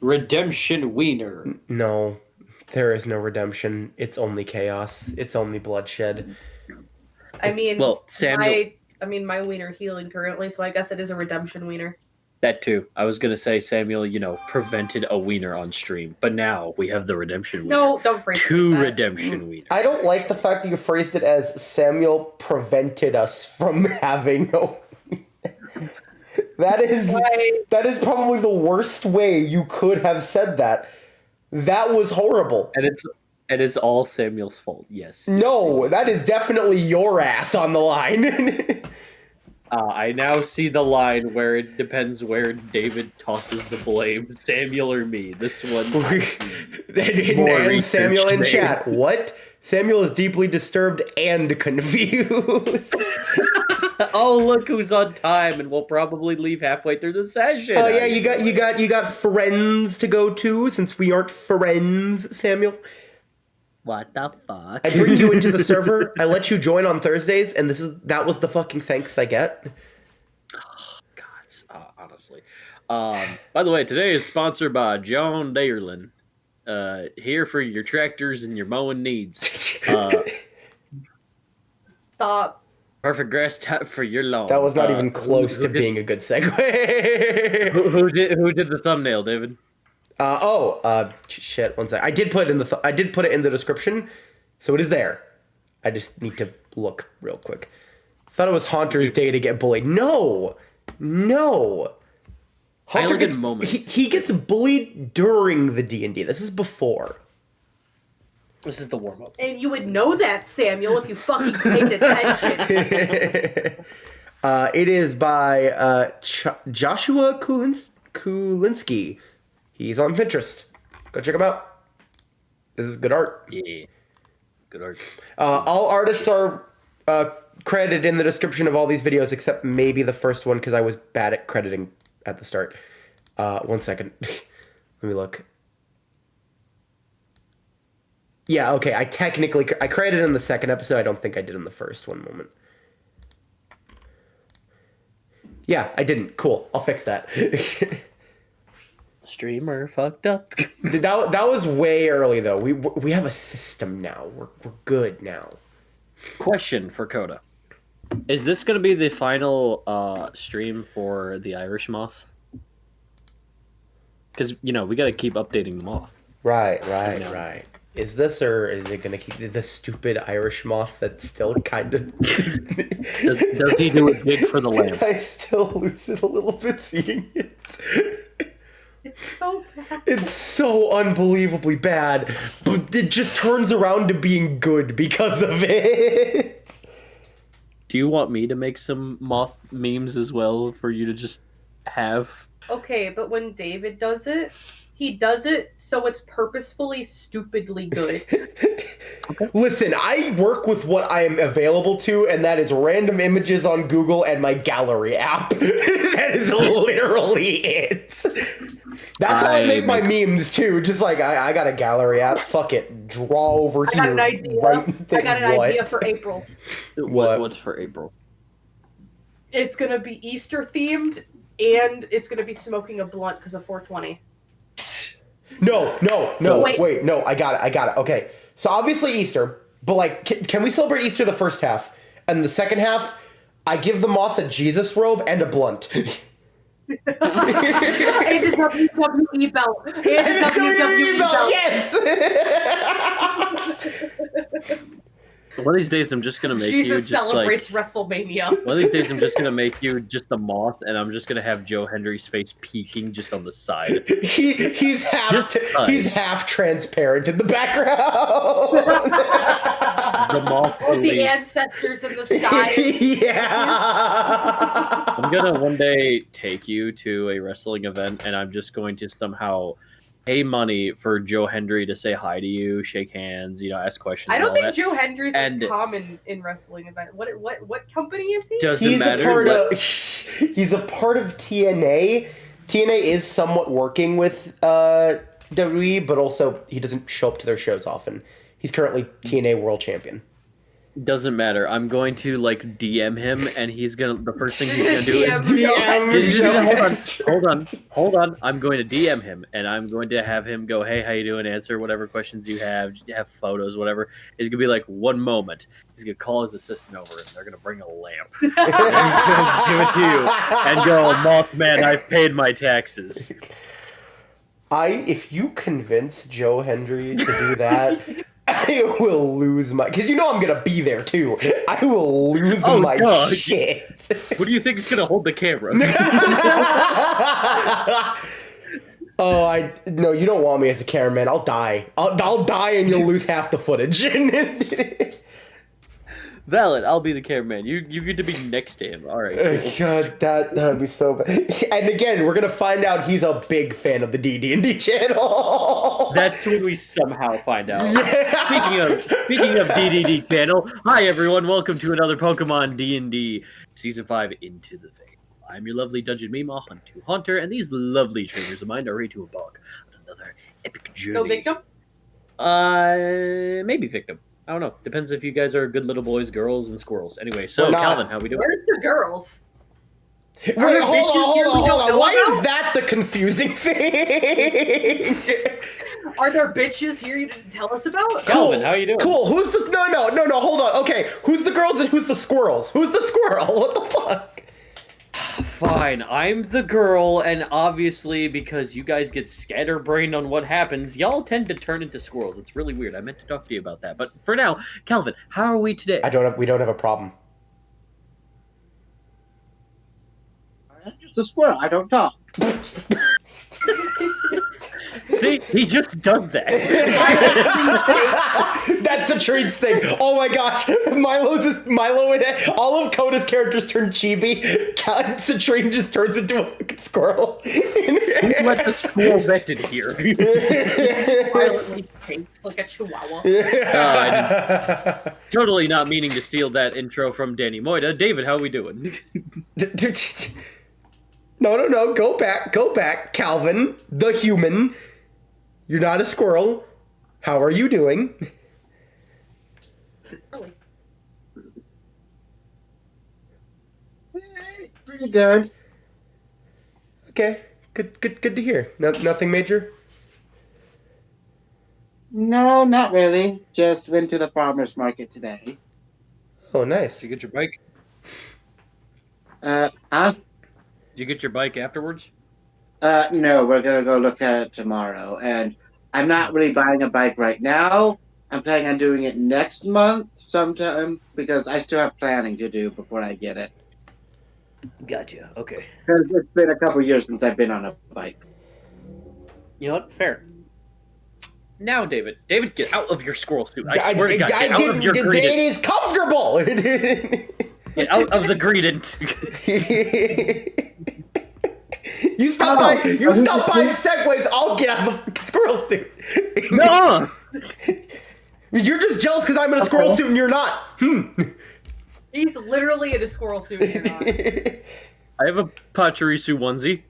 Redemption Wiener. No, there is no redemption. It's only chaos. It's only bloodshed. I mean, Well, Samuel. my wiener healing currently, so I guess it is a redemption wiener. That too. I was gonna say Samuel, prevented a wiener on stream, but now we have the redemption wiener. No, don't phrase it Two like that. redemption wieners. I don't like the fact that you phrased it as Samuel prevented us from having no. That is probably the worst way you could have said that. That was horrible. And it's all Samuel's fault. Yes. No, that is definitely your ass on the line. I now see the line where it depends where David tosses the blame, Samuel or me. This one. and Samuel in chat. What? Samuel is deeply disturbed and confused. Oh, look who's on time, and we'll probably leave halfway through the session. Oh yeah, you got friends to go to since we aren't friends, Samuel. What the fuck? I bring you into the server. I let you join on Thursdays, and that was the fucking thanks I get. Oh, God, honestly. By the way, today is sponsored by John Deerlin. Here for your tractors and your mowing needs. Stop. Perfect grass type for your lawn. That was not even close to being a good segue. who did the thumbnail, David? Shit. One sec. I did put it in the description, so it is there. I just need to look real quick. Thought it was Haunter's day to get bullied. No. Haunter gets he gets bullied during the D&D. This is before. This is the warm up. And you would know that, Samuel, if you fucking paid attention. It is by Joshua Kulinski. He's on Pinterest. Go check him out. This is good art. Yeah. Good art. All artists are credited in the description of all these videos except maybe the first one because I was bad at crediting at the start. 1 second. Let me look. Yeah, okay. I credited in the second episode. I don't think I did in the first one moment. Yeah, I didn't. Cool. I'll fix that. Streamer fucked up. That was way early though. We have a system now. We're good now. Question for Coda: is this going to be the final stream for the Irish Moth? Because we got to keep updating the moth. Right. Is this or is it going to keep the stupid Irish moth that still kind of... does he do it big for the lamp? I still lose it a little bit seeing it. It's so bad. It's so unbelievably bad, but it just turns around to being good because of it. Do you want me to make some moth memes as well for you to just have? Okay, but when David does it, he does it so it's purposefully stupidly good. Okay. Listen, I work with what I am available to, and that is random images on Google and my gallery app. That is literally it. That's how I make my memes too. Just like I got a gallery app. Fuck it. Draw over here. I got an idea for April. What's for April? It's gonna be Easter themed, and it's gonna be smoking a blunt because of 420. No. Wait, no. I got it. Okay. So obviously Easter, but like, can we celebrate Easter the first half, and the second half, I give the moth a Jesus robe and a blunt. And a WWE belt. And a WWE belt. Yes! One of these days, I'm just gonna make Jesus you just celebrates WrestleMania. One of these days, I'm just gonna make you just the moth, and I'm just gonna have Joe Hendry's face peeking just on the side. He's half transparent in the background. The moth. With the ancestors in the sky. Yeah. I'm gonna one day take you to a wrestling event, and I'm just going to somehow pay money for Joe Hendry to say hi to you, shake hands, ask questions. I don't think Joe Hendry's common in wrestling event. What company is he? Doesn't matter. He's a part of TNA. TNA is somewhat working with WWE, but also he doesn't show up to their shows often. He's currently TNA World Champion. Doesn't matter. I'm going to like DM him, and the first thing he's gonna do is DM. hold on. I'm going to DM him, and I'm going to have him go, "Hey, how you doing?" Answer whatever questions you have photos, whatever. He's gonna be like, "1 moment." He's gonna call his assistant over, and they're gonna bring a lamp, and he's gonna give it to you, and go, "Mothman, I've paid my taxes." If you convince Joe Hendry to do that, I will lose my... Because you know I'm going to be there, too. I will lose my shit. What do you think is going to hold the camera? No, you don't want me as a cameraman. I'll die. I'll die and you'll lose half the footage. Valid. I'll be the cameraman. You get to be next to him. All right. Cool. God, that would be so bad. And again, we're gonna find out he's a big fan of the DD&D channel. That's when we somehow find out. Yeah. Speaking of DDD channel, hi everyone. Welcome to another Pokemon DND Season 5 Into the Veil. I'm your lovely dungeon Mima, Hunter, and these lovely trainers of mine are ready to embark on another epic journey. No victim? Maybe victim. I don't know. Depends if you guys are good little boys, girls, and squirrels. Anyway, so Calvin, how we doing? Where's the girls? Wait, hold on. Why is that the confusing thing? Are there bitches here you didn't tell us about? Calvin, how you doing? Cool. Who's the... No, hold on. Okay, who's the girls and who's the squirrels? Who's the squirrel? What the fuck? Fine, I'm the girl, and obviously, because you guys get scatterbrained on what happens, y'all tend to turn into squirrels. It's really weird. I meant to talk to you about that. But for now, Calvin, how are we today? We don't have a problem. I'm just a squirrel. I don't talk. See, he just does that. That's the treats thing. Oh my gosh, Milo and all of Coda's characters turn chibi. Citrine just turns into a fucking squirrel. Who let the squirrel vetted here? Violently shakes like a chihuahua. Totally not meaning to steal that intro from Danny Moida. David, how we doing? No. Go back. Calvin, the human. You're not a squirrel. How are you doing? Really? Pretty good. Okay. Good to hear. Nothing major? No, not really. Just went to the farmer's market today. Oh, nice. Did you get your bike? Huh? Did you get your bike afterwards? No, we're gonna go look at it tomorrow. And I'm not really buying a bike right now. I'm planning on doing it next month sometime because I still have planning to do before I get it. Gotcha. Okay. Because it's been a couple years since I've been on a bike. You know what? Fair. Now, David, get out of your squirrel suit. I swear to God, get out of your greedent. It is comfortable. Get out of the greedent. You stop buying segways, I'll get out of the squirrel suit. No! You're just jealous because I'm in a squirrel suit and you're not. He's literally in a squirrel suit and you're not. I have a Pachirisu onesie.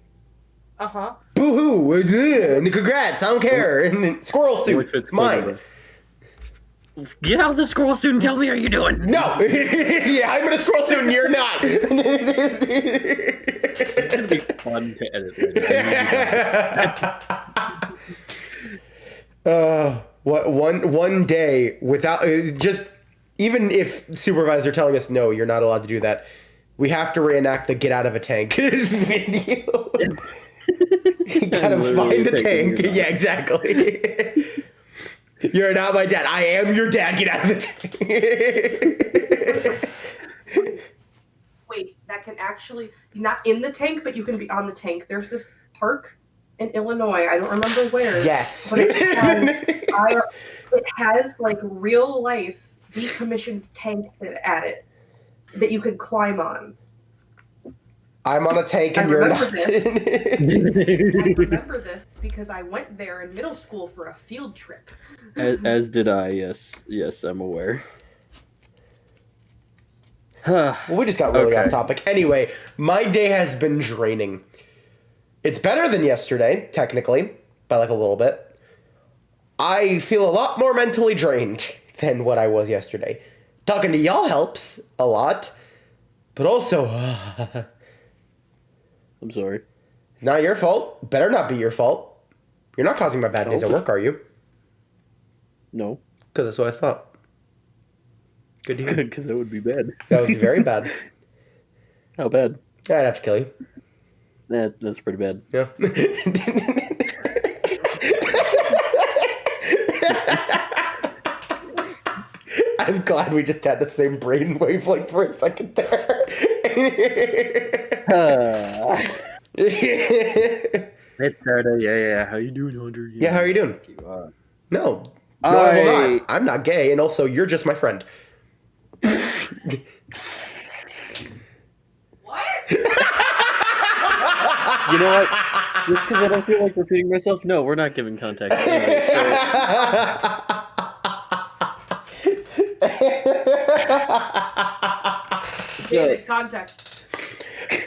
Uh-huh. Boo-hoo. Congrats, I don't care. Squirrel suit, it's mine. Get out of the squirrel suit and tell me how you're doing. No! Yeah, I'm in a squirrel suit and you're not. It's gonna be fun to edit. One day without just even if supervisor telling us no, you're not allowed to do that. We have to reenact the get out of a tank video. You gotta find a tank. Yeah, exactly. You're not my dad. I am your dad. Get out of the tank. Wait, that can actually be not in the tank, but you can be on the tank. There's this park in Illinois. I don't remember where. Yes. But it has like real life decommissioned tank at it that you could climb on. I'm on a tank and you're not. I remember this because I went there in middle school for a field trip. As did I, yes. Yes, I'm aware. Well, we just got really off topic. Anyway, my day has been draining. It's better than yesterday, technically, by like a little bit. I feel a lot more mentally drained than what I was yesterday. Talking to y'all helps a lot, but also, I'm sorry. not your fault. Better not be your fault. You're not causing my bad days at work, are you? No. Because that's what I thought. Good to hear. Because that would be bad. That would be very bad. How bad? I'd have to kill you. That's pretty bad. Yeah. I'm glad we just had the same brain wavelength for a second there. It's Saturday. Yeah. How you doing, Hunter? Yeah, how are you doing? No, I will not. I'm not gay, and also you're just my friend. What? You know what? Just because I don't feel like repeating myself, no, we're not giving context. Anyway, David, context.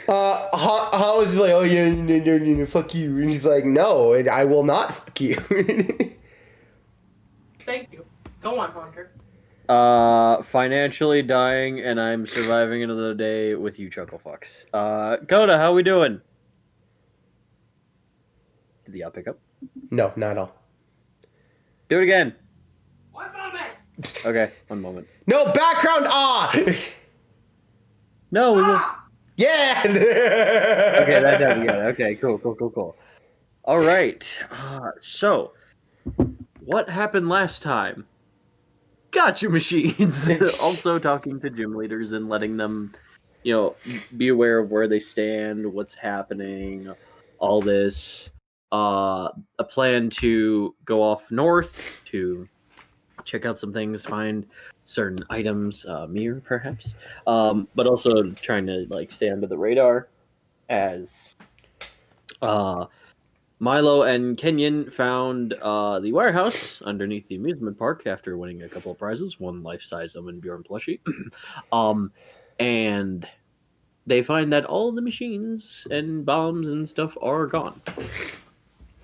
Han was just like, oh yeah, no, fuck you, and he's like, no, I will not fuck you. Thank you. Go on, Hunter. Financially dying, and I'm surviving another day with you, Chucklefucks. Coda, how we doing? Did the yacht pick up? No, not at all. Do it again. 1 moment. Okay, 1 moment. No background. No, we will. Yeah. Okay, that down again. Okay, cool. All right. So, what happened last time? Gotcha machines. Also talking to gym leaders and letting them, be aware of where they stand, what's happening, all this. A plan to go off north to check out some things, find certain items, mirror perhaps, but also trying to stay under the radar as Milo and Kenyon found the warehouse underneath the amusement park after winning a couple of prizes, one life-size Omen Bjorn plushie, and they find that all the machines and bombs and stuff are gone.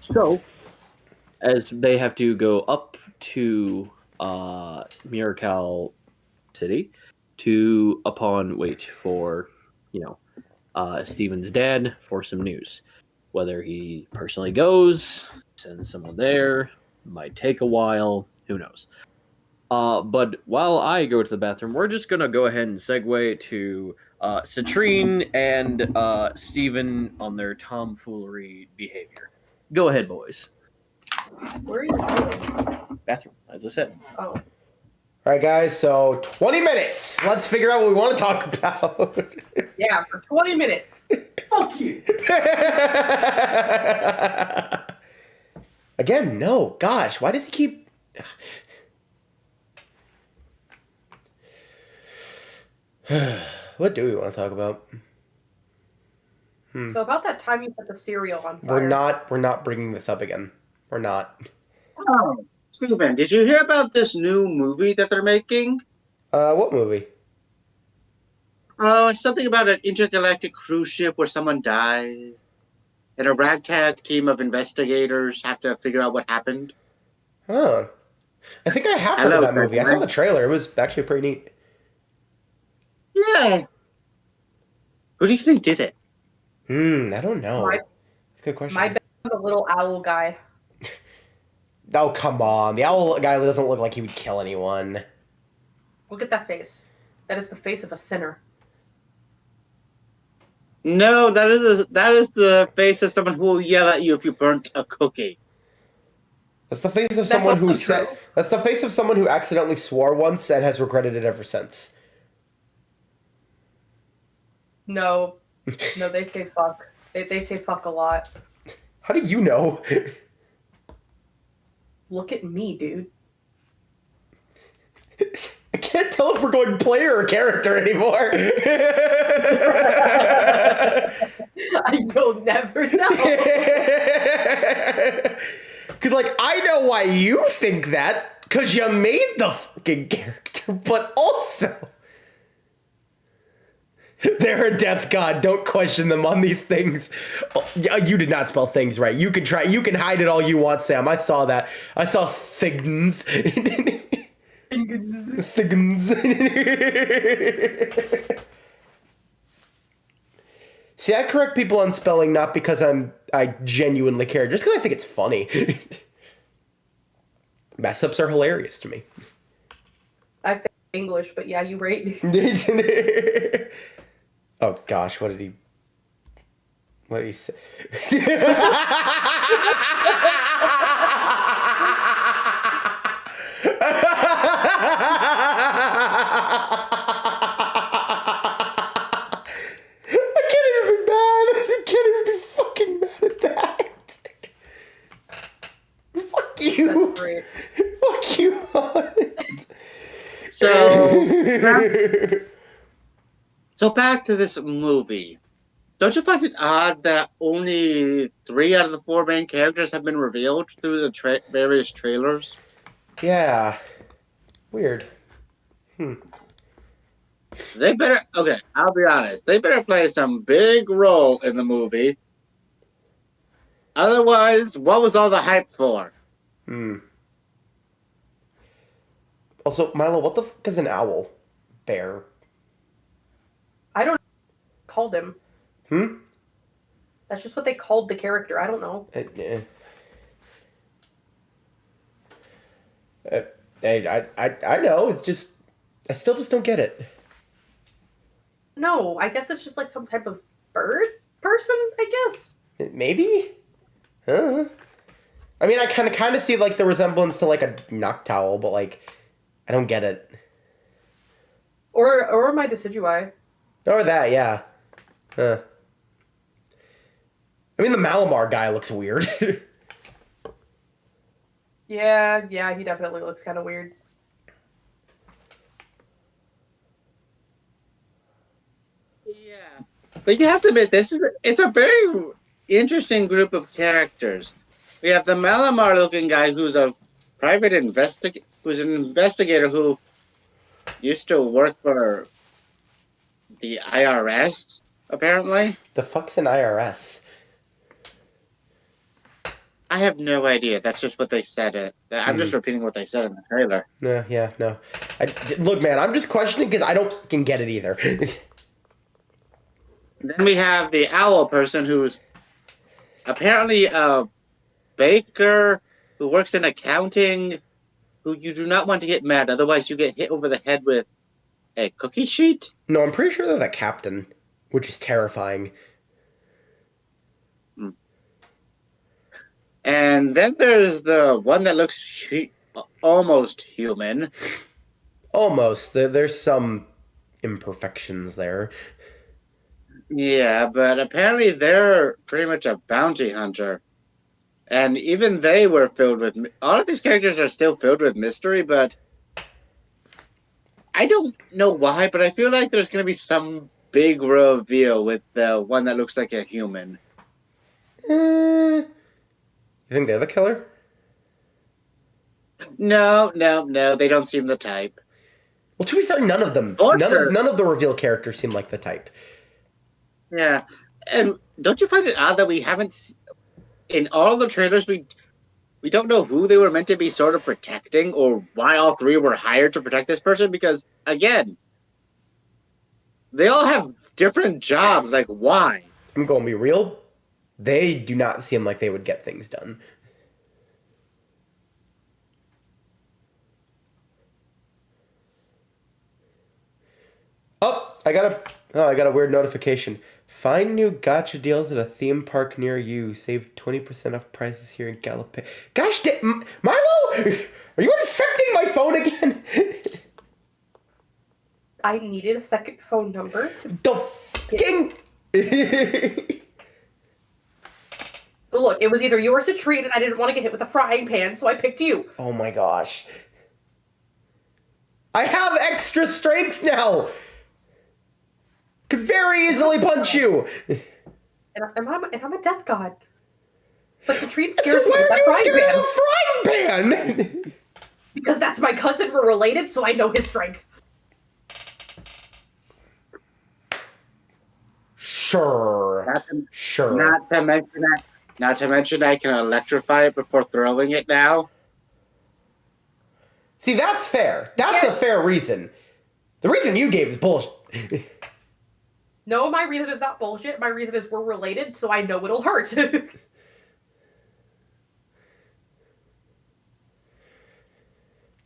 So, as they have to go up to Miracal City to wait for, Steven's dad for some news. Whether he personally goes, sends someone there, might take a while, who knows. But while I go to the bathroom, we're just going to go ahead and segue to Citrine and Steven on their tomfoolery behavior. Go ahead, boys. Where are you going? Bathroom, as I said. Oh. All right, guys. So 20 minutes. Let's figure out what we want to talk about. Yeah, for 20 minutes. Fuck you. Again, no. Gosh, why does he keep... What do we want to talk about? So about that time you put the cereal on fire. We're not bringing this up again. We're not. Oh, Steven, did you hear about this new movie that they're making? What movie? Oh, something about an intergalactic cruise ship where someone dies, and a ragtag team of investigators have to figure out what happened. Oh. I think I have heard of that movie. I saw the trailer. It was actually pretty neat. Yeah. Who do you think did it? I don't know. Good question. My bet on the little owl guy. Oh, come on. The owl guy doesn't look like he would kill anyone. Look at that face. That is the face of a sinner. No, that is the face of someone who will yell at you if you burnt a cookie. That's the face of someone who said. That's the face of someone who accidentally swore once and has regretted it ever since. No, they say fuck. They say fuck a lot. How do you know? Look at me, dude. I can't tell if we're going player or character anymore. You'll never know. Because, I know why you think that, because you made the fucking character, but also... They're a death god. Don't question them on these things. You did not spell things right. You can hide it all you want, Sam. I saw that. I saw things. Thiggins. See, I correct people on spelling not because I genuinely care, just because I think it's funny. Mess ups are hilarious to me. I think English, but yeah, you right. Oh gosh, what did he say? I can't even be fucking mad at that. Fuck you. That's great. Fuck you. So back to this movie. Don't you find it odd that only 3 out of the 4 main characters have been revealed through the various trailers? Yeah. Weird. They better, okay, I'll be honest. They better play some big role in the movie. Otherwise, what was all the hype for? Also, Milo, what the fuck is an owl? Bear. I don't know what they called him. That's just what they called the character. I don't know. I know. It's just I still just don't get it. No, I guess it's just like some type of bird person, I guess. Maybe? I mean, I kind of see like the resemblance to like a noctowl, but like I don't get it. Or my decidui. Or that, yeah. I mean, the Malamar guy looks weird. Yeah, he definitely looks kind of weird. Yeah. But you have to admit, it's a very interesting group of characters. We have the Malamar-looking guy who's a private who's an investigator who used to work for the IRS, apparently. The fuck's an IRS? I have no idea. That's just what they said. I'm just repeating what they said in the trailer. No. Look, man, I'm just questioning because I don't can get it either. Then we have the owl person who's apparently a baker who works in accounting, who you do not want to get mad, otherwise you get hit over the head with a cookie sheet? No, I'm pretty sure they're the captain, which is terrifying. And then there's the one that looks almost human. Almost. There's some imperfections there. Yeah, but apparently they're pretty much a bounty hunter. And even they were filled with... All of these characters are still filled with mystery, but... I don't know why, but I feel like there's going to be some big reveal with the one that looks like a human. You think they're the killer? No, they don't seem the type. Well, to be fair, none of them. None of the reveal characters seem like the type. Yeah, and don't you find it odd that we haven't... In all the trailers, we don't know who they were meant to be sort of protecting or why all 3 were hired to protect this person because, again, they all have different jobs. Like, why? I'm going to be real. They do not seem like they would get things done. Oh, I got a weird notification. Find new gacha deals at a theme park near you. Save 20% off prices here in Galepego. Gosh, Milo, are you infecting my phone again? I needed a second phone number to... The fucking... Look, it was either yours to treat, and I didn't want to get hit with a frying pan, so I picked you. Oh my gosh. I have extra strength now! Could very easily punch you! And I'm a death god. But the treat So scares me why with are that you frying scared pan. of a frying pan? Because that's my cousin, we're related, so I know his strength. Sure. Not to mention I can electrify it before throwing it now. See, that's fair. That's a fair reason. The reason you gave is bullshit. No, my reason is not bullshit. My reason is we're related, so I know it'll hurt.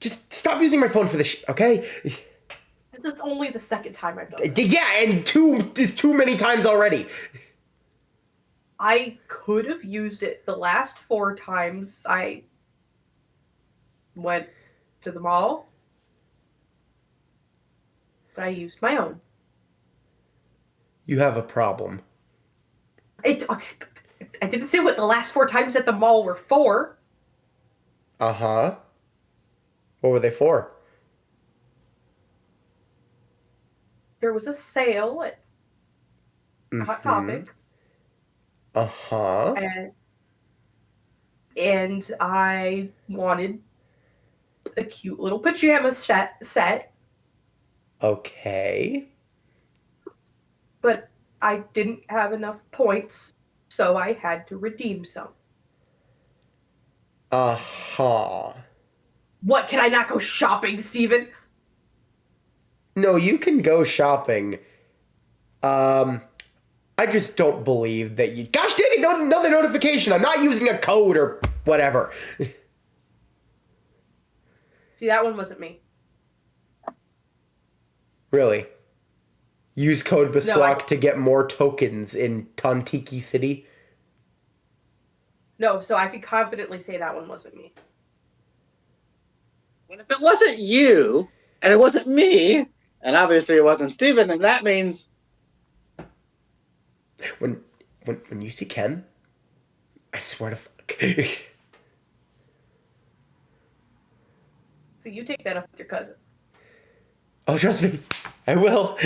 Just stop using my phone for this okay? This is only the second time I've done this. Yeah, and too many times already. I could have used it the last 4 times I went to the mall, but I used my own. You have a problem. I didn't say what the last 4 times at the mall were for. Uh-huh. What were they for? There was a sale at Hot Topic. Uh-huh. And I wanted a cute little pajama set. Okay. But I didn't have enough points, so I had to redeem some. Uh-huh. What, can I not go shopping, Steven? No, you can go shopping. I just don't believe that you... Gosh dang it, another notification! I'm not using a code or whatever. See, that one wasn't me. Really? Use code Bisquawk to get more tokens in Tontiki City? No, so I could confidently say that one wasn't me. And if it wasn't you, and it wasn't me, and obviously it wasn't Steven, then that means... When you see Ken, I swear to fuck. So you take that up with your cousin. Oh, trust me. I will.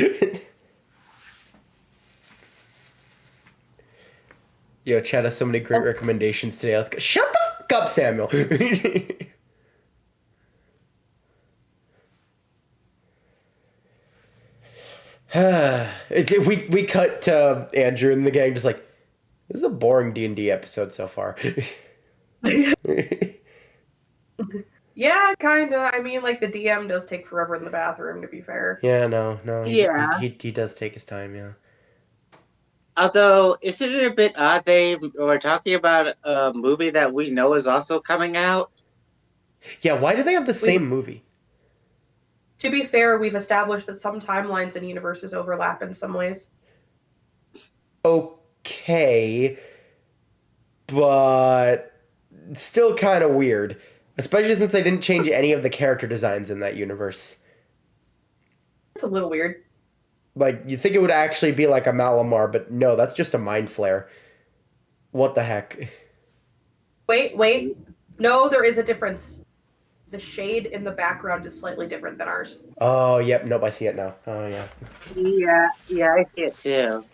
Yo, Chad has so many great recommendations today. Let's go. Shut the fuck up, Samuel. we cut to Andrew and the gang just like, this is a boring D&D episode so far. Yeah, kinda. I mean, like, the DM does take forever in the bathroom, to be fair. Yeah, no. Yeah. He does take his time, yeah. Although, isn't it a bit odd they were talking about a movie that we know is also coming out? Yeah, why do they have the same movie? To be fair, we've established that some timelines and universes overlap in some ways. Okay, but still kind of weird. Especially since they didn't change any of the character designs in that universe. It's a little weird. Like, you'd think it would actually be like a Malamar, but no, that's just a Mind Flare. What the heck? Wait. No, there is a difference. The shade in the background is slightly different than ours. Oh, yep, nope, I see it now. Oh, yeah. Yeah, I see it too.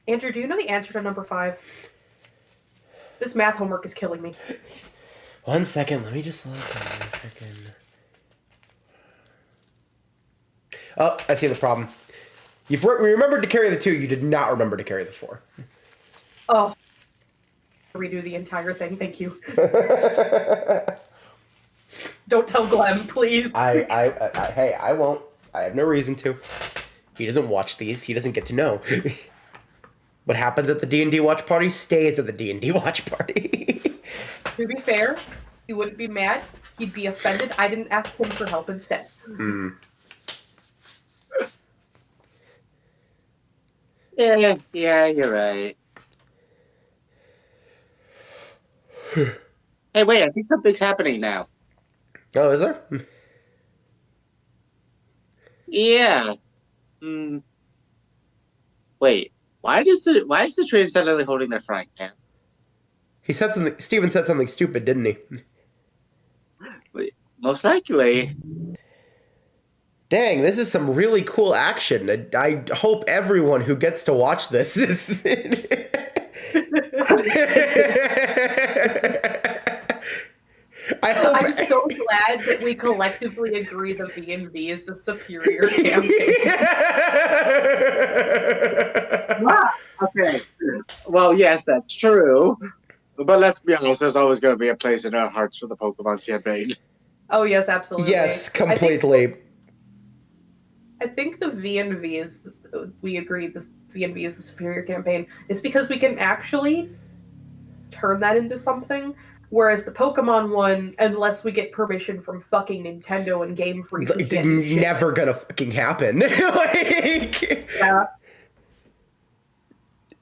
Andrew, do you know the answer to number 5? This math homework is killing me. 1 second, let me just look at freaking... Oh, I see the problem. You remembered to carry the 2, you did not remember to carry the 4. Oh. Redo the entire thing, thank you. Don't tell Glenn, please. Hey, I won't. I have no reason to. He doesn't watch these, he doesn't get to know. What happens at the D&D watch party stays at the D&D watch party. To be fair, he wouldn't be mad. He'd be offended I didn't ask him for help instead. Yeah, you're right. Hey, wait, I think something's happening now. Oh, is there? Yeah. Wait, why is the train suddenly holding their frying pan? He said something. Steven said something stupid, didn't he? Most likely. Dang, this is some really cool action. I hope everyone who gets to watch this is... I'm so glad that we collectively agree that D&D is the superior campaign. Wow. Okay. Well, yes, that's true. But let's be honest, there's always going to be a place in our hearts for the Pokemon campaign. Oh yes, absolutely. Yes, completely. I think the V&V is, we agree, this V&V is a superior campaign. It's because we can actually turn that into something, whereas the Pokemon one, unless we get permission from fucking Nintendo and Game Freak, we can't do shit. Never gonna fucking happen. Like, Yeah.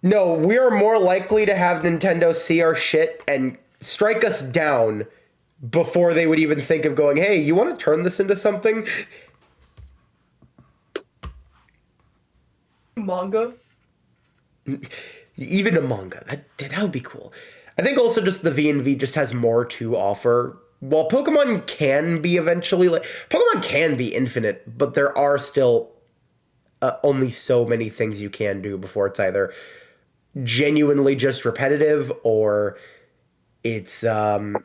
no, we are more likely to have Nintendo see our shit and strike us down before they would even think of going, hey, you want to turn this into something? Manga? Even a manga. That would be cool. I think also just the V&V just has more to offer. While Pokemon can be eventually, like, Pokemon can be infinite, but there are still only so many things you can do before it's either genuinely just repetitive or it's just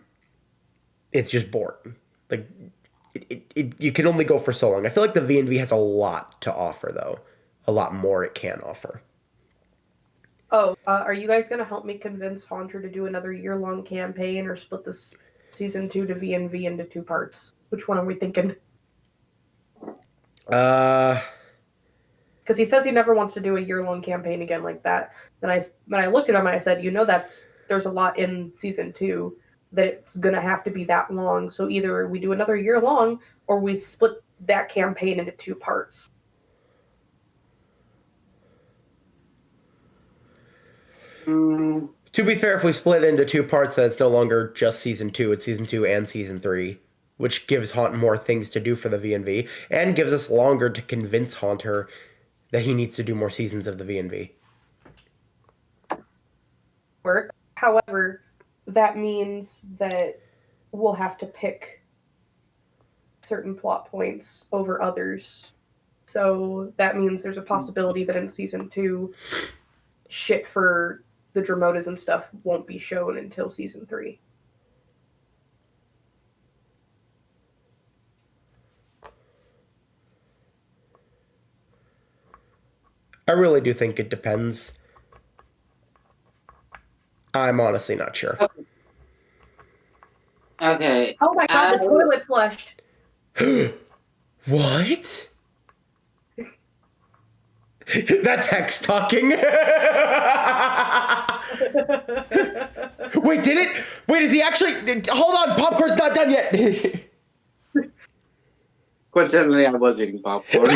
boring. Like, you can only go for so long. I feel like the V&V has a lot to offer, though. A lot more it can offer. Oh, are you guys going to help me convince Haunter to do another year-long campaign or split this Season 2 to V&V into 2 parts? Which one are we thinking? Because he says he never wants to do a year-long campaign again like that. Then I looked at him and I said, there's a lot in Season 2 that it's going to have to be that long. So either we do another year-long or we split that campaign into 2 parts. To be fair, if we split it into 2 parts, then it's no longer just Season 2. It's Season 2 and Season 3, which gives Haunt more things to do for the V&V, and gives us longer to convince Haunter that he needs to do more seasons of the V&V. Work. However, that means that we'll have to pick certain plot points over others. So that means there's a possibility that in Season 2, shit for the Dramotas and stuff won't be shown until Season 3. I really do think it depends. I'm honestly not sure. Okay. Oh my god, the toilet flushed! What? That's Hex talking. Wait, did it? Wait, is he actually... Hold on, popcorn's not done yet. Coincidentally, I was eating popcorn.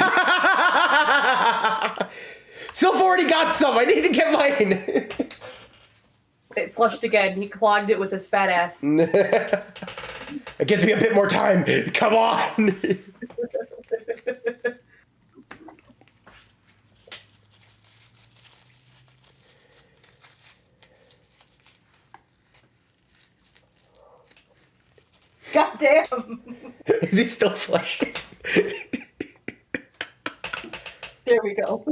Sylph already got some. I need to get mine. It flushed again. He clogged it with his fat ass. It gives me a bit more time. Come on. God damn! Is he still flushing? There we go.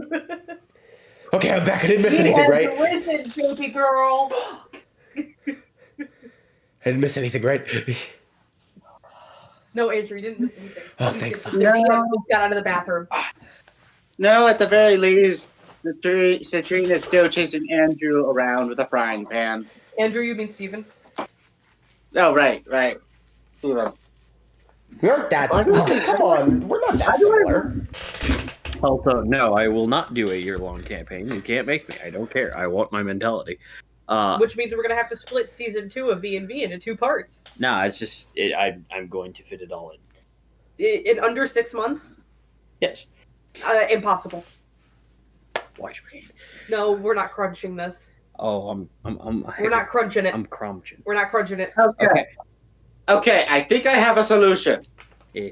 Okay, I'm back. I didn't miss anything, right? Risen, baby girl. I didn't miss anything, right? No, Andrew, you didn't miss anything. Oh, thank The fuck. DM just got out of the bathroom. No, at the very least, Citrine is still chasing Andrew around with a frying pan. Andrew, you mean Steven? Oh, right. Steven. We aren't that similar. Come on. We're not that similar. Also, no, I will not do a year-long campaign. You can't make me. I don't care. I want my mentality. Which means we're going to have to split Season 2 of V&V into 2 parts. Nah, it's just... I'm going to fit it all in. In under 6 months? Yes. Impossible. Watch me. No, we're not crunching this. Oh, We're not crunching it. I'm crunching. We're not crunching it. Okay, I think I have a solution. Eh.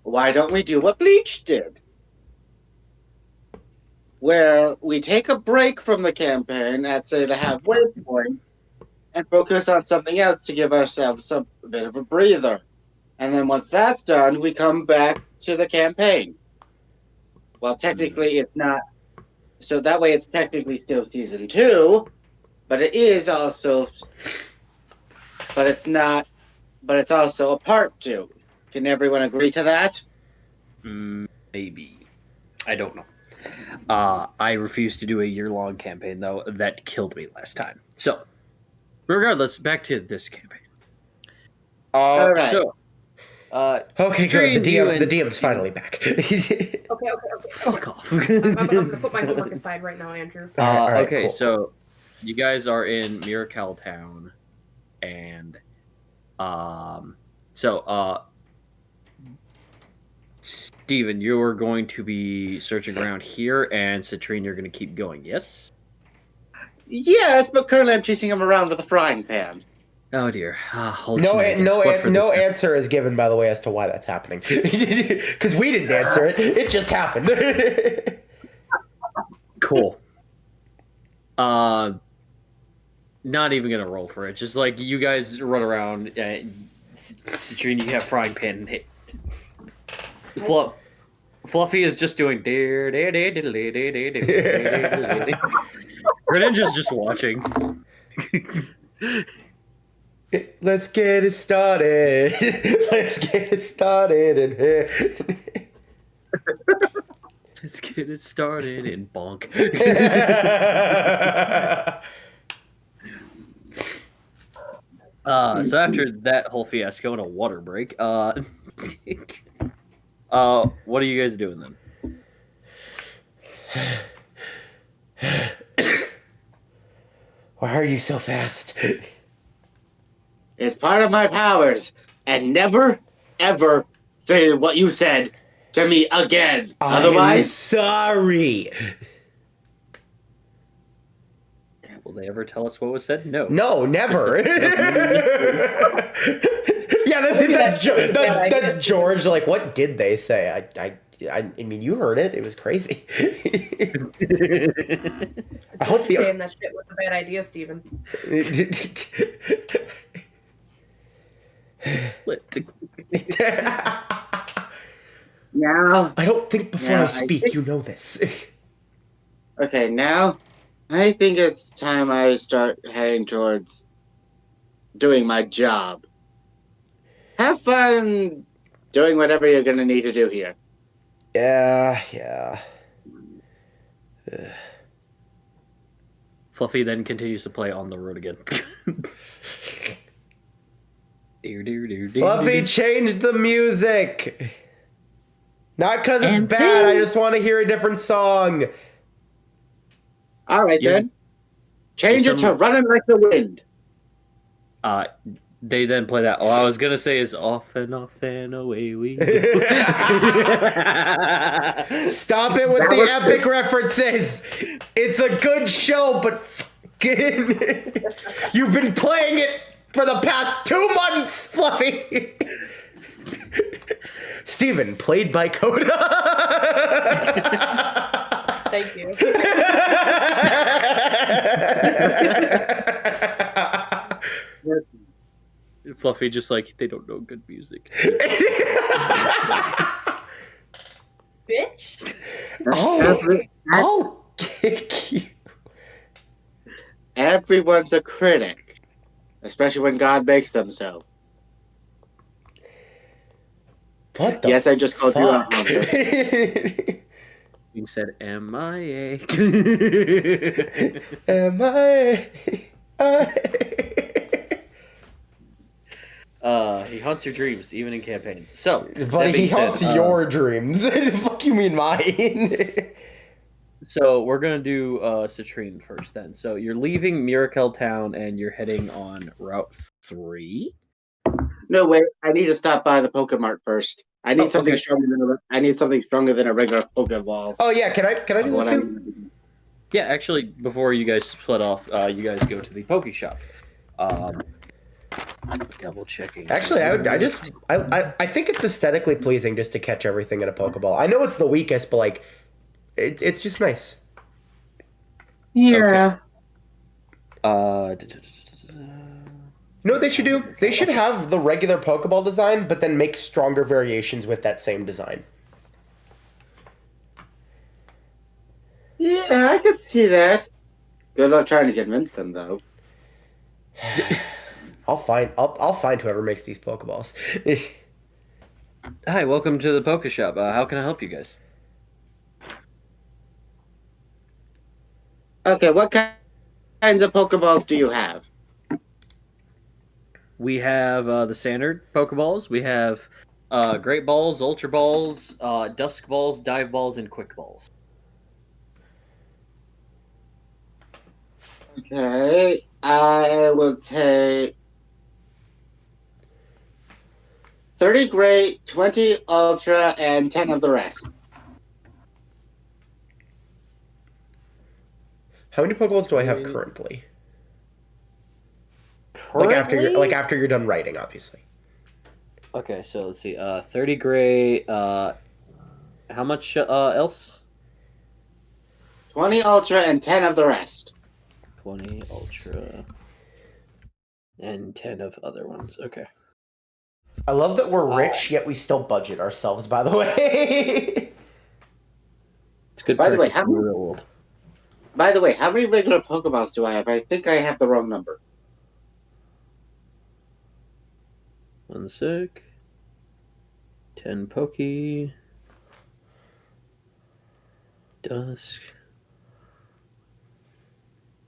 Why don't we do what Bleach did? Where we take a break from the campaign at, say, the halfway point and focus on something else to give ourselves a bit of a breather. And then once that's done, we come back to the campaign. Well, technically it's not. So that way it's technically still Season 2, but it is also. But it's not. But it's also a Part 2. Can everyone agree to that? Maybe. I don't know. I refused to do a year-long campaign, though. That killed me last time. So, regardless, back to this campaign. All right. So, Okay, good. The DM's Steven- finally back. Okay. Fuck off. I'm gonna put my homework aside right now, Andrew. All right, Okay, cool. so you guys are in Miracle Town, and Steven, you're going to be searching around here, and Citrine, you're going to keep going. Yes. Yes, but currently I'm chasing him around with a frying pan. Oh dear. Hold No shenanigans. What for the- answer is given, by the way, as to why that's happening. Because we didn't answer it. It just happened. Cool. Not even gonna roll for it. Just like you guys run around. Citrine, you have frying pan and hit. Fluffy is just doing. Greninja's just watching. Let's get it started. Let's get it started. Let's get it started in bonk. So after that whole fiasco and a water break, what are you guys doing then? Why are you so fast? It's part of my powers, and never, ever say what you said to me again. I'm Otherwise, sorry. Will they ever tell us what was said? No. No, never. Yeah, that's George. Like, what did they say? I mean, you heard it. It was crazy. I hope the Saying that shit was a bad idea, Steven. Slipped. now, I don't think before Yeah, I I speak, think- you know this. okay, now I think it's time I start heading towards doing my job. Have fun doing whatever you're going to need to do here. Yeah. Fluffy then continues to play On the Road again. Fluffy, change the music. Not because it's And bad. two. I just want to hear a different song. All right, You- then. Change it to Some- Running Like the Wind. They then play that. All I was gonna say is off and away we go. Stop it with That the was epic references. It's a good show, but fucking you've been playing it for the past 2 months, Fluffy. Steven, played by Coda. Thank you. Fluffy just like they don't know good music. Bitch. I'll kick you. Everyone's a critic, especially when God makes them so. What the Yes, I just called you out, fuck? Being said MIA. Am I? He haunts your dreams, even in campaigns. So, Buddy, that he being said, haunts your dreams. The fuck you mean mine? So we're gonna do Citrine first then. So you're leaving Miracle Town and you're heading on Route 3. No, wait. I need to stop by the Pokemart first. I need Oh, something okay. stronger than a regular Pokeball. Oh yeah, can I do What that I too? need to do. Yeah, actually, before you guys split off, you guys go to the Poke Shop. Double checking. Actually, I think it's aesthetically pleasing just to catch everything in a Pokeball. I know it's the weakest, but like, it's just nice. Yeah. You know what they should do? They should have the regular Pokeball design, but then make stronger variations with that same design. Yeah, I could see that. Good luck trying to convince them, though. I'll find whoever makes these Pokeballs. Hi, welcome to the Poke Shop. How can I help you guys? Okay, what kinds of Pokeballs do you have? We have the standard Pokeballs. We have Great Balls, Ultra Balls, Dusk Balls, Dive Balls, and Quick Balls. Okay, I will take 30 Great, 20 Ultra, and 10 of the rest. How many Pokeballs do I have Great. currently? Currently? Like after you're done writing, obviously. Okay, so let's see. 30 Gray. How much else? 20 Ultra and 10 of the rest. 20 Ultra. And 10 of other ones. Okay. I love that we're rich, yet we still budget ourselves, by the way. It's good. By the way, purchase in the real world. how many regular Pokeballs do I have? I think I have the wrong number. 1 sec. 10 Pokey. Dusk.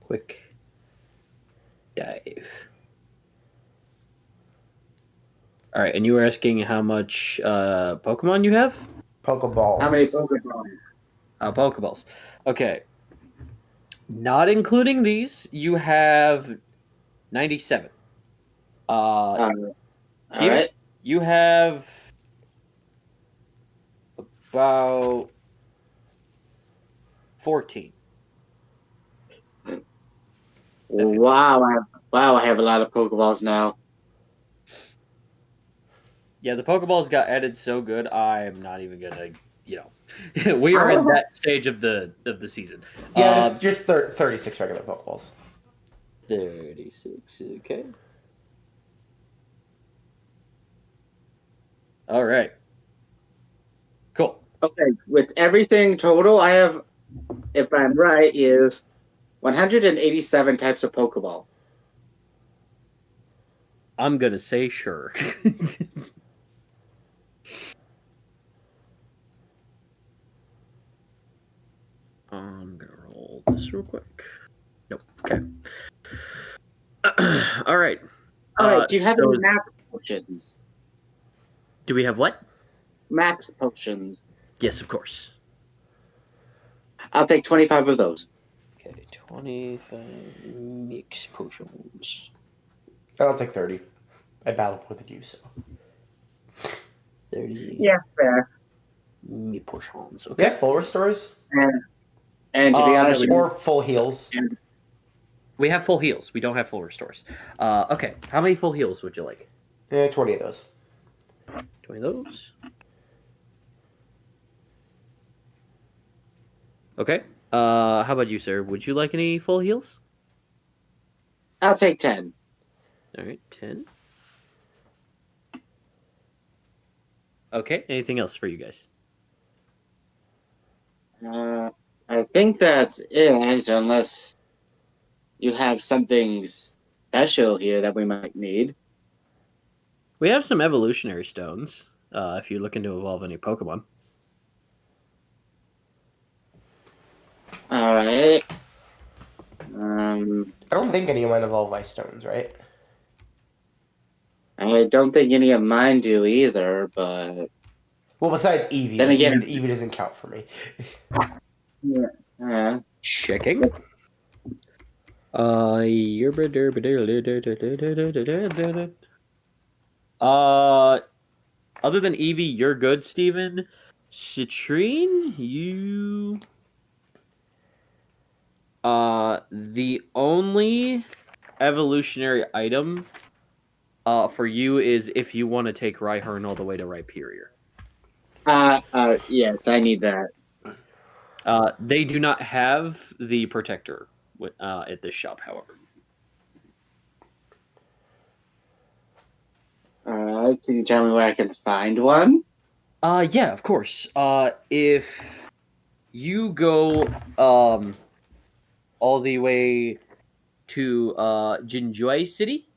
Quick. Dive. All right, and you were asking how much Pokemon you have? Pokeballs. How many Pokeballs? Pokeballs. Okay. Not including these, you have 97. All Steven, right. you have about 14. Wow, I have a lot of Pokeballs now. Yeah, the Pokeballs got added so good. I'm not even gonna, we are in that stage of the season. Yeah, just 36 regular Pokeballs. 36. Okay. All right. Cool. Okay, with everything total, I have, if I'm right, is 187 types of Pokeball. I'm gonna say sure. I'm gonna roll this real quick. Nope. Okay. All right. All right. Do you have any max potions? Do we have what? Max potions. Yes, of course. I'll take 25 of those. Okay, 25 mix potions. I'll take 30. I battle more than you, so. 30 Yeah, fair. mix potions. We Okay. have full restores? And to be honest, Or full heals? We have full heals. We don't have full restores. Okay. How many full heals would you like? 20 of those. 20 of those. Okay. How about you, sir? Would you like any full heals? I'll take 10. All right, 10. Okay. Anything else for you guys? I think that's it, unless you have something special here that we might need. We have some evolutionary stones. If you're looking to evolve any Pokemon. All right. I don't think any of mine evolve Ice Stones, right? I don't think any of mine do either, but Well, besides Eevee. Then again- Eevee doesn't count for me. yeah. Checking. Other than Eevee, you're good, Steven. Citrine, you. The only evolutionary item for you is if you want to take Rhyhorn all the way to Rhyperior. Yes, I need that. They do not have the protector at this shop, however. Alright, can you tell me where I can find one? Yeah, of course. If you go all the way to Jinjue City,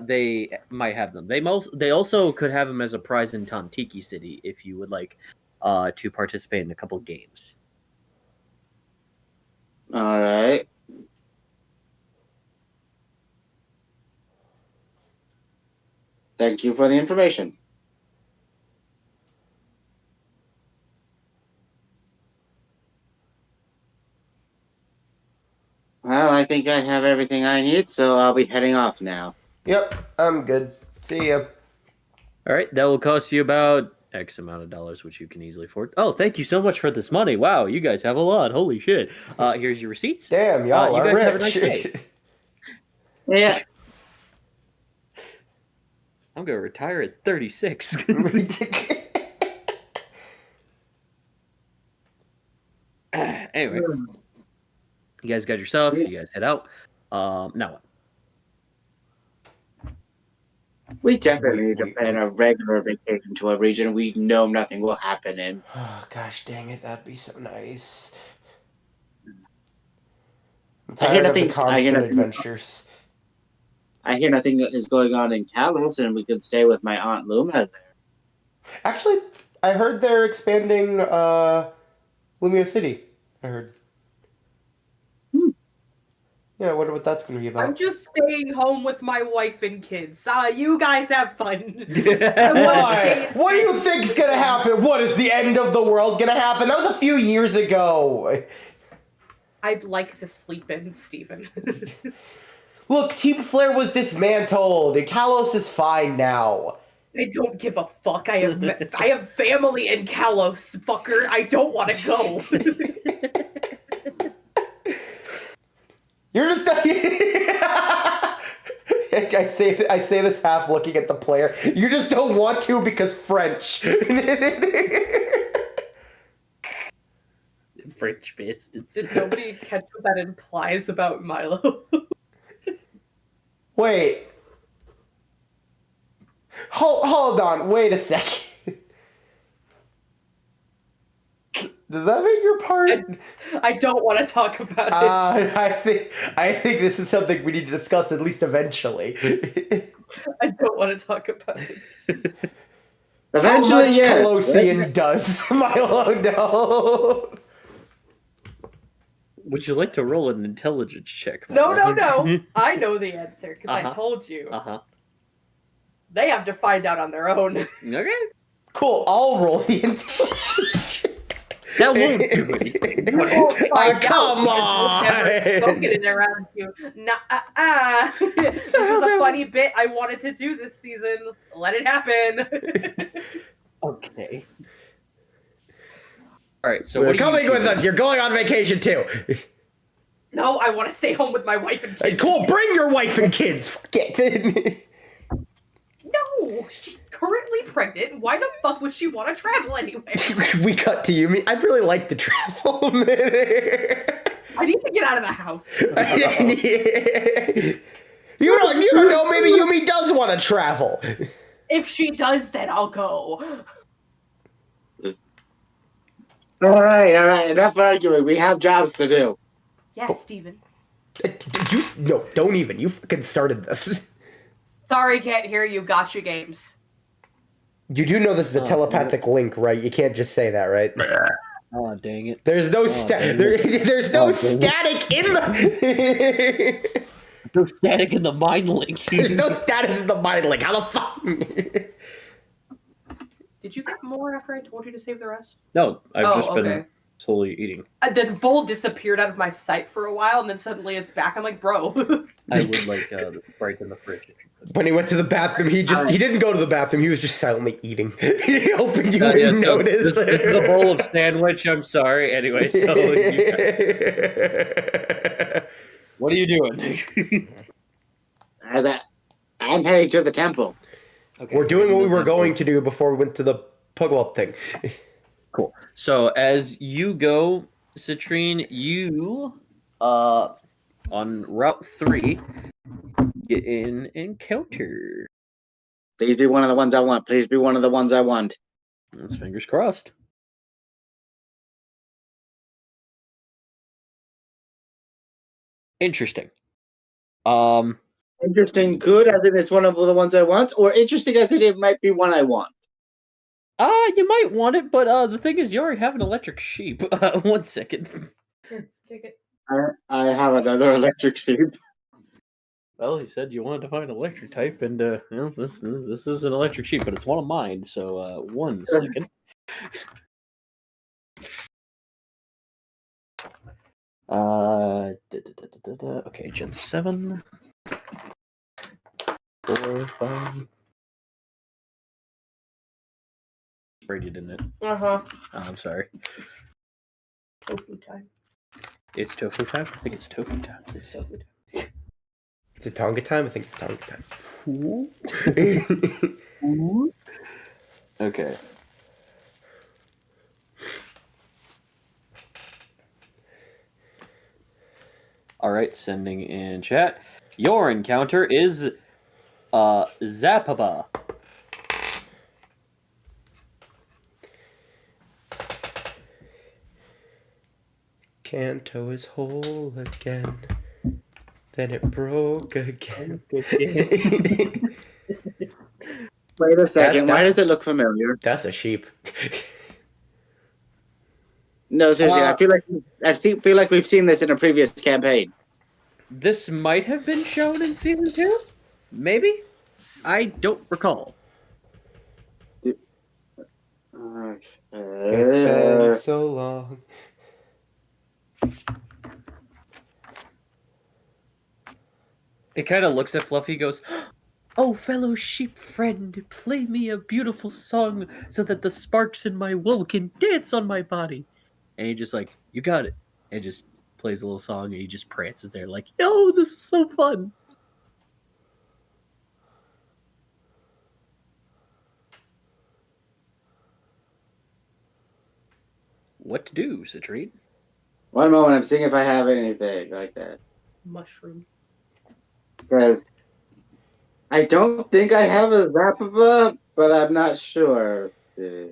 they might have them. They also could have them as a prize in Tontiki City if you would like to participate in a couple games. Alright. Thank you for the information. Well, I think I have everything I need, so I'll be heading off now. Yep, I'm good. See ya. All right, that will cost you about X amount of dollars, which you can easily afford. Oh, thank you so much for this money. Wow, you guys have a lot. Holy shit. Here's your receipts. Damn, y'all you are guys rich. have a nice day. Yeah. I'm going to retire at 36. Anyway, you guys got your stuff. You guys head out. Now what? We definitely need to plan a regular vacation to a region we know nothing will happen in. Oh, gosh dang it, that'd be so nice. I'm I hear tired of the nothing- I hear constant nothing- adventures. I hear nothing is going on in Kalos, and we could stay with my Aunt Luma there. Actually, I heard they're expanding Lumia City. I heard. Yeah, I wonder what that's going to be about. I'm just staying home with my wife and kids. You guys have fun. Why? What do you think's going to happen? What, is the end of the world going to happen? That was a few years ago. I'd like to sleep in, Steven. Look, Team Flare was dismantled, and Kalos is fine now. I don't give a fuck. I have family in Kalos, fucker. I don't want to go. You're just I say this half looking at the player. You just don't want to because French. French bastards. Did nobody catch what that implies about Milo? Wait. Hold on. Wait a second. Does that make your part? I don't want to talk about it. I think this is something we need to discuss at least eventually. I don't want to talk about it. Eventually, How much yes. Kalosian does Milo know? Would you like to roll an intelligence check? No. Milo? I know the answer because I Uh-huh. told you. Uh-huh. They have to find out on their own. Okay. Cool, I'll roll the intelligence check. That won't do anything. You won't find come out because we've never on. spoken it around you. This is a funny bit I wanted to do this season. Let it happen. Okay. All right, so You're what are coming you with us. You're going on vacation too. No, I want to stay home with my wife and Hey, kids. cool, bring your wife and kids. Fuck it. No, she's currently pregnant. Why the fuck would she want to travel anyway? We cut to Yumi. I'd really like to travel. I need to get out of the house. You don't know. Maybe Yumi does want to travel. If she does, then I'll go. All right. Enough arguing. We have jobs to do. Yes, Steven. No, don't even. You fucking started this. Sorry, can't hear you. Gotcha games. You do know this is a telepathic link, right? You can't just say that, right? Oh, dang it. There's no dang it. there's no Oh, dang it. static in the No static in the mind link. There's no status in the mind link. How the fuck? Did you get more after I told you to save the rest? No, I've just been okay. slowly eating. The bowl disappeared out of my sight for a while, and then suddenly it's back. I'm like, bro. I would like the Sprite in the fridge if you could. When he went to the bathroom, he didn't go to the bathroom. He was just silently eating. Hoping you wouldn't So notice. this is a bowl of sandwich. I'm sorry. Anyway, so what are you doing? I'm heading to the temple. Okay, We're doing what we were temple. going to do before we went to the Pokeball thing. Cool. So as you go, Citrine, you on Route 3 get an encounter. Please be one of the ones I want. Please be one of the ones I want. That's fingers crossed. Interesting. Interesting, good, as in it's one of the ones I want, or interesting as in it might be one I want. You might want it, but the thing is, you already have an electric sheep. 1 second. Take it. I have another electric sheep. Well, he said you wanted to find an electric type, and this is an electric sheep, but it's one of mine. So 1 second. Okay, Gen 7. 4, 5. Brady, didn't it? Uh-huh. Oh, I'm sorry. Tofu time. It's tofu time? I think it's tofu time. It's tofu time. Is it Tonga time? I think it's Tonga time. Okay. All right, sending in chat. Your encounter is Zapaba. Kanto is whole again. Then it broke again. Wait a second. Why does it look familiar? That's a sheep. No, seriously. I feel like we've seen this in a previous campaign. This might have been shown in season 2? Maybe? I don't recall. It's been so long. It kind of looks at Fluffy, goes, "Oh, fellow sheep friend, play me a beautiful song so that the sparks in my wool can dance on my body." And he just like, "You got it." And just plays a little song, and he just prances there like, "Yo, this is so fun." What to do, Citrine? One moment. I'm seeing if I have anything like that. Mushroom. Because I don't think I have a Zappa, but I'm not sure. Let's see.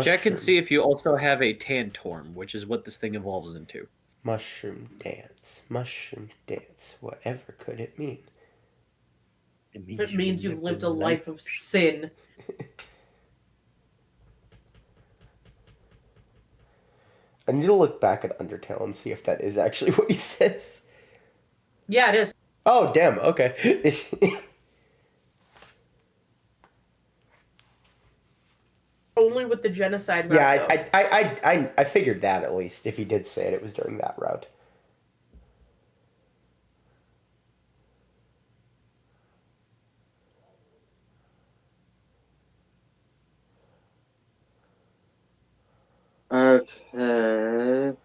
Check and see if you also have a Tantorm, which is what this thing evolves into. Mushroom dance. Whatever could it mean? It means you've lived a life of sin. I need to look back at Undertale and see if that is actually what he says. Yeah, it is. Oh, damn. Okay. Only with the genocide route. Yeah, I figured that at least. If he did say it, it was during that route. Okay.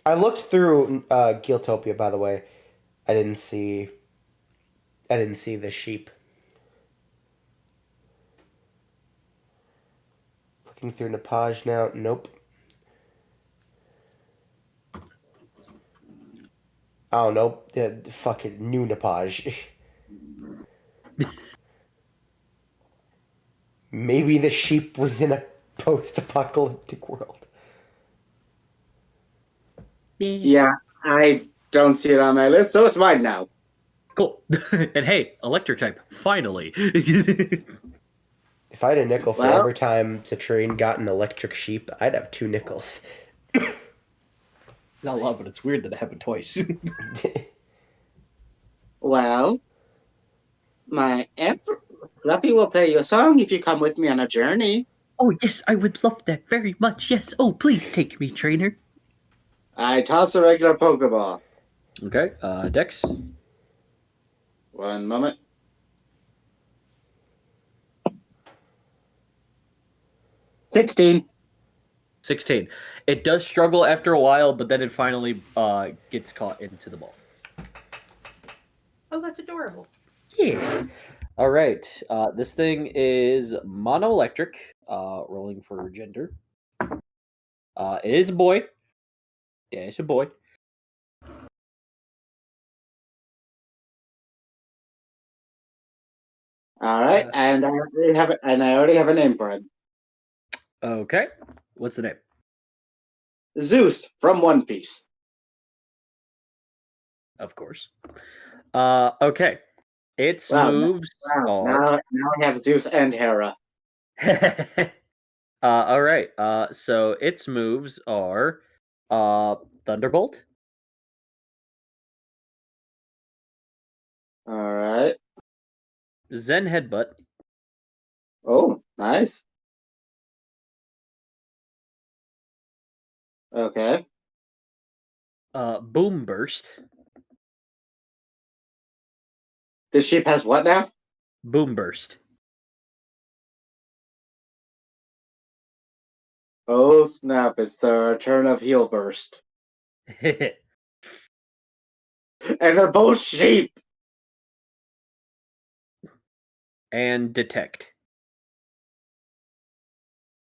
I looked through Guiltopia, by the way. I didn't see the sheep. Looking through Nepage now. Nope. Oh, nope. The fucking new Nepage. Maybe the sheep was in a post-apocalyptic world. Yeah, I don't see it on my list, so it's mine now. Cool. And hey, electric type, finally. If I had a nickel for every time Citrine got an electric sheep, I'd have 2 nickels. It's not a lot, but it's weird that it happened twice. Well, my Emperor Fluffy will play you a song if you come with me on a journey. Oh, yes, I would love that very much. Yes. Oh, please take me, trainer. I toss a regular Pokeball. Okay, Dex. One moment. $16. 16. It does struggle after a while, but then it finally gets caught into the ball. Oh, that's adorable. Yeah. All right. This thing is monoelectric, rolling for gender. It is a boy. Yeah, it's a boy. All right, and I already have a name for him. Okay. What's the name? Zeus from One Piece. Of course. Okay. Its moves are. Now I have Zeus and Hera. All right. So its moves are Thunderbolt. All right. Zen Headbutt. Oh, nice. Okay. Boom Burst. This sheep has what now? Boom Burst. Oh snap! It's the return of Heel Burst, and they're both sheep. And Detect.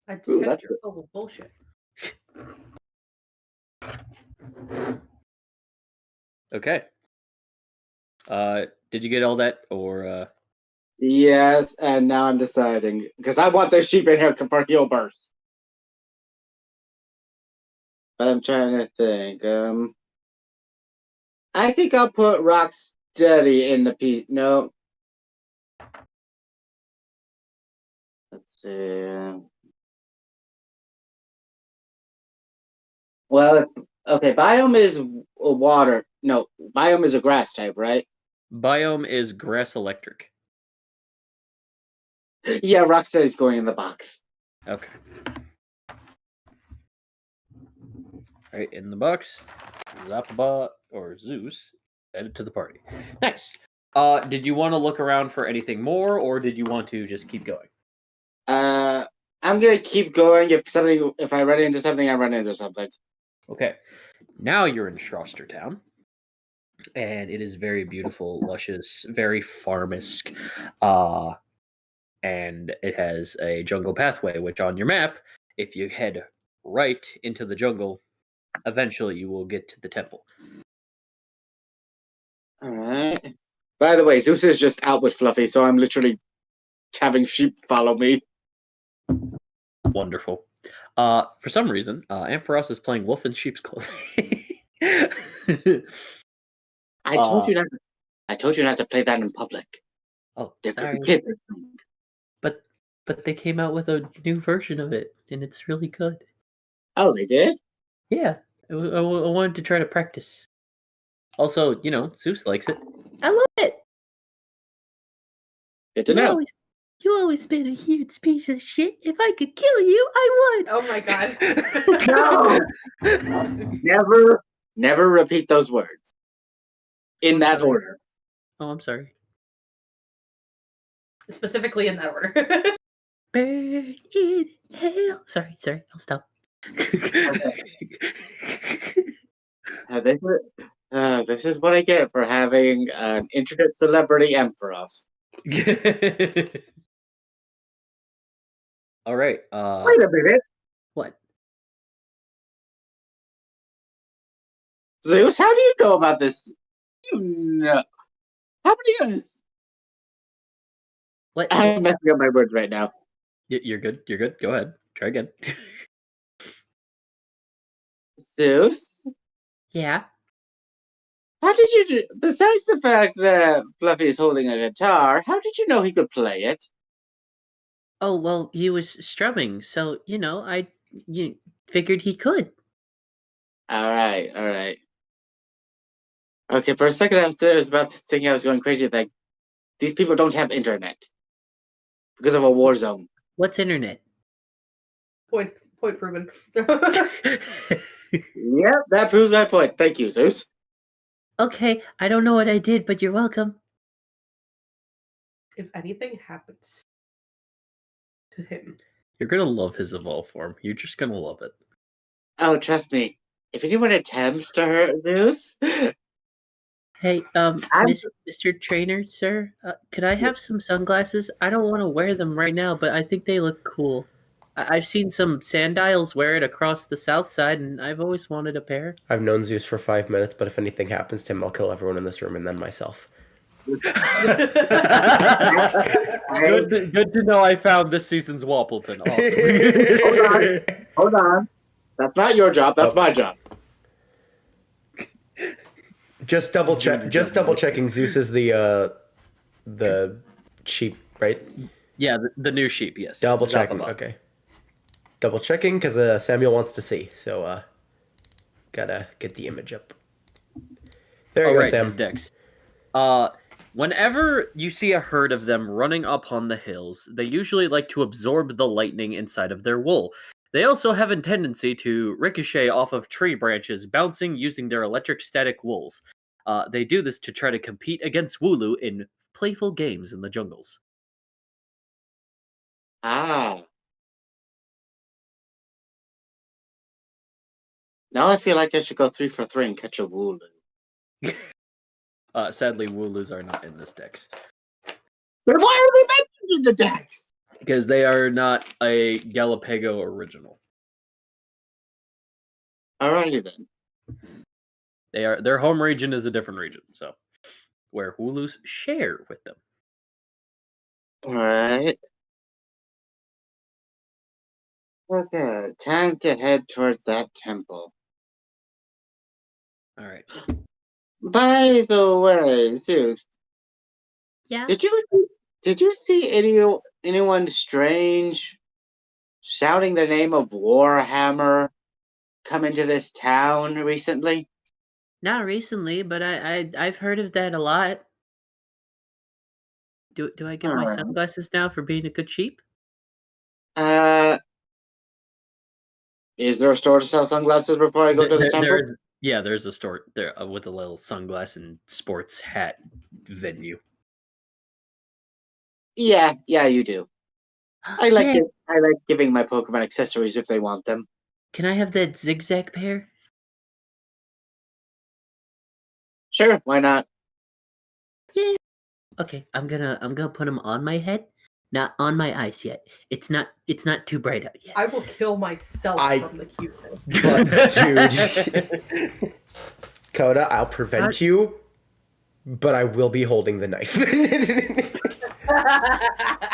A Ooh, detector that's full of bullshit. Okay. Did you get all that, or Yes, and now I'm deciding because I want this sheep in here for Heel Burst. But I'm trying to think. I think I'll put Rocksteady in the piece. No. Let's see. Well, okay. Biome is a water. No, Biome is a grass type, right? Biome is Grass Electric? Yeah, Rocksteady's going in the box. Okay. Right in the box. Zappa or Zeus added to the party. Nice. Did you want to look around for anything more, or did you want to just keep going? I'm gonna keep going. If I run into something, I run into something. Okay. Now you're in Shroster Town. And it is very beautiful, luscious, very farm-esque. And it has a jungle pathway, which on your map, if you head right into the jungle, eventually you will get to the temple. All right. By the way, Zeus is just out with Fluffy, so I'm literally having sheep follow me. Wonderful. For some reason, Ampharos is playing Wolf in Sheep's Clothing. I told you not. I told you not to play that in public. Oh, There could sorry. be kids. But they came out with a new version of it, and it's really good. Oh, they did? Yeah, I wanted to try to practice. Also, Zeus likes it. I love it. Good to know. You always been a huge piece of shit. If I could kill you, I would. Oh my god. No! Never repeat those words. In that sorry. order. Oh, I'm sorry. Specifically in that order. Bird in hell. Sorry, I'll stop. This is what I get for having an internet celebrity Ampharos. All right. Wait a minute. What? Zeus, how do you know about this? You know. How many What? I'm messing up my words right now. You're good. You're good. Go ahead. Try again. Zeus? Yeah. How did you do, besides the fact that Fluffy is holding a guitar, how did you know he could play it? Oh, well, he was strumming, so, I figured he could. Alright. Okay, for a second I was about to think I was going crazy, like, these people don't have internet. Because of a war zone. What's internet? Point proven. Yep, that proves my point. Thank you, Zeus. Okay, I don't know what I did, but you're welcome. If anything happens to him, You're gonna love his evolve form. You're just gonna love it. Oh, trust me. If anyone attempts to hurt Zeus, Hey, Mr. Trainer, sir, could I have some sunglasses? I don't want to wear them right now, but I think they look cool. I've seen some Sandiles wear it across the south side, and I've always wanted a pair. I've known Zeus for 5 minutes, but if anything happens to him, I'll kill everyone in this room and then myself. Good to know I found this season's Wappleton. Awesome. Hold on. That's not your job. That's my job. Just double checking. Zeus is the sheep, right? Yeah, the new sheep. Yes. Double checking. Okay. Double checking because Samuel wants to see. So. Gotta get the image up. There you go, Sam. His decks. Whenever you see a herd of them running up on the hills, they usually like to absorb the lightning inside of their wool. They also have a tendency to ricochet off of tree branches, bouncing using their electric static wools. They do this to try to compete against Wooloo in playful games in the jungles. Ah. Now I feel like I should go 3 for 3 and catch a Wooloo. Sadly, Wooloos are not in this dex. But why are they mentioned in the decks? Because they are not a Galepego original. Alrighty then. Their home region is a different region, so where Wooloos share with them. Alright. Okay, time to head towards that temple. All right. By the way, Zeus, Yeah. did you see anyone strange shouting the name of Warhammer come into this town recently? Not recently, but I've heard of that a lot. Do I get my Alright. sunglasses now for being a good sheep? Is there a store to sell sunglasses before I go to the temple? There's a store there with a little sunglass and sports hat venue. Yeah, you do. I like Yeah. I like giving my Pokemon accessories if they want them. Can I have that zigzag pair? Sure, why not? Yeah. Okay, I'm gonna put them on my head, not on my eyes yet. It's not too bright out yet. I will kill myself from the cuteness. But, dude, Coda, I'll prevent you, but I will be holding the knife.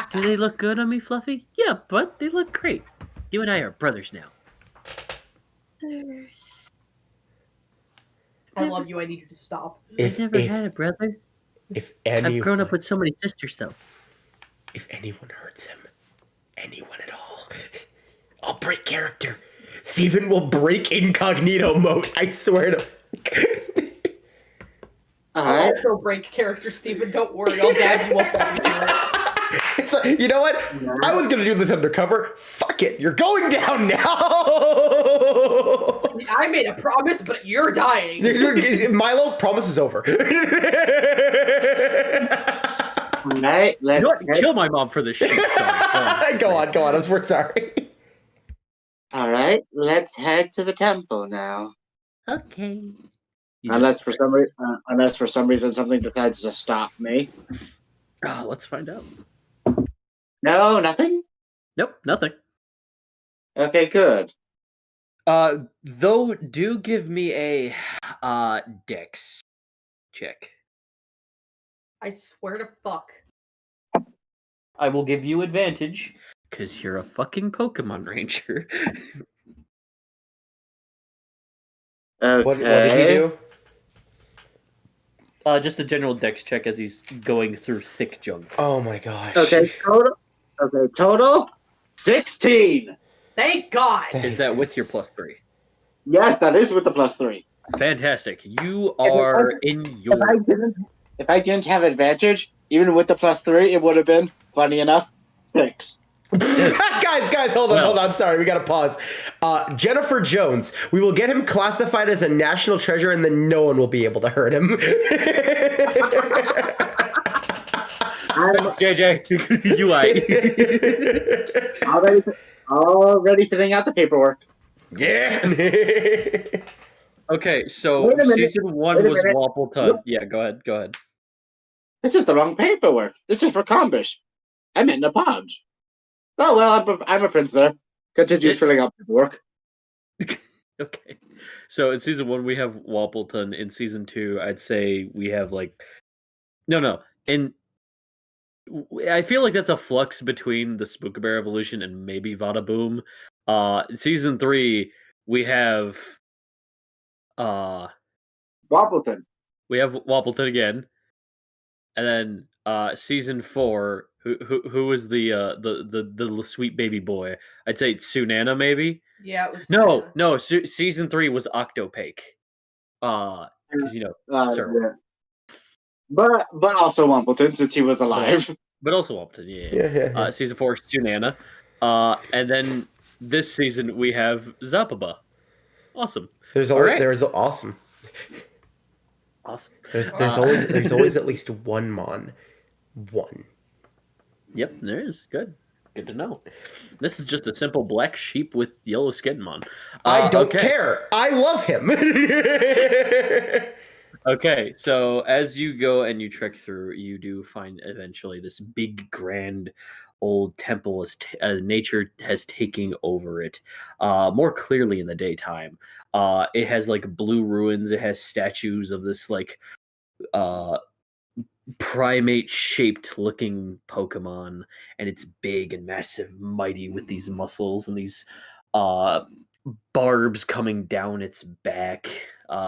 Do they look good on me, Fluffy? Yeah, but they look great. You and I are brothers now. I love you. I need you to stop. I've never had a brother. If I've grown up with so many sisters, though. If anyone hurts him, anyone at all, I'll break character. Steven will break incognito mode. I swear to. I'll also break character, Steven. Don't worry. I'll dab you up while we do it. It's like, you know what? I was gonna do this undercover. Fuck it. You're going down now. I made a promise, but you're dying. Milo, promise is over. Alright, let's Kill my mom for this shit. Sorry. Go on. We're sorry. Alright, let's head to the temple now. Okay. Unless for some reason something decides to stop me. Let's find out. No, nothing? Nope, nothing. Okay, good. Though, do give me a dex check. I swear to fuck. I will give you advantage because you're a fucking Pokemon Ranger. Okay. What did he do? Just a general dex check as he's going through thick junk. Oh my gosh. Okay, total 16. Thank God. Is that with your +3? Yes, that is with the +3. Fantastic. You are in your... If I didn't have advantage, even with the +3, it would have been, funny enough, 6. guys, hold on. I'm sorry, we gotta pause. Jennifer Jones, we will get him classified as a national treasure, and then no one will be able to hurt him. JJ, you right. already filling out the paperwork. Yeah. Okay, so season 1 was Wappleton. Yeah, go ahead. This is the wrong paperwork. This is for Combish. I'm in the pond. Oh, well, I'm a prince there. Continue filling out paperwork. Okay. So in season 1, we have Wappleton. In season 2, I'd say we have No. I feel like that's a flux between the Spookabear evolution and maybe Vadaboom. In season 3, we have Wappleton. We have Wappleton again. And then season 4, who was the sweet baby boy? I'd say it's Sunana maybe. Yeah, it was. No. Season 3 was Octopaque. 'Cause, Sir. Yeah. But also Wumpleton, since he was alive. But also Wumpleton, yeah. Yeah. Season 4 is Tsunana. And then this season we have Zapaba. Awesome. There's awesome. Awesome. There's always at least one Mon. One. Yep, there is. Good to know. This is just a simple black sheep with yellow skin, Mon. I don't care. I love him. Okay, so as you go and you trek through, you do find eventually this big, grand, old temple as nature has taken over it more clearly in the daytime. It has like blue ruins. It has statues of this like primate-shaped looking Pokemon, and it's big and massive, mighty with these muscles and these barbs coming down its back.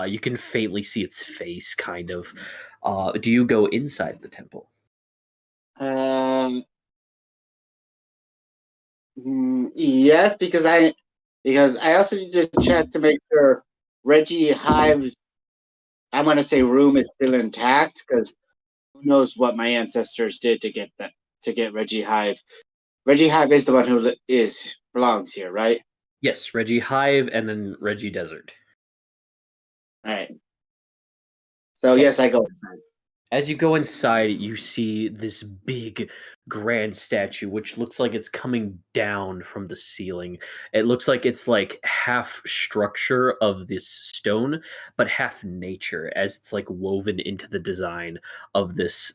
You can faintly see its face, kind of. Do you go inside the temple? Yes, because I also need to check to make sure Reggie Hive's, I want to say, room is still intact, because who knows what my ancestors did to get Reggie Hive. Reggie Hive is the one who belongs here, right? Yes, Reggie Hive and then Reggie Desert. All right. So yes, I go inside. As you go inside, you see this big, grand statue, which looks like it's coming down from the ceiling. It looks like it's like half structure of this stone, but half nature, as it's like woven into the design of this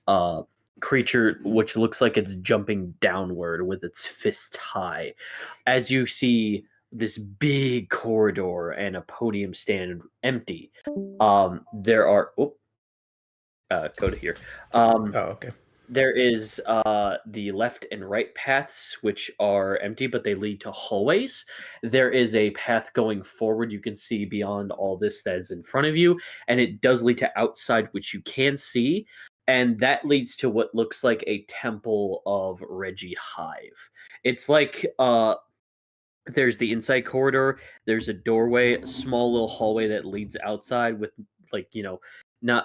creature, which looks like it's jumping downward with its fist high. As you see this big corridor and a podium stand empty, there are... Coda here. Okay. There is the left and right paths, which are empty, but they lead to hallways. There is a path going forward. You can see beyond all this that is in front of you, and it does lead to outside, which you can see, and that leads to what looks like a temple of Reggie Hive. It's like there's the inside corridor, there's a doorway, a small little hallway that leads outside with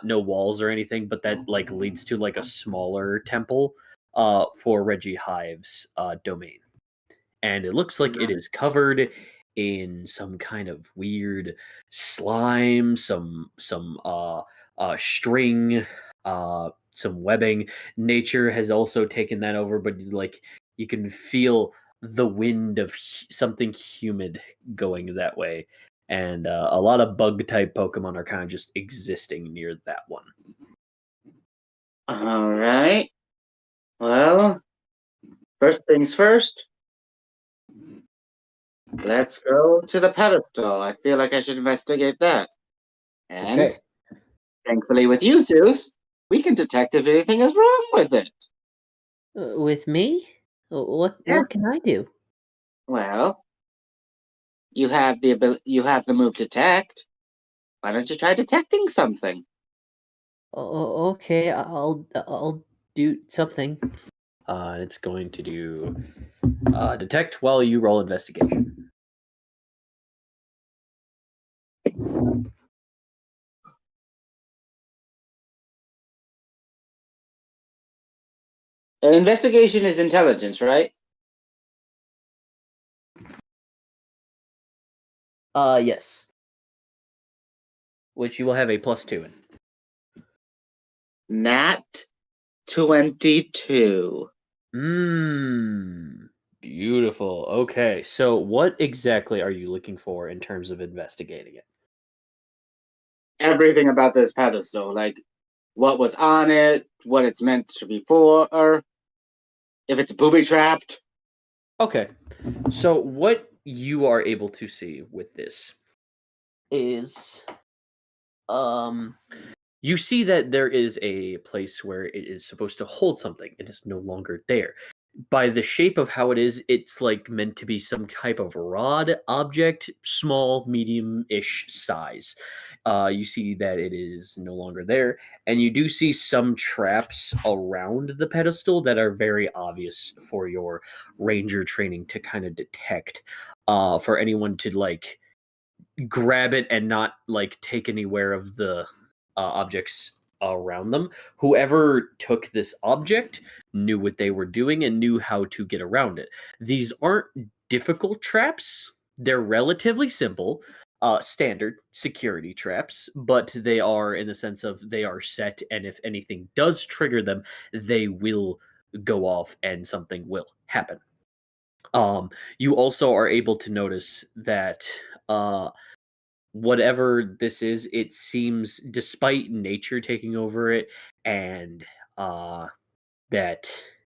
no walls or anything, but that like leads to like a smaller temple for Reggie Hive's domain. And it looks like it is covered in some kind of weird slime, some string, some webbing. Nature has also taken that over, but like you can feel the wind of something humid going that way. And a lot of bug-type Pokemon are kind of just existing near that one. All right. Well, first things first. Let's go to the pedestal. I feel like I should investigate that. And Okay. thankfully with you, Zeus, we can detect if anything is wrong with it. With me? What can I do? Well, you have the move detect. Why don't you try detecting something? Okay, I'll do something. And it's going to do detect while you roll investigation. Investigation is intelligence, right? Yes. Which you will have a +2 in. Nat 22. Beautiful. Okay, so what exactly are you looking for in terms of investigating it? Everything about this pedestal, like what was on it, what it's meant to be for, or if it's booby trapped. Okay, so what you are able to see with this is, you see that there is a place where it is supposed to hold something. It is no longer there. By the shape of how it is, it's like meant to be some type of rod object, small, medium-ish size. You see that it is no longer there, and you do see some traps around the pedestal that are very obvious for your ranger training to kind of detect. for anyone to like grab it and not like take anywhere of the objects around them. Whoever took this object knew what they were doing and knew how to get around it. These aren't difficult traps. They're relatively simple, standard security traps, but they are in the sense of they are set, and if anything does trigger them, they will go off and something will happen. You also are able to notice that whatever this is, it seems, despite nature taking over it and that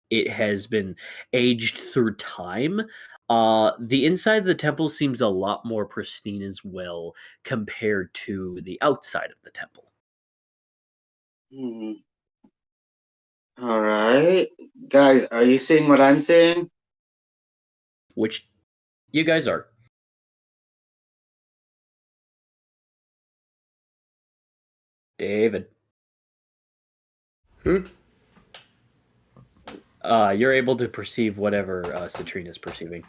it has been aged through time, the inside of the temple seems a lot more pristine as well compared to the outside of the temple. Hmm. All right, guys, are you seeing what I'm seeing? Which you guys are. David. You're able to perceive whatever Citrine is perceiving.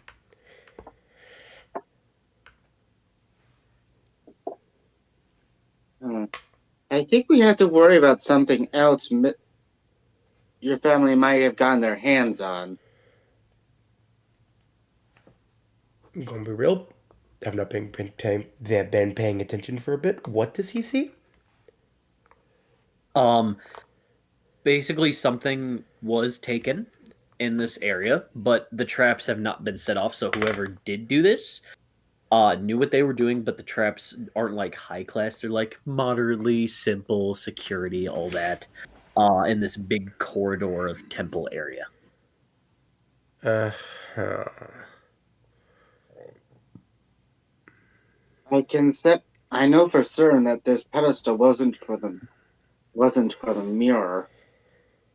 I think we have to worry about something else your family might have gotten their hands on. I'm gonna be real. I've not been paying attention for a bit. What does he see? Basically something was taken in this area, but the traps have not been set off, so whoever did do this knew what they were doing, but the traps aren't like high class, they're like moderately simple security, all that, in this big corridor of temple area. I know for certain that this pedestal wasn't for the mirror,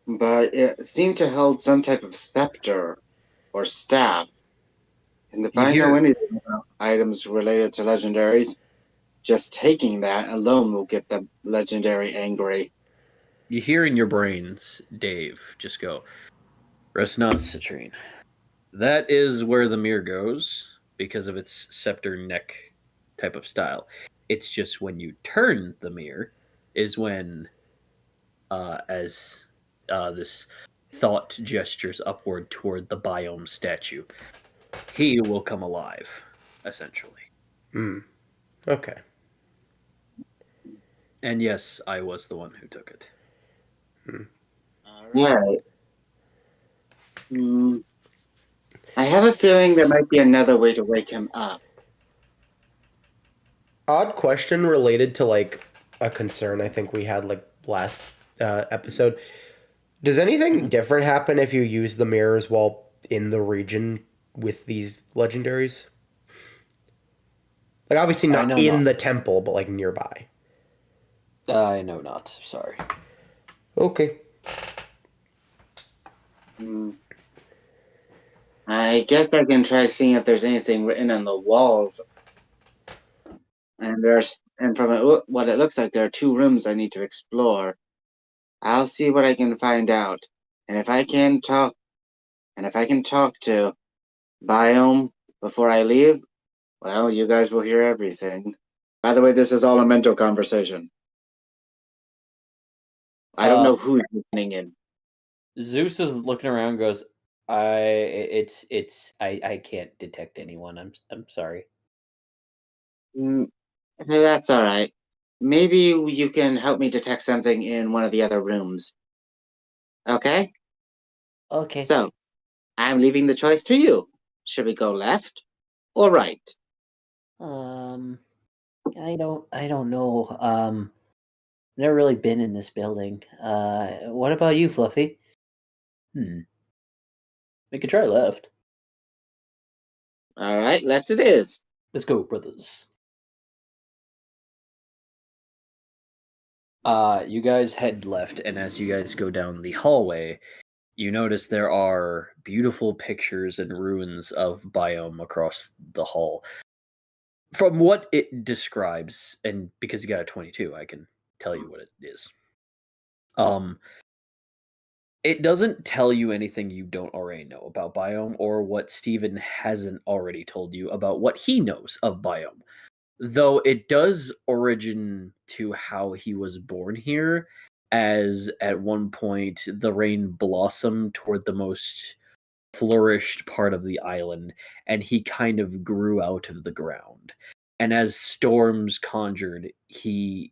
but it seemed to hold some type of scepter or staff. And if I know anything about items related to legendaries, just taking that alone will get the legendary angry. You hear in your brains, Dave, just go, rest not, Citrine. That is where the mirror goes because of its scepter neck type of style. It's just when you turn the mirror is when, as this thought gestures upward toward the biome statue, he will come alive, essentially. Okay. And yes, I was the one who took it. All right. I have a feeling there might be another way to wake him up. Odd question related to like a concern I think we had like last episode. Does anything different happen if you use the mirrors while in the region with these legendaries? Like obviously not in the temple, but like nearby. I know not. Sorry. Okay. I guess I can try seeing if there's anything written on the walls. And from what it looks like, there are 2 rooms I need to explore. I'll see what I can find out, and if I can talk to Biome before I leave, well, you guys will hear everything. By the way, this is all a mental conversation. I don't know who's listening in. Zeus is looking around and goes, I can't detect anyone. I'm sorry. That's all right. Maybe you can help me detect something in one of the other rooms. Okay? Okay. So, I'm leaving the choice to you. Should we go left or right? I don't know. Never really been in this building. What about you, Fluffy? We could try left. All right, left it is. Let's go, brothers. You guys head left, and as you guys go down the hallway, you notice there are beautiful pictures and ruins of Biome across the hall. From what it describes, and because you got a 22, I can tell you what it is. It doesn't tell you anything you don't already know about Biome or what Steven hasn't already told you about what he knows of Biome. Though it does origin to how he was born here, as at one point the rain blossomed toward the most flourished part of the island, and he kind of grew out of the ground. And as storms conjured, he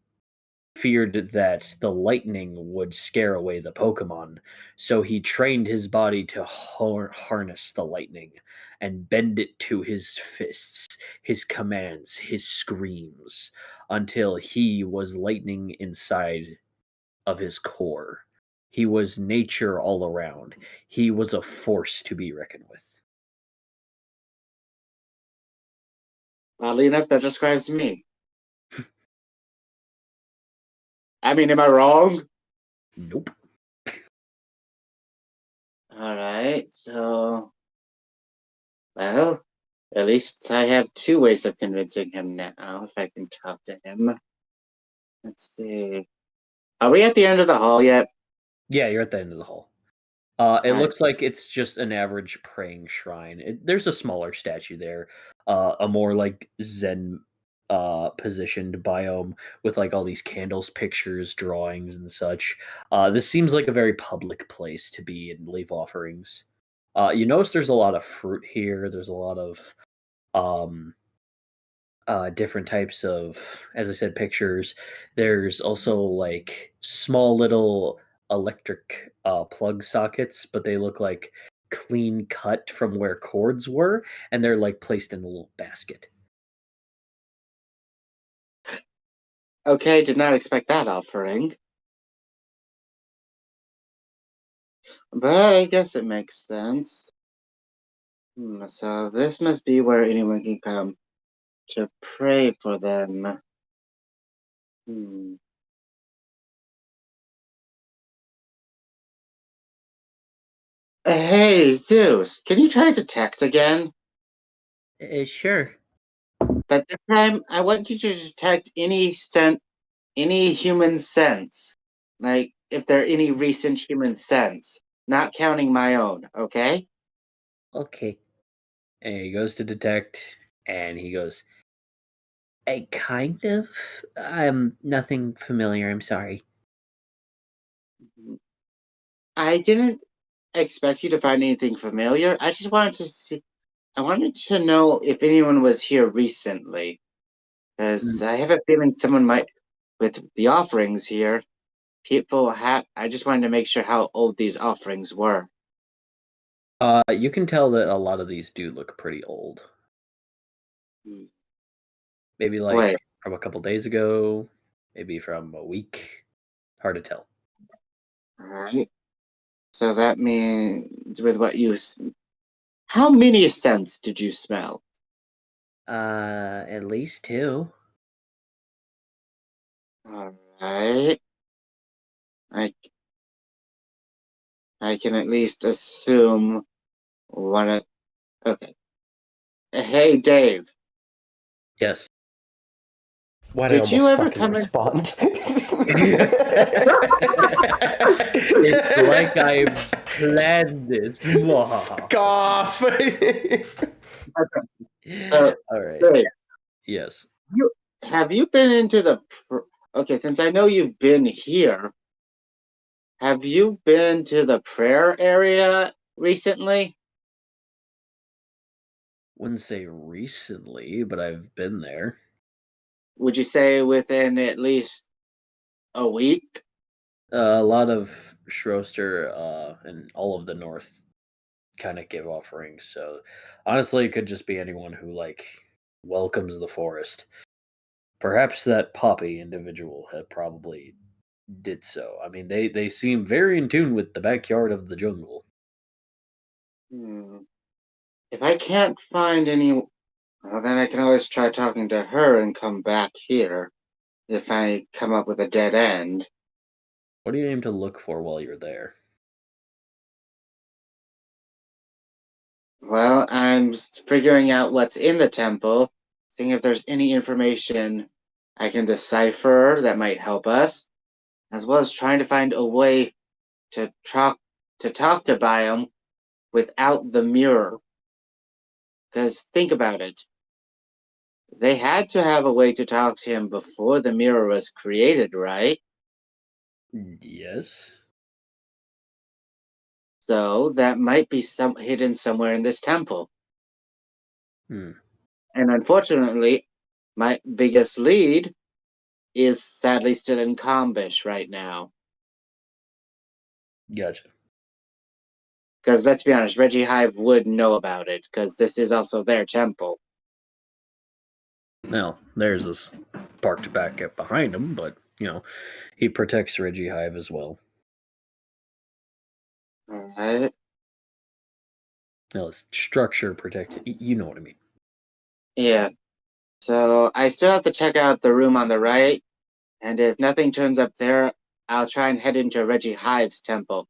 feared that the lightning would scare away the Pokemon, so he trained his body to harness the lightning and bend it to his fists, his commands, his screams, until he was lightning inside of his core. He was nature all around. He was a force to be reckoned with. Oddly enough, that describes me. I mean, am I wrong? Nope. Alright, so... Well, at least I have two ways of convincing him now, if I can talk to him. Let's see. Are we at the end of the hall yet? Yeah, you're at the end of the hall. It Alright. looks like it's just an average praying shrine. There's a smaller statue there, a more like Zen positioned biome with like all these candles, pictures, drawings, and such. This seems like a very public place to be and leave offerings. You notice there's a lot of fruit here. There's a lot of um, different types of, as I said, pictures. There's also like small little electric plug sockets, but they look like clean cut from where cords were, and they're like placed in a little basket. Okay, did not expect that offering. But I guess it makes sense. So this must be where anyone can come to pray for them. Hmm. Hey, Zeus, can you try to detect again? Sure. But this time, I want you to detect any human sense. Like, if there are any recent human sense. Not counting my own, okay? Okay. And he goes to detect, and he goes, I kind of. Nothing familiar. I'm sorry. I didn't expect you to find anything familiar. I just wanted to see. I wanted to know if anyone was here recently. Because I have a feeling someone might, with the offerings here, people have. I just wanted to make sure how old these offerings were. you can tell that a lot of these do look pretty old. Hmm. Maybe like Wait, from a couple days ago, maybe from a week. Hard to tell. alright. So that means with what you. How many scents did you smell? At least two. Alright. I, I can at least assume one of. Okay. Hey, Dave. Yes. Why'd I Did you almost ever fucking come in? respond? It's like I planned this. Cough. All right. Dave, Yes. have you been into the? Okay, since I know you've been here, have you been to the prayer area recently? Wouldn't say recently, but I've been there. Would you say within at least a week? A lot of Schroester and all of the North kind of give offerings. So honestly, it could just be anyone who like welcomes the forest. Perhaps that Poppy individual had probably did so. I mean, they seem very in tune with the backyard of the jungle. Hmm. If I can't find any, well, then I can always try talking to her and come back here. If I come up with a dead end. What do you aim to look for while you're there? Well, I'm figuring out what's in the temple, seeing if there's any information I can decipher that might help us, as well as trying to find a way to to talk to Biome without the mirror. Because think about it. They had to have a way to talk to him before the mirror was created, right? Yes. So that might be hidden somewhere in this temple. Hmm. And unfortunately, my biggest lead is sadly still in Combish right now. Gotcha. Because let's be honest, Reggie Hive would know about it, because this is also their temple. Now, there's this parked back up behind him, but, he protects Reggie Hive as well. Alright. Now, his structure protects, you know what I mean. Yeah. So I still have to check out the room on the right, and if nothing turns up there, I'll try and head into Reggie Hive's temple.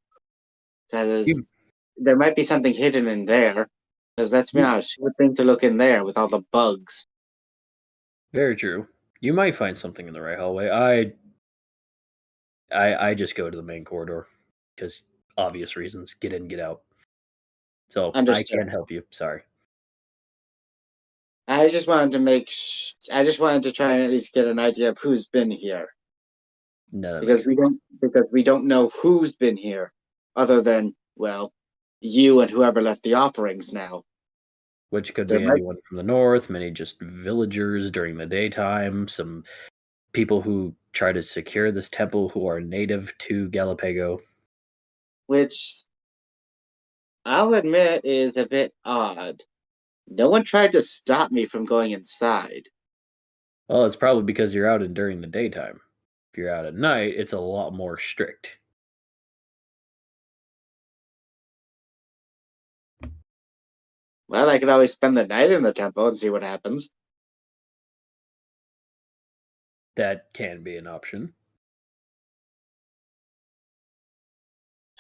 Because there might be something hidden in there. Because let's be honest, good thing to look in there with all the bugs. Very true. You might find something in the right hallway. I just go to the main corridor because obvious reasons. Get in, get out. So Understood. I can't help you. Sorry. I just wanted to I just wanted to try and at least get an idea of who's been here. No, Because we don't know who's been here, other than, well, you and whoever left the offerings now. which could There be might anyone from the north, many just villagers during the daytime, some people who try to secure this temple who are native to Galepego. which I'll admit is a bit odd. No one tried to stop me from going inside. Well, it's probably because you're out during the daytime. If you're out at night, it's a lot more strict. Well, I could always spend the night in the temple and see what happens. That can be an option.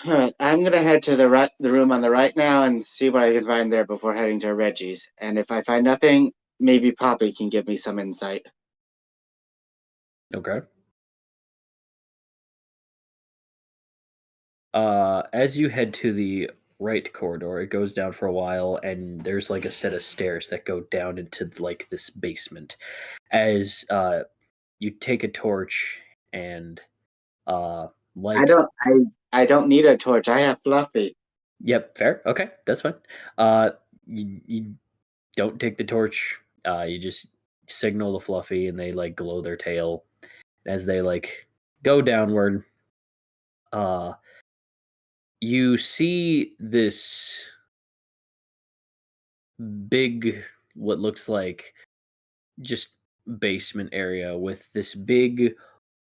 Alright, I'm gonna head to the room on the right now and see what I can find there before heading to Reggie's. And if I find nothing, maybe Poppy can give me some insight. Okay. As you head to the right corridor, it goes down for a while, and there's like a set of stairs that go down into like this basement. As you take a torch and light. I don't need a torch. I have Fluffy. Yep, fair. Okay, that's fine. You don't take the torch. You just signal the Fluffy, and they like glow their tail as they like go downward. You see this big, what looks like just basement area with this big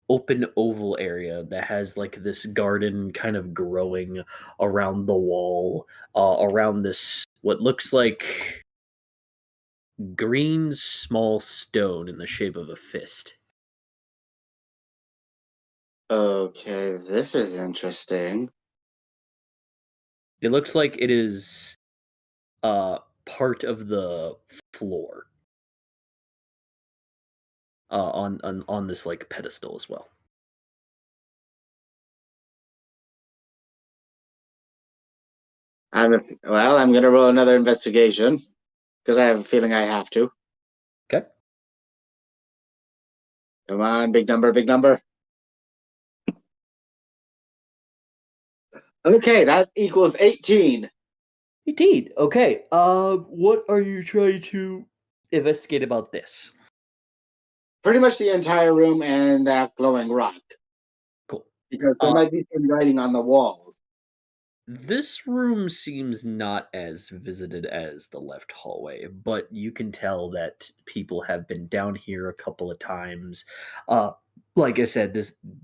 open oval area that has like this garden kind of growing around the wall, around this what looks like green small stone in the shape of a fist. Okay, this is interesting. It looks like it is part of the floor on this like pedestal as well. I'm gonna roll another investigation because I have a feeling I have to. Okay. Come on, big number, big number. Okay, that equals 18. 18. Okay. What are you trying to investigate about this? Pretty much the entire room and that glowing rock. Cool. Because there might be some writing on the walls. This room seems not as visited as the left hallway, but you can tell that people have been down here a couple of times. Like I said,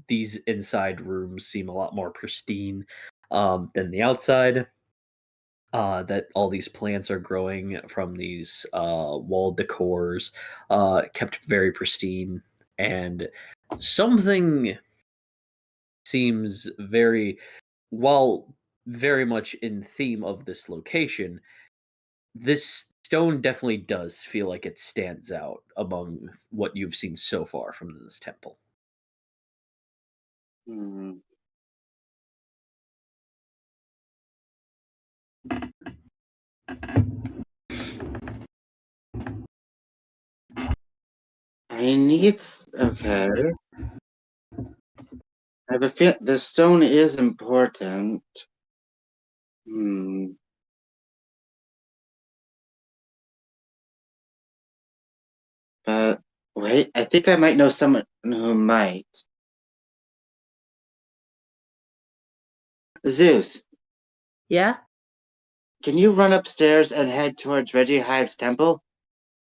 these inside rooms seem a lot more pristine than the outside. That all these plants are growing from these wall decors, kept very pristine, and something seems while very much in theme of this location, this stone definitely does feel like it stands out among what you've seen so far from this temple. Hmm. Okay. I have a feel the stone is important. Hmm. But wait, I think I might know someone who might. Zeus, Yeah? can you run upstairs and head towards Reggie Hive's temple?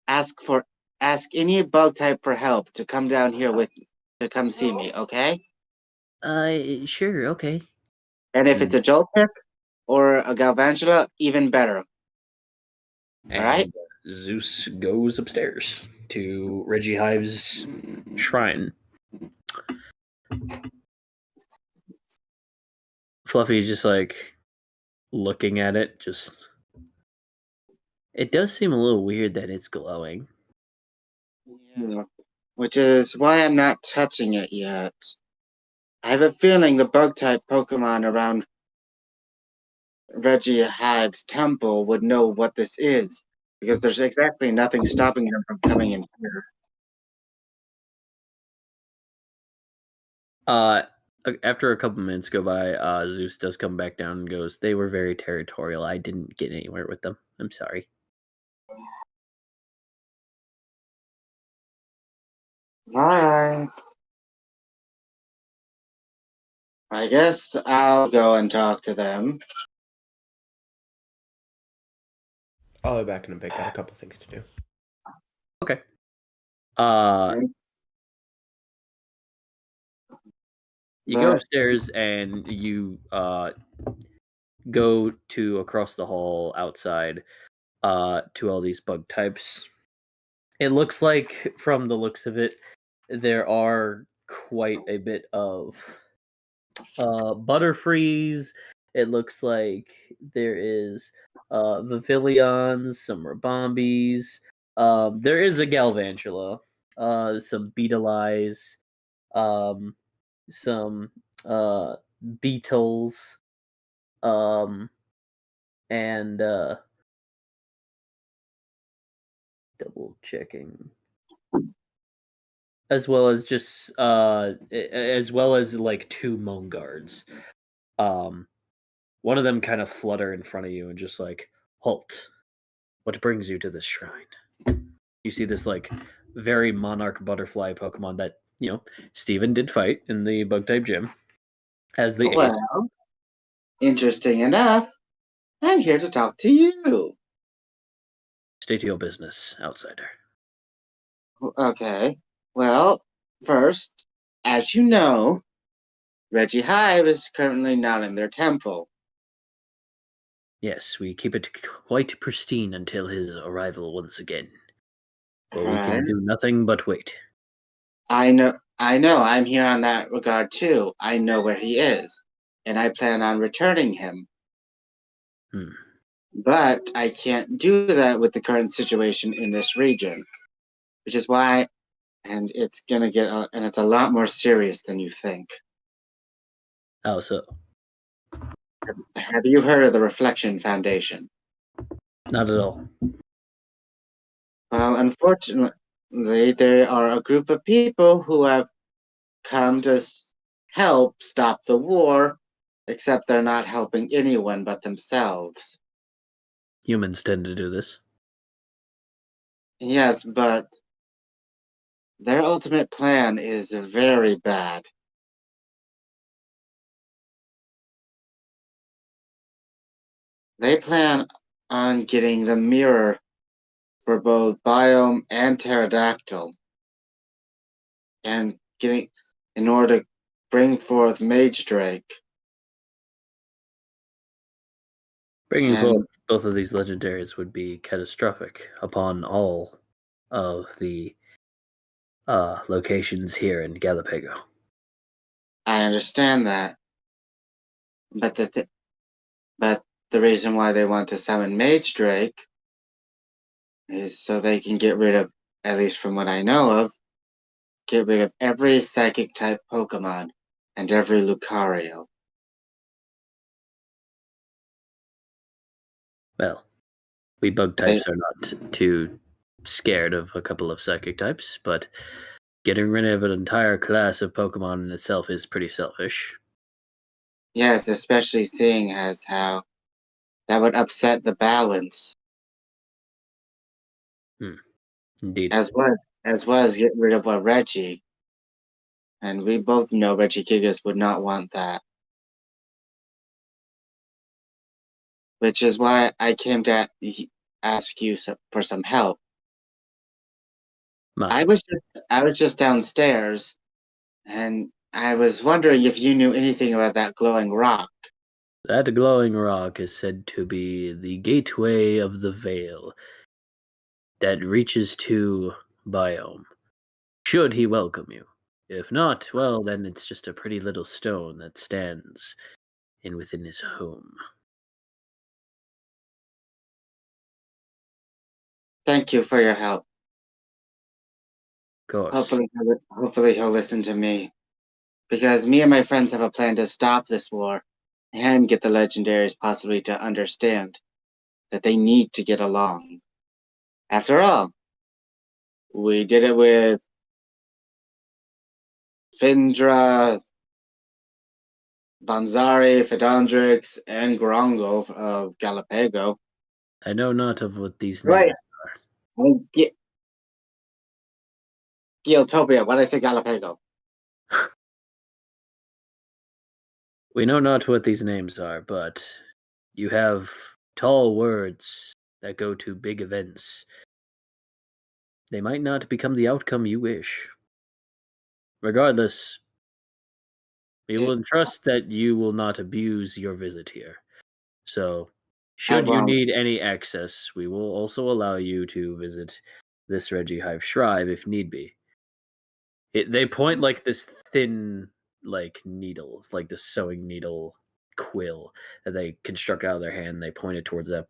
Ask for ask any bug type for help to come down here with to come see me, okay? Sure, okay. And if it's a Joltik or a Galvantula, even better. And Alright? Zeus goes upstairs to Reggie Hive's shrine. Fluffy's just like looking at it, just. It does seem a little weird that it's glowing. Yeah. Which is why I'm not touching it yet. I have a feeling the bug type Pokemon around Reggie Hive's temple would know what this is. Because there's exactly nothing stopping them from coming in here. After a couple minutes go by, Zeus does come back down and goes, "They were very territorial. I didn't get anywhere with them. I'm sorry." Alright. I guess I'll go and talk to them. I'll be back in a bit. Got a couple things to do. Okay. You go upstairs and you go to across the hall outside to all these bug types. It looks like, from the looks of it, there are quite a bit of Butterfrees. It looks like there is Vivillons, some Rabombies. There is a Galvantula, some Beetleize, some Beetles, and double checking, as well as just as well as like two Moan Guards. One of them kind of flutter in front of you and just like, "Halt! What brings you to this shrine?" You see this like very monarch butterfly Pokemon that Steven did fight in the bug type gym as the ace. Well, interesting enough. I'm here to talk to you. Stay to your business, outsider. Okay. Well, first, as you know, Reggie Hive is currently not in their temple. Yes, we keep it quite pristine until his arrival once again. Well, we Alright. can do nothing but wait. I know, I'm here on that regard too. I know where he is, and I plan on returning him. Hmm. But I can't do that with the current situation in this region, which is why, and it's gonna get, and it's a lot more serious than you think. How so? Have you heard of the Reflection Foundation? Not at all. Well, unfortunately, they are a group of people who have come to help stop the war, except they're not helping anyone but themselves. Humans tend to do this. Yes, but their ultimate plan is very bad. They plan on getting the mirror for both Biome and Pterodactyl, and getting in order to bring forth Mage Drake. Bringing And forth both of these legendaries would be catastrophic upon all of the locations here in Galepego. I understand that, but but the reason why they want to summon Mage Drake is so they can get rid of, at least from what I know of, get rid of every psychic type Pokemon and every Lucario. Well, We bug types are not too scared of a couple of psychic types, but getting rid of an entire class of Pokemon in itself is pretty selfish. Yes, especially seeing as how that would upset the balance, Indeed. as well as get rid of a Reggie. And we both know Reggie Gigas would not want that. Which is why I came to ask you for some help. My, I was just downstairs, and I was wondering if you knew anything about that glowing rock. that glowing rock is said to be the gateway of the veil that reaches to Biome. Should he welcome you? If not, well, then it's just a pretty little stone that stands within his home. Thank you for your help. Of course. Hopefully he'll listen to me. Because me and my friends have a plan to stop this war and get the legendaries possibly to understand that they need to get along. After all, we did it with Findra, Banzari, Fidandrix, and Grongo of Galepego. I know not of what these Right. names are. And Geotopia, why did I say Galepego? We know not what these names are, but you have tall words that go to big events. They might not become the outcome you wish. Regardless, we will entrust that you will not abuse your visit here. So, should you won't. need any access, we will also allow you to visit this Regihive Shrine if need be. They point like this thin, like needle, like the sewing needle quill that they construct out of their hand. They point it towards that.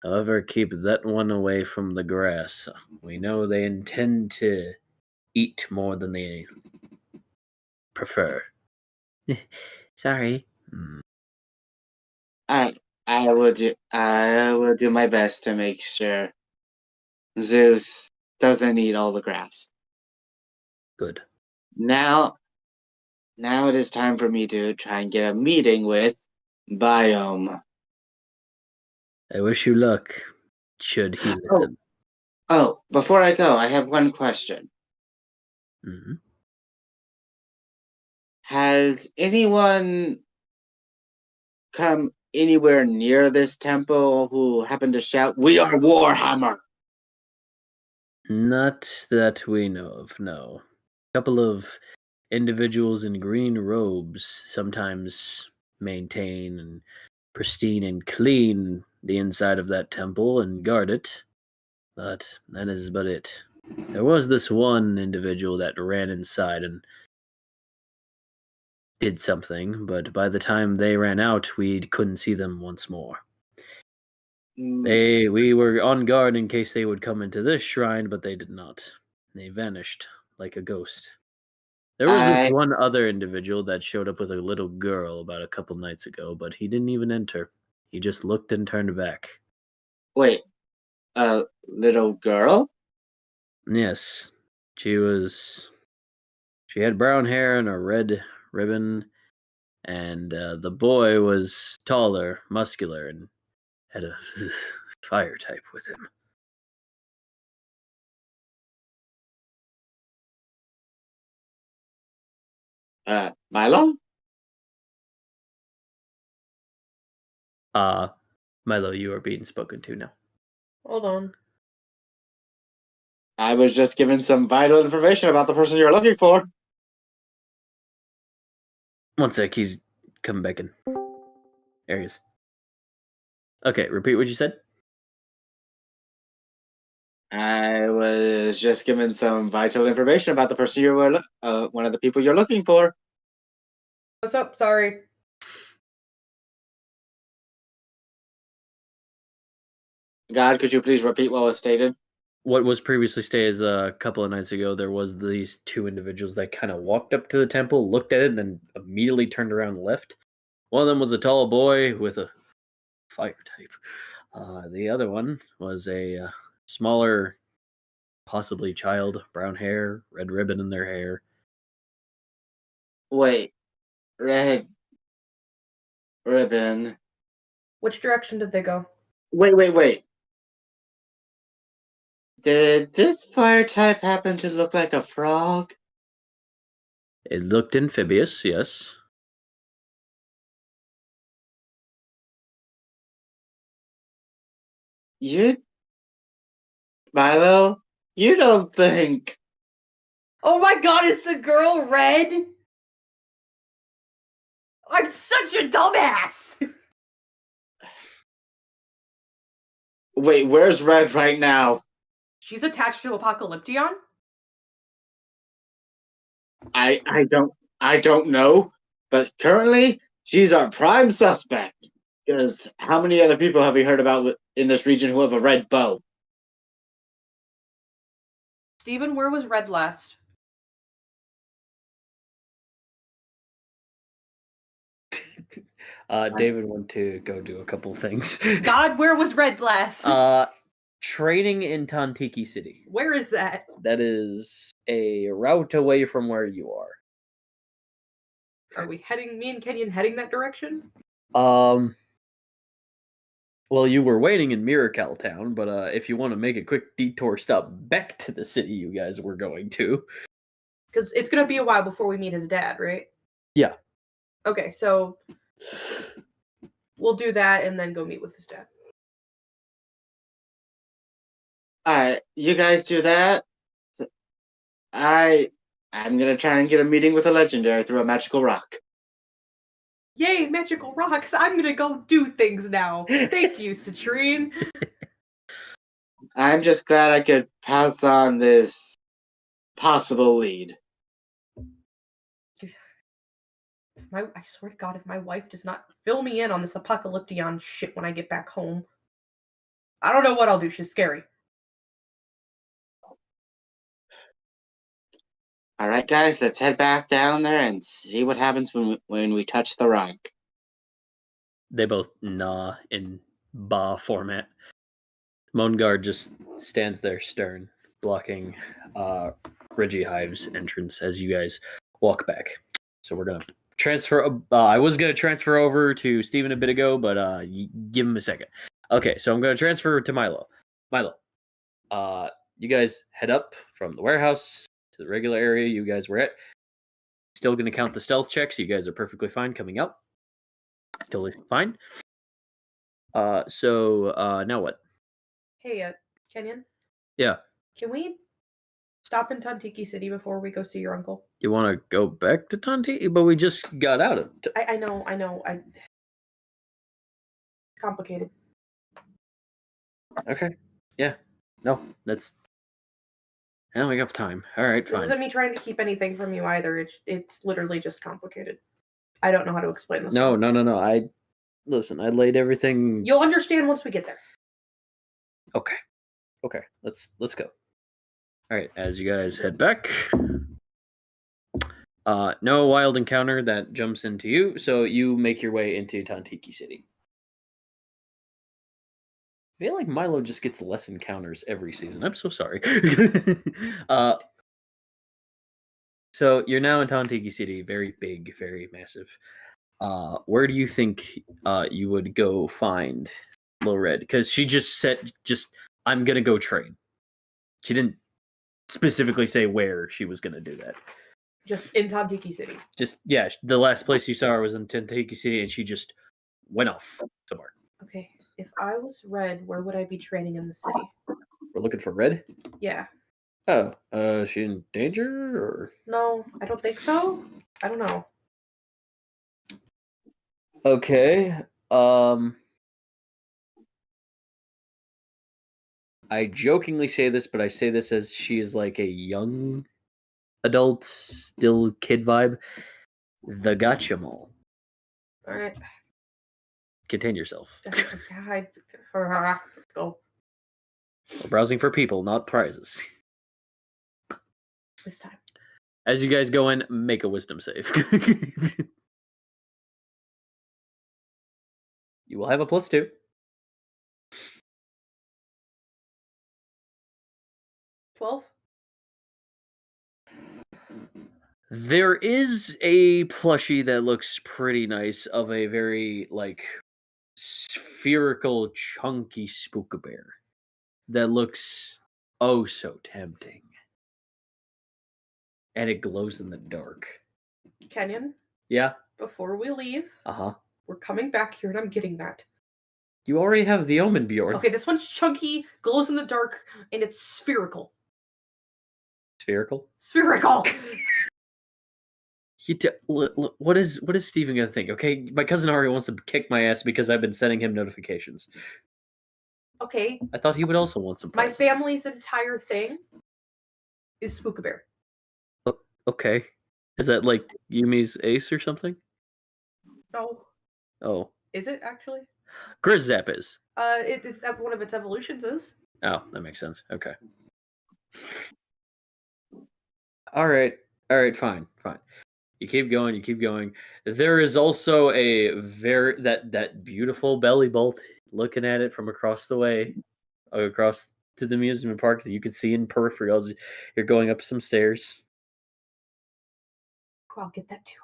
However, keep that one away from the grass. We know they intend to eat more than they prefer. Sorry. Alright, I will do my best to make sure Zeus doesn't eat all the grass. Good. Now it is time for me to try and get a meeting with Biome. I wish you luck. Should he listen? Oh, before I go, I have one question. Mm-hmm. Has anyone come anywhere near this temple who happened to shout, "We are Warhammer"? Not that we know of, no. A couple of individuals in green robes sometimes maintain and pristine and clean the inside of that temple and guard it, but that is about it. There was this one individual that ran inside and did something, but by the time they ran out, we couldn't see them once more. We were on guard in case they would come into this shrine, but they did not. They vanished like a ghost. There was this one other individual that showed up with a little girl about a couple nights ago, but he didn't even enter. He just looked and turned back. Wait, a little girl? Yes, she had brown hair and a red ribbon, and the boy was taller, muscular, and had a fire type with him. Milo? Milo, you are being spoken to now. Hold on. I was just given some vital information about the person you're looking for. One sec, he's coming back in. There he is. Okay, repeat what you said. I was just given some vital information about the person you were, one of the people you're looking for. What's up? Sorry. God, could you please repeat what was stated? What was previously stated is a couple of nights ago, there was these two individuals that kind of walked up to the temple, looked at it, and then immediately turned around and left. One of them was a tall boy with a fire type. The other one was a smaller, possibly child, brown hair, red ribbon in their hair. Wait, red ribbon. Which direction did they go? Wait. Did this fire type happen to look like a frog? It looked amphibious, yes. You, Milo, you don't think. Oh my god, is the girl red? I'm such a dumbass! Wait, where's Red right now? She's attached to Apocalyption? I don't know, but currently she's our prime suspect. Because how many other people have we heard about in this region who have a red bow? Steven, where was Red last? David went to go do a couple things. God, where was Red last? Training in Tontiki City. Where is that? That is a route away from where you are. Are we heading, me and Kenyon heading that direction? Well, you were waiting in Miracle Town, but if you want to make a quick detour stop back to the city you guys were going to. Because it's going to be a while before we meet his dad, right? Yeah. Okay, so we'll do that and then go meet with his dad. Alright, you guys do that. I'm gonna try and get a meeting with a legendary through a magical rock. Yay, magical rocks! I'm gonna go do things now. Thank you, Citrine. I'm just glad I could pass on this possible lead. I swear to God, if my wife does not fill me in on this Apocalyption shit when I get back home, I don't know what I'll do. She's scary. Alright guys, let's head back down there and see what happens when we touch the rock. They both nah in ba format. Mongard just stands there stern, blocking Regihive's entrance as you guys walk back. So we're gonna transfer. I was gonna transfer over to Steven a bit ago, but give him a second. Okay, so I'm gonna transfer to Milo. Milo, you guys head up from the warehouse to the regular area you guys were at. Still gonna count the stealth checks. You guys are perfectly fine coming up. Totally fine. So now what? Hey, Kenyon? Yeah. Can we stop in Tontiki City before we go see your uncle? You want to go back to Tonti? But we just got out of it. I know. It's complicated. Okay. Yeah. No, that's... Yeah, we got time. All right, This fine. isn't me trying to keep anything from you either. It's literally just complicated. I don't know how to explain this. No. Listen, I laid everything... You'll understand once we get there. Okay, let's go. All right, as you guys head back, no wild encounter that jumps into you, so you make your way into Tontiki City. I feel like Milo just gets less encounters every season. I'm so sorry. So you're now in Tontiki City, very big, very massive. Where do you think you would go find Low Red? Because she just said, I'm gonna go trade. She didn't specifically say where she was gonna do that. Just in Tontiki City. Yeah, the last place you saw her was in Tontiki City, and she just went off somewhere. Okay, if I was Red, where would I be training in the city? We're looking for Red? Yeah. Oh, is she in danger, or? No, I don't think so. I don't know. Okay, I jokingly say this, but I say this as she is like a young adult, still kid vibe. The Gotcha Mall. All right. Contain yourself. Let's go. We're browsing for people, not prizes. This time. As you guys go in, make a wisdom save. You will have a +2. 12? There is a plushie that looks pretty nice of a very like spherical, chunky Spooka Bear that looks oh so tempting, and it glows in the dark. Kenyon, Yeah. before we leave, Uh-huh. we're coming back here and I'm getting that. You already have the Omen Bjorn. Okay, this one's chunky, glows in the dark, and it's spherical. Spherical. Spherical! What is Steven gonna think? Okay, my cousin Ari wants to kick my ass because I've been sending him notifications. Okay, I thought he would also want some my prizes. family's entire thing is Spooka Bear. Okay. Is that like Yumi's ace or something? No. Oh. Is it actually? Grizzap is. It's one of its evolutions is. Oh, that makes sense. Okay. All right, fine. You keep going. There is also a very that beautiful belly bolt looking at it from across the way, across to the amusement park that you can see in peripherals. You're going up some stairs. Oh, I'll get that too.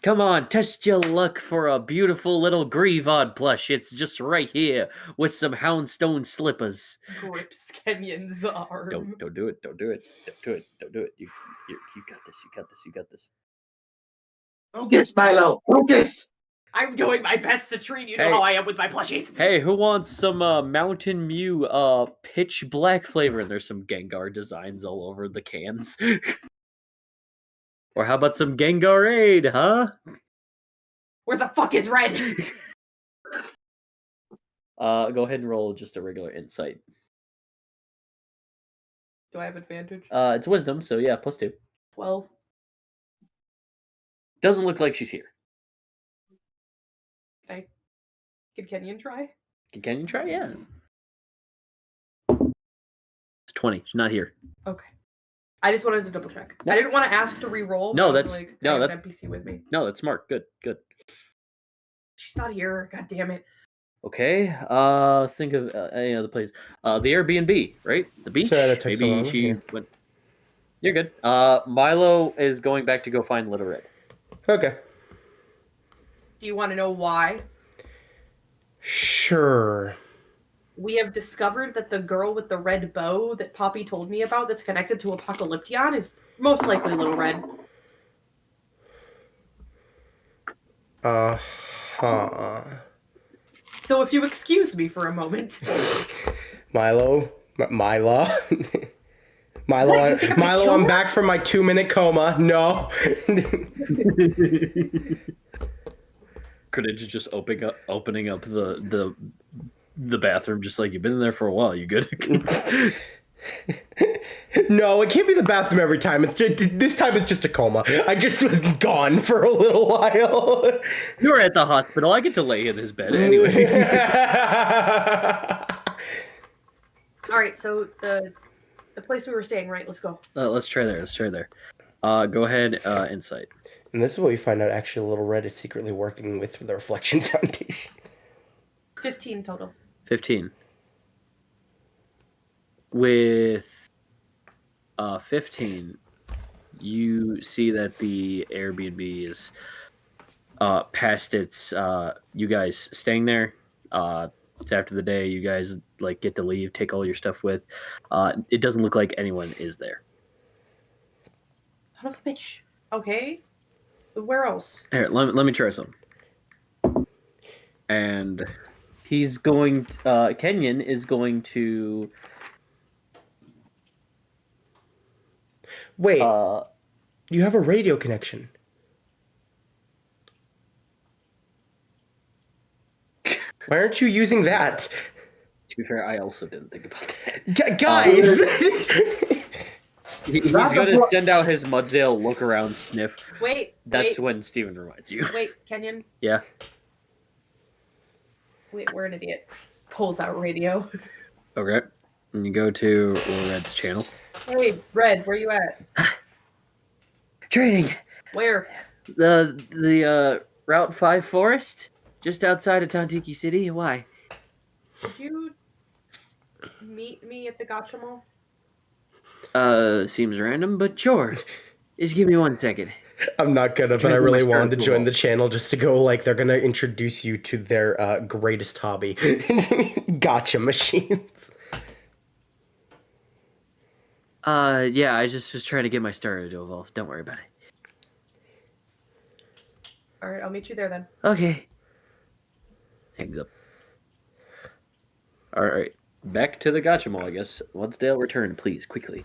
Come on, test your luck for a beautiful little Greavod plush. It's just right here with some houndstone slippers. Grips Kenyon's arm. Don't do it. Don't do it. You got this. Focus, Milo. Focus. I'm doing my best to treat you know Hey. how I am with my plushies. Hey, who wants some Mountain Mew pitch black flavor? And there's some Gengar designs all over the cans. Or how about some Gengarade, huh? Where the fuck is Red? Go ahead and roll just a regular insight. Do I have advantage? It's wisdom, so yeah, +2. 12. Doesn't look like she's here. Okay. Can Kenyon try? Can you try? Yeah. It's 20. She's not here. Okay. I just wanted to double check. No. I didn't want to ask to re-roll. No, but I was that's- like, no, I have that- an NPC with me. No, that's smart. Good. She's not here. God damn it. Okay. Think of any other place. The Airbnb, right? The beach. Sorry, that took so Maybe long. she Yeah. went. You're good. Milo is going back to go find Little Red. Okay. Do you want to know why? Sure. We have discovered that the girl with the red bow that Poppy told me about that's connected to Apocalyption is most likely Little Red. So if you excuse me for a moment. Milo, I'm back from my 2-minute coma. No. Credit just opening up the bathroom, just like you've been in there for a while. You good? No, it can't be the bathroom every time. It's just, this time it's just a coma. I just was gone for a little while. You were at the hospital. I get to lay in his bed anyway. All right, so the place we were staying, right? Let's go. Let's try there. Go ahead. Insight. And this is what we find out. Actually, Little Red is secretly working with the Reflection Foundation. 15 total. 15. With 15, you see that the Airbnb is past its you guys staying there. It's after the day. You guys like get to leave, take all your stuff with. It doesn't look like anyone is there. Son of a bitch. Okay. Where else? Here, let me try something. And he's going. Kenyon is going to. Wait, you have a radio connection. Why aren't you using that? To be fair, I also didn't think about that. Guys! He's going to send out his Mudsdale look around sniff. Wait. That's wait, when Steven reminds you. Wait, Kenyon. Yeah. Wait, we're an idiot. Pulls out radio. Okay. And you go to Little Red's channel. Hey, Red, where you at? Training. Where? The Route 5 forest, just outside of Tontiki City. Why? Did you meet me at the Gotcha Mall? Seems random, but sure. Just give me 1 second. I'm not gonna, but Trying I to get my really start wanted to to join evolve. the channel just to go, like, they're gonna introduce you to their greatest hobby. Gotcha machines. Yeah, I just was trying to get my starter to evolve. Don't worry about it. Alright, I'll meet you there then. Okay. Hangs up. Alright. Back to the Gotcha Mall, I guess. Once Dale returned, please, quickly.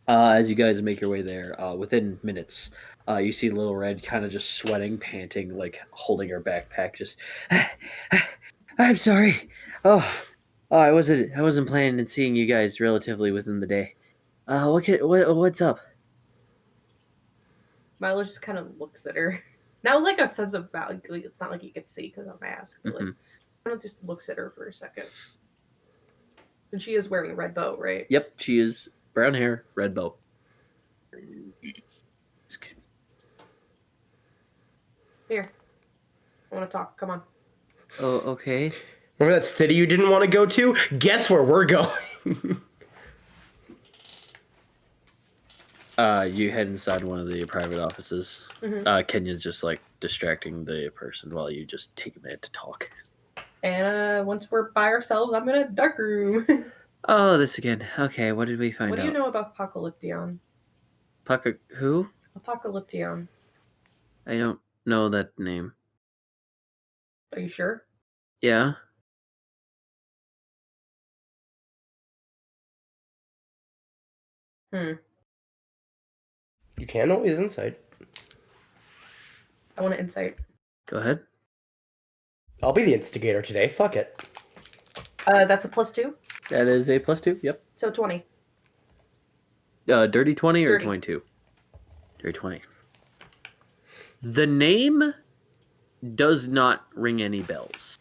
As you guys make your way there, within minutes, you see Little Red kind of just sweating, panting, like holding her backpack. Just, I'm sorry. I wasn't planning on seeing you guys relatively within the day. What's up? Milo just kind of looks at her. Now, like a sense of value. It's not like you can see because of mask. But like, kind of just looks at her for a second. And she is wearing a red bow, right? Yep, she is brown hair, red bow. Here. I want to talk. Come on. Oh, okay. Remember that city you didn't want to go to? Guess where we're going. You head inside one of the private offices. Kenya's just like distracting the person while you just take a minute to talk. And once we're by ourselves, I'm in a dark room. Oh, this again. Okay, what did we find What out? do you know about Apocalyption? Who? Apocalyption. I don't know that name. Are you sure? Yeah? Hmm. You can always insight. I want an insight. Go ahead. I'll be the instigator today. Fuck it. That's a +2. That is a +2. Yep. So 20. Dirty 20 or Dirty. 22? Dirty 20. The name does not ring any bells.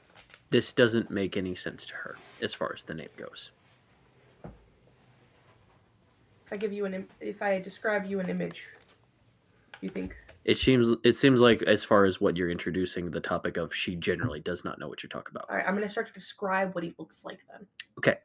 This doesn't make any sense to her as far as the name goes. If I give you if I describe you an image, you think? It seems like as far as what you're introducing the topic of, she generally does not know what you're talking about. All right, I'm gonna start to describe what he looks like then. Okay.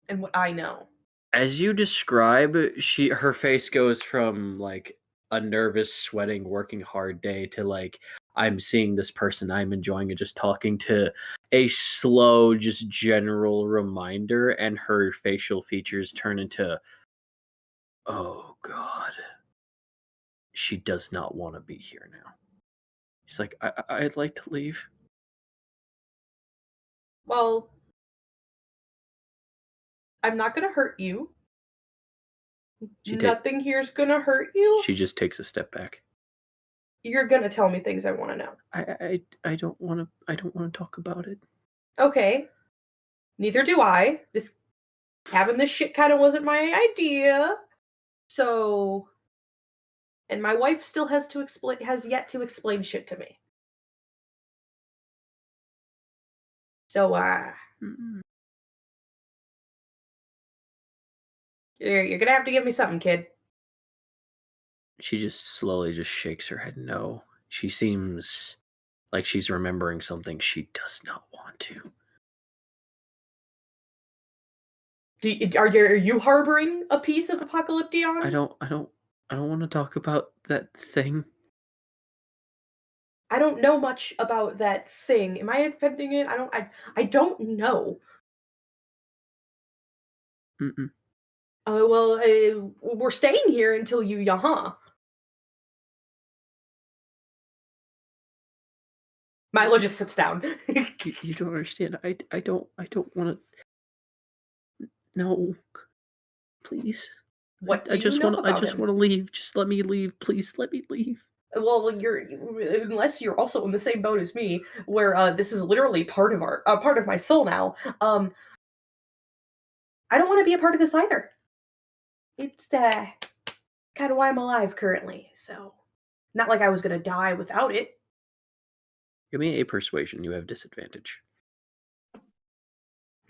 And what I know. As you describe, her face goes from like a nervous, sweating, working hard day to like, I'm seeing this person I'm enjoying and just talking to, a slow, just general reminder, and her facial features turn into, oh God, she does not want to be here now. She's like, I'd like to leave. Well, I'm not gonna hurt you. Nothing here's gonna hurt you. She just takes a step back. You're gonna tell me things I want to know. I don't want to talk about it. Okay. Neither do I. Having this shit kind of wasn't my idea. So, and my wife still has yet to explain shit to me. So, you're gonna have to give me something, kid. She just slowly just shakes her head no. She seems like she's remembering something she does not want to. Are you harboring a piece of Apocalyption? I don't want to talk about that thing. I don't know much about that thing. Am I offending it? I don't know. Mm-mm. Well, we're staying here until you yaha. Milo just sits down. You don't understand. I don't want to. No, please. What do I just you know want. about I just him? want to leave. Just let me leave, please. Let me leave. Well, unless you're also in the same boat as me, where this is literally part of my soul now. I don't want to be a part of this either. It's kind of why I'm alive currently. So, not like I was gonna die without it. Give me a persuasion. You have disadvantage.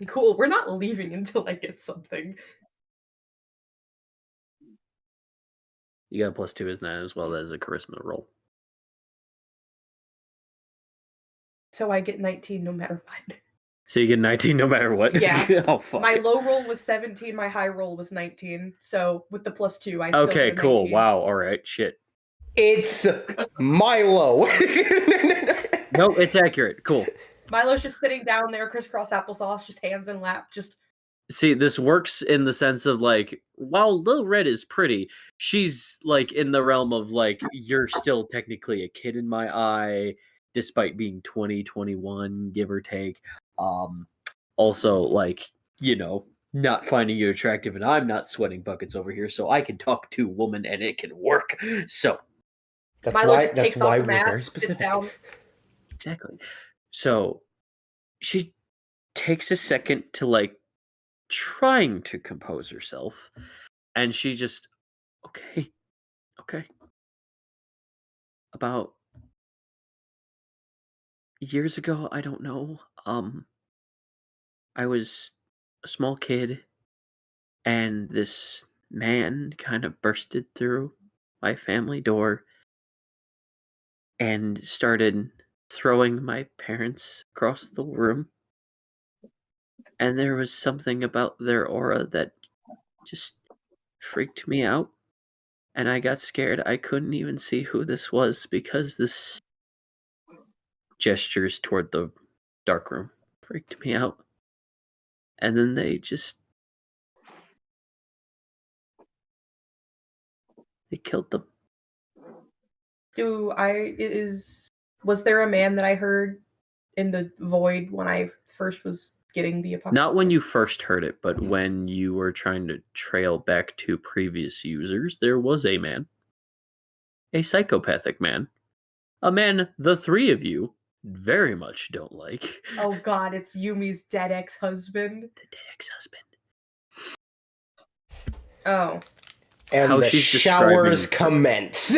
Cool. We're not leaving until I get something. You got a +2, isn't that, as well as a charisma roll? So I get 19 no matter what. So you get 19 no matter what? Yeah. Oh, fuck. My low roll was 17, my high roll was 19. So with the +2, I still Okay, get a cool. 19. Wow. All right. Shit. It's Milo. No, it's accurate. Cool. Milo's just sitting down there, crisscross applesauce, just hands in lap, just... See, this works in the sense of, like, while Lil Red is pretty, she's, like, in the realm of, like, you're still technically a kid in my eye, despite being 20, 21, give or take. Also, like, you know, not finding you attractive, and I'm not sweating buckets over here, so I can talk to a woman and it can work. So, That's Milo why. just That's takes off why her we're mask, very sits specific. down. exactly. So, she takes a second to, like, trying to compose herself, and she just, okay. About years ago, I don't know, I was a small kid, and this man kind of bursted through my family door and started throwing my parents across the room. And there was something about their aura that just freaked me out. And I got scared. I couldn't even see who this was because this gestures toward the dark room freaked me out. And then they killed them. Was there a man that I heard in the void when I first was getting the apocalypse? Not when you first heard it, but when you were trying to trail back to previous users, there was a man. A psychopathic man. A man the three of you very much don't like. Oh god, it's Yumi's dead ex-husband. The dead ex-husband. Oh. And How the she's showers describing- commence.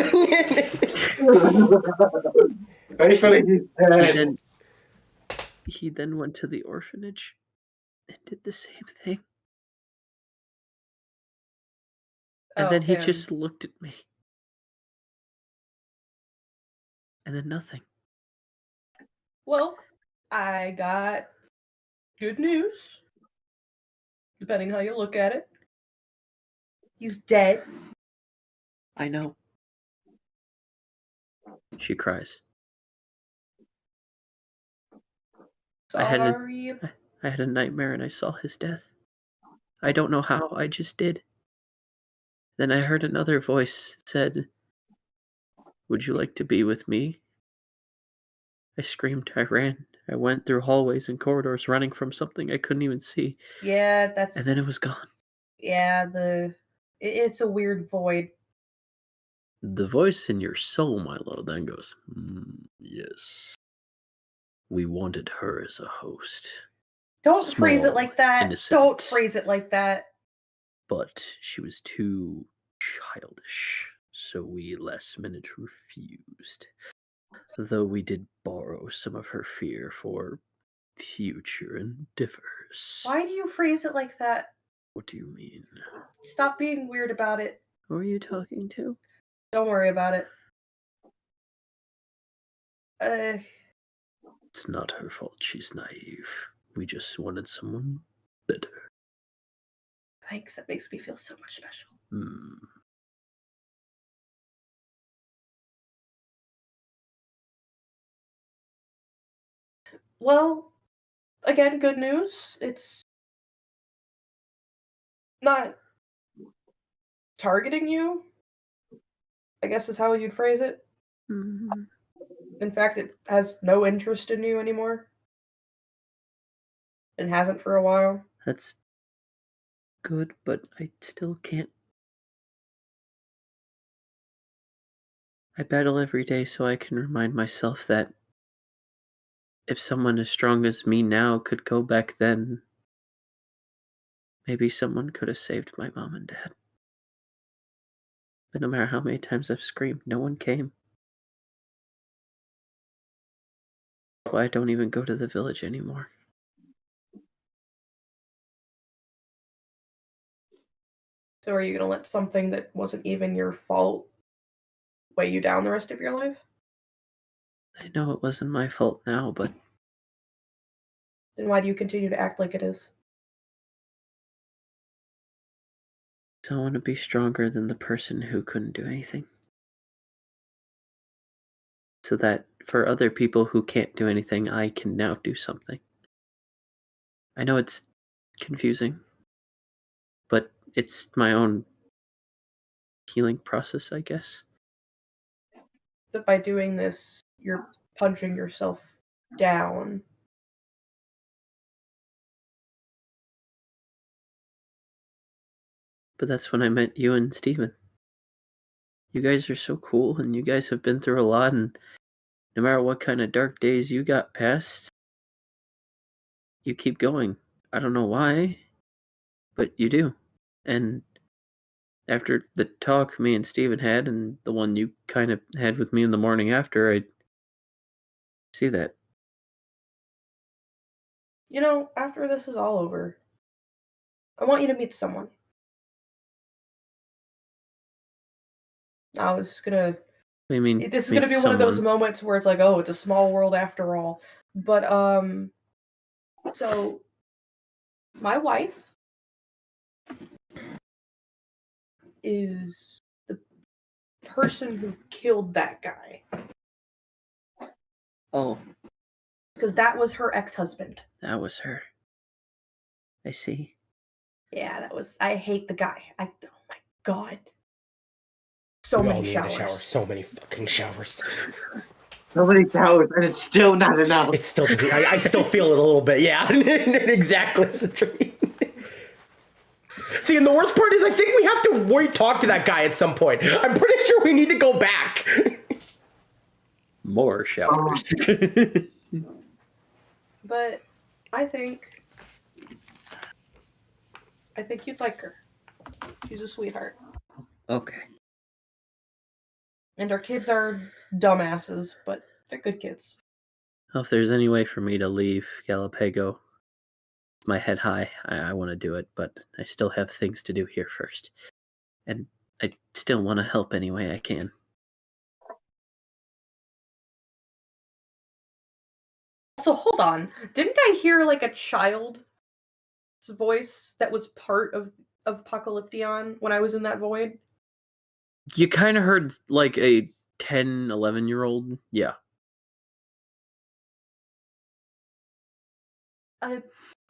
Thankfully, He then went to the orphanage and did the same thing. And then he just looked at me. And then nothing. Well, I got good news. Depending how you look at it. He's dead. I know. She cries. Sorry. I had a nightmare and I saw his death. I don't know how, I just did. Then I heard another voice said, "Would you like to be with me?" I screamed, I ran. I went through hallways and corridors running from something I couldn't even see. Yeah, that's... And then it was gone. Yeah, it's a weird void. The voice in your soul, Milo, then goes, yes. We wanted her as a host. Don't phrase it Small, like that. innocent. Don't phrase it like that. But she was too childish, so we last minute refused. Though we did borrow some of her fear for future endeavors. Why do you phrase it like that? What do you mean? Stop being weird about it. Who are you talking to? Don't worry about it. It's not her fault she's naive. We just wanted someone better. Thanks, that makes me feel so much special. Well, again, good news. It's not targeting you, I guess is how you'd phrase it. In fact, it has no interest in you anymore. And hasn't for a while. That's good, but I still can't. I battle every day so I can remind myself that if someone as strong as me now could go back then, maybe someone could have saved my mom and dad. But no matter how many times I've screamed, no one came. That's why I don't even go to the village anymore. So are you going to let something that wasn't even your fault weigh you down the rest of your life? I know it wasn't my fault now, but Then why do you continue to act like it is? So I want to be stronger than the person who couldn't do anything. So that for other people who can't do anything, I can now do something. I know it's confusing, but it's my own healing process, I guess. That by doing this, you're punching yourself down. But that's when I met you and Steven. You guys are so cool, and you guys have been through a lot, and no matter what kind of dark days you got past, you keep going. I don't know why, but you do. And after the talk me and Steven had, and the one you kind of had with me in the morning after, I see that. You know, after this is all over, I want you to meet someone. I was just gonna. What do you mean? This is gonna be one of those moments where it's like, oh, it's a small world after all. But so my wife is the person who killed that guy. Oh, Because that was her ex-husband. that was her. I see. Yeah, that was. I hate the guy. Oh my god. So We all many need showers. a shower. So many fucking showers. So many showers, and it's still not enough. It's still. I still feel it a little bit. Yeah, exactly. See, and the worst part is, I think we have to talk to that guy at some point. I'm pretty sure we need to go back. More showers. But I think you'd like her. She's a sweetheart. Okay. And our kids are dumbasses, but they're good kids. Well, if there's any way for me to leave Galepego, my head high, I want to do it, but I still have things to do here first. And I still want to help any way I can. So hold on. Didn't I hear like a child's voice that was part of Apocalyption when I was in that void? You kind of heard like a 10, 11-year-old. Yeah.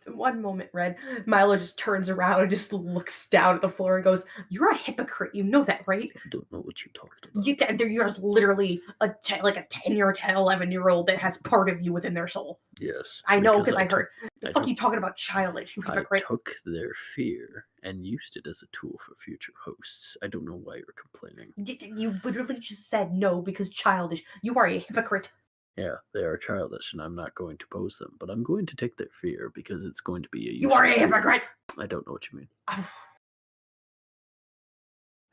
One moment, Red. Milo just turns around and just looks down at the floor and goes, "You're a hypocrite. You know that, right? I don't know what you're talking about. You're literally like a 10-year, 10, 11-year-old that has part of you within their soul." Yes. I know, because I heard. The I fuck took- you talking about childish, you hypocrite? I took their fear and used it as a tool for future hosts. I don't know why you're complaining. You literally just said no because childish. You are a hypocrite. Yeah, they are childish, and I'm not going to pose them, but I'm going to take their fear because it's going to be a. You are a useful tool. hypocrite. I don't know what you mean.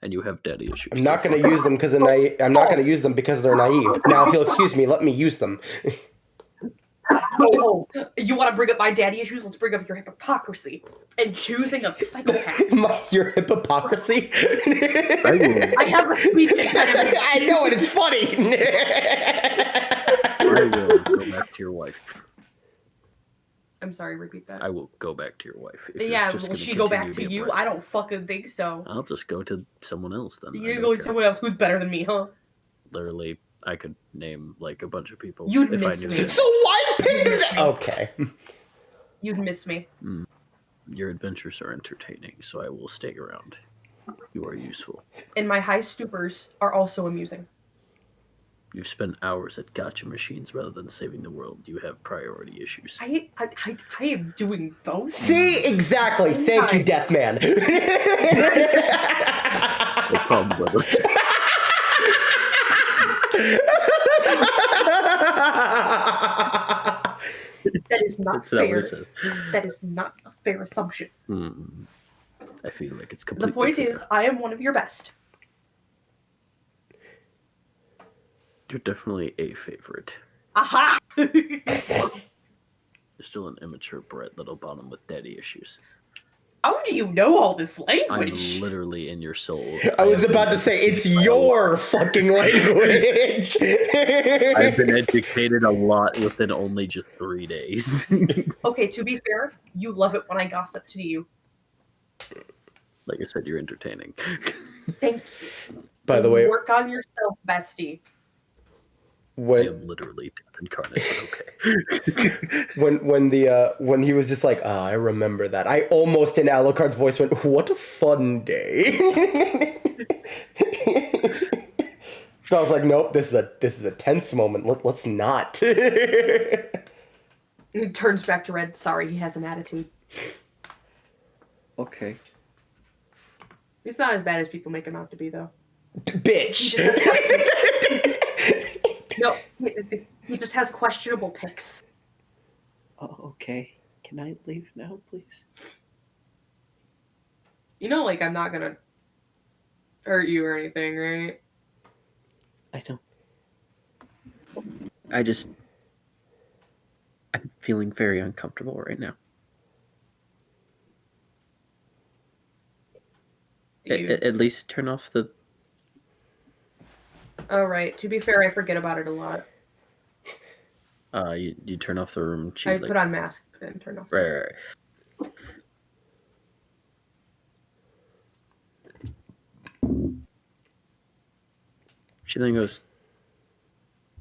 And you have daddy issues. I'm not going to use them because I'm not going to use them because they're naive. Now, if you'll excuse me, let me use them. Oh, you want to bring up my daddy issues? Let's bring up your hypocrisy and choosing of psychopaths. Your hypocrisy. I have a speech impediment. I know it. It's funny. I will go back to your wife. I'm sorry, repeat that. I will go back to your wife. if you're Yeah, just will gonna she go back continue to being you? brat. I don't fucking think so. I'll just go to someone else then. I You don't go to care. someone else who's better than me, huh? Literally, I could name like a bunch of people. You'd if I miss knew me. them. So why pick that? Okay. You'd miss me. Your adventures are entertaining, so I will stay around. You are useful. And my high stoopers are also amusing. You've spent hours at gotcha machines rather than saving the world. You have priority issues. I am doing both. See, exactly. Thank you, Deathman. No problem, brother. That is not That's not what fair. it says. That is not a fair assumption. I feel like it's completely The point fair. is, I am one of your best. You're definitely a favorite. Aha! You're still an immature brat little bottom with daddy issues. How do you know all this I'm language? literally in your soul. I was about to say, it's your fucking language. I've been educated a lot within only just 3 days. Okay, to be fair, you love it when I gossip to you. Like I said, you're entertaining. Thank you. By the way, Work on yourself, bestie. I when am literally death incarnate, but okay. when he was just like, I remember that. I almost in Alucard's voice went, "What a fun day." So I was like, "Nope, this is a tense moment. Let's not." He turns back to Red. Sorry, he has an attitude. Okay. He's not as bad as people make him out to be, though. Bitch. No, he just has questionable picks. Oh, okay. Can I leave now, please? You know, like, I'm not gonna hurt you or anything, right? I know. I'm feeling very uncomfortable right now. At least turn off the... Oh, right. To be fair, I forget about it a lot. You turn off the room. I put on mask and turn off. Right. She then goes,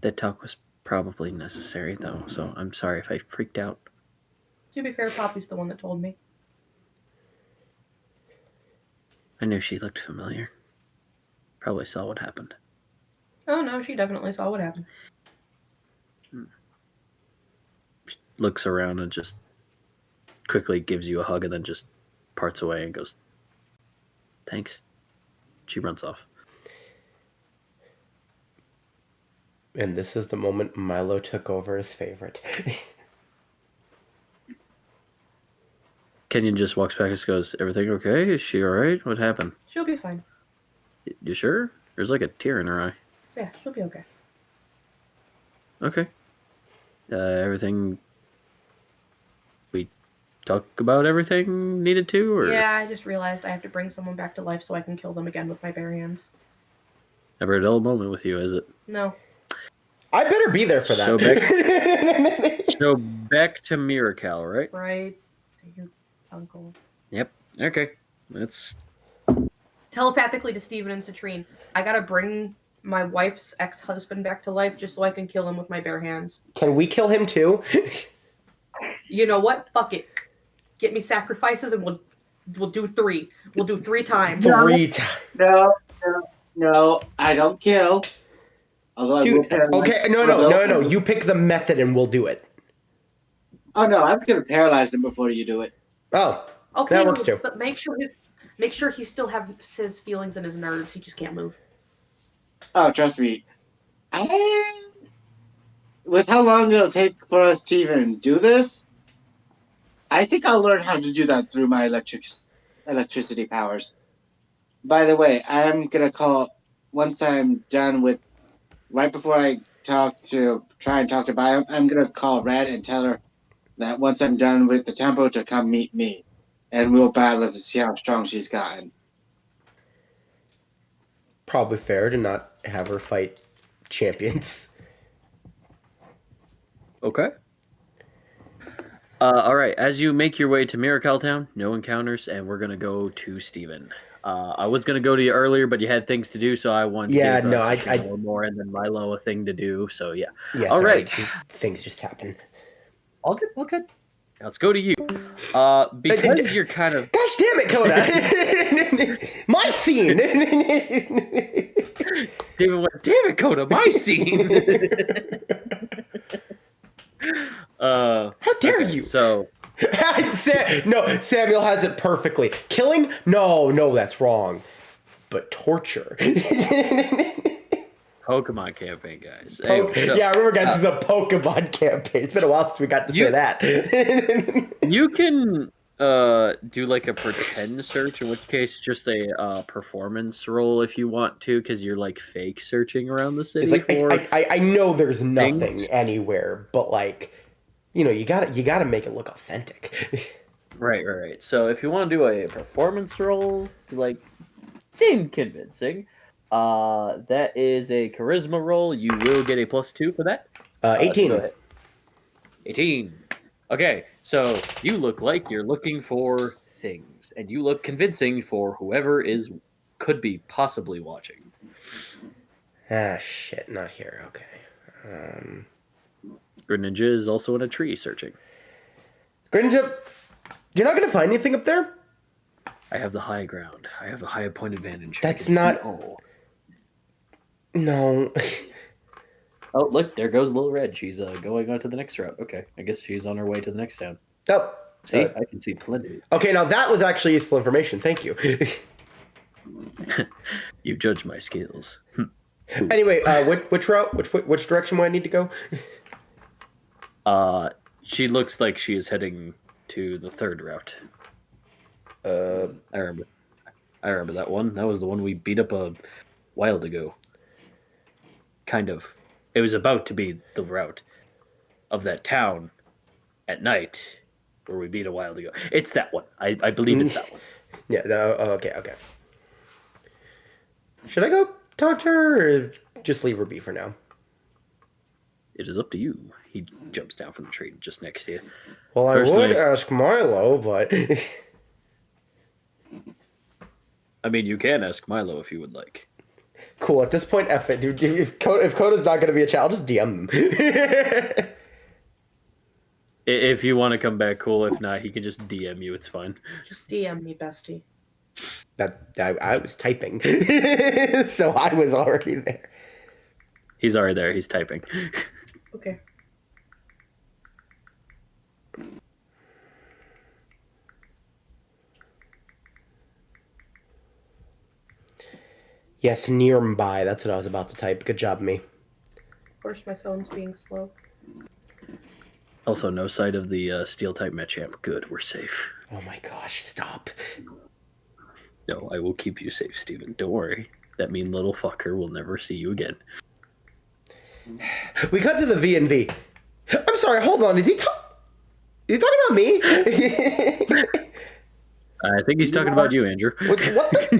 that talk was probably necessary, though, so I'm sorry if I freaked out. To be fair, Poppy's the one that told me. I knew she looked familiar. Probably saw what happened. Oh, no, she definitely saw what happened. She looks around and just quickly gives you a hug and then just parts away and goes, thanks. She runs off. And this is the moment Milo took over as favorite. Kenyon just walks back and just goes, everything okay? Is she alright? What happened? She'll be fine. You sure? There's like a tear in her eye. Yeah, she'll be okay. Okay. Everything... We talk about everything needed to? Or Yeah, I just realized I have to bring someone back to life so I can kill them again with my bare hands. Never a dull moment with you, is it? No. I better be there for that. So back to Miracle, right? Right. Your uncle. Yep. Okay. That's... Telepathically to Steven and Citrine, I gotta bring my wife's ex-husband back to life just so I can kill him with my bare hands. Can we kill him too? You know what? Fuck it. Get me sacrifices and we'll do 3. We'll do 3 times. 3 times. No, I don't kill. Although I will paralyze. Okay, no. You pick the method and we'll do it. Oh no, I was gonna paralyze him before you do it. Oh, Okay, that works too. But make sure he still has his feelings and his nerves. He just can't move. Oh, trust me. With how long it'll take for us to even do this, I think I'll learn how to do that through my electricity powers. By the way, I am gonna call once I'm done with. Right before I try and talk to Bio, I'm gonna call Red and tell her that once I'm done with the tempo to come meet me, and we'll battle to see how strong she's gotten. Probably fair to not have her fight champions. Okay. All right. As you make your way to Miracle Town, no encounters, and we're gonna go to Steven. I was gonna go to you earlier, but you had things to do, so I wanted to give a little more, and then Milo a thing to do. So yeah. Yeah. All right. Things just happen. All good. Let's go to you. Because you're kind of... Gosh damn it, Coda! My scene! David went, damn it, Coda, my scene! How dare you? So... Samuel has it perfectly. Killing? No, that's wrong. But torture. Pokemon campaign, guys. Anyway, yeah, I remember, guys, this is a Pokemon campaign. It's been a while since we got to say that. You can do like a pretend search, in which case just a performance roll if you want to, because you're like fake searching around the city. It's like, I know there's nothing anywhere, but like, you gotta make it look authentic. Right. So if you want to do a performance roll, like seem convincing, that is a charisma roll. You will get a +2 for that. 18. So go ahead. 18. Okay, so you look like you're looking for things, and you look convincing for whoever could be possibly watching. Ah, shit, not here. Okay. Greninja is also in a tree searching. Greninja, you're not going to find anything up there? I have the high ground. I have the high point advantage. That's I can not- see all. No. Oh, look, there goes Little Red. She's going on to the next route. Okay, I guess she's on her way to the next town. Oh. See, I can see plenty. Okay, now that was actually useful information. Thank you. You judge my skills. Anyway, which route? Which direction do I need to go? She looks like she is heading to the third route. I remember that one. That was the one we beat up a while ago. Kind of. It was about to be the route of that town at night where we beat a while ago. It's that one. I believe it's that one. Yeah. Okay. Should I go talk to her, or just leave her be for now? It is up to you. He jumps down from the tree just next to you. Well, I would ask Milo, but I mean, you can ask Milo if you would like. Cool. At this point, F it, dude. If Coda's not gonna be a child, just DM them. If you want to come back, cool. If not, he can just DM you. It's fine. Just DM me, bestie. I was typing, so I was already there. He's already there. He's typing. Okay. Yes, nearby. That's what I was about to type. Good job, me. Of course, my phone's being slow. Also, no sight of the steel type Machamp. Good, we're safe. Oh my gosh! Stop. No, I will keep you safe, Steven. Don't worry. That mean little fucker will never see you again. We cut to the V&V. I'm sorry. Hold on. Is he talking about me? I think he's talking about you, Andrew. What the?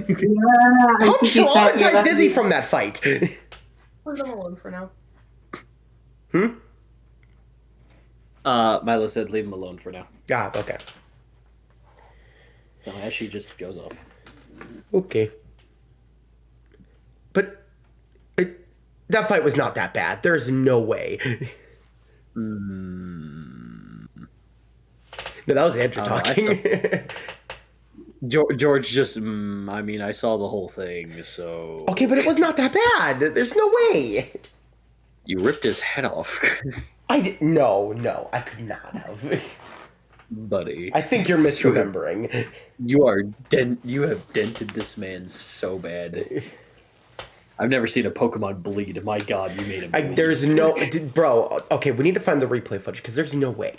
Yeah, How traumatized is he from that fight? Leave them alone for now. Milo said leave him alone for now. Ah, okay. So Ashley just goes off. Okay. But that fight was not that bad. There's no way. No, that was Andrew talking. George just, I mean, I saw the whole thing, so... Okay, but it was not that bad. There's no way. You ripped his head off. No, I could not have. Buddy. I think you're misremembering. You have dented this man so bad. I've never seen a Pokemon bleed. My God, you made him bleed. There's no... Bro, okay, we need to find the replay footage, because there's no way.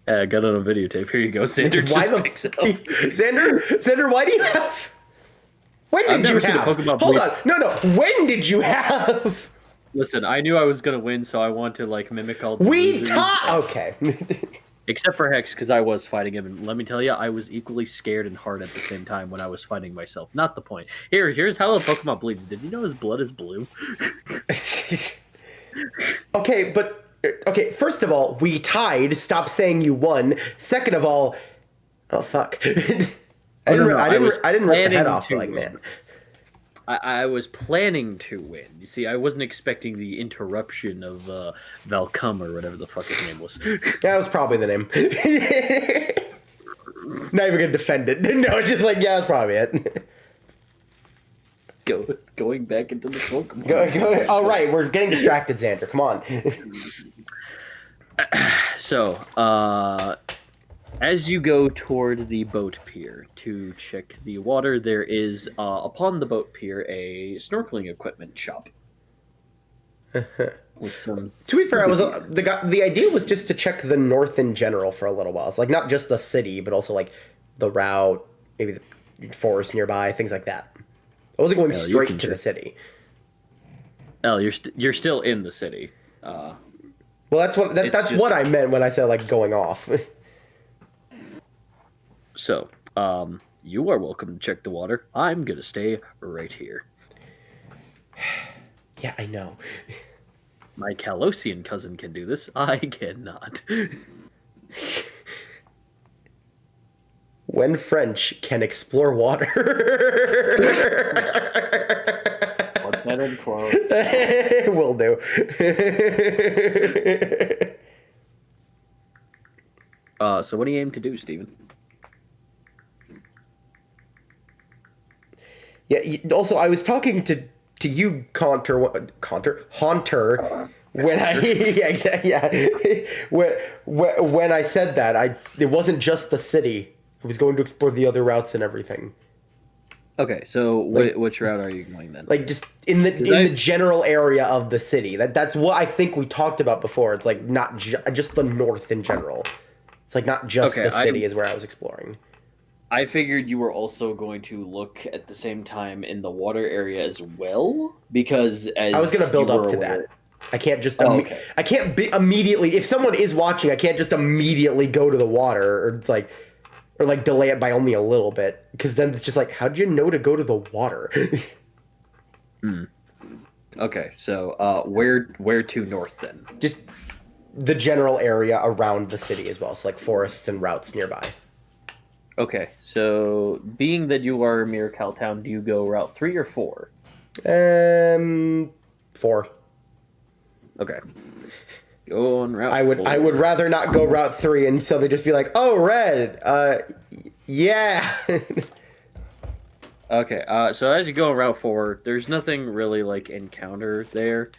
I got it on videotape. Here you go. Xander picks it up. Xander, why do you have... When did you have... Hold on. No. When did you have... Listen, I knew I was going to win, so I want to, like, mimic all the We Okay. Except for Hex, because I was fighting him, and let me tell you, I was equally scared and hard at the same time when I was fighting myself. Not the point. Here's how a Pokemon bleeds. Did you know his blood is blue? Okay, first of all, we tied. Stop saying you won. Second of all, oh fuck. I didn't rip the head off, like, man. I was planning to win. You see, I wasn't expecting the interruption of Valcum or whatever the fuck his name was. That was probably the name. Not even gonna defend it. No, it's just like, yeah, that's probably it. Going back into the Pokemon. Go. All right, we're getting distracted, Xander. Come on. So, as you go toward the boat pier to check the water, there is, upon the boat pier, a snorkeling equipment shop. With some... To be fair, the idea was just to check the north in general for a little while. It's like not just the city, but also like the route, maybe the forest nearby, things like that. I wasn't going straight to the city. Oh, you're still in the city. Well, Well, that's what I meant when I said like going off. So, you are welcome to check the water. I'm gonna stay right here. Yeah, I know. My Calosian cousin can do this. I cannot. When French can explore water. Put that in quotes. Will do. So what do you aim to do, Steven? Yeah. Also, I was talking to you, Haunter. When I when I said that, it wasn't just the city. I was going to explore the other routes and everything. Okay, so which route are you going then? Like just in the general area of the city. That's what I think we talked about before. It's like not just the north in general. It's like not just the city is where I was exploring. I figured you were also going to look at the same time in the water area as well, because as I was going to build up to that. I can't just I can't immediately, if someone is watching, I can't just immediately go to the water, or it's like, or like delay it by only a little bit, because then it's just like, how'd you know to go to the water? Okay, so where to north then? Just the general area around the city as well, so like forests and routes nearby. Okay, so being that you are near Cowtown, do you go Route 3 or 4? 4. Okay. Go on Route 4. I would rather not go Route 3, and so they just be like, oh, red, yeah. Okay, so as you go on Route 4, there's nothing really like encounter there.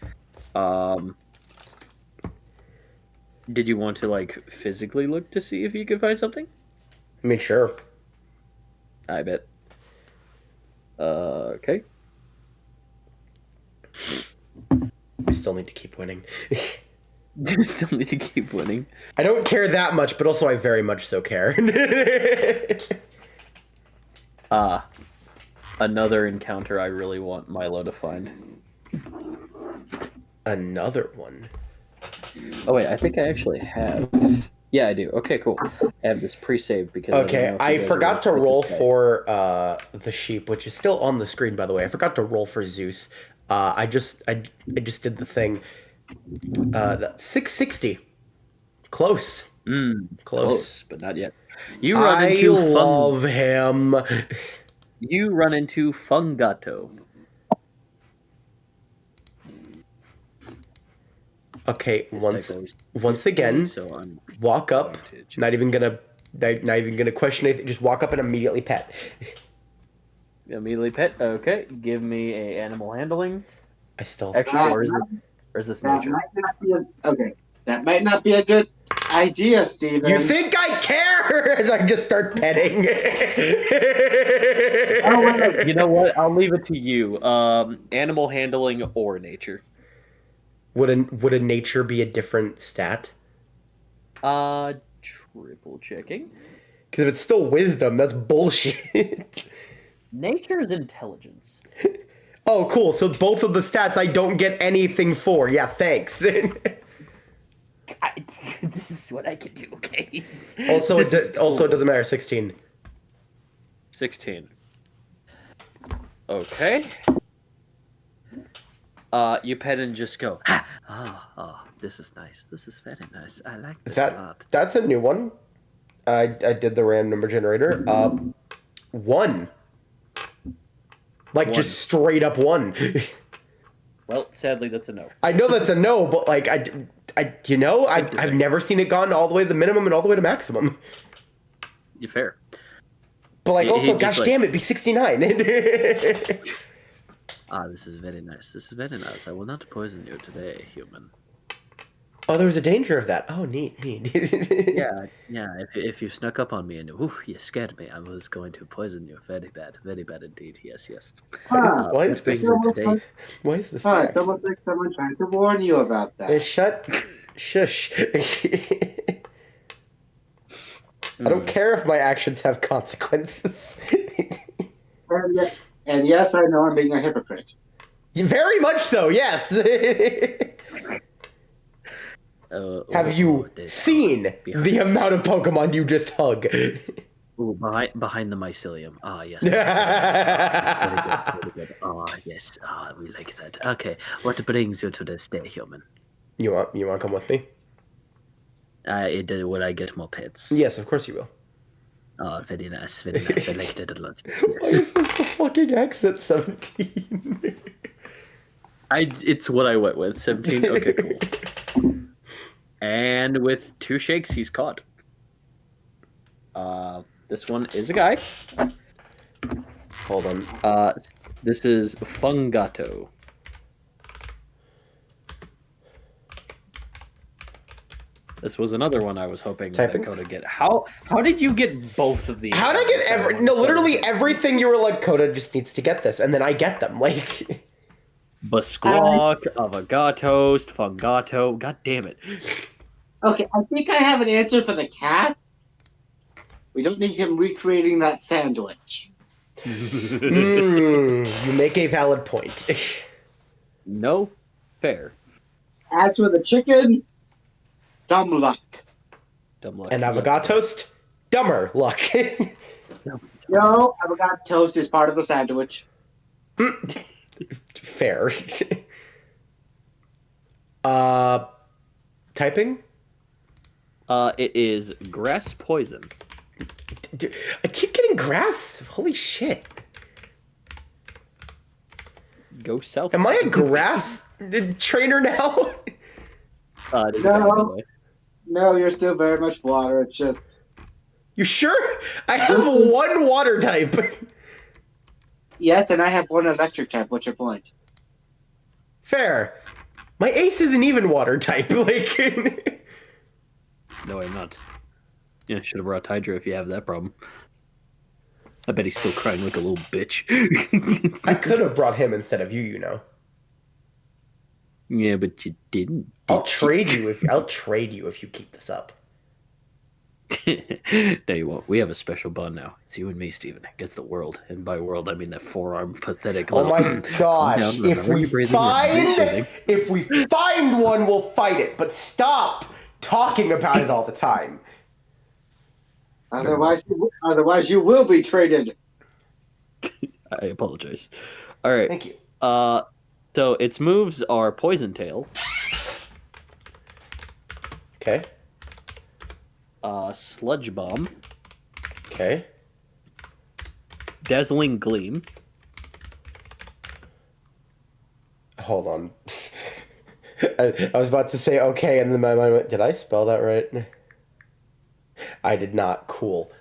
Did you want to like physically look to see if you could find something? I mean, sure. I bet. Okay. I still need to keep winning. You still need to keep winning. I don't care that much, but also I very much so care. Another encounter I really want Milo to find. Another one? Oh wait, I think I actually have. Yeah, I do. Okay, cool. I have this pre-saved because... Okay, I forgot to roll for the sheep, which is still on the screen, by the way. I forgot to roll for Zeus. I just did the thing. 660. Close. Close, but not yet. You run into love him. You run into Fungato. Okay, once again, walk up. Not even gonna question anything. Just walk up and immediately pet. Immediately pet. Okay, give me a animal handling. I still actually, or is this nature? That might not be a good idea, Steven. You think I care? As I just start petting. You know what? I'll leave it to you. Animal handling or nature. Would a nature be a different stat? Triple checking. Because if it's still wisdom, that's bullshit. Nature is intelligence. Oh, cool. So both of the stats I don't get anything for. Yeah, thanks. This is what I can do, okay? Also, it doesn't matter. 16. 16. Okay. You pet and just go, oh, this is nice. This is very nice. I like this a lot. That's a new one. I did the random number generator. 1. Like, 1. Just straight up 1. Well, sadly, that's a no. I know that's a no, but, like, I've never seen it gone all the way to the minimum and all the way to maximum. You're fair. But, like, also, gosh damn it, be 69. This is very nice. This is very nice. I will not poison you today, human. Oh, there was a danger of that. Oh, neat. Yeah. If you snuck up on me and you scared me, I was going to poison you. Very bad indeed. Yes. Why is this? Why is this? Someone tried to warn you about that. Shush. I don't care if my actions have consequences. And yes, I know I'm being a hypocrite. Very much so. Yes. Have you seen the amount of Pokemon you just hug? Ooh, behind the mycelium. Ah, yes. That's very nice. Very good. Very good. Ah, yes. Ah, we like that. Okay, what brings you to this day, human? You want to come with me? Would I get more pets? Yes, of course you will. Oh, very nice. Very nice. I liked it a lot. Why is this the fucking exit 17? It's what I went with. 17. Okay, cool. And with 2 shakes, he's caught. This one is a guy. Hold on. This is Fungato. This was another one I was hoping Typing? that Coda get. How did you get both of these? How did I get literally everything you were like, Coda just needs to get this, and then I get them. Like Basquak, Avogatost, Fungato. God damn it. Okay, I think I have an answer for the cat. We don't need him recreating that sandwich. you make a valid point. No, fair. As for the chicken, dumb luck. Dumb luck. And Avogatost, dumber luck. No, avocado toast is part of the sandwich. Fair. Typing? It is grass poison. Dude, I keep getting grass. Holy shit. Go south. Am I a grass trainer now? No, you're still very much water. It's just... You sure? I have one water type. Yes, and I have one electric type. What's your point? Fair. My ace isn't even water type. Like, No, I'm not. Yeah, should have brought Hydra if you have that problem. I bet he's still crying like a little bitch. I could have brought him instead of you, you know. Yeah, but you didn't. I'll trade you if you keep this up. No, you won't. We have a special bond now. It's you and me, Steven, against the world. And by world, I mean that forearm pathetic. Oh my gosh! If we find one, we'll fight it. But stop talking about it all the time. Otherwise, you will be traded. I apologize. All right. Thank you. So its moves are Poison Tail, Okay. Sludge Bomb, Okay. Dazzling Gleam. Hold on. I was about to say okay, and then my mind went, did I spell that right? I did not. Cool.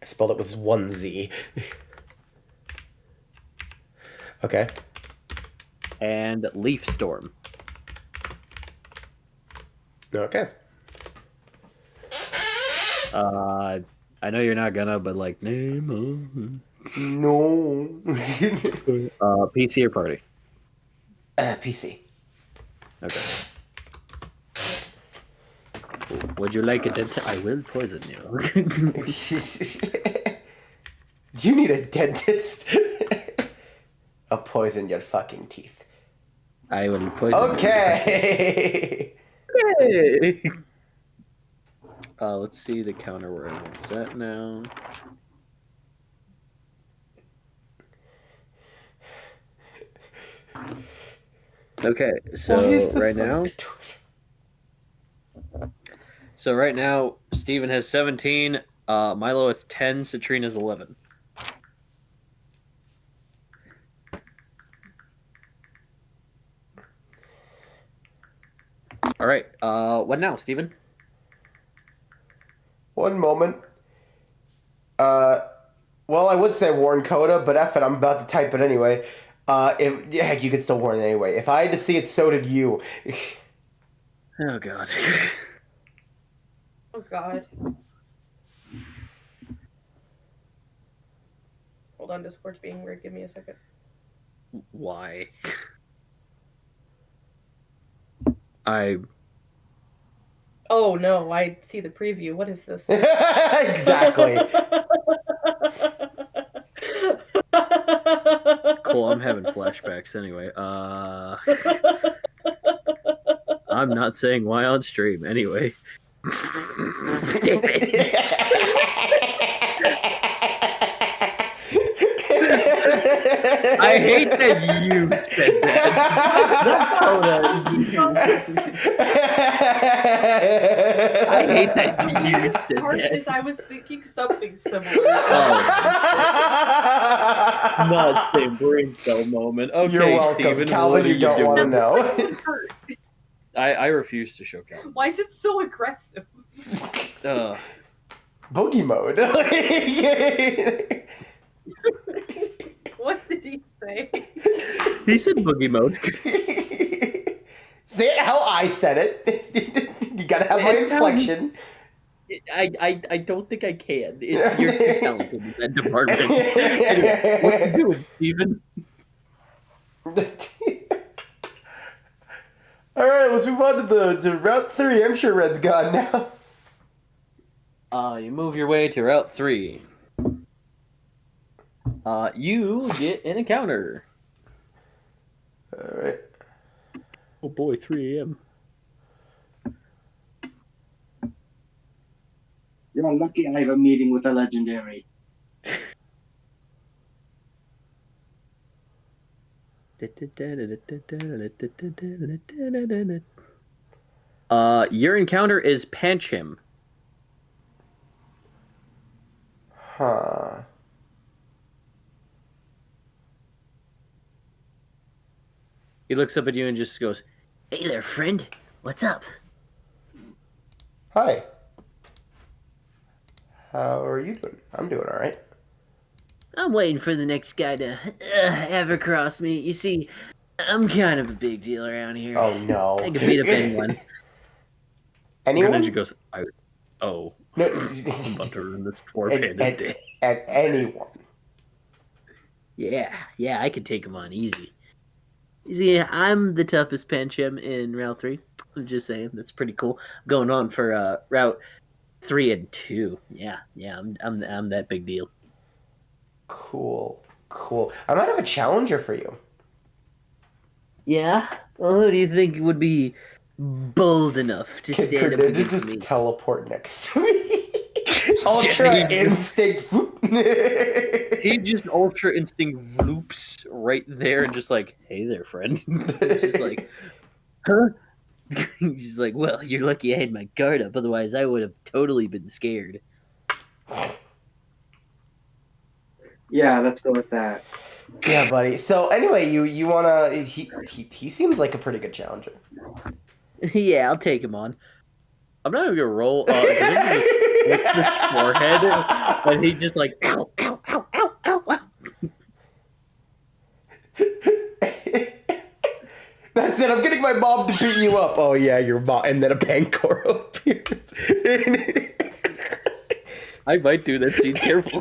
I spelled it with 1 Z. Okay. And Leaf Storm. Okay. I know you're not gonna, but like, name No. PC or party? PC. Okay. Would you like a dentist? I will poison you. Do you need a dentist? I'll poison your fucking teeth. I will poison Okay. you. Let's see the counter where everyone's at now. Okay, so right now, Steven has 17, Milo has 10, Citrine has 11. All right, what now, Steven? One moment. Well, I would say warn Coda, but F it, I'm about to type it anyway. Heck, you could still warn it anyway. If I had to see it, so did you. Oh, God. Oh god. Hold on, Discord's being weird. Give me a second. Why? Oh no, I see the preview. What is this? Exactly. Cool, I'm having flashbacks anyway. I'm not saying why on stream anyway. I hate that you said that. I hate that you said Part that. is I was thinking something similar. Not the same brain cell moment. Okay, You're welcome, Steven, Calvin. what are You don't want to doing? know. I refuse to show Calvin. Why is it so aggressive? Boogie mode. What did he say? He said boogie mode. Say it how I said it. You gotta have my inflection. I don't think I can. You're too talented in that department. Anyway, what you doing, Steven? All right, let's move on to Route 3. I'm sure Red's gone now. You move your way to Route 3. You get an encounter. All right. Oh boy, 3 a.m. You're lucky I have a meeting with a legendary. Your encounter is Panchim. Huh. He looks up at you and just goes, "Hey there, friend. What's up?" Hi. How are you doing? I'm doing all right. I'm waiting for the next guy to ever cross me. You see, I'm kind of a big deal around here. Oh no. I can beat up anyone. Anyone? And then she goes, No. I'm about to ruin this poor panda's day. At anyone. Yeah, I can take him on easy. You see, I'm the toughest Pancham in Route 3. I'm just saying, that's pretty cool. I'm going on for Route 3 and 2. Yeah, I'm that big deal. Cool. I might have a challenger for you. Yeah? Well, who do you think would be bold enough to stand up Could against just me? teleport next to me? Ultra instinct. He just ultra instinct loops right there and just like, "Hey there, friend." Just like, huh? She's like, well, you're lucky I had my guard up, otherwise I would have totally been scared. Yeah, let's go with that. Yeah, buddy. So anyway, you wanna? He seems like a pretty good challenger. Yeah, I'll take him on. I'm not even gonna roll. He just flips his forehead, and he just like, ow, ow, ow, ow, ow, ow. That's it. I'm getting my mom to beat you up. Oh yeah, your mom. And then a Pancoro appears. I might do that scene. Careful.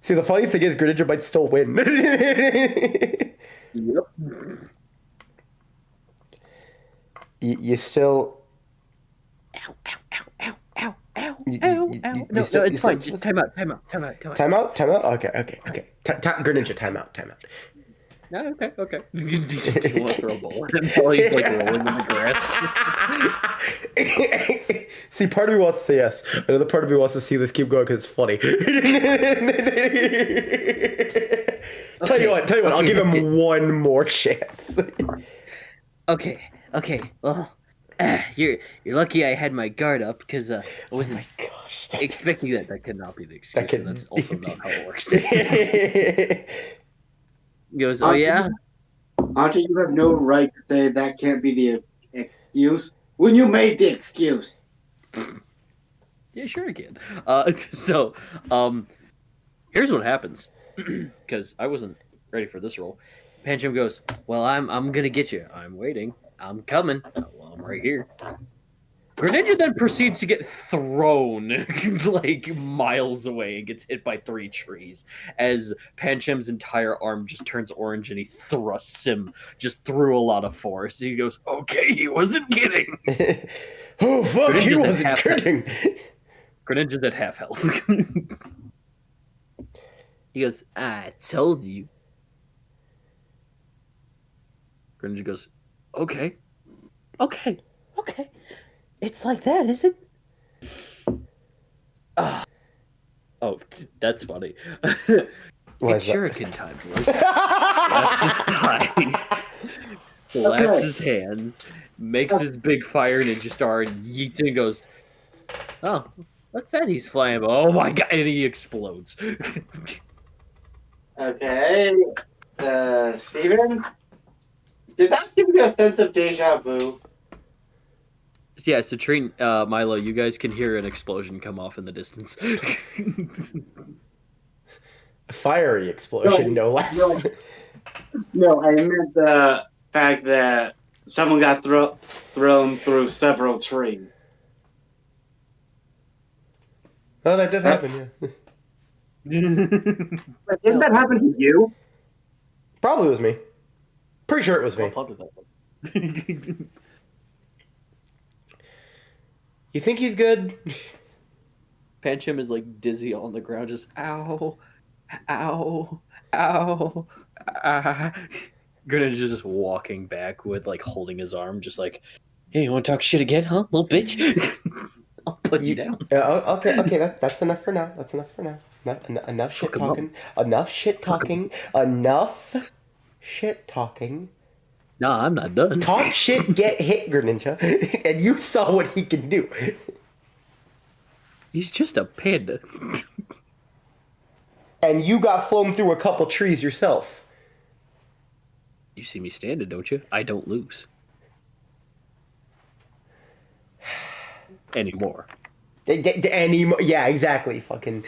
See, the funny thing is, Greninja might still win. Yep. You still. Ow, ow, ow, ow, ow, ow, You- ow, you- ow. you No, still- no, you it's still- fine. Just time out. Time out? Okay. Greninja, time out. No, okay. You want to throw a ball at him while he's like rolling in the grass. See, part of me wants to say yes. Another part of me wants to see this keep going because it's funny. Tell you what, I'll give him one more chance. Okay. Well, you're lucky I had my guard up because I wasn't Gosh. expecting that. That could not be the excuse. That could- And that's also not how it works. He goes, oh yeah? Auntie, you have no right to say that can't be the excuse when you made the excuse. Yeah, sure I can. So, here's what happens. Because I wasn't ready for this role. Pancham goes, well, I'm gonna get you. I'm waiting. I'm coming. Well, I'm right here. Greninja then proceeds to get thrown like miles away and gets hit by 3 trees as Pancham's entire arm just turns orange and he thrusts him just through a lot of force. He goes, okay, he wasn't kidding. Oh, fuck, he Greninja's at wasn't half kidding. Greninja's at half health. He goes, I told you. Greninja goes, okay. It's like that, is it? Oh, that's funny. Why It's is that? shuriken time, boys. Slaps his thighs, slaps his hands, makes his big fire ninja star, and yeets it and goes, oh, what's that he's flying about? Oh my god, and he explodes. Okay. Steven? Did that give you a sense of deja vu? Yeah, so Trine, Milo, you guys can hear an explosion come off in the distance. A fiery explosion, no less. No, I meant the fact that someone got thrown through several trees. Oh, that did happen, yeah. But didn't that happen to you? Probably was me. Pretty sure it was me. You think he's good? Pancham is like dizzy on the ground, just ow, ow, ow, ah. Greninja's just walking back with like holding his arm, just like, hey, you want to talk shit again, huh, little bitch? I'll put you down. Okay, that's enough for now. That's enough for now. Enough shit talking. Enough shit talking. Enough shit talking. Nah, I'm not done. Talk shit, get hit, Greninja. And you saw what he can do. He's just a panda. And you got flown through a couple trees yourself. You see me standing, don't you? I don't lose. Anymore. Anymore. Yeah, exactly. Fucking.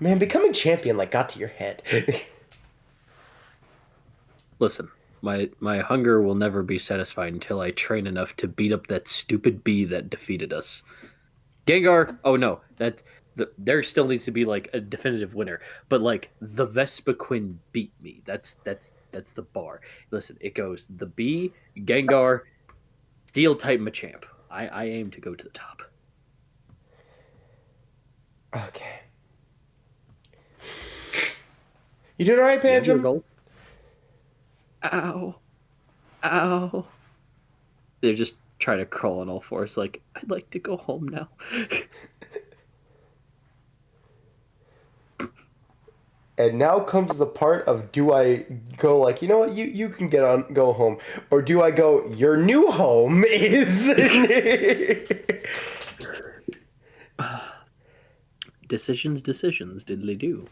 Man, becoming champion like got to your head. Listen, my hunger will never be satisfied until I train enough to beat up that stupid bee that defeated us. Gengar, oh no, there still needs to be like a definitive winner, but like the Vespiquen beat me. That's the bar. Listen, it goes the bee, Gengar, Steel type Machamp. I aim to go to the top. Okay. You doing alright, Pancham? Ow. Ow. They're just trying to crawl on all fours like, I'd like to go home now. And now comes the part of, do I go like, you know what, you can go home, or do I go, your new home is Decisions, diddly do.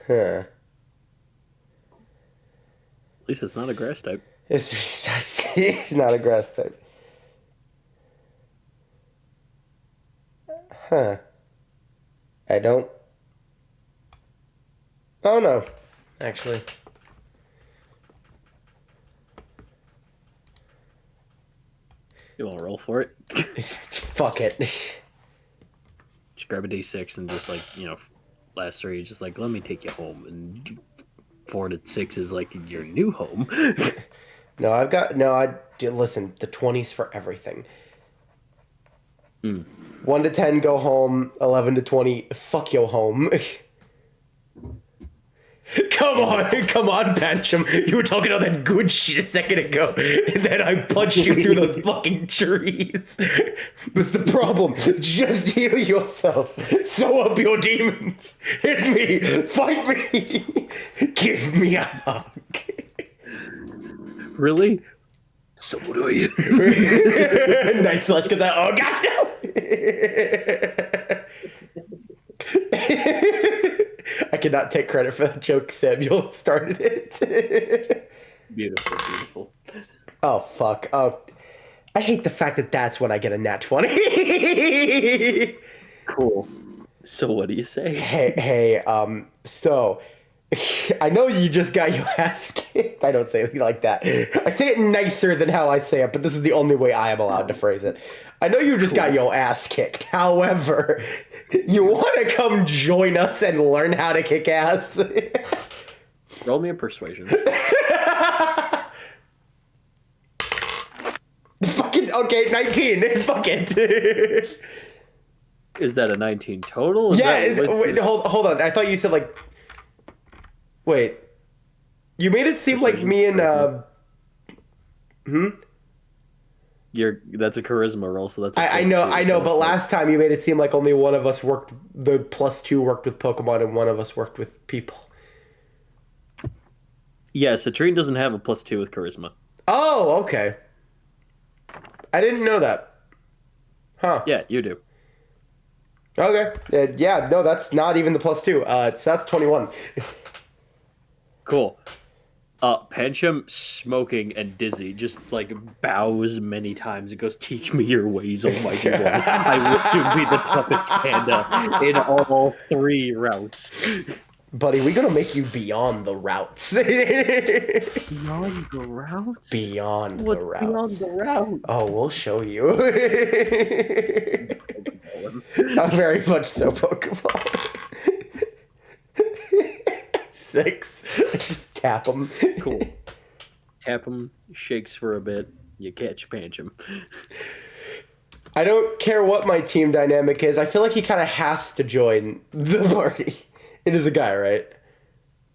Huh. At least it's not a grass type. It's not a grass type. Huh. I don't. Oh no. Actually. You want to roll for it? Fuck it. Just grab a D6 and just like, last three, just like, let me take you home. And 4 to 6 is like your new home. Listen, the 20's for everything. 1 to 10, go home. 11 to 20, fuck your home. Come on, Pancham. You were talking all that good shit a second ago, and then I punched you through those fucking trees. What's the problem? Just heal yourself. Sew up your demons. Hit me. Fight me. Give me a hug. Really? So do you. Night Slash comes out. Oh gosh, no! I cannot take credit for that joke. Samuel started it. Beautiful. Oh fuck. Oh, I hate the fact that that's when I get a nat 20. Cool. So what do you say? Hey, so I know you just got your ass kicked. I don't say it like that. I say it nicer than how I say it, but this is the only way I am allowed to phrase it. I know you just got your ass kicked. However, you want to come join us and learn how to kick ass? Roll me a persuasion. Fucking Okay, 19. Fuck it. Is that a 19 total? Is Yeah, that what- wait, hold on. I thought you said like. Wait. You made it seem like Precision. me and That's a charisma roll, so that's a I plus know, two, I know, so but it's like- last time you made it seem like only one of us worked. The +2 worked with Pokemon, and one of us worked with people. Yeah, Citrine doesn't have a +2 with charisma. Oh, okay. I didn't know that. Huh. Yeah, you do. Okay. Yeah. No, that's not even the +2. So that's 21. Cool. Pancham, smoking and dizzy, just like bows many times. It goes, "Teach me your ways, almighty one. I will to be the toughest panda in all 3 routes." Buddy, we're gonna make you beyond the routes. Beyond the routes? Beyond What's the routes. beyond the routes? Oh, we'll show you. I'm very much so Pokemon. 6. Just tap them. Cool. Tap him, shakes for a bit, you catch Pancham. I don't care what my team dynamic is. I feel like he kind of has to join the party. It is a guy, right?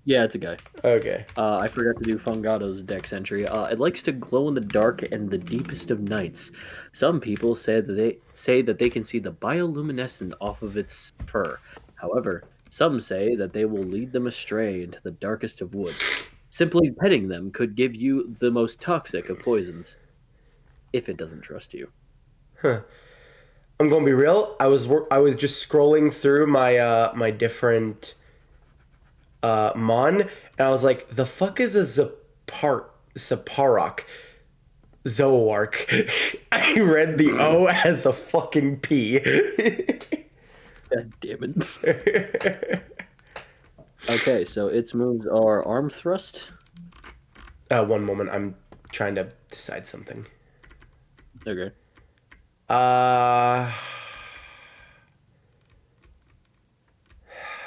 Yeah, it's a guy. Okay. I forgot to do Fungato's dex entry. It likes to glow in the dark and the deepest of nights. Some people say that they can see the bioluminescent off of its fur. However, some say that they will lead them astray into the darkest of woods. Simply petting them could give you the most toxic of poisons, if it doesn't trust you. I'm gonna be real. I was just scrolling through my my different mon, and I was like, the fuck is a Zaparok? Zoroark. I read the O as a fucking P. God damn it. Okay, so its moves are Arm Thrust. One moment, I'm trying to decide something. Okay.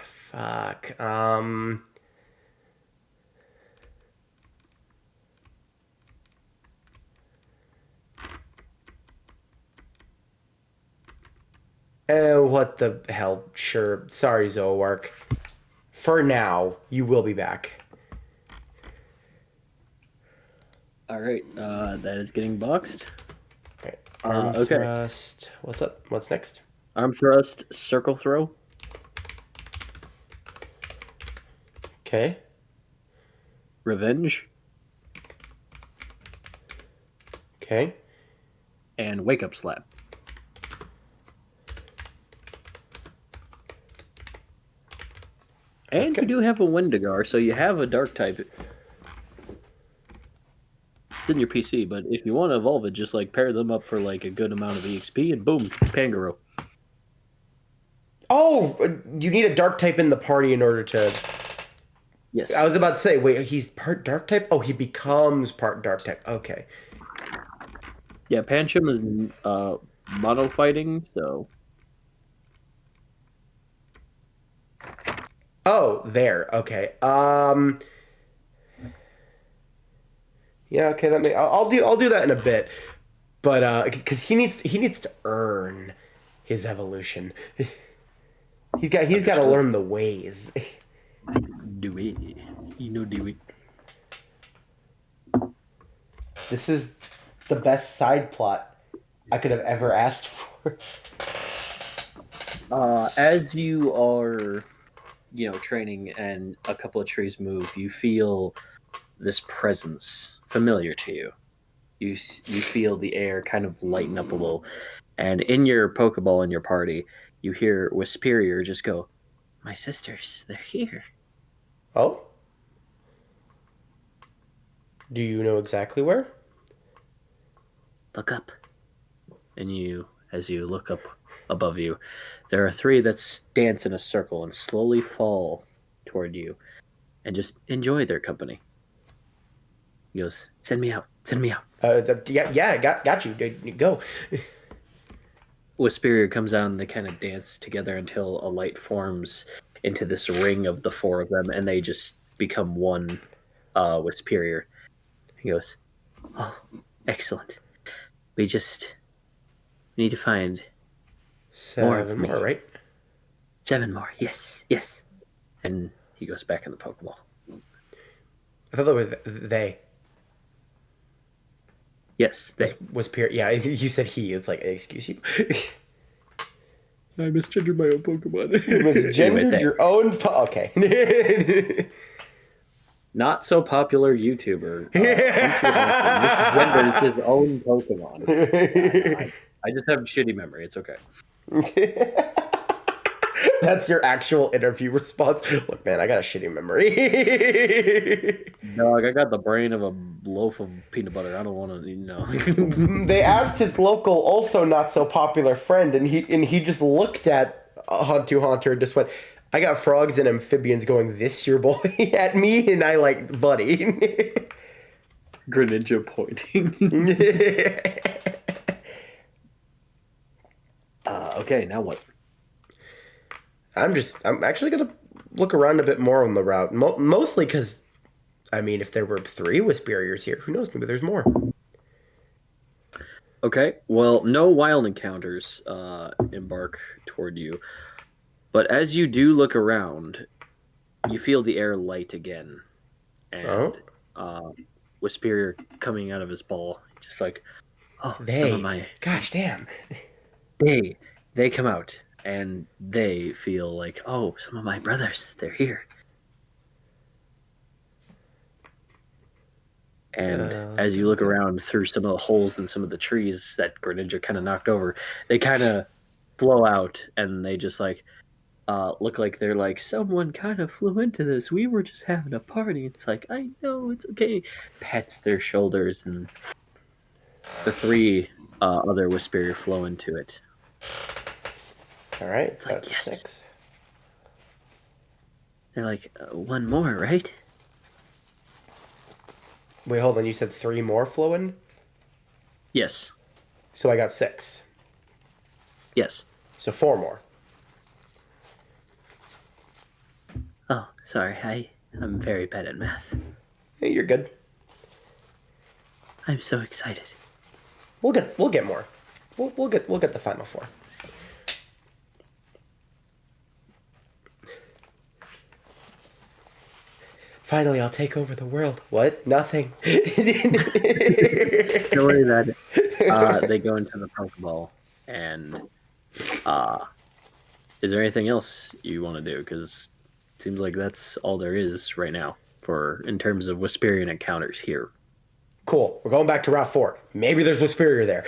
Fuck. What the hell? Sure. Sorry, Zoroark. For now, you will be back. Alright, that is getting boxed. Okay. Arm okay. thrust. What's up? What's next? Arm Thrust, Circle Throw. Okay. Revenge, Okay. and Wake Up Slap. And Okay. you do have a Wendigar, so you have a Dark type. It's in your PC, but if you want to evolve it, just like pair them up for like a good amount of EXP, and boom, Kangaroo. Oh, you need a dark type in the party in order to. Yes. I was about to say, wait, he's part dark type? Oh, he becomes part dark type. Okay. Yeah, Pancham is mono fighting, so Oh, there. Okay. Yeah. Okay. I'll do that in a bit, but because he needs to earn his evolution. He's got to learn the ways. do it. You know, do it. This is the best side plot I could have ever asked for. As you are, training and a couple of trees move, you feel this presence familiar to you. You feel the air kind of lighten up a little, and in your Pokeball in your party, you hear Wisperior just go, "My sisters, they're here." Oh? Do you know exactly where? Look up. And as you look up above you, there are 3 that dance in a circle and slowly fall toward you and just enjoy their company. He goes, "Send me out. Send me out." Yeah, got you. Go. Wisperior comes out and they kind of dance together until a light forms into this ring of the 4 of them, and they just become one Wisperior. He goes, "Oh, excellent. We need to find more of 7 me. more, right? 7 more. Yes. And he goes back in the Pokeball. I thought that was they. Yes, they. Was Pierre? Yeah, you said he. It's like, excuse you. I misgendered my own Pokemon. You misgendered they. your own. Okay. Not so popular YouTuber. Misgenders his own Pokemon. I just have shitty memory. It's okay. That's your actual interview response. Look, man, I got a shitty memory. Dog, I got the brain of a loaf of peanut butter. I don't want to, They asked his local, also not so popular friend, and he just looked at Hunter and just went, "I got frogs and amphibians going this year, boy," at me, and I like, buddy. Greninja pointing. Okay, now what? I'm actually gonna look around a bit more on the route, mostly because, I mean, if there were 3 Wisperiors here, who knows? Maybe there's more. Okay, well, no wild encounters embark toward you, but as you do look around, you feel the air light again, and Wisperior coming out of his ball, just like, oh, some of my... Gosh damn. They come out, and they feel like, oh, some of my brothers, they're here. And as you look around through some of the holes in some of the trees that Greninja kind of knocked over, they kind of flow out, and they just like look like they're like, someone kind of flew into this. We were just having a party. It's like, I know, it's okay. Pets their shoulders, and the 3 other Wisperior flow into it. All right, It's like, that's yes. 6. They're like, 1 more, right? Wait, hold on. You said 3 more flowing? Yes. So I got 6. Yes. So 4 more. Oh, sorry. I'm very bad at math. Hey, you're good. I'm so excited. We'll get more. We'll get the final 4. Finally, I'll take over the world. What? Nothing. Don't worry about it. They go into the Pokeball, and is there anything else you want to do? Because it seems like that's all there is right now in terms of Wisperian encounters here. Cool. We're going back to Route 4. Maybe there's Wisperior there.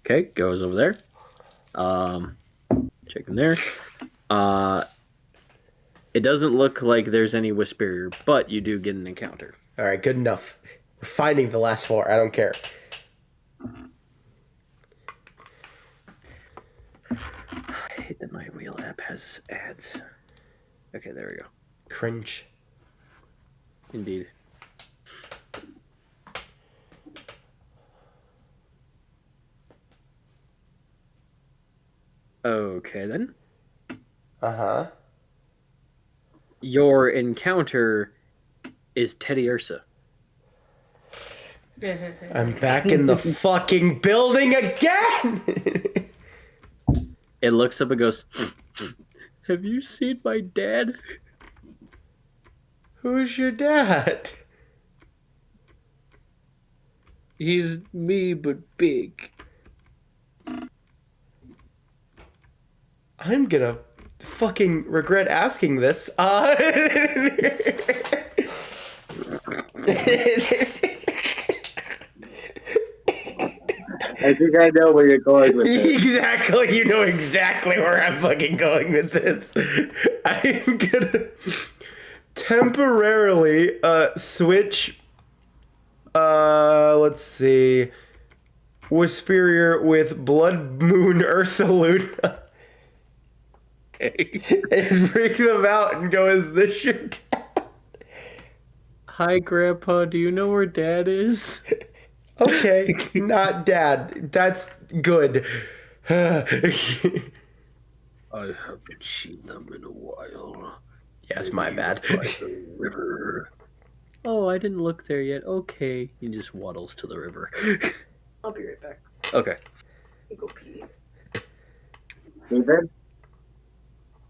Okay, goes over there. Checking there. It doesn't look like there's any Wisperior, but you do get an encounter. All right, good enough. We're finding the last 4. I don't care. I hate that my wheel app has ads. Okay, there we go. Cringe. Indeed. Okay, then. Uh-huh. Your encounter is Teddy Ursa. I'm back in the fucking building again! It looks up and goes, have you seen my dad? Who's your dad? He's me, but big. I'm gonna fucking regret asking this. I think I know where you're going with this. Exactly, you know exactly where I'm fucking going with this. I'm gonna temporarily switch, let's see, Wisperior with Blood Moon Ursaluna. Okay. And bring them out and go, is this your dad? Hi, Grandpa. Do you know where Dad is? Okay, not dad. That's good. I haven't seen them in a while. Yes, my bad. By the river. Oh, I didn't look there yet. Okay. He just waddles to the river. I'll be right back. Okay. Go pee. David,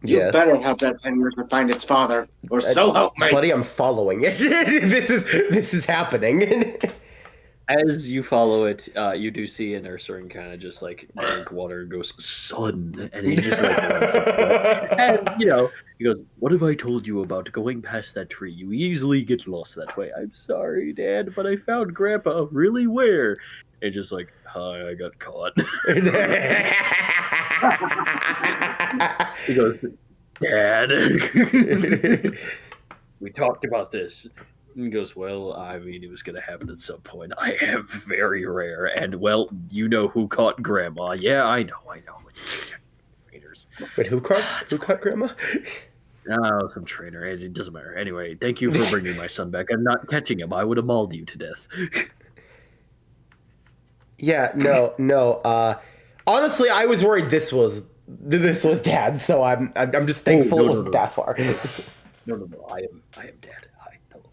you Yes. better help that 10 years to find its father, or so help me. Buddy, I'm following it. This is happening. As you follow it, you do see an Ursaring kind of just like drink water and goes, "Son," and he just like runs up to it. And he goes, "What have I told you about going past that tree? You easily get lost that way." "I'm sorry, Dad, but I found Grandpa. Really, where?" And just like, "Hi, I got caught." He goes, "Dad, we talked about this." And he goes, "Well, I mean, it was going to happen at some point. I am very rare. And, well, you know who caught Grandma." "Yeah, I know. Trainers." Wait, who caught Grandma? Oh, some trainer. It doesn't matter. Anyway, thank you for bringing my son back. I'm not catching him. I would have mauled you to death. Yeah, no. Honestly, I was worried this was Dad, so I'm just thankful no, it wasn't that far. No. I am Dad. Hi. Hello.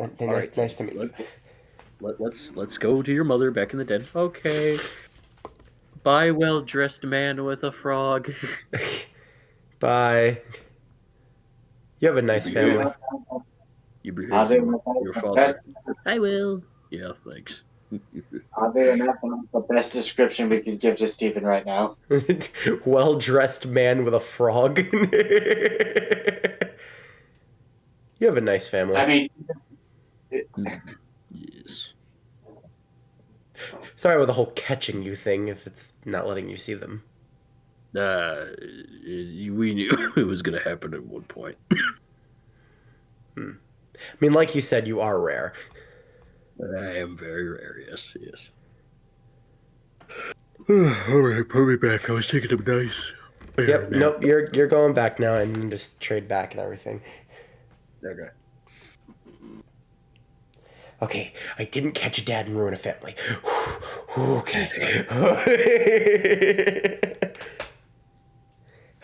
Yes, All nice right, to meet you. Let's go to your mother back in the den. Okay. Bye, well-dressed man with a frog. Bye. You have a nice family. You behave I'll do your my father. best. I will. Yeah, thanks. I'll do enough. The best description we could give to Stephen right now. Well-dressed man with a frog. You have a nice family. I mean, Yes. Sorry about the whole catching you thing if it's not letting you see them. We knew it was going to happen at one point. I mean, like you said, you are rare. I am very rare, yes. All right, put me back. I was taking them nice. Yep, nope, you're going back now and just trade back and everything. Okay. Okay, I didn't catch a dad and ruin a family. Okay.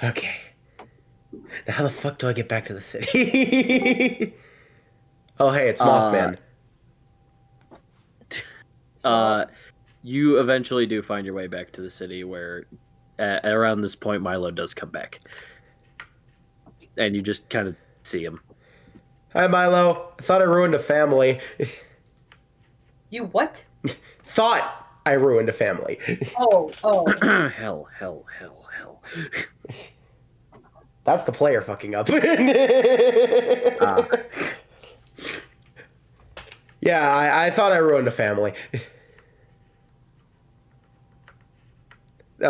Okay. Now how the fuck do I get back to the city? Oh, hey, it's Mothman. You eventually do find your way back to the city where around this point Milo does come back. And you just kind of see him. Hi, Milo. I thought I ruined a family. You what? Thought I ruined a family. Oh. Hell. That's the player fucking up. Yeah, I thought I ruined a family. You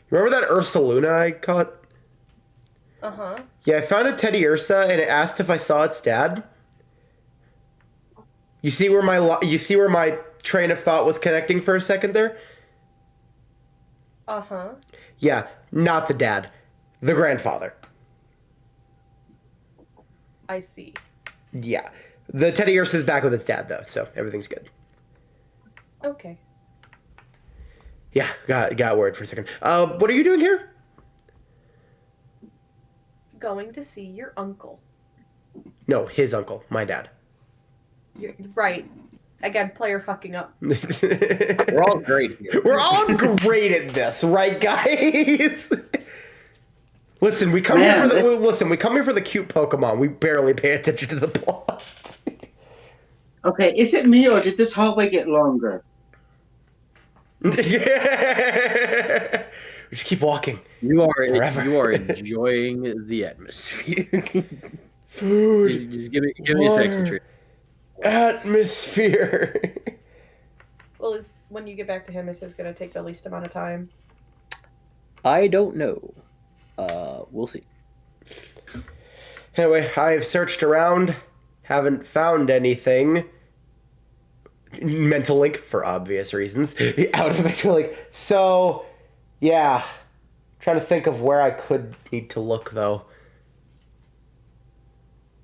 remember that Ursaluna I caught? Uh-huh. Yeah, I found a Teddy Ursa and it asked if I saw its dad. You see where my train of thought was connecting for a second there? Uh-huh. Yeah, not the dad. The grandfather. I see. Yeah. The Teddy Ursa's back with its dad though, so everything's good. Okay. Yeah, got word for a second. What are you doing here? Going to see your uncle. No, his uncle, my dad. You're right. Again, player fucking up. We're all great here. We're all great at this, right, guys? Listen, we come here for the cute Pokemon. We barely pay attention to the plot. okay, is it me or did this hallway get longer? Yeah. We just keep walking. You are Forever. You are enjoying the atmosphere. Food. just give me a sexy treat. Atmosphere. Well, when you get back to him, is his going to take the least amount of time? I don't know. We'll see. Anyway, I've searched around, haven't found anything. Mental link, for obvious reasons, out of Mental link. So, yeah. Trying to think of where I could need to look, though.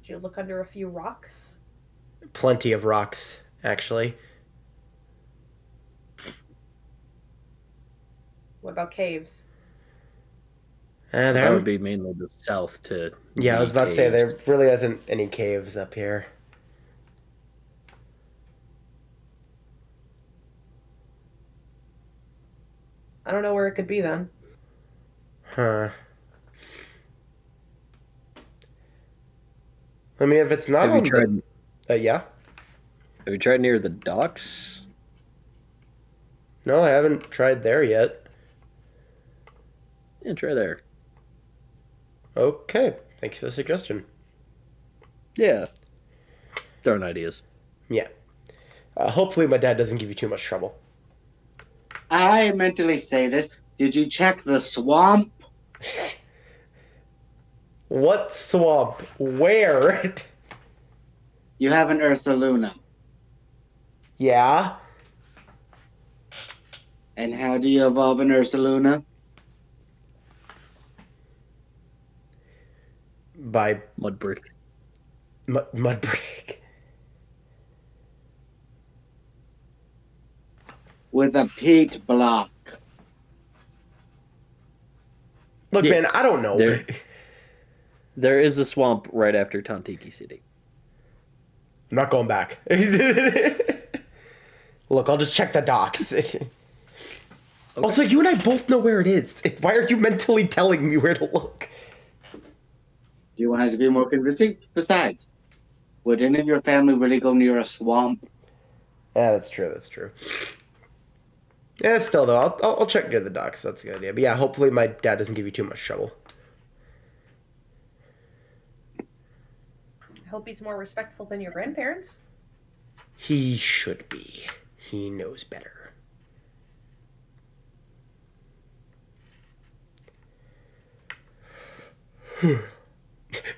Did you look under a few rocks? Plenty of rocks, actually. What about caves? That would be mainly the south to. Yeah, I was about to say, there really isn't any caves up here. I don't know where it could be then. Huh. I mean, if it's not Have you tried? yeah. Have you tried near the docks? No, I haven't tried there yet. Yeah, try there. Okay, thanks for the suggestion. Yeah. Throwing ideas. Yeah. Hopefully my dad doesn't give you too much trouble. I mentally say this. Did you check the swamp? What swamp? Where? You have an Ursaluna. Yeah. And how do you evolve an Ursaluna? By Mud brick. mud brick. With a peat block. Look, Yeah. man, I don't know. There is a swamp right after Tontiki City. I'm not going back. Look, I'll just check the docks. Also, you and I both know where it is. Why are you mentally telling me where to look? Do you want it to be more convincing? Besides, would any of your family really go near a swamp? Yeah, that's true. That's true. Yeah, still though, I'll check near the docks. That's a good idea. But yeah, hopefully my dad doesn't give you too much trouble. I hope he's more respectful than your grandparents. He should be. He knows better.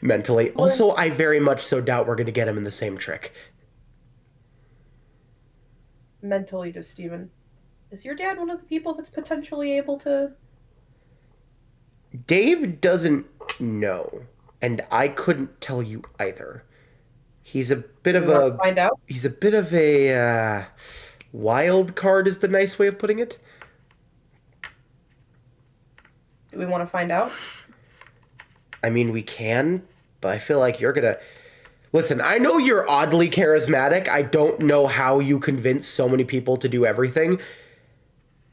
Mentally. Also, I very much so doubt we're going to get him in the same trick. Mentally to Steven. Is your dad one of the people that's potentially able to... Dave doesn't know, and I couldn't tell you either. He's a bit of a... find out? He's a bit of a wild card is the nice way of putting it. Do we want to find out? I mean, we can, but I feel like you're gonna... Listen, I know you're oddly charismatic. I don't know how you convince so many people to do everything.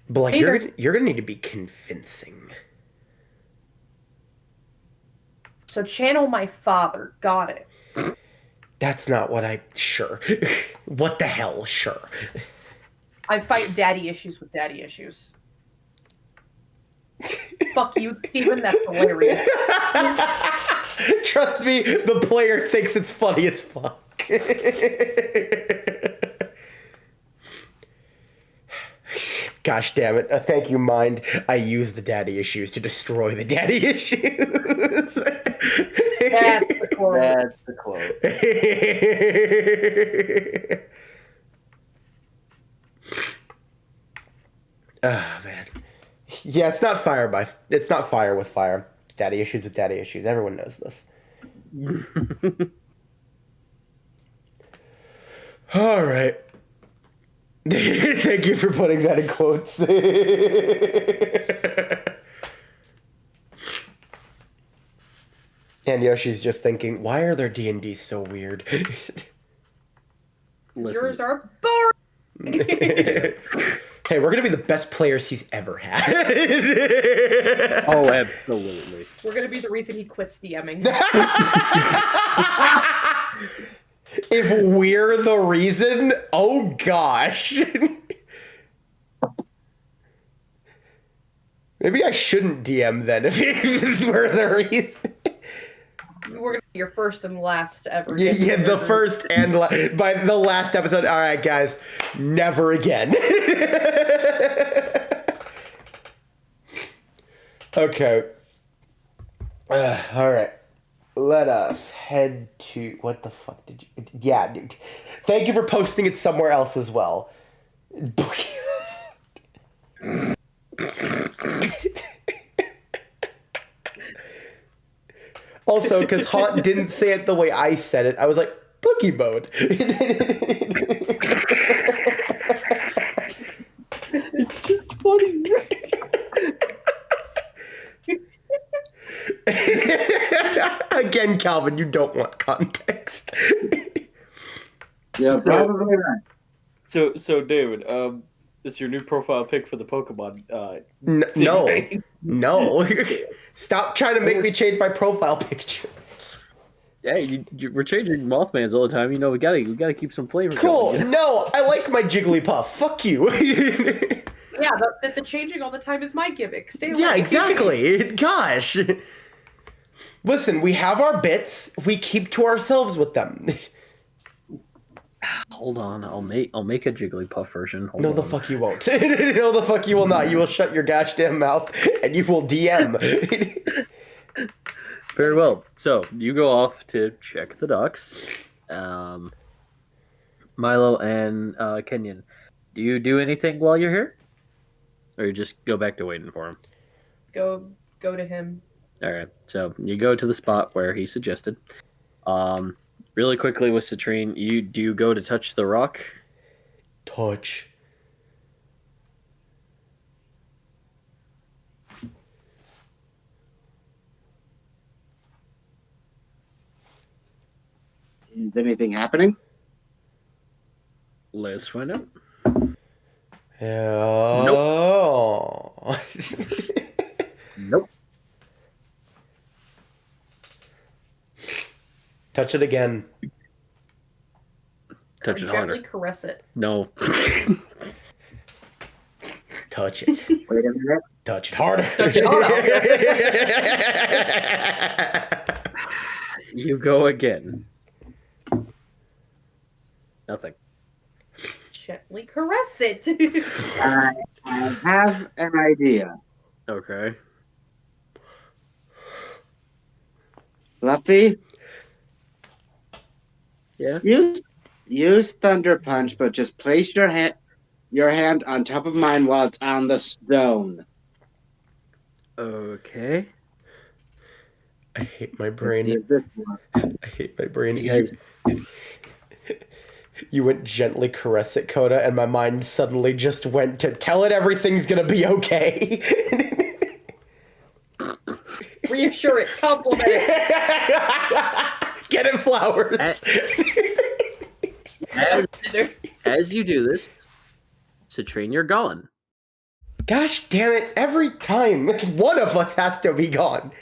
But, like, you're gonna need to be convincing. So channel my father. Got it. That's not what I... Sure. What the hell? Sure. I fight daddy issues with daddy issues. Fuck you, Steven. That's hilarious. Trust me, the player thinks it's funny as fuck. Gosh damn it. Thank you, mind. I use the daddy issues to destroy the daddy issues. That's the quote. That's the quote. Oh, man. Yeah, it's not fire with fire. It's daddy issues with daddy issues. Everyone knows this. All right. Thank you for putting that in quotes. And Yoshi's just thinking, why are their D&D so weird? Yours are boring. Hey, we're going to be the best players he's ever had. Oh, absolutely. We're going to be the reason he quits DMing. If we're the reason, oh gosh. Maybe I shouldn't DM then if we're the reason. We're going to be your first and last ever. Yeah, the first and by the last episode. All right, guys, never again. Okay. All right. Let us head to... What the fuck did you... Yeah, dude. Thank you for posting it somewhere else as well. Also, because Haunt didn't say it the way I said it, I was like, boogie mode. It's just funny. Again, Calvin, you don't want context. Yeah, probably right. So David, This is your new profile pic for the Pokemon. No. Stop trying to make me change my profile picture. Hey, we're changing Mothmans all the time. You know, we gotta keep some flavor. Cool. Going, you know? No, I like my Jigglypuff. Fuck you. Yeah, the changing all the time is my gimmick. Stay away. Yeah, exactly. Gosh. Listen, we have our bits. We keep to ourselves with them. Hold on, I'll make a Jigglypuff version. Hold No, on. the fuck you won't. No, the fuck you will not. You will shut your gosh damn mouth and you will DM. Very well. So you go off to check the ducks. Milo and Kenyon, do you do anything while you're here, or you just go back to waiting for him? Go to him. All right. So you go to the spot where he suggested. Really quickly with Citrine, do you go to touch the rock? Touch. Is anything happening? Let's find out. Oh. Nope. Touch it again. Touch it Gently harder. caress it. No. Touch it. Wait a minute. Touch it harder. Touch it harder. You go again. Nothing. Gently caress it. I have an idea. Okay. Fluffy, Yeah. use Thunder Punch, but just place your hand on top of mine while it's on the stone. Okay. I hate my brain. See if this works. I hate my brain. You guys. You went gently caress it, Coda, and my mind suddenly just went to tell it everything's gonna be okay. Reassure it. Compliment it. Get it flowers. As you do this, Citrine, you're gone. Gosh damn it, every time one of us has to be gone.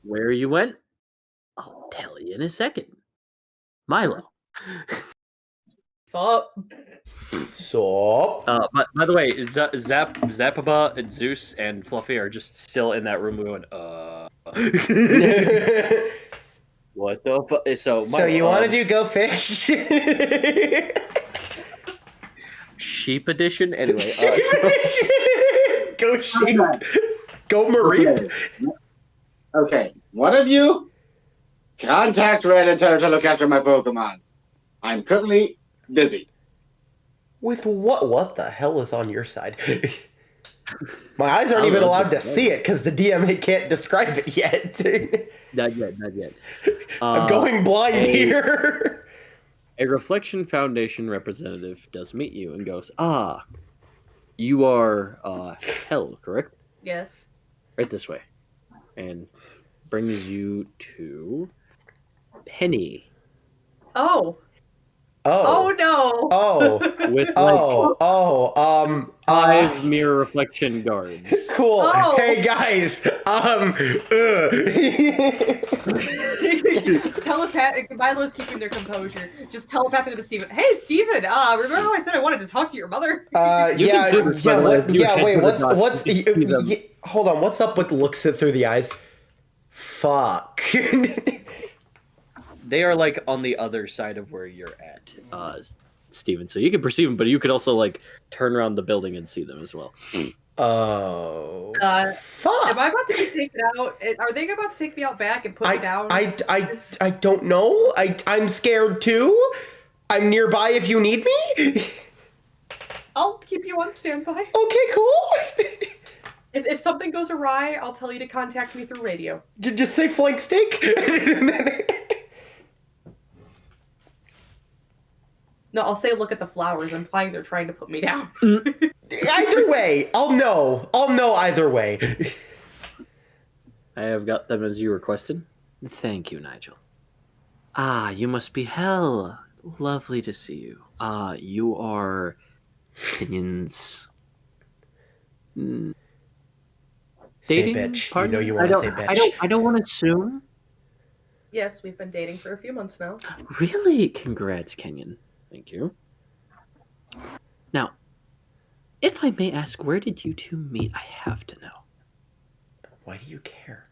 Where you went, I'll tell you in a second. Milo. Sup? So But by the way, Zapaba and Zeus and Fluffy are just still in that room going, what the fuck? So you want to do go fish? Sheep edition? Anyway. Sheep edition! Go sheep. Go Marie. Okay, one of you contact Red and tell her to look after my Pokemon. I'm currently busy. With what? What the hell is on your side? My eyes aren't even allowed to see it because the DM can't describe it yet. Not yet. I'm going blind here. A Reflection Foundation representative does meet you and goes, you are Hell, correct? Yes. Right this way. And brings you to Penny. Oh Oh no. Oh. With like 5 Oh. mirror reflection guards. Cool. Oh. Hey guys. Telepathic. Milo's keeping their composure. Just telepathing to Steven. Hey, Steven. Remember how I said I wanted to talk to your mother? You can see this, by the way, if you head Wait. to the dots, What's? you can see them. Hold on. What's up with looks it through the eyes? Fuck. They are like on the other side of where you're at, Steven. So you can perceive them, but you could also like turn around the building and see them as well. Oh. Fuck. Am I about to get taken out? Are they about to take me out back and put me down? I don't know. I'm scared too. I'm nearby if you need me. I'll keep you on standby. Okay, cool. If something goes awry, I'll tell you to contact me through radio. Just say flank steak. No, I'll say look at the flowers, implying they're trying to put me down. Either way, I'll know. I'll know either way. I have got them as you requested. Thank you, Nigel. You must be Hell. Lovely to see you. You are Kenyon's Say dating bitch. partner? You know you want to say bitch. I don't want to assume. Yes, we've been dating for a few months now. Really? Congrats, Kenyon. Thank you. Now, if I may ask, where did you two meet? I have to know. Why do you care?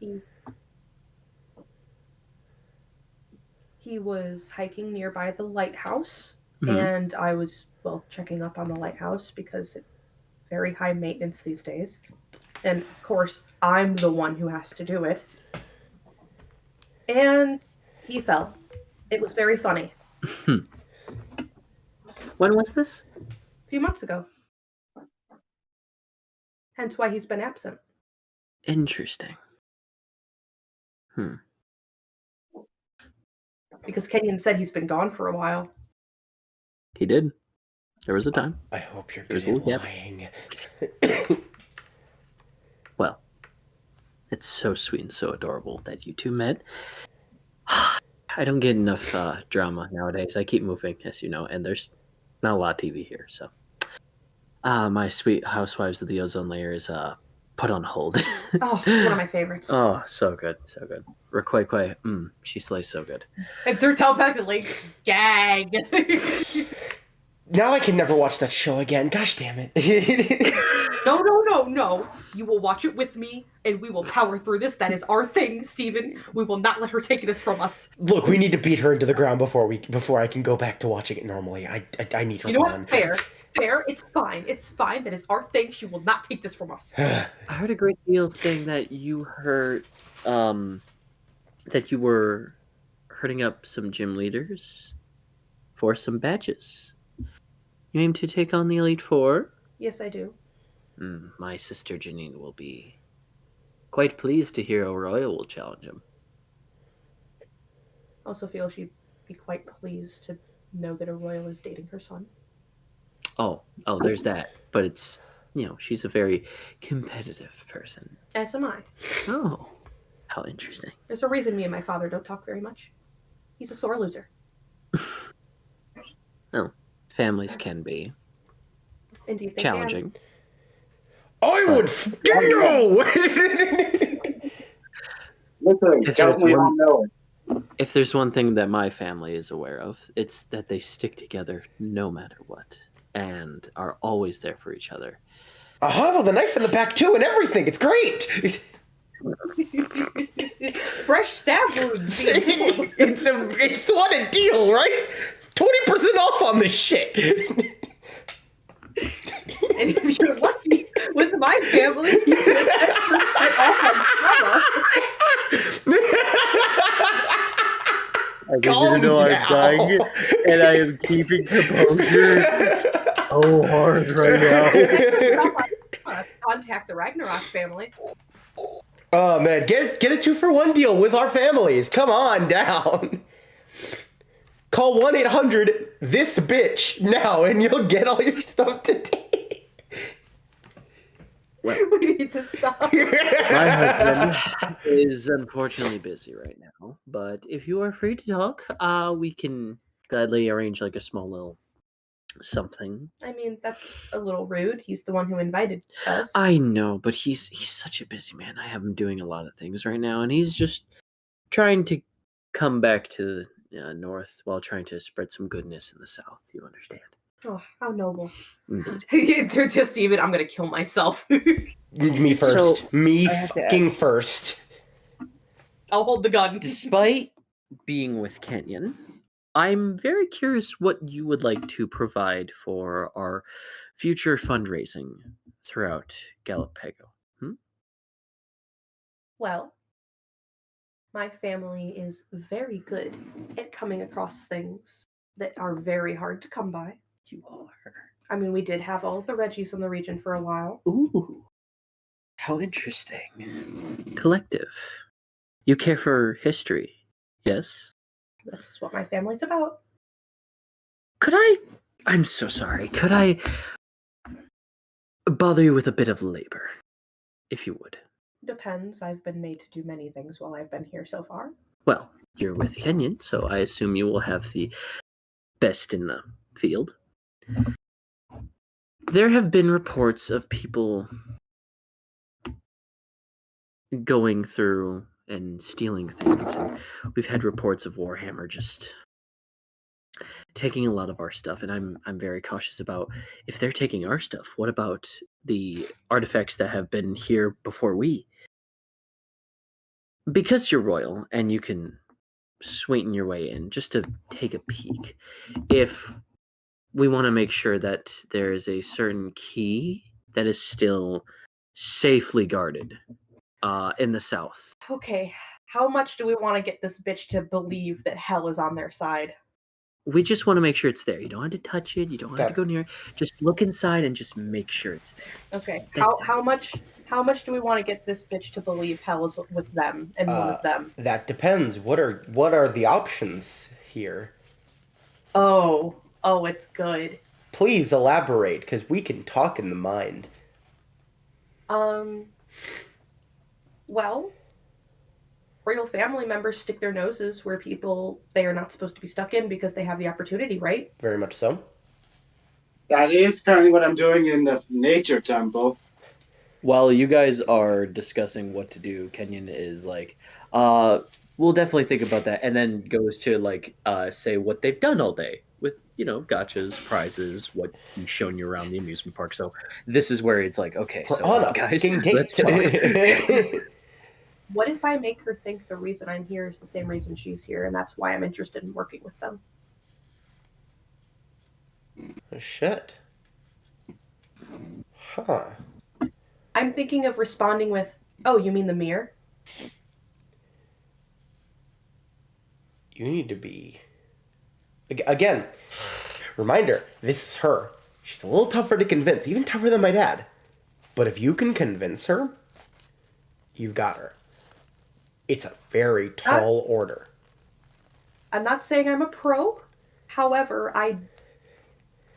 He was hiking nearby the lighthouse, Mhm. and I was, checking up on the lighthouse because it's very high maintenance these days. And of course, I'm the one who has to do it. And he fell. It was very funny. When was this? A few months ago. Hence why he's been absent. Interesting. Because Kenyon said he's been gone for a while. He did. There was a time. I hope you're There's good a at little gap. lying. Well, it's so sweet and so adorable that you two met. I don't get enough drama nowadays. I keep moving, as you know, and there's not a lot of TV here. So, my sweet Housewives of the Ozone Layer is put on hold. Oh, it's one of my favorites. Oh, so good, so good. Raquel, she slays so good. And through telepathically, gag. Now I can never watch that show again. Gosh damn it. No. You will watch it with me, and we will power through this. That is our thing, Steven. We will not let her take this from us. Look, we need to beat her into the ground before I can go back to watching it normally. I need her You know gone. what? Fair. It's fine. It's fine. That is our thing. She will not take this from us. I heard a great deal saying that you heard that you were hurting up some gym leaders for some badges. You aim to take on the Elite Four? Yes, I do. My sister Janine will be quite pleased to hear Royal will challenge him. Also feel she'd be quite pleased to know that a royal is dating her son. Oh, there's that. But it's, she's a very competitive person. As am I. Oh, how interesting. There's a reason me and my father don't talk very much. He's a sore loser. Well, families can be Indeed, they challenging. Can. I would no. Literally, don't we all know it? If there's one thing that my family is aware of, it's that they stick together no matter what and are always there for each other. With a knife in the back too and everything. It's great. Fresh stab wounds. It's what a deal, right? 20% off on this shit. And if you're lucky with my family, you can get off on I want you to know I'm dying, and I am keeping composure so hard right now. Contact the Ragnarok family. Oh man, get a 2-for-1 deal with our families. Come on down. Call 1-800-THIS-BITCH now, and you'll get all your stuff today. Well, We need to stop. my husband is unfortunately busy right now, but if you are free to talk, we can gladly arrange like a small little something. I mean, that's a little rude. He's the one who invited us. I know, but he's such a busy man. I have him doing a lot of things right now, and he's just trying to come back to the north while trying to spread some goodness in the south. You understand? Oh, how noble. Indeed. They're just even, I'm going to kill myself. Me first. So, Me I have to fucking first. I'll hold the gun. Despite being with Kenyon, I'm very curious what you would like to provide for our future fundraising throughout Galepego. Well, my family is very good at coming across things that are very hard to come by. You are. I mean, we did have all of the Reggies in the region for a while. Ooh, how interesting. Collective. You care for history, yes? That's what my family's about. I'm so sorry, could I bother you with a bit of labor, if you would? Depends. I've been made to do many things while I've been here so far. Well, you're with Kenyon, so I assume you will have the best in the field. There have been reports of people going through and stealing things, and we've had reports of Warhammer just taking a lot of our stuff, and I'm very cautious about if they're taking our stuff, what about the artifacts that have been here before we? Because you're royal and you can sweeten your way in just to take a peek. If we want to make sure that there is a certain key that is still safely guarded in the south. Okay, how much do we want to get this bitch to believe that hell is on their side? We just want to make sure it's there. You don't have to touch it. You don't have to go near it. Just look inside and just make sure it's there. Okay, how much do we want to get this bitch to believe hell is with them and one of them? That depends. What are the options here? Oh, it's good. Please elaborate, because we can talk in the mind. Well, royal family members stick their noses where they are not supposed to be stuck in because they have the opportunity, right? Very much so. That is currently what I'm doing in the nature temple. While you guys are discussing what to do, Kenyon is like, we'll definitely think about that, and then goes to like say what they've done all day with, gotchas, prizes, what he's shown you around the amusement park. So this is where it's like, okay, so guys, let's talk. What if I make her think the reason I'm here is the same reason she's here, and that's why I'm interested in working with them? Oh, shit. Huh. I'm thinking of responding with, "Oh, you mean the mirror?" You need to be... Again, reminder, this is her. She's a little tougher to convince, even tougher than my dad. But if you can convince her, you've got her. It's a very tall order. I'm not saying I'm a pro. However, I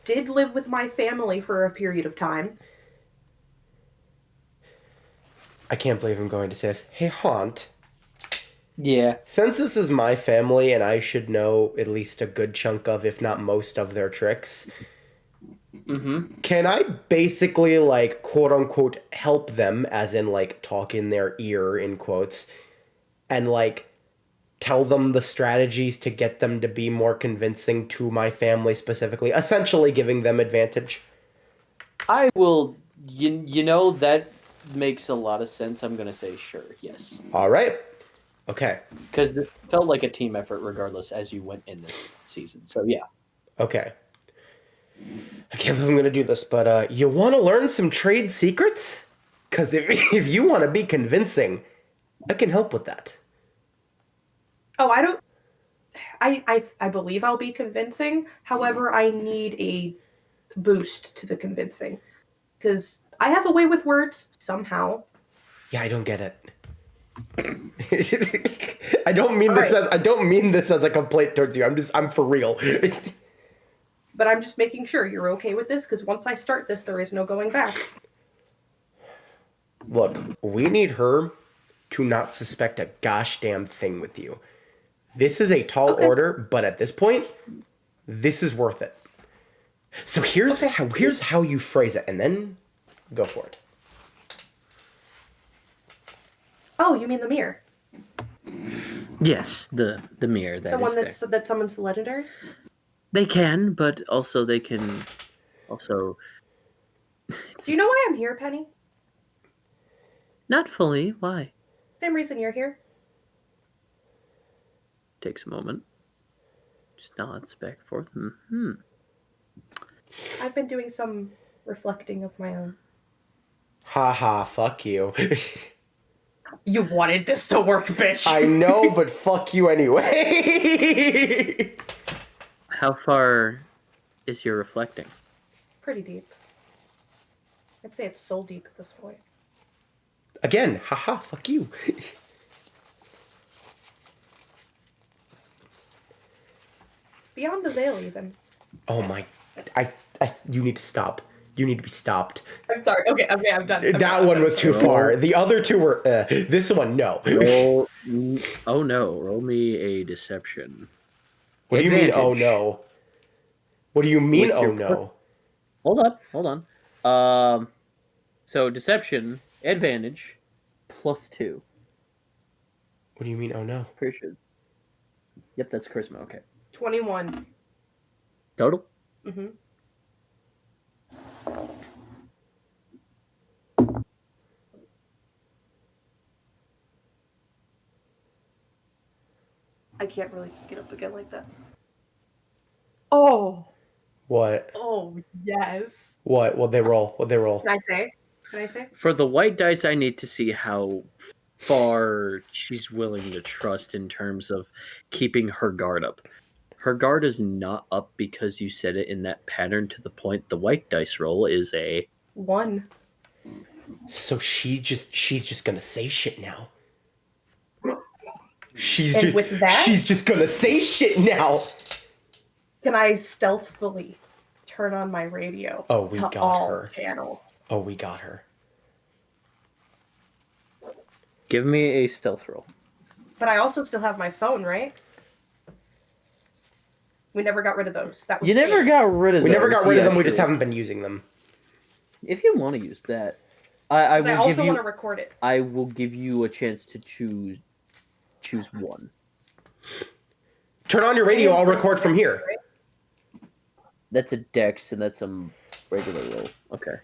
did live with my family for a period of time. I can't believe I'm going to say this. Hey, Haunt. Yeah. Since this is my family and I should know at least a good chunk of, if not most of their tricks, can I basically, like, quote-unquote, help them, as in, like, talk in their ear, in quotes, and, like, tell them the strategies to get them to be more convincing to my family specifically, essentially giving them advantage? I will, that makes a lot of sense. I'm going to say sure, yes. All right. Okay. Because it felt like a team effort regardless as you went in this season. So, yeah. Okay. I can't believe I'm going to do this, but you want to learn some trade secrets? Because if you want to be convincing, I can help with that. Oh, I believe I'll be convincing. However, I need a boost to the convincing. Because I have a way with words, somehow. Yeah, I don't get it. I don't mean this as a complaint towards you. I'm for real. But I'm just making sure you're okay with this, because once I start this, there is no going back. Look, we need her to not suspect a gosh damn thing with you. This is a tall order, but at this point, this is worth it. So here's how you phrase it, and then go for it. Oh, you mean the mirror? Yes, the mirror that the one is there. that summons the legendaries? They can, but also they can also... Do you know why I'm here, Penny? Not fully. Why? Same reason you're here. Takes a moment. Just nods back and forth. I've been doing some reflecting of my own. Haha, fuck you. You wanted this to work, bitch. I know, but fuck you anyway. How far is your reflecting? Pretty deep. I'd say it's soul deep at this point. Again, haha, fuck you. Beyond the veil, even. Oh my... You need to stop. You need to be stopped. I'm sorry. Okay, I'm done. That one was too far. The other two were... this one, no. Roll me a deception. What do you mean, oh no? What do you mean, oh no? Hold on. So deception advantage +2. What do you mean? Oh no. Pretty sure. Yep, that's charisma. Okay. 21. Total. Mm-hmm. I can't really get up again like that. Oh. What? Oh, yes. What? What'd they roll? Can I say? For the white dice, I need to see how far she's willing to trust in terms of keeping her guard up. Her guard is not up because you said it in that pattern to the point the white dice roll is a 1. So she's just gonna say shit now. And with that, she's just gonna say shit now. can I stealthily turn on my radio We to got all her. channels? Oh, we got her. Give me a stealth roll. But I also still have my phone, right? We never got rid of those. That was You never safe. got rid of We those. never got rid of them. We just true. haven't been using them. If you want to use that, I 'Cause will I give also you. want to record it. I will give you a chance to choose one. Turn on your radio. I'll record from here. That's a dex, and that's a regular roll. Okay.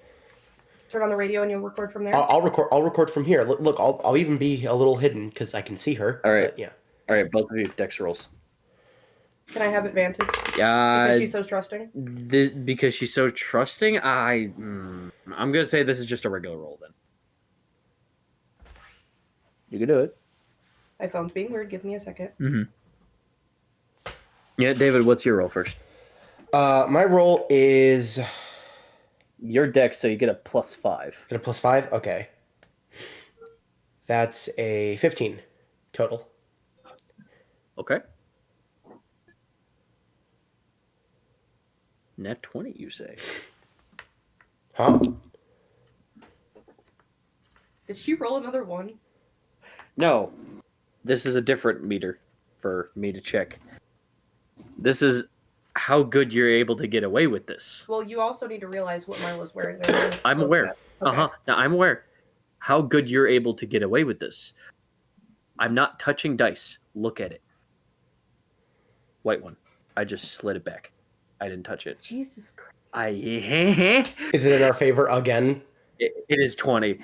Turn on the radio and you'll record from there. I'll record from here. Look, I'll even be a little hidden because I can see her. All right. But, yeah. All right, both of you dex rolls. Can I have advantage? Yeah. Because she's so trusting. Because she's so trusting, I'm gonna say this is just a regular roll then. You can do it. My phone's being weird. Give me a second. Mm-hmm. Yeah, David, what's your roll first? My roll is Your dex, so you get a +5. get a +5. Okay. That's a 15 total. Okay. Net 20, you say? Huh? Did she roll another 1? No. This is a different meter for me to check. This is how good you're able to get away with this. Well, you also need to realize what Milo's wearing there. I'm aware. Okay. Uh-huh. Now, I'm aware how good you're able to get away with this. I'm not touching dice. Look at it. White one. I just slid it back. I didn't touch it. Jesus Christ. Is it in our favor again? It is 20.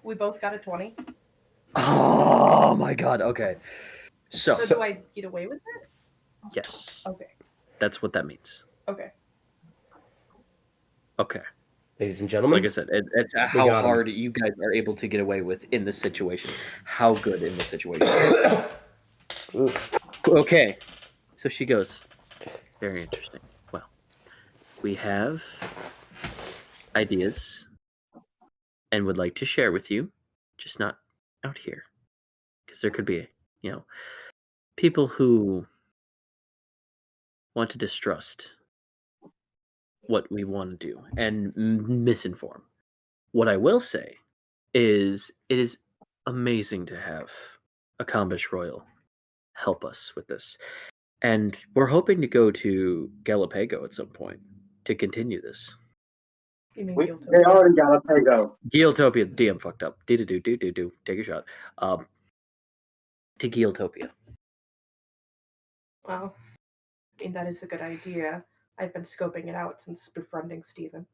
We both got a 20. Oh my god. Okay. So, So do I get away with it? yes. Okay. That's what that means. Okay. Ladies and gentlemen. Like I said, it's how hard you guys are able to get away with in this situation. How good in this situation. Okay. So she goes, very interesting. Well, we have ideas and would like to share with you, just not out here. Because there could be, people who want to distrust what we want to do and misinform. What I will say is it is amazing to have a Combish Royal help us with this. And we're hoping to go to Galepego at some point to continue this. You mean They Guiltopia? are in Galepego. Geotopia, DM fucked up. Do. Take a shot. To Geotopia. Well, I mean, that is a good idea. I've been scoping it out since befriending Steven.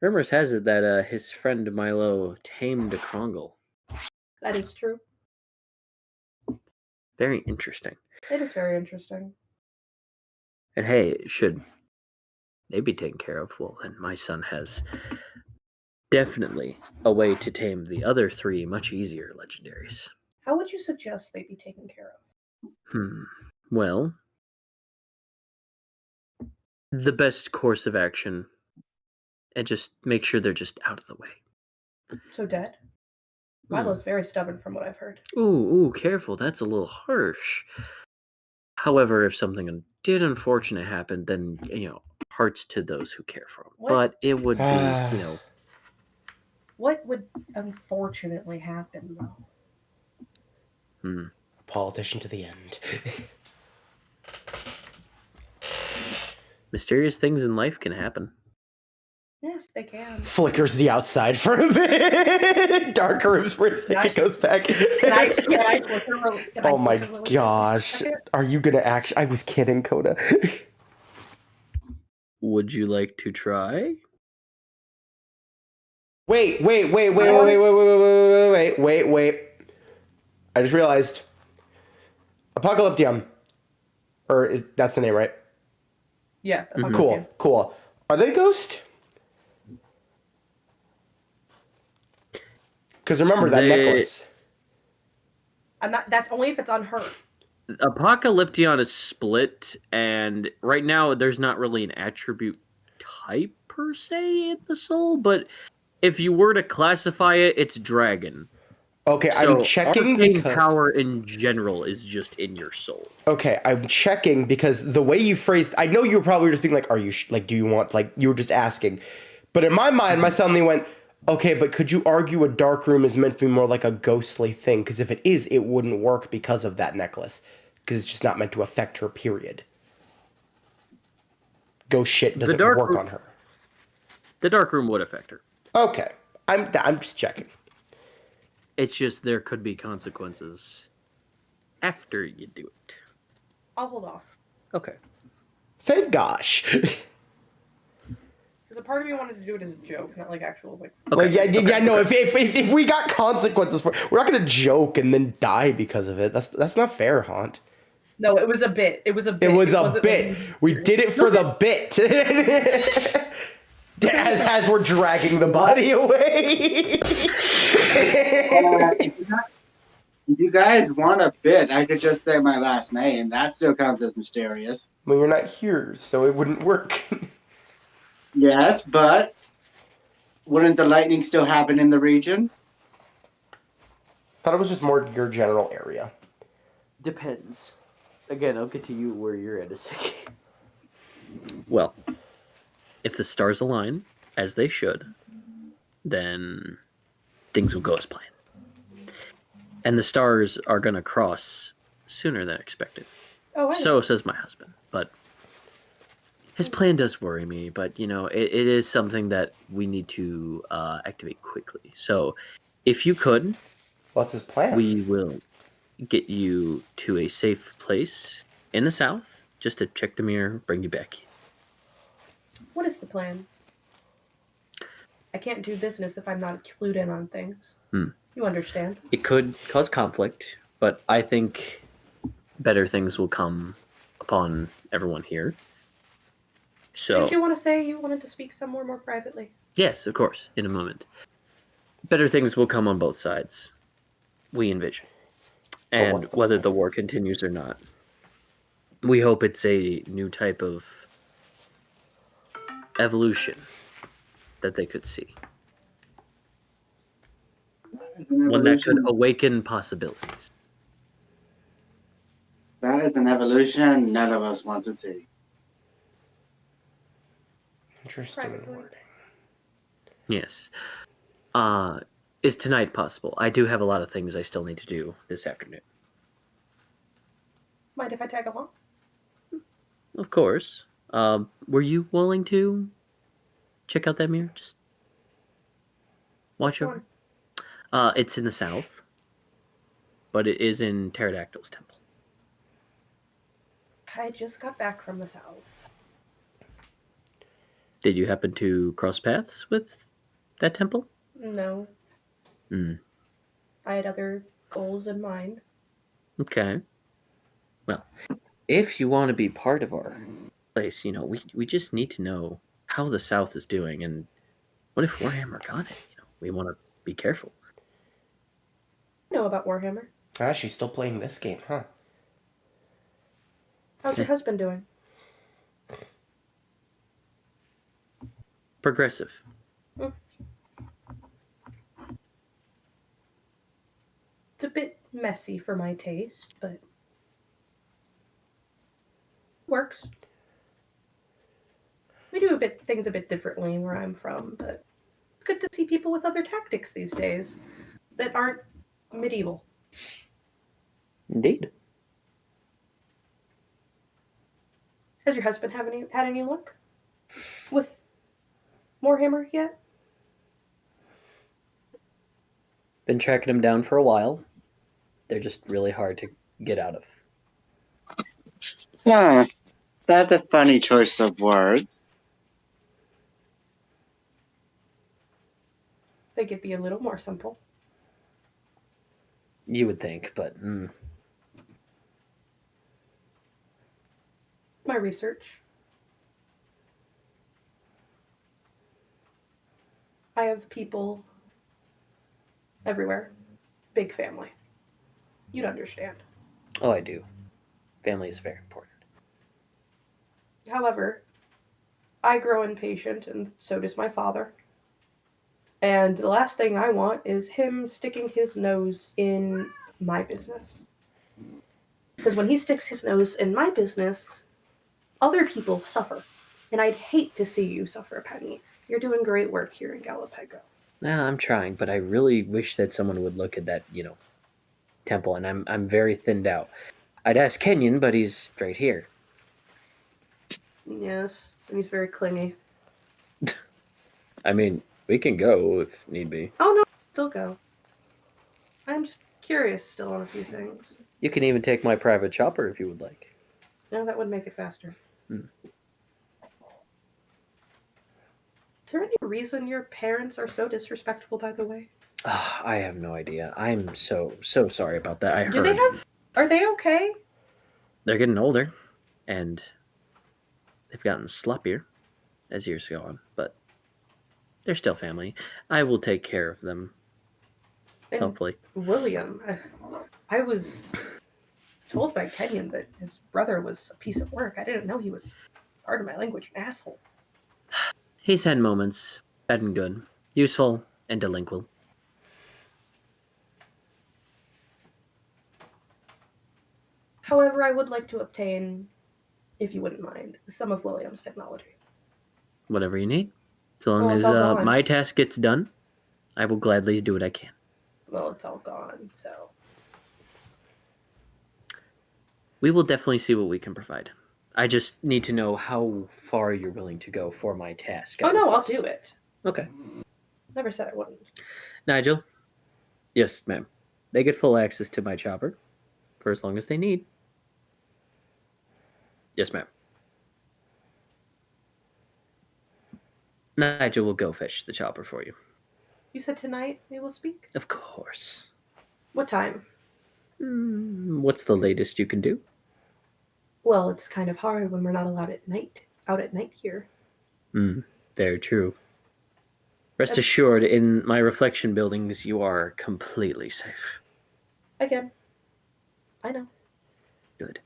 Rumors has it that his friend Milo tamed a Krongle. That is true. Very interesting. It is very interesting. And hey, should they be taken care of? Well, then my son has definitely a way to tame the other 3 much easier legendaries. How would you suggest they be taken care of? Well, the best course of action, and just make sure they're just out of the way. So dead? Milo's very stubborn from what I've heard. Ooh, careful. That's a little harsh. However, if something did unfortunate happen, then, hearts to those who care for them. What? But it would be, What would unfortunately happen, though? A politician to the end. Mysterious things in life can happen. Yes, they can. Flickers the outside for a bit. Dark rooms for a second, goes back. Can I flicker Oh my flicker really quick? gosh. Are you gonna actually? I was kidding, Coda. Would you like to try? Wait. I just realized. Apocalyptium. Or is that's the name, right? Yeah. Mhm. Cool. Are they ghost? Because remember that necklace. And that's only if it's on her. Apocalyption is split, and right now there's not really an attribute type per se in the soul, but if you were to classify it, it's dragon. Okay, So I'm checking arcane because power in general is just in your soul. Okay, I'm checking because the way you phrased, I know you were probably just being like, "Are you like? Do you want like?" You were just asking, but in my mind, my suddenly went, "Okay, but could you argue a dark room is meant to be more like a ghostly thing? Because if it is, it wouldn't work because of that necklace, because it's just not meant to affect her. Period. Ghost shit doesn't work on her. The dark room would affect her. Okay, I'm just checking. It's just there could be consequences after you do it. I'll hold off. Okay. Thank gosh. Because a part of me wanted to do it as a joke, not like actual like. Well, yeah. No, if we got consequences for, we're not gonna joke and then die because of it. That's not fair, Haunt. No, it was a bit. It was a bit. It was a bit. We did it for the bit. as we're dragging the body away. If you guys want a bit, I could just say my last name. That still counts as mysterious. Well, you're not here, so it wouldn't work. Yes, but wouldn't the lightning still happen in the region? Thought it was just more your general area. Depends. Again, I'll get to you where you're at a second. Well, if the stars align, as they should, then things will go as planned. And the stars are going to cross sooner than expected. Oh, So says my husband. But his plan does worry me, but, you know, it is something that we need to activate quickly. So if you could... What's his plan? We will get you to a safe place in the south, just to check the mirror, bring you back in. What is the plan? I can't do business if I'm not clued in on things. You understand? It could cause conflict, but I think better things will come upon everyone here. So, Did you want to say you wanted to speak somewhere more privately? yes, of course, in a moment. Better things will come on both sides, we envision. And whether the war continues or not, we hope it's a new type of evolution that they could see. One that could awaken possibilities. That is an evolution none of us want to see. Interesting wording. Yes. Is tonight possible? I do have a lot of things I still need to do this afternoon. Mind if I tag along? Of course. Were you willing to check out that mirror? Just watch over. It's in the south, but it is in Pterodactyl's temple. I just got back from the south. Did you happen to cross paths with that temple? No. I had other goals in mind. Okay. Well, if you want to be part of our place, you know, we just need to know how the South is doing, and what if Warhammer got it? You know, we want to be careful. I know about Warhammer. Ah, she's still playing this game, huh? How's your husband doing? Progressive. It's a bit messy for my taste, but works. We do things a bit differently where I'm from, but it's good to see people with other tactics these days that aren't medieval. Indeed. Has your husband had any luck with more hammer yet? Been tracking them down for a while. They're just really hard to get out of. Huh. That's a funny choice of words. Think it'd be a little more simple. You would think, but My research. I have people everywhere. Big family. You'd understand. oh, I do. Family is very important. However, I grow impatient, and so does my father. And the last thing I want is him sticking his nose in my business. Because when he sticks his nose in my business, other people suffer. And I'd hate to see you suffer, Penny. You're doing great work here in Galepego. Nah, I'm trying, but I really wish that someone would look at that, temple, and I'm very thinned out. I'd ask Kenyon, but he's straight here. Yes, and he's very clingy. I mean, we can go if need be. Oh no, still go. I'm just curious still on a few things. You can even take my private chopper if you would like. No, that would make it faster. Hmm. Is there any reason your parents are so disrespectful, by the way? I have no idea. I'm so sorry about that. I heard. Do they have... Are they okay? They're getting older, and they've gotten sloppier as years go on, but they're still family. I will take care of them, And hopefully. William, I was told by Kenyon that his brother was a piece of work. I didn't know he was, pardon my language, an asshole. He's had moments, bad and good, useful and delinquent. However, I would like to obtain, if you wouldn't mind, some of William's technology. Whatever you need. So long Well, as it's all gone. my task gets done, I will gladly do what I can. Well, it's all gone, so... We will definitely see what we can provide. I just need to know how far you're willing to go for my task. Oh no, I'll do it. Okay. Never said I wouldn't. Nigel? Yes, ma'am. They get full access to my chopper for as long as they need. Yes, ma'am. Nigel will go fetch the chopper for you. You said tonight we will speak? Of course. What time? What's the latest you can do? Well, it's kind of hard when we're not allowed out at night here. Very true. Rest assured, in my reflection buildings, you are completely safe. Again, I know. Good.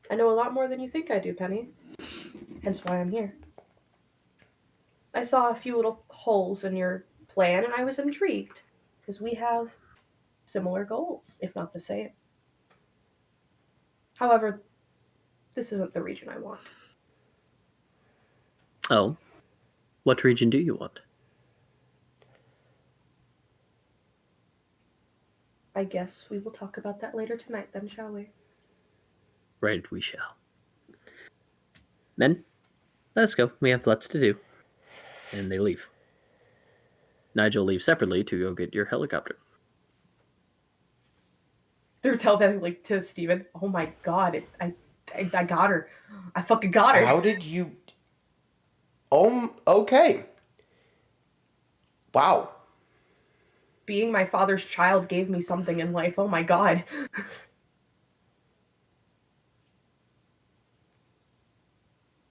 I know a lot more than you think I do, Penny. Hence why I'm here. I saw a few little holes in your plan, and I was intrigued, because we have similar goals, if not the same. However, this isn't the region I want. Oh. What region do you want? I guess we will talk about that later tonight, then, shall we? Right, we shall. Men, let's go. We have lots to do. And they leave. Nigel leaves separately to go get your helicopter. They're telling like to Steven, oh my god, I got her. I fucking got her. How did you... okay. Wow. Being my father's child gave me something in life. Oh my god.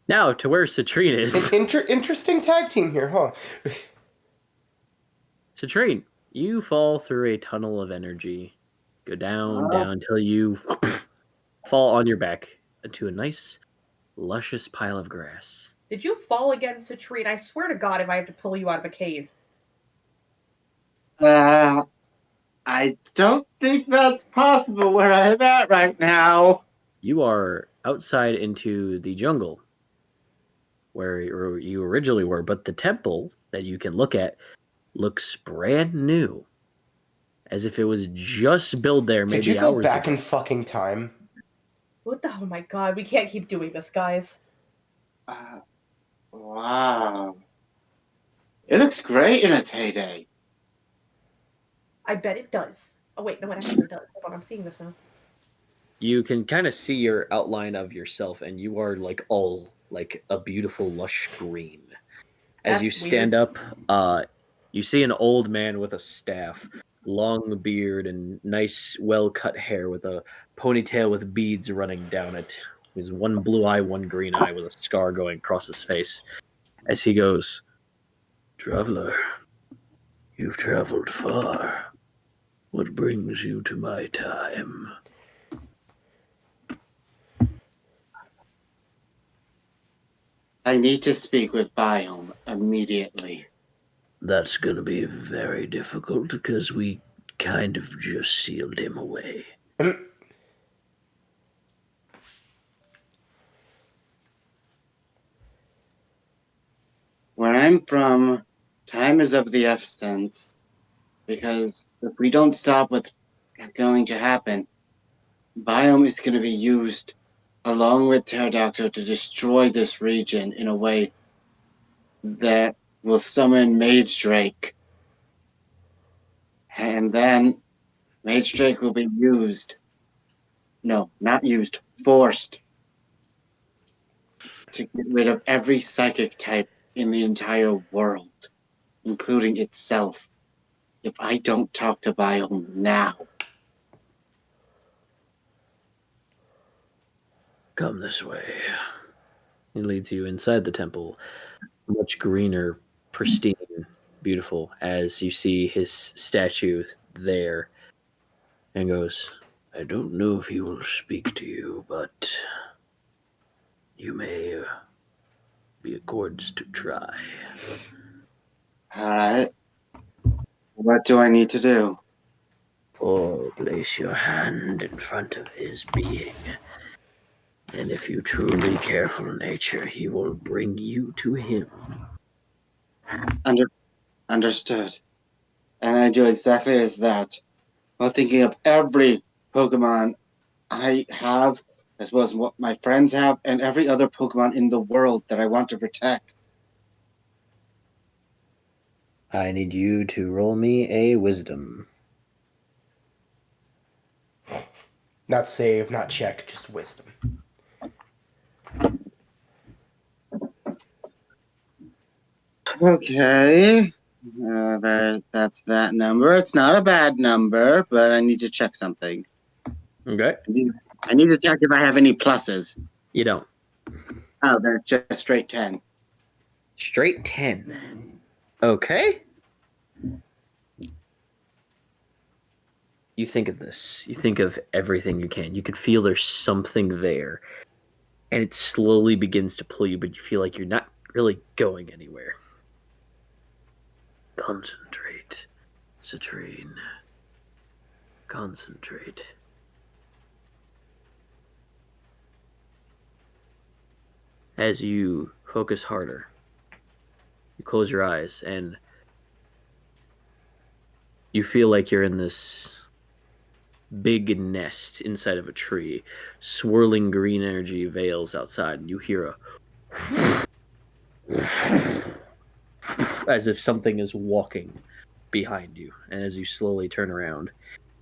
Now, to where Citrine is. Interesting tag team here, huh? Citrine, you fall through a tunnel of energy. Go down until you fall on your back into a nice, luscious pile of grass. Did you fall again, Citrine? I swear to god if I have to pull you out of a cave. I don't think that's possible where I'm at right now. You are outside into the jungle where you originally were, but the temple that you can look at looks brand new. As if it was just built there maybe hours ago. Did you go back in fucking time? What the... Oh my god, we can't keep doing this, guys. Wow. It looks great in its heyday. I bet it does. Oh wait, no, it actually does. Hold on, I'm seeing this now. You can kind of see your outline of yourself, and you are like all like a beautiful lush green. As That's you stand up, you see an old man with a staff, long beard, and nice, well-cut hair with a ponytail with beads running down it. He's one blue eye, one green eye, with a scar going across his face. As he goes, "Traveler, you've traveled far. What brings you to my time?" I need to speak with Biome immediately. That's going to be very difficult because we kind of just sealed him away. Where I'm from, time is of the essence, because if we don't stop what's going to happen, Biome is going to be used along with Pterodactyl to destroy this region in a way that will summon Mage Drake. And then Mage Drake will be used. No, not used, forced to get rid of every psychic type in the entire world, including itself, if I don't talk to Biome now. Come this way. He leads you inside the temple, much greener, pristine, beautiful, as you see his statue there, and goes, "I don't know if he will speak to you, but you may be accorded to try." Alright. What do I need to do? Place your hand in front of his being, and if you truly care for nature, he will bring you to him. Understood. And I do exactly as that, while thinking of every Pokemon I have, as well as what my friends have, and every other Pokemon in the world that I want to protect. I need you to roll me a wisdom. Not save, not check, just wisdom. Okay. That's that number. It's not a bad number, but I need to check something. Okay. I need to check if I have any pluses. You don't. Oh, they're just straight 10. Straight 10. Okay. You think of this. You think of everything you can. You could feel there's something there. And it slowly begins to pull you, but you feel like you're not really going anywhere. Concentrate, Citrine. Concentrate. As you focus harder, you close your eyes and you feel like you're in this big nest inside of a tree. Swirling green energy veils outside, and you hear a as if something is walking behind you. And as you slowly turn around,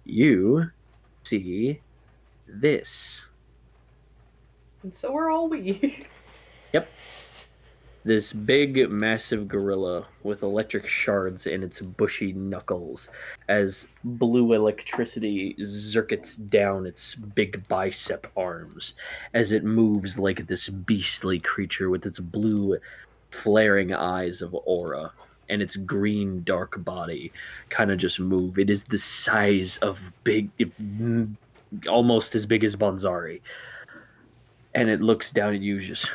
you see this. And so are all we. Yep. This big, massive gorilla with electric shards in its bushy knuckles as blue electricity circuits down its big bicep arms as it moves like this beastly creature with its blue, flaring eyes of aura and its green, dark body kind of just move. It is the size of almost as big as Bonzari. And it looks down at you, just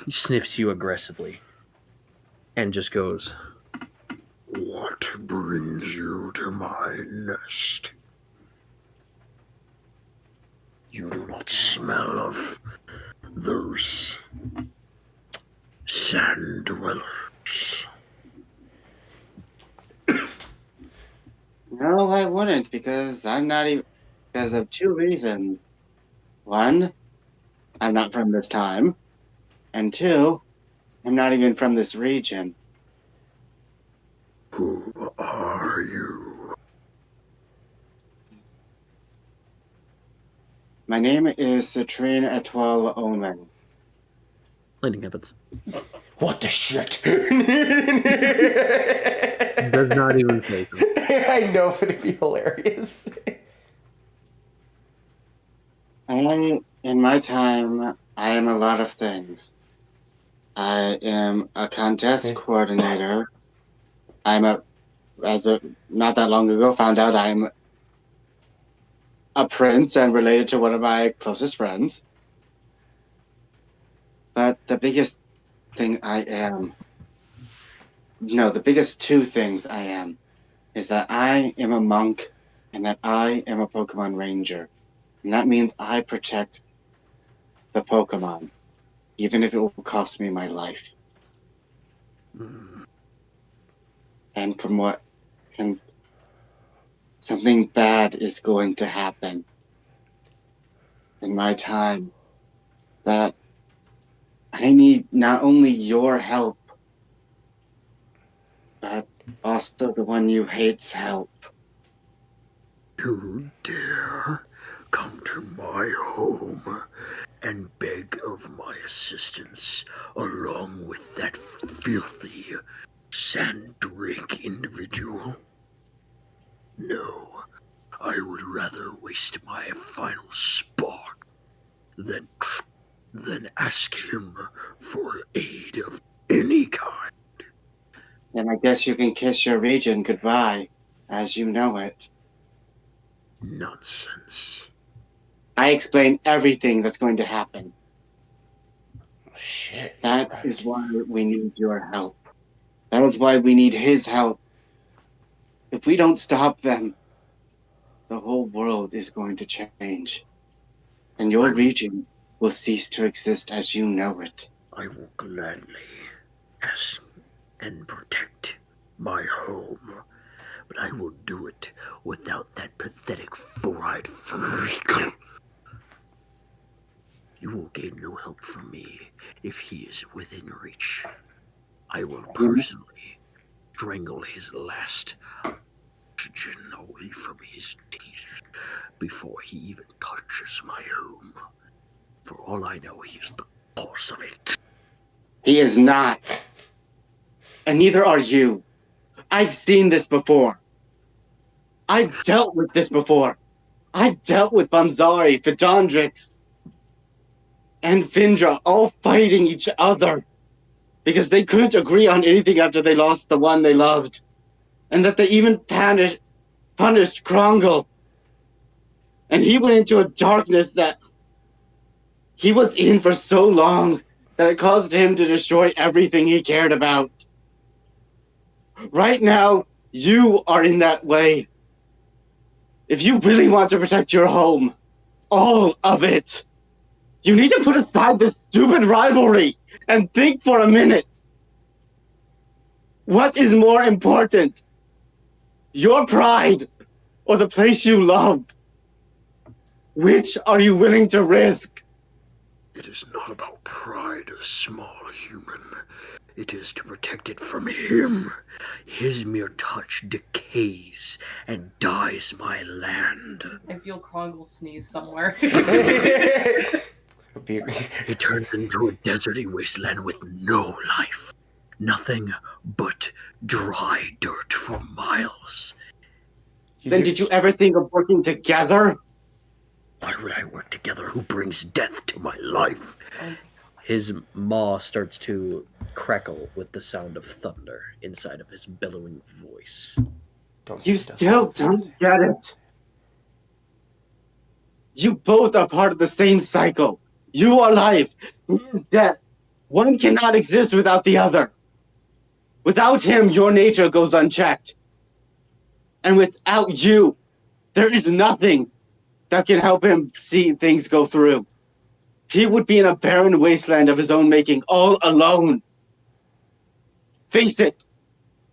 sniffs you aggressively, and just goes, "What brings you to my nest? You do not smell of those sand dwellers." No, I wouldn't, because I'm not even. Because of two reasons. One, I'm not from this time. And two, I'm not even from this region. Who are you? My name is Citrine Etoile Omen. Lightning happens. What the shit? Does not even say so. I know, but it'd be hilarious. In my time, I am a lot of things. I am a contest coordinator. Not that long ago, found out I'm a prince and related to one of my closest friends. But the biggest thing the biggest two things I am is that I am a monk and that I am a Pokemon Ranger. And that means I protect the Pokemon, even if it will cost me my life. And something bad is going to happen in my time that I need not only your help, but also the one you hate's help. You dare come to my home and beg of my assistance along with that filthy sand-drink individual? No, I would rather waste my final spark than ask him for aid of any kind. Then I guess you can kiss your region goodbye, as you know it. Nonsense. I explain everything that's going to happen. Shit. That is why we need your help. That is why we need his help. If we don't stop them, the whole world is going to change. And your region will cease to exist as you know it. I will gladly ask and protect my home, but I will do it without that pathetic four-eyed freak. You will gain no help from me if he is within reach. I will personally strangle his last oxygen away from his teeth before he even touches my home. For all I know, he is the cause of it. He is not. And neither are you. I've seen this before. I've dealt with this before. I've dealt with Bamzari, Fidandrix, and Findra all fighting each other because they couldn't agree on anything after they lost the one they loved. And that they even punished Krongle. And he went into a darkness that he was in for so long that it caused him to destroy everything he cared about. Right now, you are in that way. If you really want to protect your home, all of it, you need to put aside this stupid rivalry and think for a minute. What is more important? Your pride or the place you love? Which are you willing to risk? It is not about pride, small human. It is to protect it from him. His mere touch decays and dyes my land. I feel Krongle sneeze somewhere. It turns into a deserty wasteland with no life. Nothing but dry dirt for miles. Then did you ever think of working together? Why would I work together? Who brings death to my life? His maw starts to crackle with the sound of thunder inside of his billowing voice. You still don't get it. You both are part of the same cycle. You are life. He is death. One cannot exist without the other. Without him, your nature goes unchecked. And without you, there is nothing that can help him see things go through. He would be in a barren wasteland of his own making, all alone. Face it,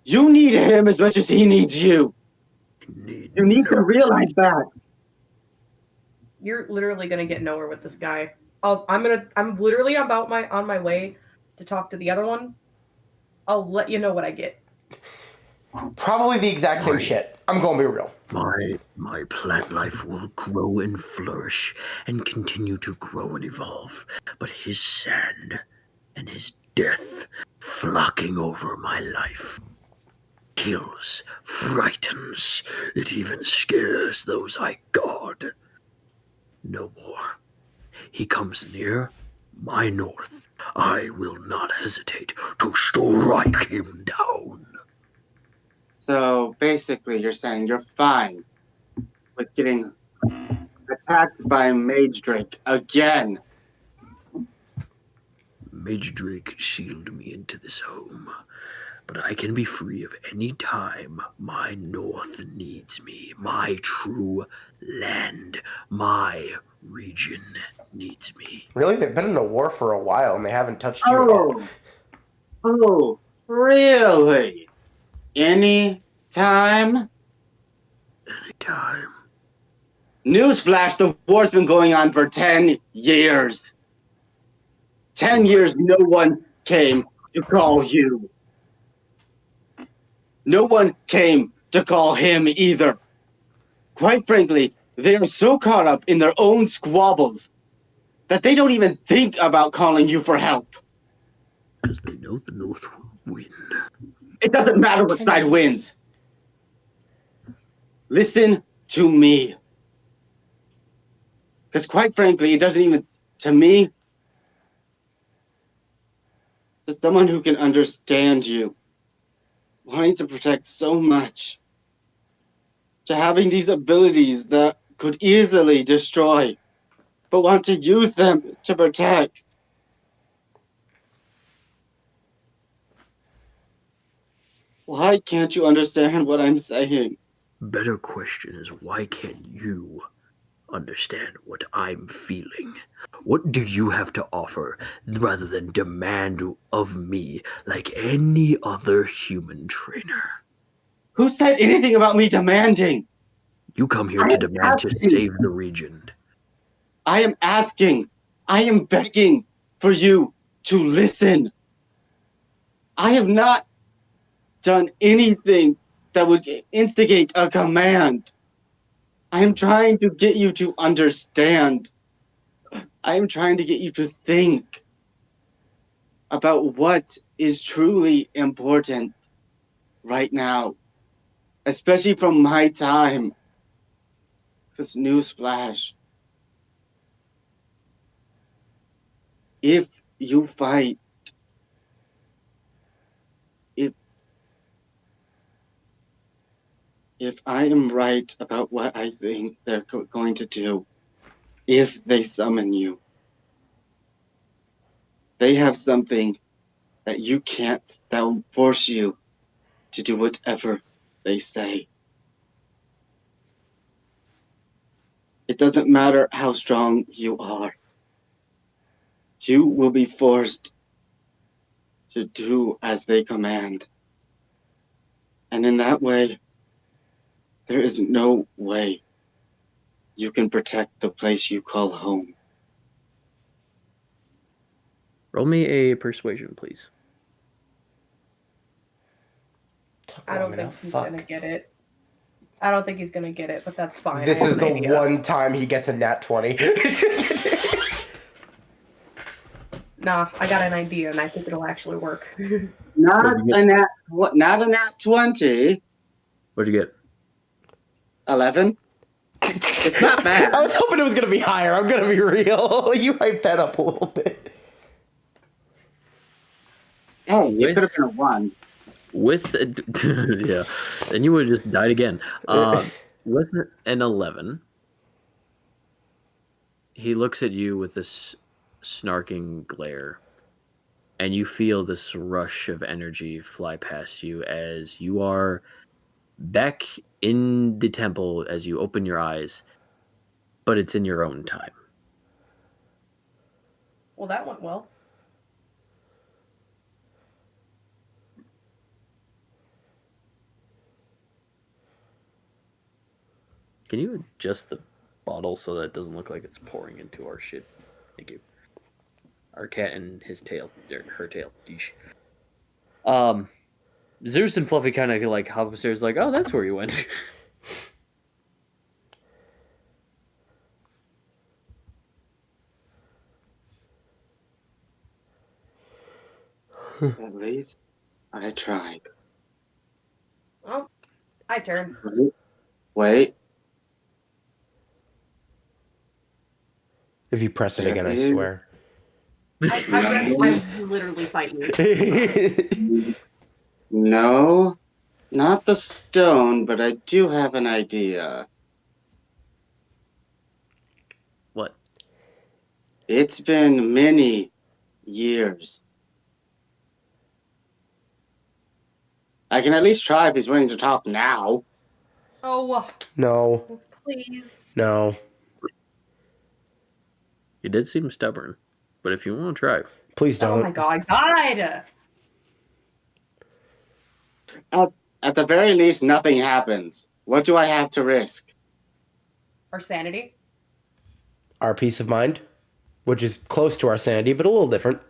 you need him as much as he needs you. You need to realize that. You're literally gonna get nowhere with this guy. I'm literally on my way to talk to the other one. I'll let you know what I get. Probably the exact same Right. shit. I'm gonna be real. My plant life will grow and flourish and continue to grow and evolve, but his sand and his death flocking over my life kills, frightens, it even scares those I guard. No more. He comes near my north. I will not hesitate to strike him down. So basically, you're saying you're fine with getting attacked by Mage Drake again. Mage Drake sealed me into this home, but I can be free of any time my north needs me. My true land, my region needs me. Really? They've been in a war for a while and they haven't touched you at all. Oh, really? Any time? Anytime. Newsflash, the war's been going on for 10 years. 10 years, no one came to call you. No one came to call him either. Quite frankly, they are so caught up in their own squabbles that they don't even think about calling you for help. Because they know the north will win. It doesn't matter what side wins. Listen to me. Because quite frankly, it doesn't even, to me, that someone who can understand you, wanting to protect so much, to having these abilities that could easily destroy, but want to use them to protect. Why can't you understand what I'm saying? Better question is, why can't you understand what I'm feeling? What do you have to offer rather than demand of me like any other human trainer? Who said anything about me demanding? You come here I to am demand to asking. save the region. I am asking. I am begging for you to listen. I have not done anything that would instigate a command. I am trying to get you to understand. I am trying to get you to think about what is truly important right now, especially from my time. Because newsflash, if you fight, if I am right about what I think they're going to do, if they summon you, they have something that you can't, that will force you to do whatever they say. It doesn't matter how strong you are. You will be forced to do as they command. And in that way, there is no way you can protect the place you call home. Roll me a persuasion, please. I don't think he's gonna get it. I don't think he's gonna get it, but that's fine. This I have is an the idea. one time he gets a nat 20. Nah, I got an idea, and I think it'll actually work. Not a nat 20. What'd you get? 11. It's not bad. I was hoping it was gonna be higher. I'm gonna be real. You hyped that up a little bit. Hey, it could have been a 1. With yeah, then you would have just died again. With an 11, he looks at you with this snarking glare, and you feel this rush of energy fly past you as you are back in the temple as you open your eyes, but it's in your own time. Well, that went well. Can you adjust the bottle so that it doesn't look like it's pouring into our shit? Thank you. Our cat and his tail, or her tail. Yeesh. Zeus and Fluffy kind of like hop upstairs, like, oh, that's where you went. At least I tried. Oh, my turn. Wait. If you press it There again, I is- swear. I literally fight you. No, not the stone, but I do have an idea. What? It's been many years. I can at least try if he's willing to talk now. Oh, No, please. no. You did seem stubborn, but if you want to try, Please don't. Oh my god, God! At the very least, nothing happens. What do I have to risk? Our sanity. Our peace of mind, which is close to our sanity, but a little different.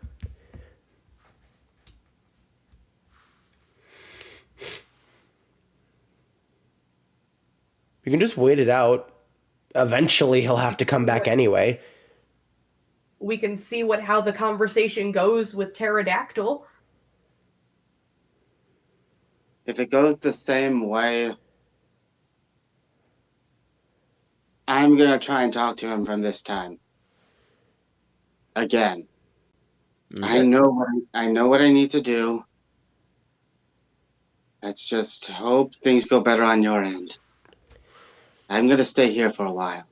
You can just wait it out. Eventually, he'll have to come back anyway. We can see how the conversation goes with Pterodactyl. If it goes the same way, I'm gonna try and talk to him from this time. Again. okay. I know what I need to do. Let's just hope things go better on your end. I'm gonna stay here for a while.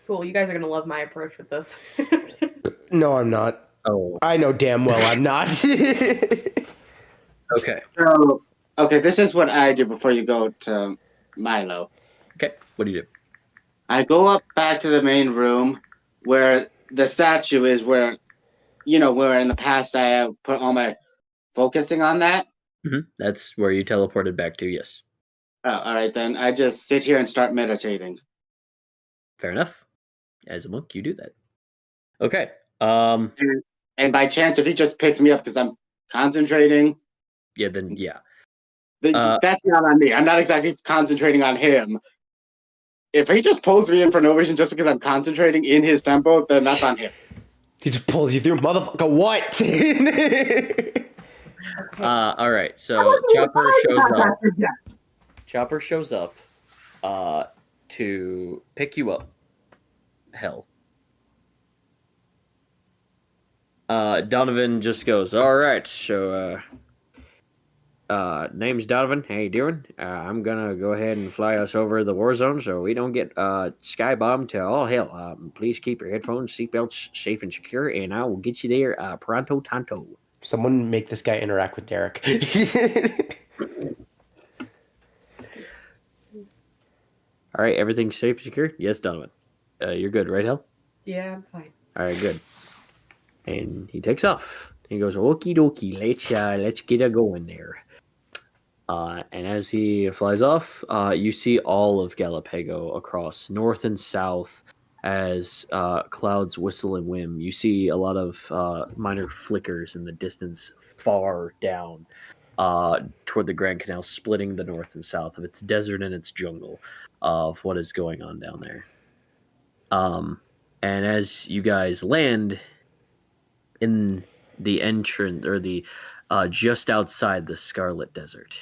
Cool, you guys are gonna love my approach with this. No, I'm not. Oh, I know damn well I'm not. okay. So, okay, this is what I do before you go to Milo. Okay, what do you do? I go up back to the main room where the statue is, where where in the past I have put all my focusing on that. That's where you teleported back to, yes. Oh, all right, then I just sit here and start meditating. Fair enough. As a monk, you do that. Okay. And by chance, if he just picks me up because I'm concentrating, Yeah, then, yeah. that's not on me. I'm not exactly concentrating on him. If he just pulls me in for no reason just because I'm concentrating in his tempo, then that's on him. He just pulls you through. Motherfucker, what? All right, so Chopper shows up to pick you up. Hell. Donovan just goes, all right, so name's Donovan. How you doing? I'm gonna go ahead and fly us over the war zone so we don't get sky bombed to all hell. Please keep your headphones, seatbelts safe and secure, and I will get you there pronto tanto. Someone make this guy interact with Derek. All right, everything's safe and secure? Yes, Donovan. You're good, right, Hell? Yeah, I'm fine. All right, good. And he takes off. He goes, okie dokie, let's get a going there. And as he flies off, you see all of Galepego across north and south as clouds whistle and whim. You see a lot of minor flickers in the distance far down toward the Grand Canal, splitting the north and south of its desert and its jungle of what is going on down there. And as you guys land in the entrance, or the just outside the Scarlet Desert,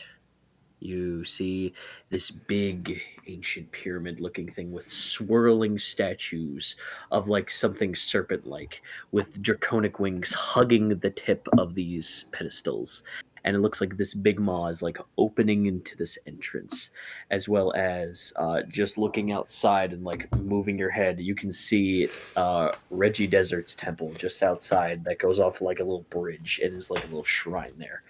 you see this big ancient pyramid looking thing with swirling statues of like something serpent like with draconic wings hugging the tip of these pedestals. And it looks like this big maw is like opening into this entrance, as well as just looking outside and like moving your head, you can see Reggie Desert's temple just outside that goes off like a little bridge. It is like a little shrine there.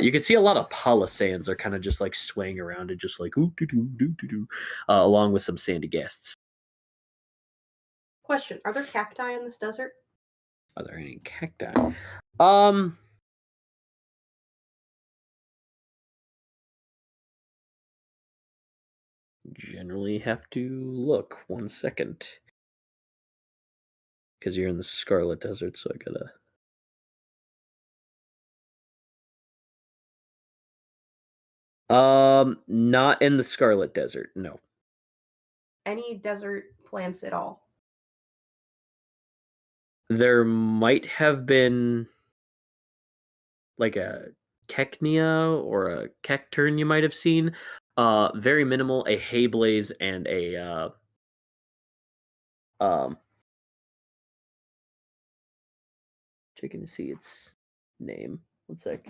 You can see a lot of palisades are kind of just like swaying around and just like ooh doo doo doo doo doo, along with some sandy guests. Question: are there cacti in this desert? Are there any cacti? Generally have to look 1 second because you're in the Scarlet Desert, so I gotta Not in the Scarlet Desert, no. Any desert plants at all? There might have been like a Kechnia or a Cacturn you might have seen. Very minimal, a hay blaze and a checking to see its name. One sec.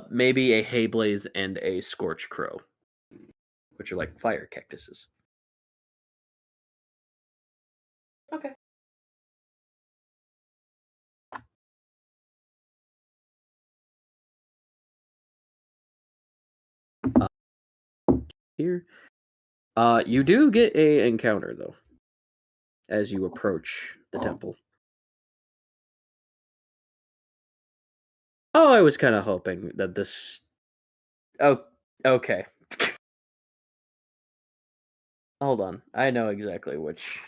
Maybe a hay blaze and a scorch crow, which are like fire cactuses. Okay. Here, you do get a encounter though, as you approach the temple. Oh, I was kind of hoping that this. Oh, okay. Hold on, I know exactly which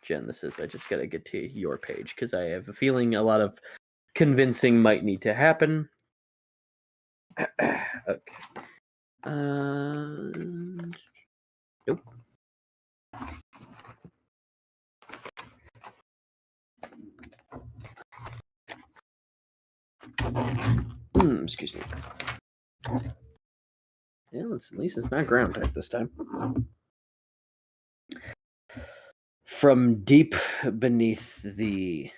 gen this is. I just gotta get to your page because I have a feeling a lot of convincing might need to happen. Okay. Nope. Excuse me. Yeah, at least it's not ground type this time. From deep beneath the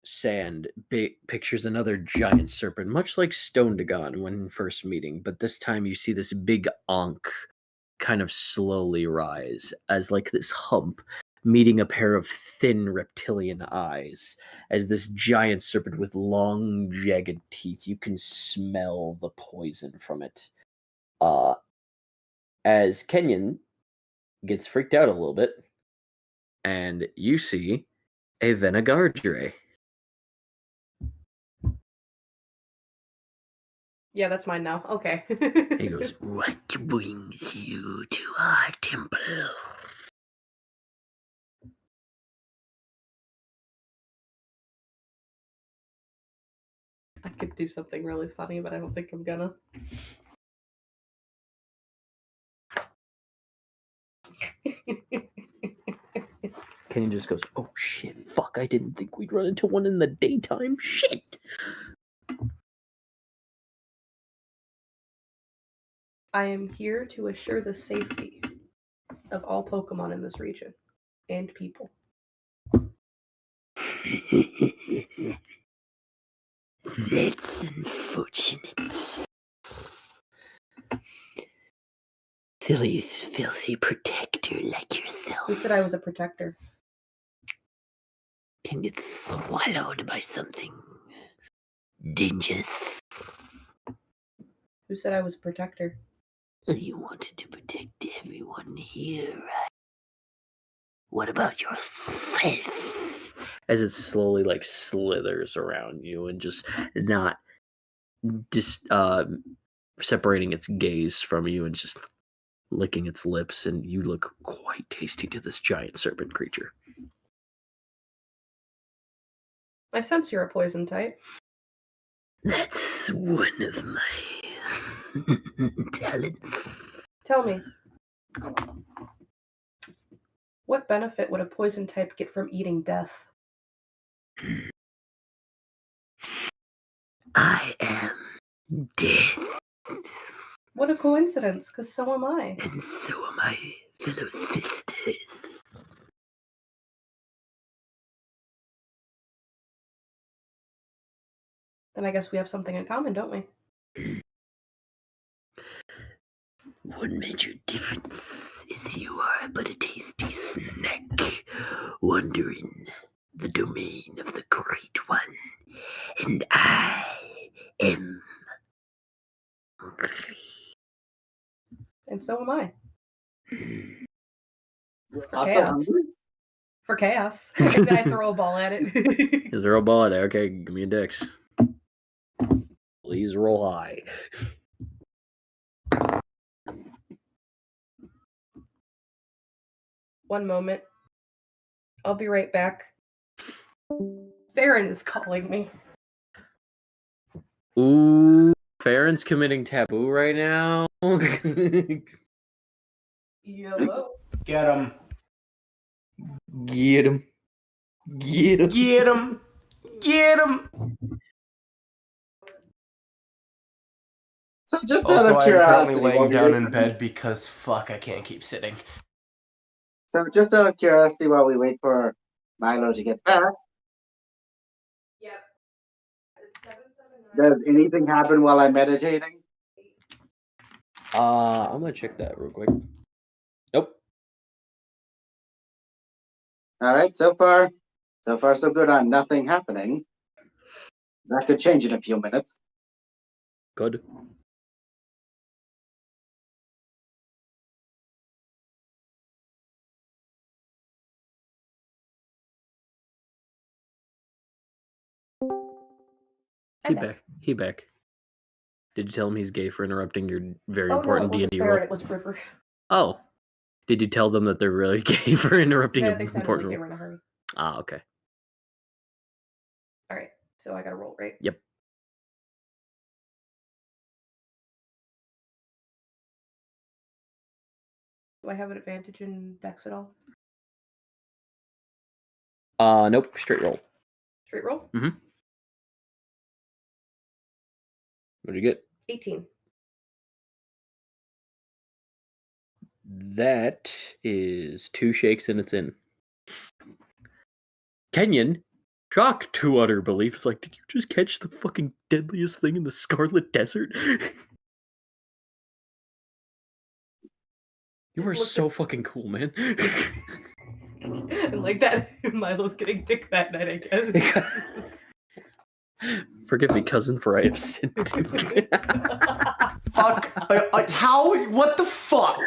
sand pictures another giant serpent, much like Stone Dagon when first meeting, but this time you see this big ankh kind of slowly rise as like this hump meeting a pair of thin reptilian eyes as this giant serpent with long jagged teeth. You can smell the poison from it. As Kenyon gets freaked out a little bit, and you see a Venagardre. Yeah, that's mine now. Okay. He goes, What brings you to our temple? I could do something really funny, but I don't think I'm gonna. Kenyon just goes, oh shit, fuck, I didn't think we'd run into one in the daytime. Shit. I am here to assure the safety of all Pokemon in this region and people. That's unfortunate. Silly, filthy protector like Who yourself said I was a protector? can get swallowed by something dangerous. Who said I was a protector? You wanted to protect everyone here, right? What about yourself? As it slowly like slithers around you and just not separating its gaze from you and just licking its lips, and you look quite tasty to this giant serpent creature. I sense you're a poison type. That's one of my talents. Tell me, what benefit would a poison type get from eating death? I am death. What a coincidence, because so am I. And so are my fellow sisters. Then I guess we have something in common, don't we? One major difference is you are but a tasty snack, wandering the domain of the Great One, and I am hungry. And so am I. For Also chaos. hungry? For chaos. And then I throw a ball at it. Throw a ball at it. Okay, give me a dex. Please roll high. One moment. I'll be right back. Farron is calling me. Ooh, Farron's committing taboo right now. YOLO. Get him. Get him. Get him. Get him. Get him. So just Also, out of I'm currently curiosity, laying while we down wait in for- bed because fuck, I can't keep sitting. So just out of curiosity, while we wait for Milo to get back, Yep. It's 779. does anything happen while I'm meditating? I'm gonna check that real quick. Nope. All right, so far so good on nothing happening. That could change in a few minutes. Good. I'm back. He back. Did you tell him he's gay for interrupting your very Oh, important no, it wasn't D&D Farron, roll? it was River. Oh. Did you tell them that they're really gay for interrupting Yeah, an they sounded like important they roll? were in a hurry. Ah, okay. All right, so I got to roll, right? Yep. Do I have an advantage in Dex at all? Nope. Straight roll. Straight roll? What'd you get? 18. That is 2 shakes and it's in. Kenyon, shocked to utter belief, is like, did you just catch the fucking deadliest thing in the Scarlet Desert? You are Look so fucking cool, man. And like that, Milo's getting dick that night, I guess. Forgive me, cousin, for I have sinned. Fuck. How? What the fuck?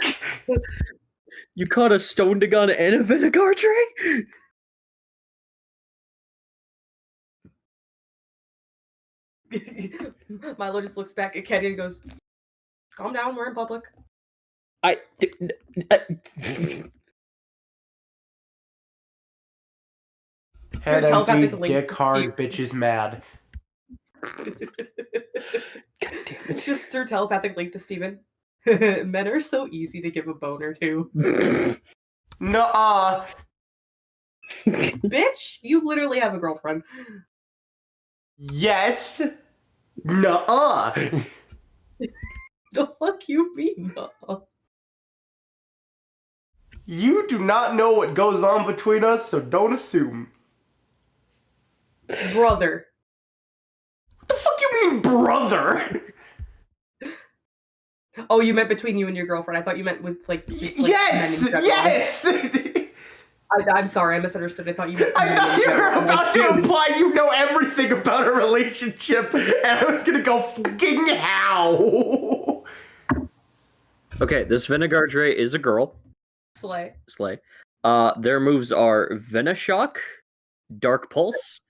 You caught a stone dagon and a vinegar tray? Milo just looks back at Kenny and goes, calm down, we're in public. Head Your empty, telepathic link- dick hard, bitches mad. Just through telepathic link to Steven. Men are so easy to give a boner to. Nuh-uh. Bitch, you literally have a girlfriend. Yes. Nuh-uh. The fuck you mean? You do not know what goes on between us, so don't assume. Brother. What the fuck you mean, brother? Oh, you meant between you and your girlfriend. I thought you meant with, like... just, like Yes! men in general. Yes! I'm sorry, I misunderstood. I thought you meant... I men thought in you were general. about to imply you know everything about a relationship, and I was gonna go fucking how? Okay, this vinegar tray is a girl. Slay. Slay. Their moves are Venoshock, Dark Pulse,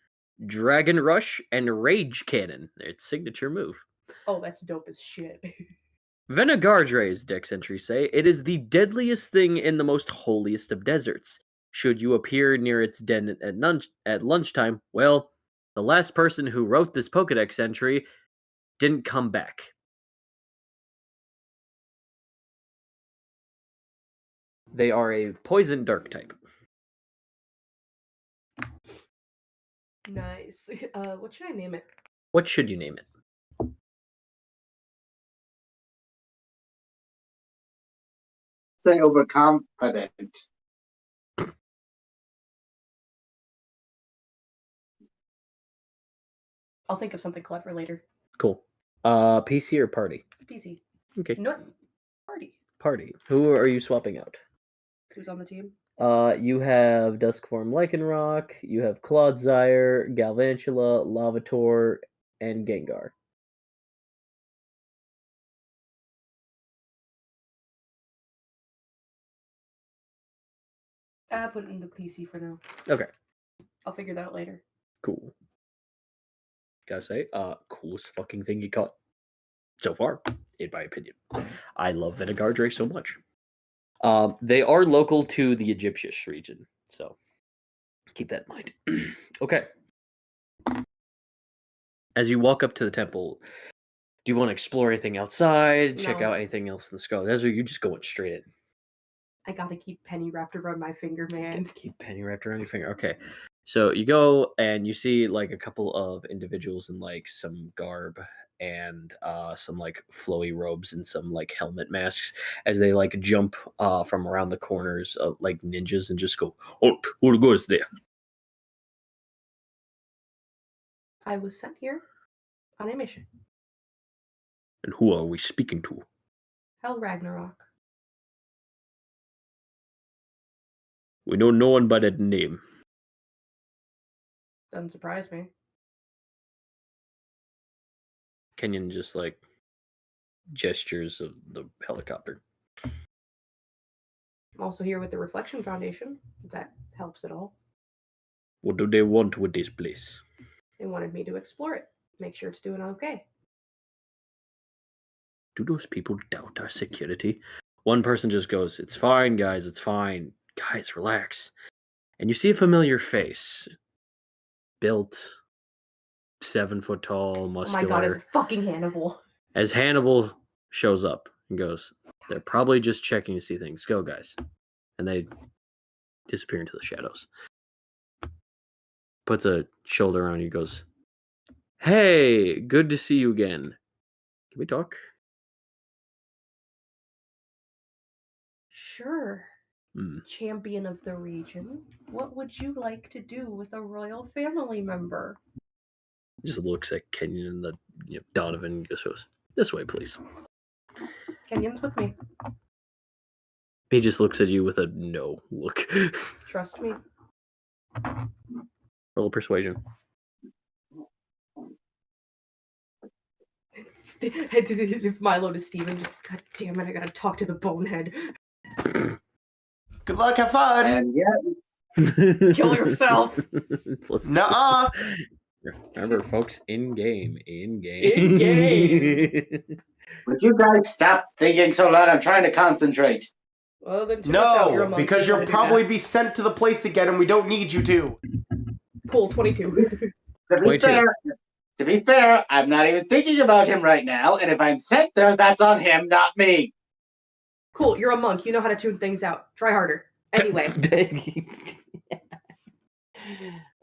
Dragon Rush, and Rage Cannon. Its signature move. Oh, that's dope as shit. Venegardre's dex entries say it is the deadliest thing in the most holiest of deserts. Should you appear near its den at lunchtime, well, the last person who wrote this Pokedex entry didn't come back. They are a poison dark type. Nice. What should I name it? What should you name it? Say overconfident. I'll think of something clever later. Cool. PC or party? PC. Okay. You know what? Party. Party. Who are you swapping out? Who's on the team? You have Duskform Lycanroc, you have Clodsire, Galvantula, Lavator, and Gengar. Put it in the PC for now. Okay, I'll figure that out later. cool. Gotta say, coolest fucking thing you caught so far, in my opinion. I love Venegardre so much. They are local to the Egyptian region, so keep that in mind. Okay. As you walk up to the temple, Do you want to explore anything outside? Check No. out anything else in the skull? Those are you just going straight in. I gotta keep Penny wrapped around my finger, man. Keep penny wrapped around your finger. Okay. So you go and you see like a couple of individuals in like some garb and some like flowy robes and some like helmet masks as they like jump from around the corners of like ninjas and just go, oh, who goes there? I was sent here on a mission. And who are we speaking to? Hell Ragnarok. We know no one by that name. Doesn't surprise me. Kenyon just like gestures of the helicopter. I'm also here with the Reflection Foundation, if that helps at all. What do they want with this place? They wanted me to explore it, make sure it's doing okay. Do those people doubt our security? One person just goes, "It's fine, guys, it's fine. Guys, relax." And you see a familiar face. Built, 7 foot tall, muscular. Oh my god, it's fucking Hannibal. As Hannibal shows up and goes, "They're probably just checking to see things. Go, guys." And they disappear into the shadows. Puts a shoulder on you, goes, "Hey, good to see you again. Can we talk?" Sure. Champion of the region. What would you like to do with a royal family member? Just looks at Kenyon and Donovan and just goes, "This way, please." Kenyon's with me. He just looks at you with a no look. Trust me. A little persuasion. If Milo to Steven, just god damn it, I gotta talk to the bonehead. Good luck, have fun. And yet, Kill yourself. Nuh-uh. Remember, folks, in game. In-game. would you guys stop thinking so loud? I'm trying to concentrate. Well, then check us out. You're a No, monk. because You you'll gotta do probably that. be sent to the place again, and we don't need you to. Cool. 22. To be fair, I'm not even thinking about him right now, and if I'm sent there, that's on him, not me. Cool. You're a monk. You know how to tune things out. Try harder. Anyway.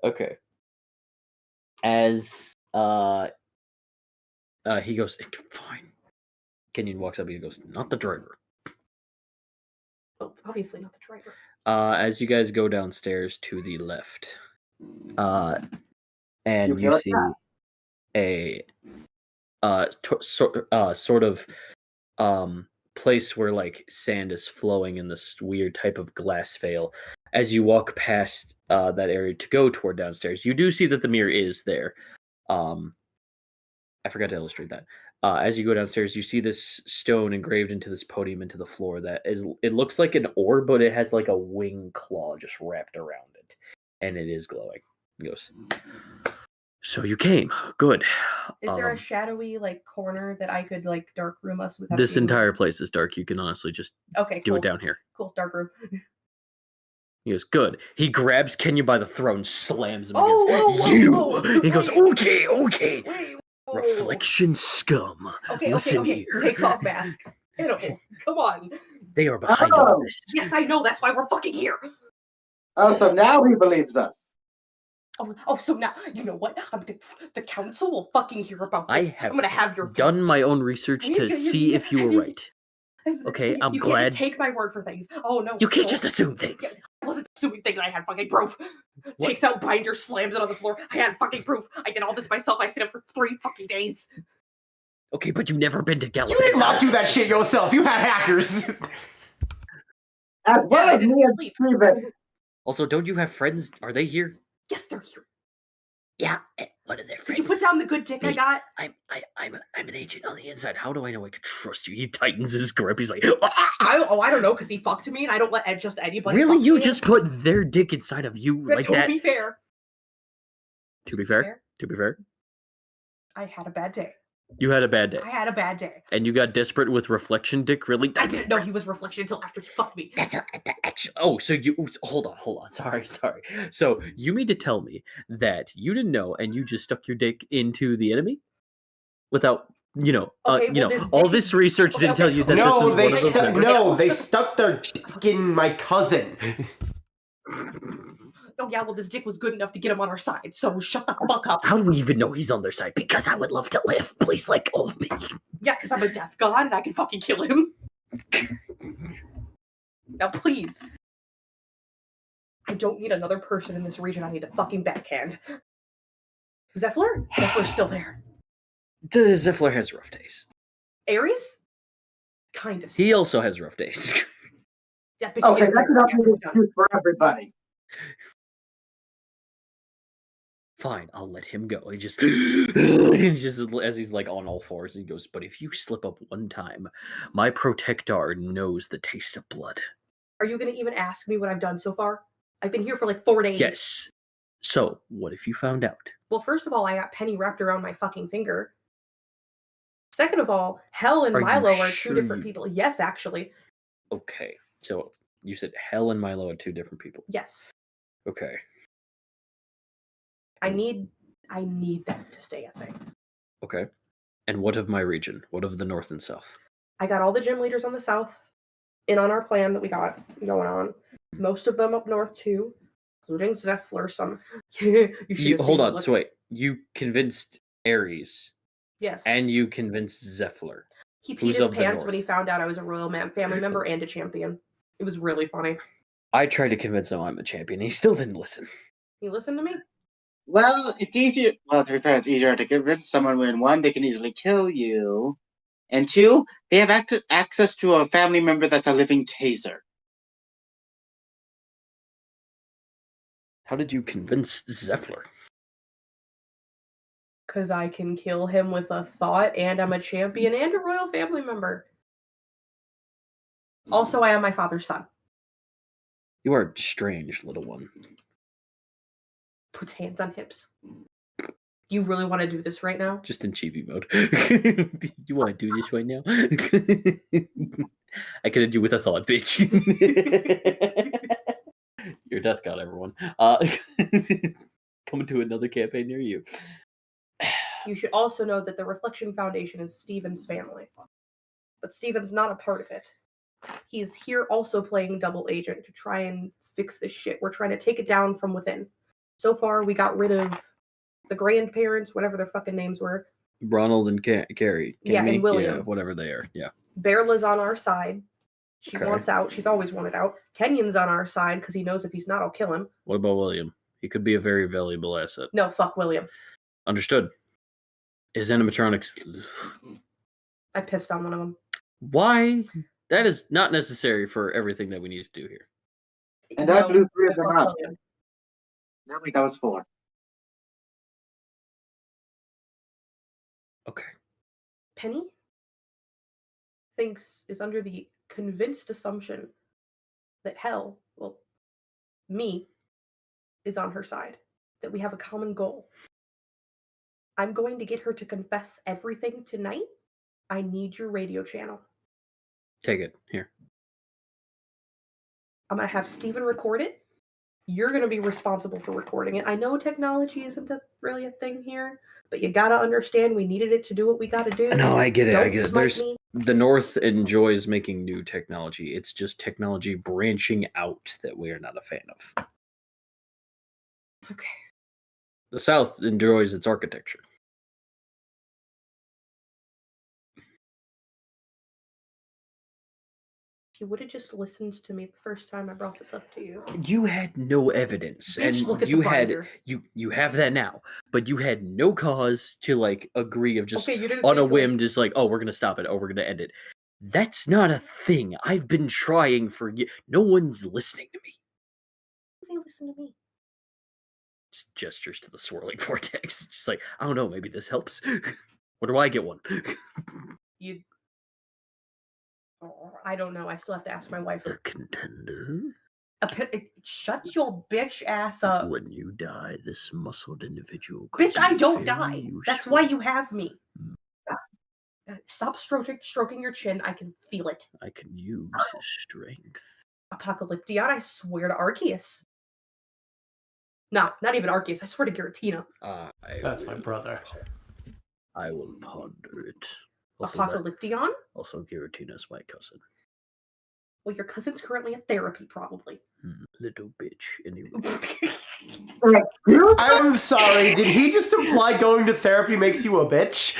Okay. As he goes, "Fine." Kenyon walks up and he goes, "Not the driver." Oh, obviously not the driver. As you guys go downstairs to the left, and you kill see a sort of place where like sand is flowing in this weird type of glass veil. As you walk past that area to go toward downstairs, you do see that the mirror is there. I forgot to illustrate that. As you go downstairs, you see this stone engraved into this podium into the floor that is, it looks like an orb, but it has like a wing claw just wrapped around it. And it is glowing. He goes, "So you came. Good." Is there a shadowy like corner that I could like dark room us without This being- entire place is dark. You can honestly just Okay, do cool. it down here. Cool, dark room. He goes, "Good." He grabs Kenya by the throat and slams him Oh, against whoa, you. whoa, He goes, wait. "Okay. Wait, whoa. Reflection scum. Okay, Listen okay. here. Takes off mask. Hannibal, come on. They are behind all Oh. this." Yes, I know. That's why we're fucking here. Oh, so now he believes us. Oh, so now you know what? The council will fucking hear about I this. have I'm gonna have your done vote. my own research to see if you were right. Okay, I'm you glad. can't just take my word for things. Oh no, You can't no. just assume things. I wasn't assuming things. I had fucking proof. Takes out binder, slams it on the floor. I had fucking proof. I did all this myself. I stayed up for 3 fucking days. Okay, but you've never been to Galepego. You did not do that shit yourself. You had hackers. As well I as didn't me and sleep. Steven. Also, don't you have friends? Are they here? Yes, they're here. Yeah. One of their Could you put down the good dick I Me. got? I'm an agent on the inside. How do I know I can trust you? He tightens his grip. He's like, I don't know, because he fucked me and I don't let just anybody. "Really? fuck You me. just put their dick inside of you But like to that?" be fair, To be fair, I had a bad day. you had a bad day, I had a bad day. and you got desperate with reflection dick. Really? I didn't know he was reflection until after he fucked me. That's actually. Oh, so you hold on. Sorry. So you mean to tell me that you didn't know and you just stuck your dick into the enemy without all this research didn't tell you that this No, is one of those numbers. they stuck their dick in my cousin. Oh yeah, well this dick was good enough to get him on our side, so shut the fuck up. How do we even know he's on their side? Because I would love to live. Please let go of me. Yeah, because I'm a death god and I can fucking kill him. Now please. I don't need another person in this region. I need a fucking backhand. Zephyr? Zephyr's still there. Zephyr has rough days. Ares? Kind of. He also has rough days. Yeah, bitch, Okay, get that's better. enough Yeah, we're done. excuse for everybody. Fine, I'll let him go. He just as he's like on all fours, he goes, but if you slip up one time, my protector knows the taste of blood. Are you going to even ask me what I've done so far? I've been here for like 4 days. Yes. So, what if you found out? Well, first of all, I got Penny wrapped around my fucking finger. Second of all, Hell and Are you Milo are sure two different people. Yes, actually. Okay, so you said Hell and Milo are two different people. Yes. Okay. I need that to stay a thing. Okay. And what of my region? What of the north and south? I got all the gym leaders on the south in on our plan that we got going on. Most of them up north too, including Zephyr. Some. Hold on. So wait, you convinced Ares, Yes. and you convinced Zephyr. He peed who's his of the pants when he north? found out I was a royal family member and a champion. It was really funny. I tried to convince him I'm a champion. He still didn't listen. You listen to me? Well, it's easier. Well, to be fair, it's easier to convince someone when one, they can easily kill you, and two, they have access to a family member that's a living taser. How did you convince Zephyr? Because I can kill him with a thought, and I'm a champion and a royal family member. Also, I am my father's son. You are strange, little one. Puts hands on hips. You really want to do this right now? Just in chibi mode. You want to do this right now? I could do with a thought, bitch. You're a death god, everyone. Coming to another campaign near you. You should also know that the Reflection Foundation is Steven's family. But Steven's not a part of it. He's here also playing double agent to try and fix this shit. We're trying to take it down from within. So far, we got rid of the grandparents, whatever their fucking names were. Ronald and Carrie. Yeah, and Cammy? William. Yeah, whatever they are. Yeah. Berla's on our side. She Okay. wants out. She's always wanted out. Kenyon's on our side because he knows if he's not, I'll kill him. What about William? He could be a very valuable asset. No, fuck William. Understood. His animatronics. I pissed on one of them. Why? That is not necessary for everything that we need to do here. And I blew 3 of fuck them up. William. No, wait, that was 4. Okay. Penny is under the convinced assumption that Hell, well, me, is on her side. That we have a common goal. I'm going to get her to confess everything tonight. I need your radio channel. Take it. Here. I'm going to have Steven record it. You're going to be responsible for recording it. I know technology isn't really a thing here, but you got to understand we needed it to do what we got to do. No, I get it. I Don't get it. smite There's me. the North enjoys making new technology. It's just technology branching out that we are not a fan of. Okay. The South enjoys its architecture. If you would have just listened to me the first time I brought this up to you. You had no evidence, Bitch, look and at you the had binder. you have that now, but you had no cause to like agree of just Okay, you didn't on a think, whim, like- just like, oh, we're gonna stop it, oh, we're gonna end it. That's not a thing. I've been trying for years. No one's listening to me. They listen to me. Just gestures to the swirling vortex. Just like, I don't know, maybe this helps. Or do I get one? You. Oh, I don't know. I still have to ask my wife. A contender? Shut your bitch ass up. When you die, this muscled individual. could Bitch, I be don't very die. That's why useful. you have me. Stop stroking your chin. I can feel it. I can use his strength. Apocalyptian, I swear to Arceus. Not even Arceus. I swear to Giratina. That's my brother. I will ponder it. Apocalyption? Also, Giratina's my cousin. Well, your cousin's currently in therapy, probably. Little bitch. Anyway. I'm sorry, did he just imply going to therapy makes you a bitch?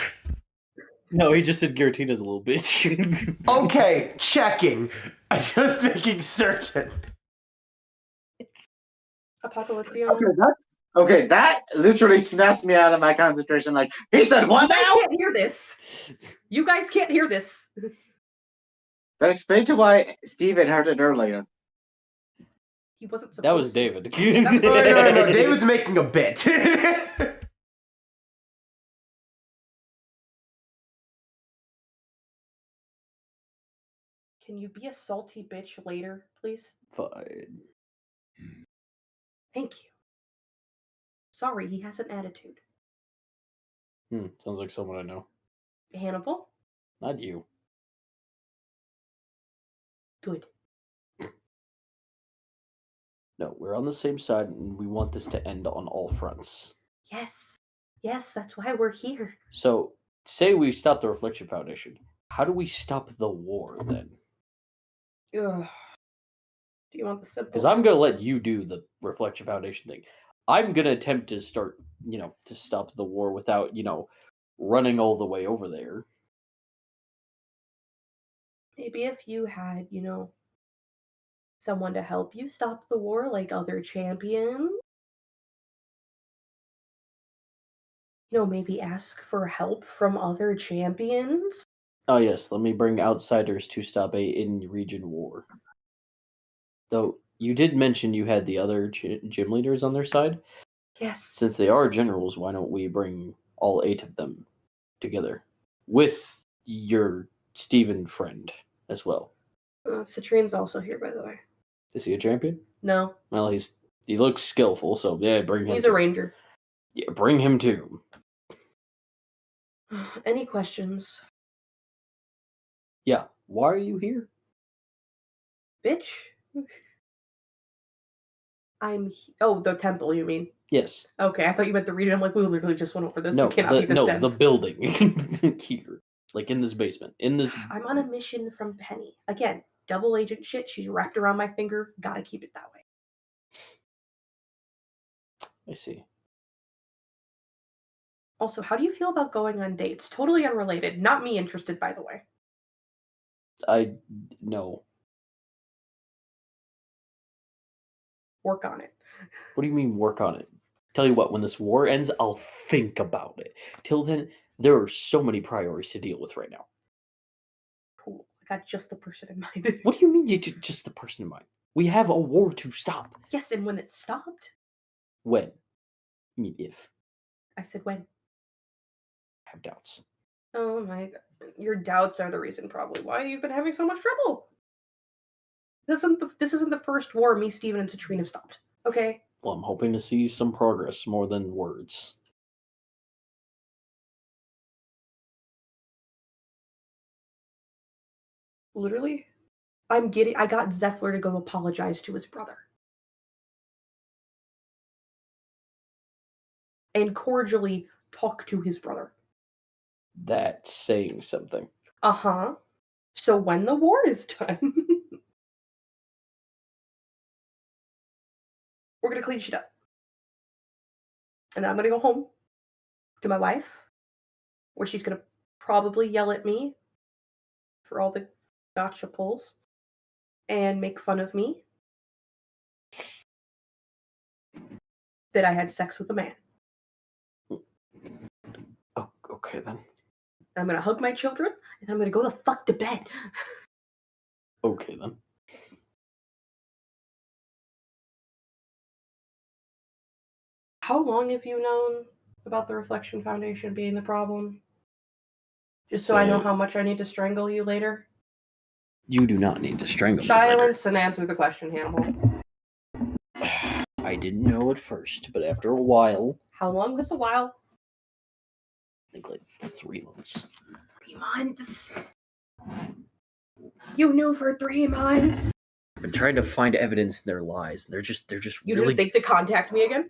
No, he just said Giratina's a little bitch. Okay, checking. I'm just making certain. Apocalyption? Okay, that literally snaps me out of my concentration. Like, he said, what You guys now? can't hear this. You guys can't hear this. That explains to why Steven heard it earlier. He wasn't supposed That was to. David. That was No, David's making a bit. Can you be a salty bitch later, please? Fine. Thank you. Sorry, he has an attitude. Sounds like someone I know. Hannibal? Not you. Good. No, we're on the same side, and we want this to end on all fronts. Yes. Yes, that's why we're here. So, say we stop the Reflection Foundation. How do we stop the war, then? Ugh. Do you want the simple? Because I'm going to let you do the Reflection Foundation thing. I'm going to attempt to start, to stop the war without, running all the way over there. Maybe if you had, someone to help you stop the war, like other champions. Maybe ask for help from other champions. Oh, yes, let me bring outsiders to stop a in-region war. Though, you did mention you had the other gym leaders on their side. Yes. Since they are generals, why don't we bring all 8 of them together? With your Steven friend as well. Citrine's also here, by the way. Is he a champion? No. Well, he looks skillful, so yeah, bring him. He's a ranger. Yeah, bring him too. Any questions? Yeah, why are you here? Bitch? Oh, the temple, you mean? Yes. Okay, I thought you meant the region. I'm like, we literally just went over this. No, We cannot be this dense. the building here, like in this basement. I'm on a mission from Penny. Again, double agent shit. She's wrapped around my finger. Gotta keep it that way. I see. Also, how do you feel about going on dates? Totally unrelated. Not me interested, by the way. No. Work on it. What do you mean work on it? Tell you what, when this war ends, I'll think about it. Till then, there are so many priorities to deal with right now. Cool. I got just the person in mind. What do you mean just the person in mind? We have a war to stop. Yes, and when it stopped. When? I mean, if. I said when. I have doubts. Oh my god. Your doubts are the reason probably why you've been having so much trouble. This isn't the first war me, Steven, and Citrine have stopped. Okay? Well, I'm hoping to see some progress more than words. Literally? I got Zephyr to go apologize to his brother. And cordially talk to his brother. That's saying something. Uh-huh. So when the war is done, we're gonna clean shit up. And then I'm gonna go home to my wife, where she's gonna probably yell at me for all the gotcha pulls and make fun of me that I had sex with a man. Oh, okay then. I'm gonna hug my children, and I'm gonna go the fuck to bed. Okay then. How long have you known about the Reflection Foundation being the problem? Just so I know how much I need to strangle you later? You do not need to strangle me Silence and answer the question, Hannibal. later. I didn't know at first, but after a while, How long was a while? I think like 3 months. 3 months. You knew for 3 months. I've been trying to find evidence in their lies, and they're just You really. didn't think to contact me again?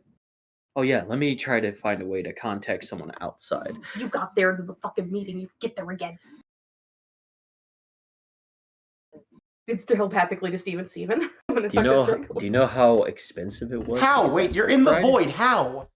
Oh yeah, let me try to find a way to contact someone outside. You got there to the fucking meeting. You get there again. It's telepathically to Steven. Steven. Do you know how expensive it was? How? to get Wait, that you're in the Friday? void. How?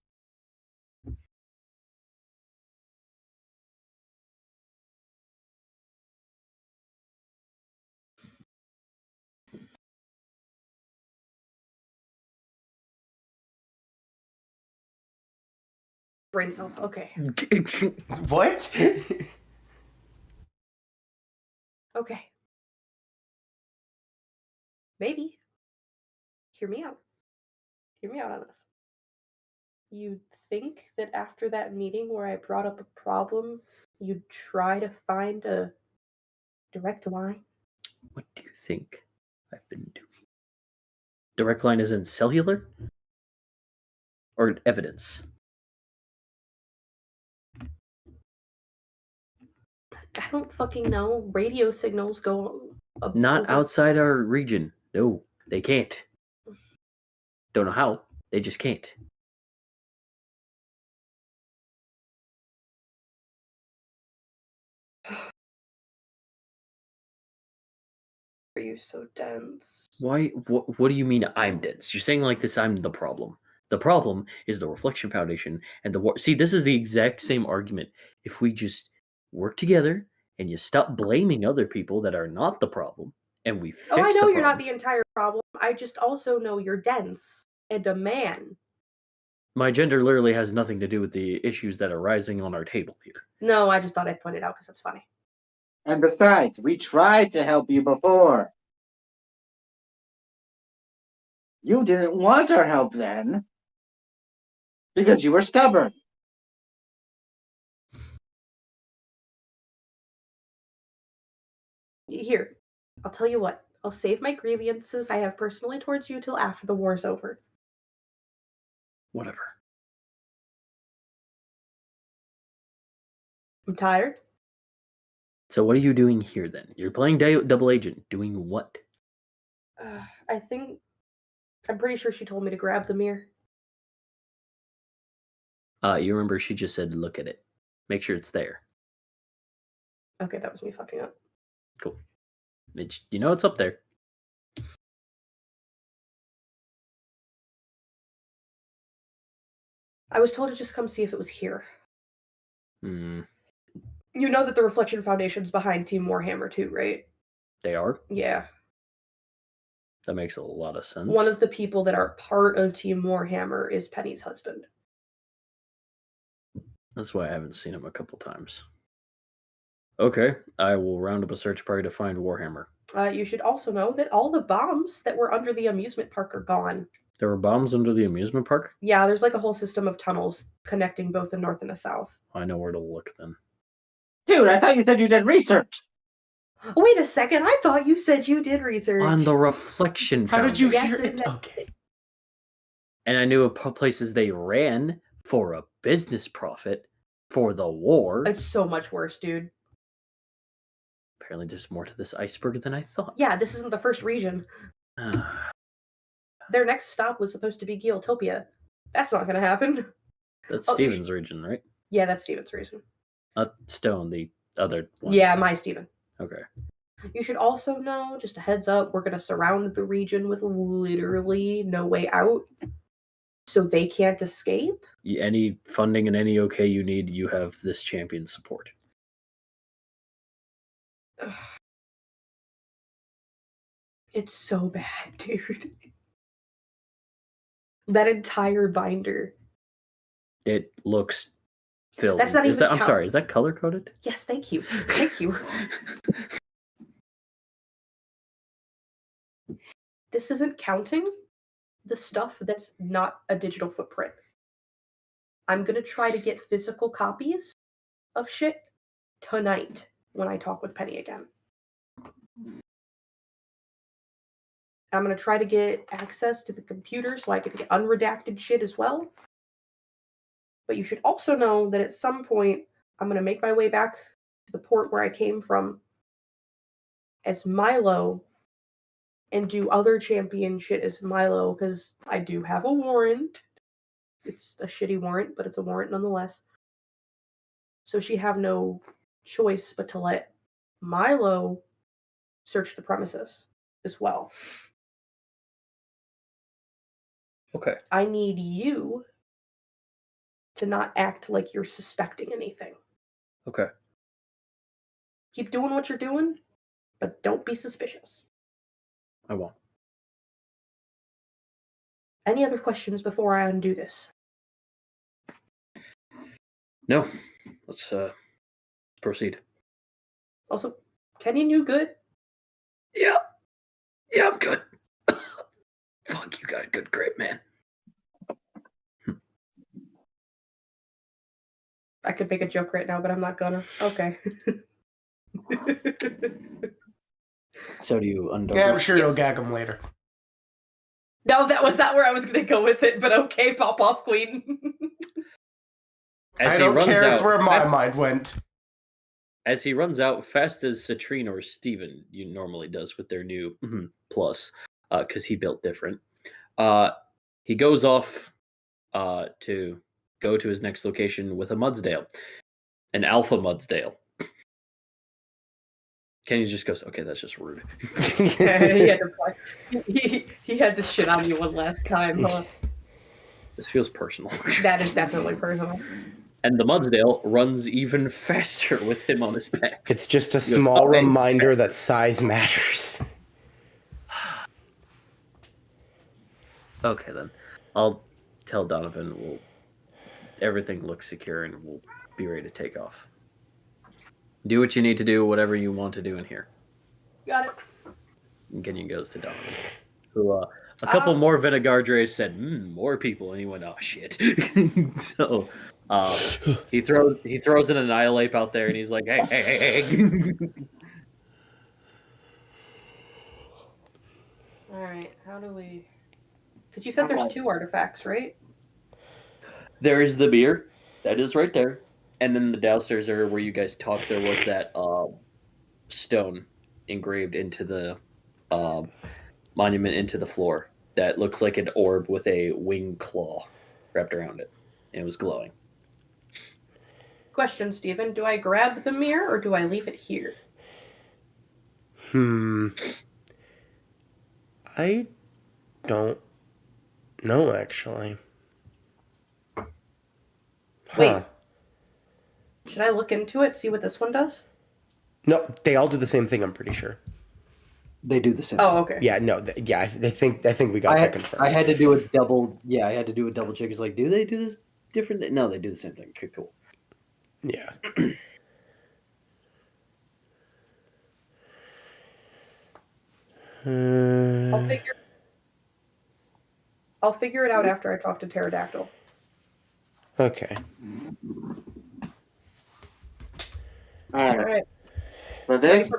Brain cell. Okay. What? Okay. Maybe. Hear me out. Hear me out on this. You'd think that after that meeting where I brought up a problem, you'd try to find a direct line? What do you think I've been doing? Direct line is in cellular? Or evidence? I don't fucking know. Radio signals go Not over- outside our region. No, they can't. Don't know how. They just can't. Are you so dense? Why? What do you mean I'm dense? You're saying like this I'm the problem. The problem is the Reflection Foundation and the war. See, this is the exact same argument. If we just work together and you stop blaming other people that are not the problem, and we fix Oh, I know the you're not problem. the entire problem. I just also know you're dense and a man. My gender literally has nothing to do with the issues that are rising on our table here. No, I just thought I'd point it out because it's funny. And besides, we tried to help you before. You didn't want our help then. Because you were stubborn. Here, I'll tell you what. I'll save my grievances I have personally towards you till after the war's over. Whatever. I'm tired. So what are you doing here then? You're playing double agent. Doing what? I'm pretty sure she told me to grab the mirror. You remember she just said look at it. Make sure it's there. Okay, that was me fucking up. Cool. It's up there. I was told to just come see if it was here. Hmm. You know that the Reflection Foundation's behind Team Warhammer too, right? They are? Yeah. That makes a lot of sense. One of the people that are part of Team Warhammer is Penny's husband. That's why I haven't seen him a couple times. Okay, I will round up a search party to find Warhammer. You should also know that all the bombs that were under the amusement park are gone. There were bombs under the amusement park? Yeah, there's like a whole system of tunnels connecting both the north and the south. I know where to look then. Dude, I thought you said you did research. Wait a second, I thought you said you did research. On the Reflection How did you Foundation. hear it? Okay. And I knew of places they ran for a business profit for the war. It's so much worse, dude. Apparently there's more to this iceberg than I thought. Yeah, this isn't the first region. Their next stop was supposed to be Galetopia. That's not going to happen. That's Oh, Steven's region, right? Yeah, that's Steven's region. Not Stone, the other one. Yeah, my Steven. Okay. You should also know, just a heads up, we're going to surround the region with literally no way out. So they can't escape? Any funding and any okay you need, you have this champion support. Ugh. It's so bad, dude. That entire binder. It looks filled. That's not even I'm sorry, is that color coded? Yes, thank you. Thank you. This isn't counting the stuff that's not a digital footprint. I'm going to try to get physical copies of shit tonight when I talk with Penny again. I'm going to try to get access to the computer so I can get unredacted shit as well. But you should also know that at some point, I'm going to make my way back to the port where I came from as Milo and do other champion shit as Milo because I do have a warrant. It's a shitty warrant, but it's a warrant nonetheless. So she have no choice but to let Milo search the premises as well. Okay. I need you to not act like you're suspecting anything. Okay. Keep doing what you're doing, but don't be suspicious. I won't. Any other questions before I undo this? No. Let's proceed. Also, Kenyon, you good? Yeah. Yeah, I'm good. Fuck, you got a good grip, man. I could make a joke right now, but I'm not gonna. Okay. So do you undo? Yeah, I'm sure you'll gag him later. No, that was not where I was gonna go with it, but okay, pop off, queen. I don't care, it's where my mind went. As he runs out, fast as Citrine or Steven normally does with their new plus, because he built different. He goes off to go to his next location with a Mudsdale, an Alpha Mudsdale. Kenny just goes, okay, that's just rude. he had to he had to shit on you one last time, huh? This feels personal. That is definitely personal. And the Mudsdale runs even faster with him on his back. It's just a small reminder that size matters. Okay, then. I'll tell Donovan everything looks secure and we'll be ready to take off. Do what you need to do, whatever you want to do in here. Got it. And Kenyon goes to Donovan, who a couple more Venegardres said, more people, and he went, oh shit. So he throws an Annihilate out there and he's like, hey. Alright, how do we... Because you said there's 2 artifacts, right? There is the beer. That is right there. And then the downstairs area where you guys talked, there was that stone engraved into the monument into the floor that looks like an orb with a winged claw wrapped around it. And it was glowing. Question, Steven. Do I grab the mirror or do I leave it here? I don't know, actually. Wait. Should I look into it, see what this one does? No, they all do the same thing, I'm pretty sure. They do the same. Oh, okay. Yeah, no, I think we got that confirmed. I had to do a double. Yeah, I had to do a double check. It's like, do they do this different? No, they do the same thing. Okay, cool. Yeah. I'll figure it out after I talk to Pterodactyl. Okay. All All right. For this,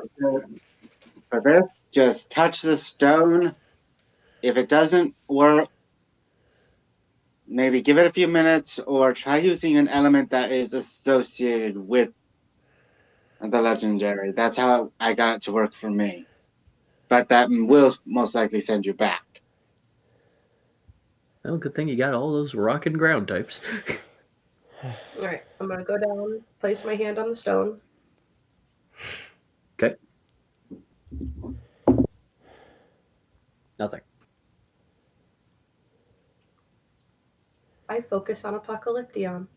just touch the stone. If it doesn't work, maybe give it a few minutes or try using an element that is associated with the legendary. That's how I got it to work for me. But that will most likely send you back. Well, good thing you got all those rock and ground types. All right. I'm going to go down, place my hand on the stone. Okay. Nothing. I focus on Apocalyption.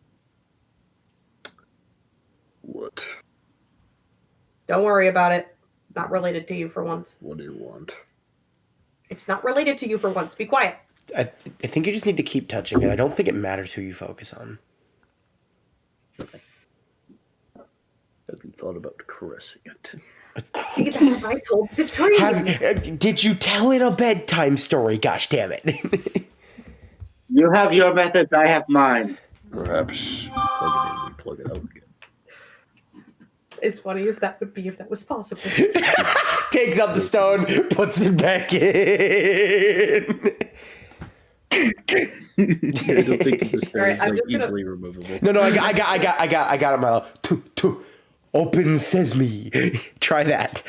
What? Don't worry about it. Not related to you for once. What do you want? It's not related to you for once. Be quiet. I think you just need to keep touching it. I don't think it matters who you focus on. Nothing. Have you thought about caressing it? See, that's what I told Citrine. Did you tell it a bedtime story? Gosh damn it. You have your methods, I have mine. Perhaps plug it in and plug it out again. As funny as that would be if that was possible. Takes out the stone, puts it back in. I don't think this thing Alright, is like easily removable. No, I got it, Milo. Open sesame. Try that.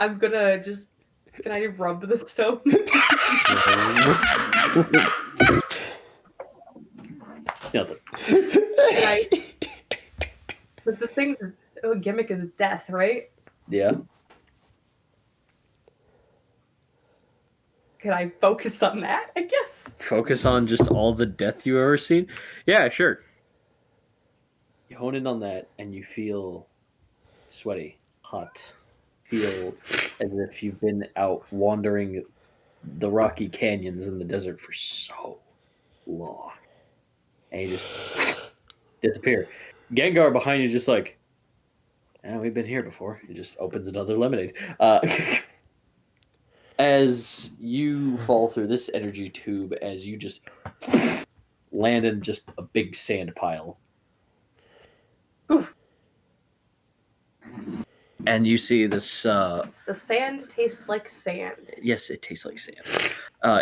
I'm gonna just Can I rub the stone? Nothing. Right. But this thing's gimmick is death, right? Yeah. Can I focus on that, I guess? Focus on just all the death you've ever seen? Yeah, sure. You hone in on that and you feel sweaty, hot. Feel as if you've been out wandering the rocky canyons in the desert for so long. And you just disappear. Gengar behind you just like, we've been here before. He just opens another lemonade. As you fall through this energy tube, as you just land in just a big sand pile. Oof. And you see this. The sand tastes like sand. Yes, it tastes like sand.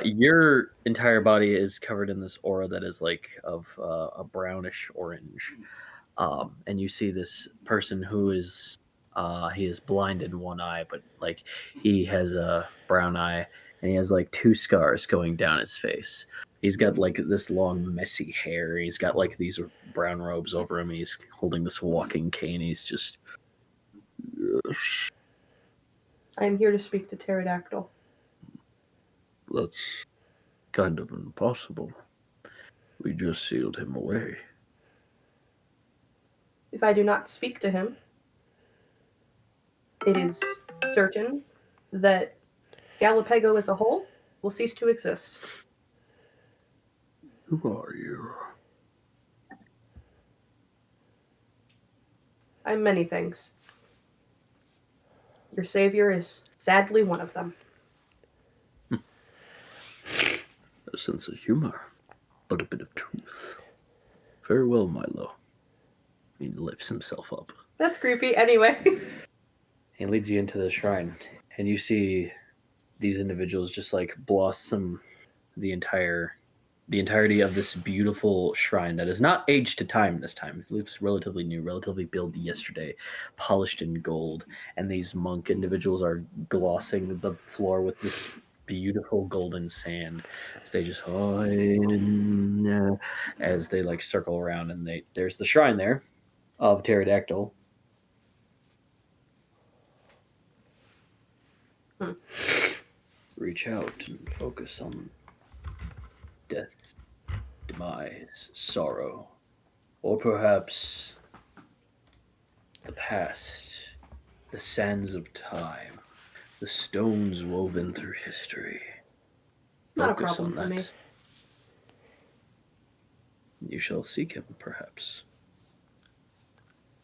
Your entire body is covered in this aura that is like of a brownish orange. And you see this person who is he is blind in one eye, but like he has a brown eye, and he has like 2 scars going down his face. He's got like this long, messy hair. He's got like these brown robes over him. He's holding this walking cane. He's just. I'm here to speak to Pterodactyl. That's kind of impossible. We just sealed him away. If I do not speak to him, it is certain that Galepego as a whole will cease to exist. Who are you? I'm many things. Your savior is sadly one of them. A sense of humor, but a bit of truth. Very well, Milo. He lifts himself up. That's creepy. Anyway. He leads you into the shrine, and you see these individuals just like blossom the entirety of this beautiful shrine that is not aged to time this time. It looks relatively new, relatively built yesterday, polished in gold, and these monk individuals are glossing the floor with this beautiful golden sand as they just as they like circle around, and there's the shrine there of Pterodactyl. Reach out and focus on death, demise, sorrow, or perhaps the past, the sands of time, the stones woven through history. Not a Focus problem on for that. me. You shall seek him, perhaps.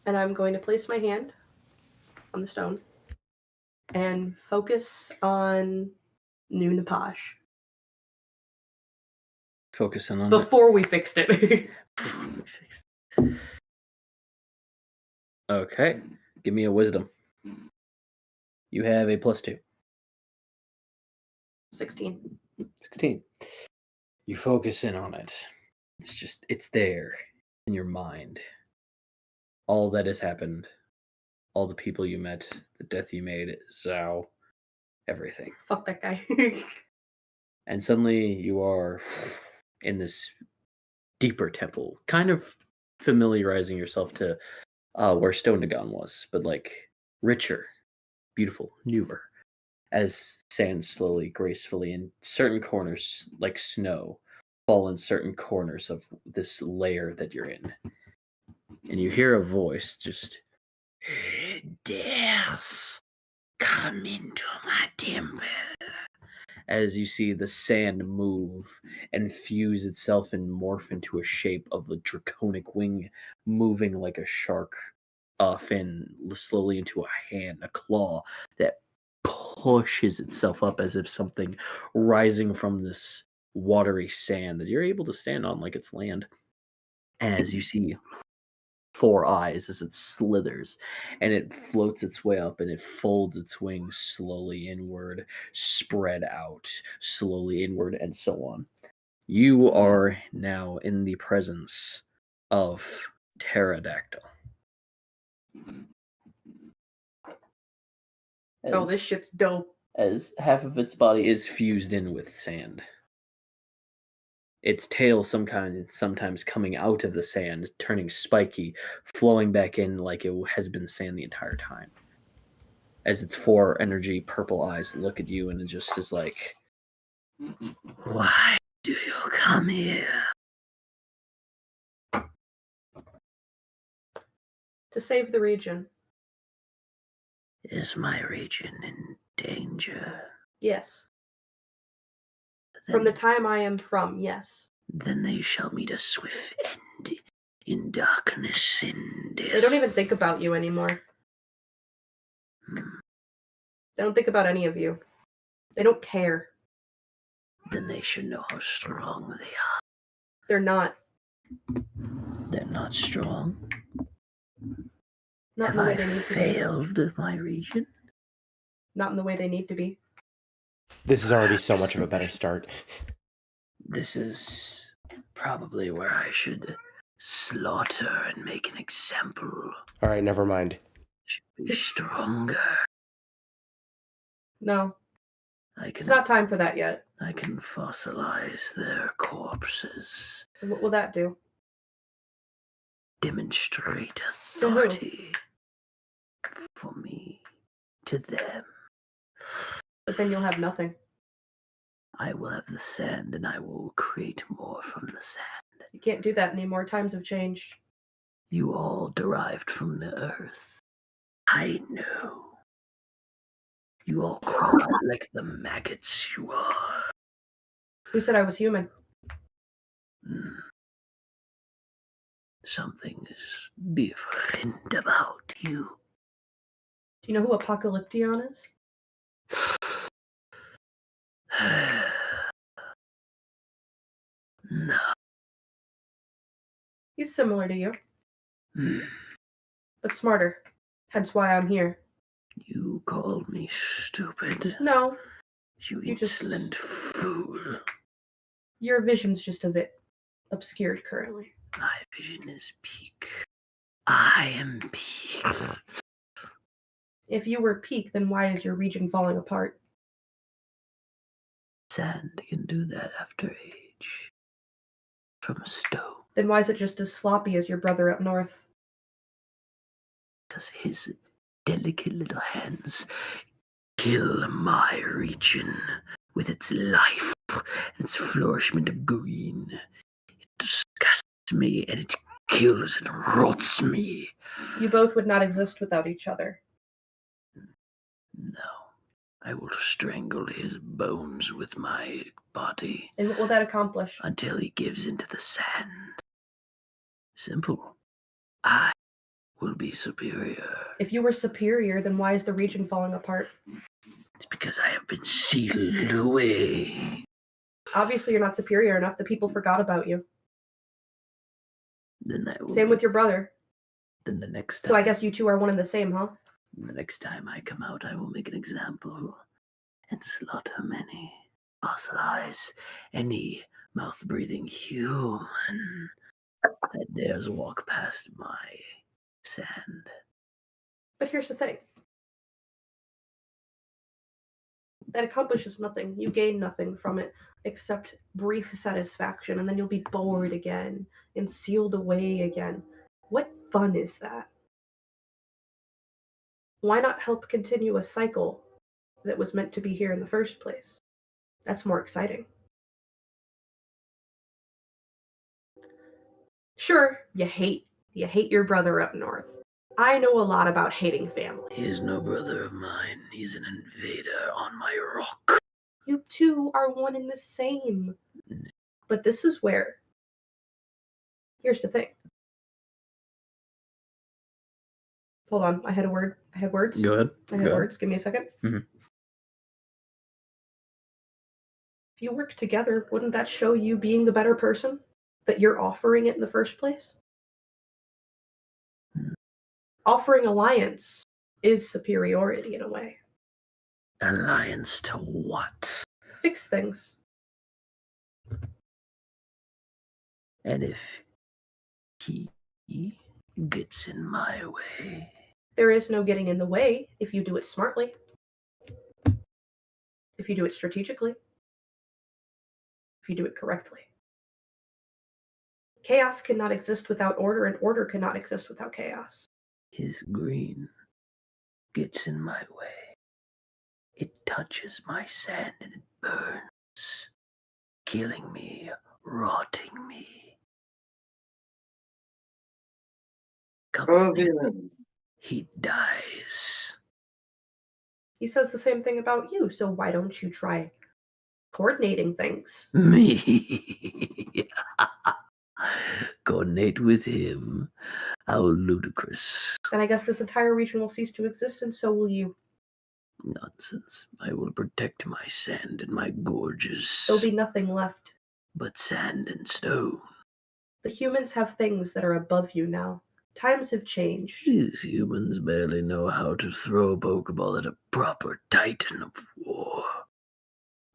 And I'm going to place my hand on the stone and focus on New Napaj. Focusing on Before we fixed it. it. Okay, give me a wisdom. You have a +2. 16. 16. You focus in on it. It's there in your mind. All that has happened, all the people you met, the death you made, Zhao, everything. Fuck that guy. And suddenly you are in this deeper temple, kind of familiarizing yourself to where Stone Dagon was, but like richer, beautiful, newer, as sand slowly, gracefully, in certain corners, like snow, fall in certain corners of this layer that you're in. And you hear a voice just, "Death, come into my temple." As you see the sand move and fuse itself and morph into a shape of a draconic wing, moving like a shark fin slowly into a hand, a claw that pushes itself up as if something rising from this watery sand that you're able to stand on like it's land. As you see 4 eyes as it slithers and it floats its way up and it folds its wings slowly inward, spread out slowly inward, and so on. You are now in the presence of Pterodactyl. Oh, this shit's dope. as half of its body is fused in with sand. Its tail sometimes coming out of the sand, turning spiky, flowing back in like it has been sand the entire time. As its four energy purple eyes look at you and it just is like, Why do you come here? To save the region. Is my region in danger? Yes. Then, From the time I am from, yes. then they shall meet a swift end in darkness and death. They don't even think about you anymore. They don't think about any of you. They don't care. Then they should know how strong they are. They're not. They're not strong. Not Have in the way I they need to be. failed my region? Not in the way they need to be. This is already so much of a better start. This is probably where I should slaughter and make an example. All right, never mind. Should be stronger. No. I can It's not time for that yet. I can fossilize their corpses. What will that do? Demonstrate who? authority for me to them. But then you'll have nothing. I will have the sand and I will create more from the sand. You can't do that anymore. Times have changed. You all derived from the earth. I know. You all crawl like the maggots you are. Who said I was human? Something is different about you. Do you know who Apocalyption is? No. He's similar to you, Hmm. but smarter. Hence why I'm here. You called me stupid. No, You you just- insolent fool. your vision's just a bit obscured currently. My vision is peak. I am peak. If you were peak, then why is your region falling apart? Sand can do that after age. From a stone. Then why is it just as sloppy as your brother up north? Does his delicate little hands kill my region with its life and its flourishment of green? It disgusts me and it kills and rots me. You both would not exist without each other. No. I will strangle his bones with my body And what will that accomplish? until he gives into the sand. Simple. I will be superior. If you were superior, then why is the region falling apart? It's because I have been sealed away. Obviously, you're not superior enough. The people forgot about you. Then I will Same with your brother. Then the next time, So I guess you two are one and the same, huh? the next time I come out, I will make an example and slaughter many, fossilize any mouth-breathing human that dares walk past my sand. But here's the thing. That accomplishes nothing. You gain nothing from it except brief satisfaction, and then you'll be bored again and sealed away again. What fun is that? Why not help continue a cycle that was meant to be here in the first place? That's more exciting. Sure, you hate your brother up north. I know a lot about hating family. He is no brother of mine. He is an invader on my rock. You two are one and the same. But this is where. Here's the thing. Hold on, I had a word. I had words. Go ahead. I had words. Give me a second. Mhm. If you work together, wouldn't that show you being the better person? That you're offering it in the first place? Offering alliance is superiority in a way. Alliance to what? Fix things. And if he gets in my way, There is no getting in the way if you do it smartly. If you do it strategically, if you do it correctly. Chaos cannot exist without order, and order cannot exist without chaos. His green gets in my way. It touches my sand and it burns, killing me, rotting me. Comes in, he dies. He says the same thing about you, so why don't you try coordinating things? Me? Coordinate with him? How ludicrous. Then I guess this entire region will cease to exist, and so will you. Nonsense. I will protect my sand and my gorges. There'll be nothing left. But sand and stone. The humans have things that are above you now. Times have changed. These humans barely know how to throw a Pokeball at a proper Titan of war.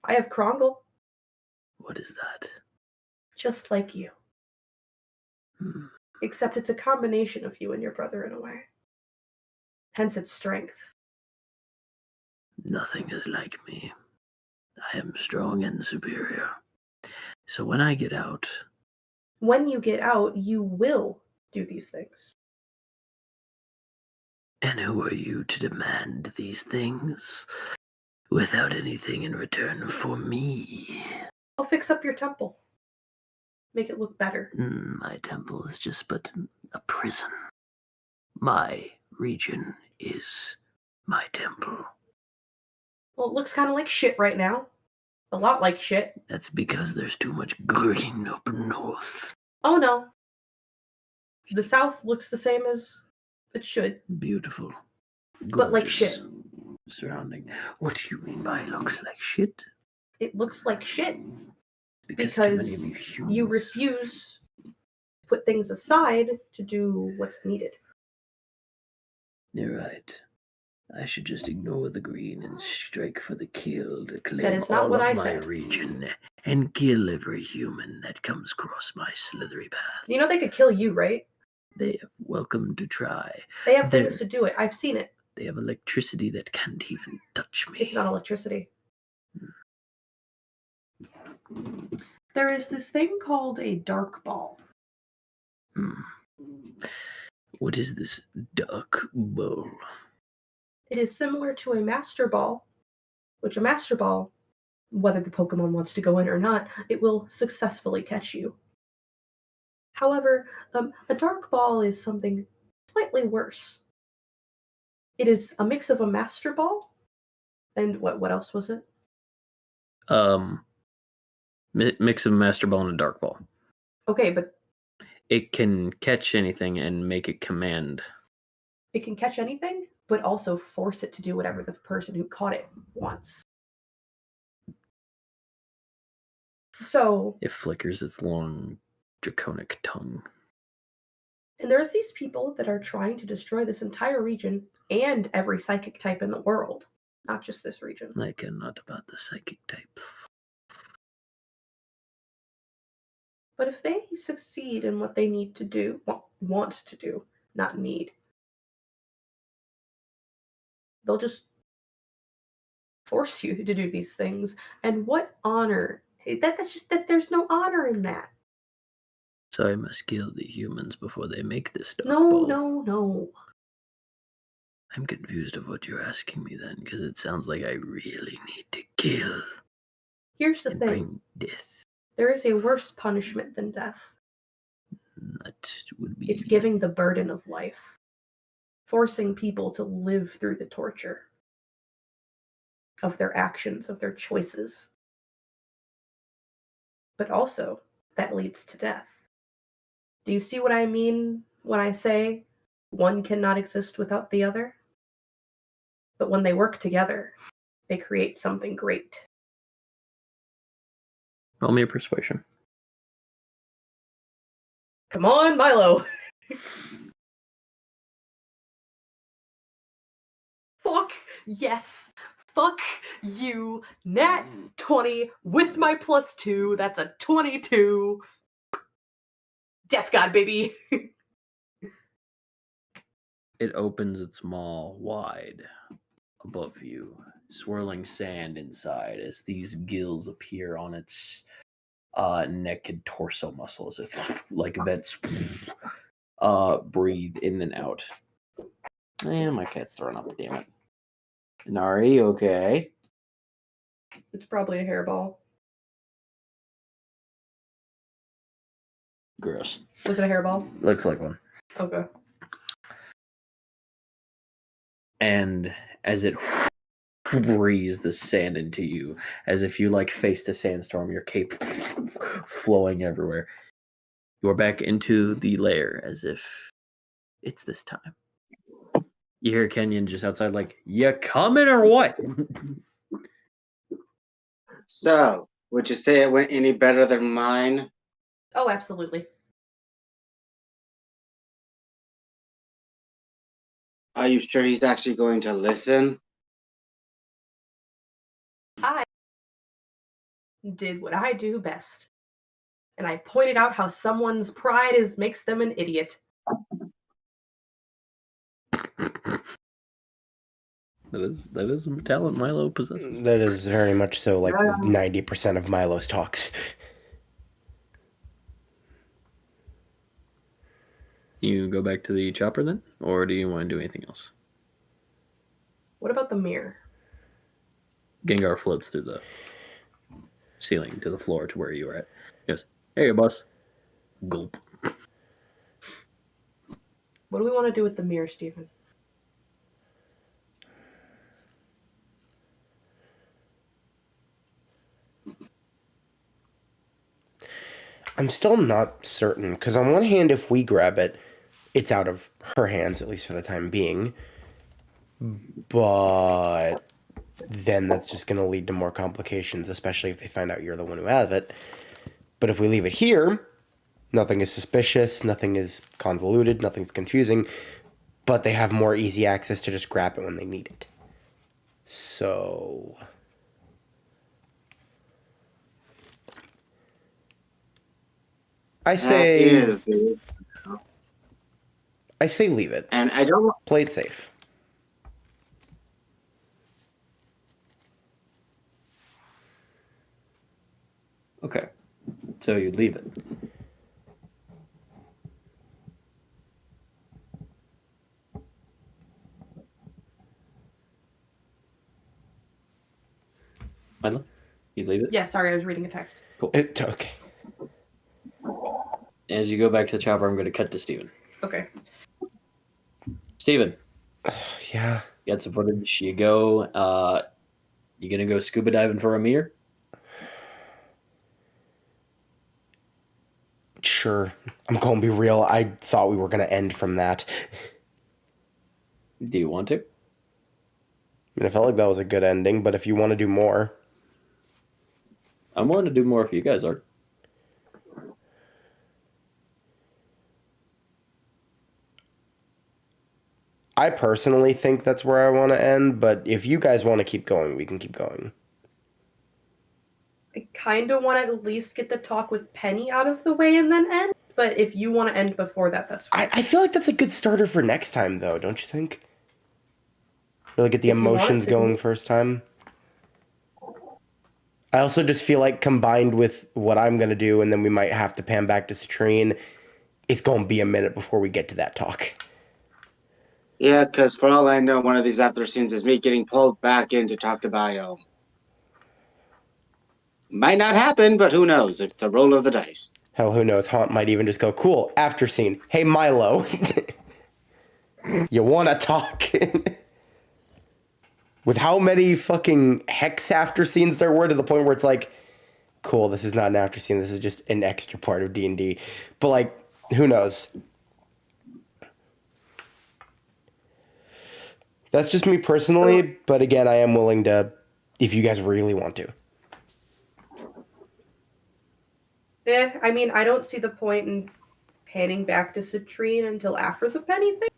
I have Krongle. What is that? Just like you. Except it's a combination of you and your brother in a way. Hence its strength. Nothing is like me. I am strong and superior. So when I get out... When you get out, you will do these things. And who are you to demand these things without anything in return for me? I'll fix up your temple. Make it look better. My temple is just but a prison. My region is my temple. Well, it looks kind of like shit right now. A lot like shit. That's because there's too much green up north. Oh no. The south looks the same as it should. Beautiful. But like shit. Surrounding. What do you mean by looks like shit? It looks like shit. Because too many of you humans. You refuse to put things aside to do what's needed. You're right. I should just ignore the green and strike for the kill to claim That is not all what of I my said. region and kill every human that comes across my slithery path. You know they could kill you, right? They are welcome to try. They have things to do it. I've seen it. They have electricity that can't even touch me. It's not electricity. There is this thing called a dark ball. What is this dark ball? It is similar to a master ball, which a master ball, whether the Pokemon wants to go in or not, it will successfully catch you. However, a dark ball is something slightly worse. It is a mix of a master ball and what else was it? Mix of a master ball and a dark ball. Okay, but it can catch anything and make it command. It can catch anything, but also force it to do whatever the person who caught it wants. So it flickers its long draconic tongue. And there's these people that are trying to destroy this entire region and every psychic type in the world, not just this region. I care not about the psychic type. But if they succeed in what they need to do, want to do, not need, they'll just force you to do these things. And what honor? That's just that there's no honor in that. So I must kill the humans before they make this dark No, ball. no. I'm confused of what you're asking me then, because it sounds like I really need to kill. Here's the and thing. Bring death. There is a worse punishment than death. That would be... It's giving the burden of life. Forcing people to live through the torture of their actions, of their choices. But also, that leads to death. Do you see what I mean when I say one cannot exist without the other? But when they work together, they create something great. Roll me a persuasion. Come on, Milo! Fuck yes! Fuck you! Nat 20 with my +2. That's a 22. Death God, baby! It opens its maw wide above you, swirling sand inside as these gills appear on its neck and torso muscles. It's like vents breathe in and out. And my cat's throwing up, damn it. Nari, okay. It's probably a hairball. Gross. Was it a hairball? Looks like one. Okay. And as it breathes the sand into you, as if you like faced a sandstorm, your cape flowing everywhere. You're back into the lair as if it's this time. You hear Kenyon just outside, like, "You coming or what?" So, would you say it went any better than mine? Oh, absolutely. Are you sure he's actually going to listen? I did what I do best. And I pointed out how someone's pride makes them an idiot. That is a talent Milo possesses. That is very much so, like 90% of Milo's talks. You go back to the chopper then? Or do you want to do anything else? What about the mirror? Gengar floats through the ceiling to the floor to where you were at. He goes, "Hey, boss." Gulp. What do we want to do with the mirror, Stephen? I'm still not certain, because on one hand, if we grab it, it's out of her hands, at least for the time being. But then that's just going to lead to more complications, especially if they find out you're the one who has it. But if we leave it here, nothing is suspicious, nothing is convoluted, nothing's confusing, but they have more easy access to just grab it when they need it. So... I say leave it. And I don't. Play it safe. Okay. So you leave it. Milo? You leave it? Yeah, sorry, I was reading a text. Cool. Okay. As you go back to the chopper, I'm going to cut to Steven. Okay. Steven. Yeah. You got some footage. You go, you going to go scuba diving for a mirror? Sure. I'm going to be real. I thought we were going to end from that. Do you want to? I mean, I felt like that was a good ending, but if you want to do more... I'm willing to do more if you guys are. I personally think that's where I want to end, but if you guys want to keep going, we can keep going. I kind of want to at least get the talk with Penny out of the way and then end. But if you want to end before that, that's fine. I feel like that's a good starter for next time, though, don't you think? Really get the If you want it emotions to going be. first time. I also just feel like combined with what I'm going to do, and then we might have to pan back to Citrine, it's going to be a minute before we get to that talk. Yeah, because for all I know, one of these after scenes is me getting pulled back in to talk to Biome. Might not happen, but who knows? It's a roll of the dice. Hell, who knows? Haunt might even just go, cool, after scene. Hey, Milo. You want to talk? With how many fucking hex after scenes there were to the point where it's like, cool, this is not an after scene. This is just an extra part of D&D. But, like, who knows? That's just me personally, but again, I am willing to, if you guys really want to. I mean, I don't see the point in panning back to Citrine until after the Penny thing.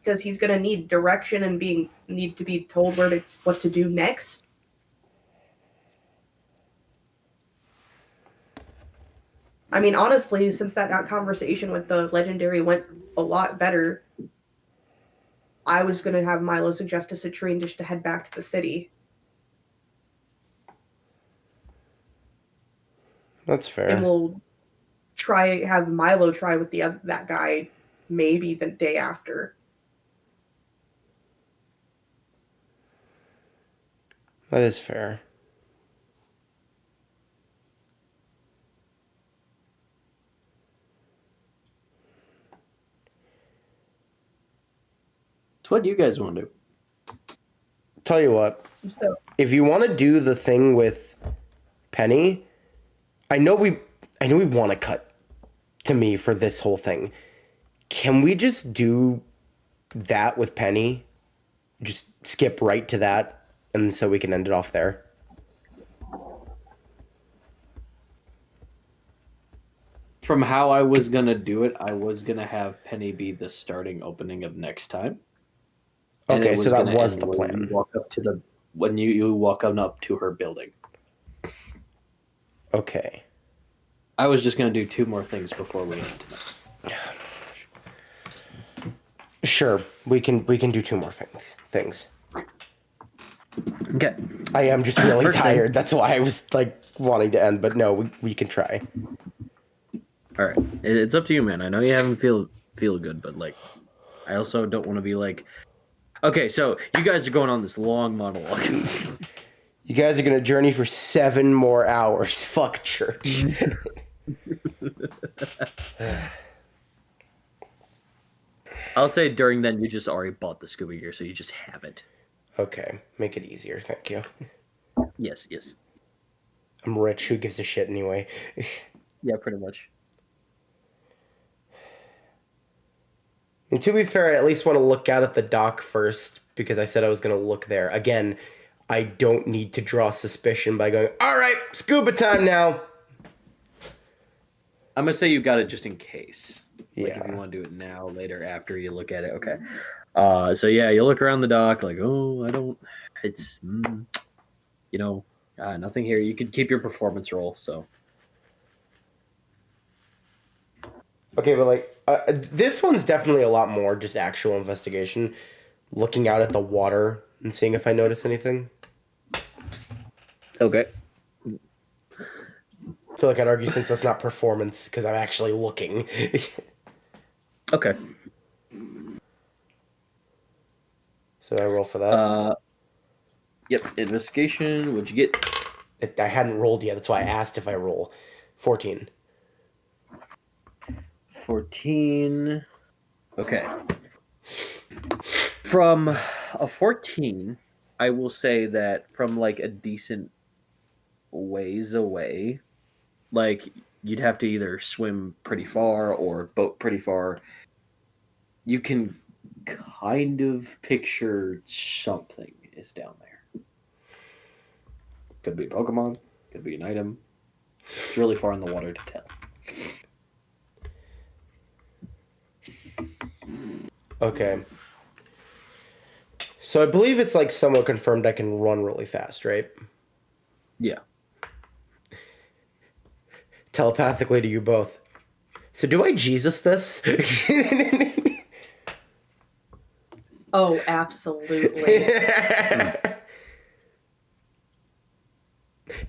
Because he's going to need direction and need to be told what to do next. I mean, honestly, since that conversation with the Legendary went a lot better, I was going to have Milo suggest a citrine dish to head back to the city. That's fair. And we'll have Milo try with that guy maybe the day after. That is fair. So what do you guys want to do? Tell you what, So, if you want to do the thing with Penny, I know we want to cut to me for this whole thing. Can we just do that with Penny? Just skip right to that, and so we can end it off there. From how I was gonna do it, I was gonna have Penny be the starting opening of next time. And Okay, it so that gonna was end the when plan. you walk up to when you walk on up to her building. Okay. I was just gonna do 2 more things before we end tonight. Sure, we can do 2 more things. Okay. I am just really First thing- tired. That's why I was like wanting to end, but no, we can try. All right. It's up to you, man. I know you haven't feel good, but like, I also don't want to be like, okay, so you guys are going on this long monologue. You guys are gonna journey for 7 more hours. Fuck church. I'll say during then you just already bought the scuba gear, so you just have it. Okay, make it easier, thank you. Yes, yes. I'm rich. Who gives a shit anyway? Yeah, pretty much. And to be fair, I at least want to look out at the dock first because I said I was going to look there. Again, I don't need to draw suspicion by going, all right, scuba time now. I'm going to say you got it just in case. Like, Yeah. if you want to do it now, later, after you look at it. Okay. So, yeah, you look around the dock like, oh, I don't... It's, you know, nothing here. You could keep your performance roll, so... Okay, but like, this one's definitely a lot more just actual investigation. Looking out at the water and seeing if I notice anything. Okay. I feel like I'd argue since that's not performance because I'm actually looking. Okay. So I roll for that. Yep, investigation. What'd you get? I hadn't rolled yet. That's why I asked if I roll. 14. 14. Okay. From a 14, I will say that from like a decent ways away, like you'd have to either swim pretty far or boat pretty far. You can kind of picture something is down there. Could be a Pokemon, could be an item. It's really far in the water to tell. Okay. So I believe it's like somewhat confirmed I can run really fast, right? Yeah. Telepathically to you both. So do I Jesus this? oh, absolutely.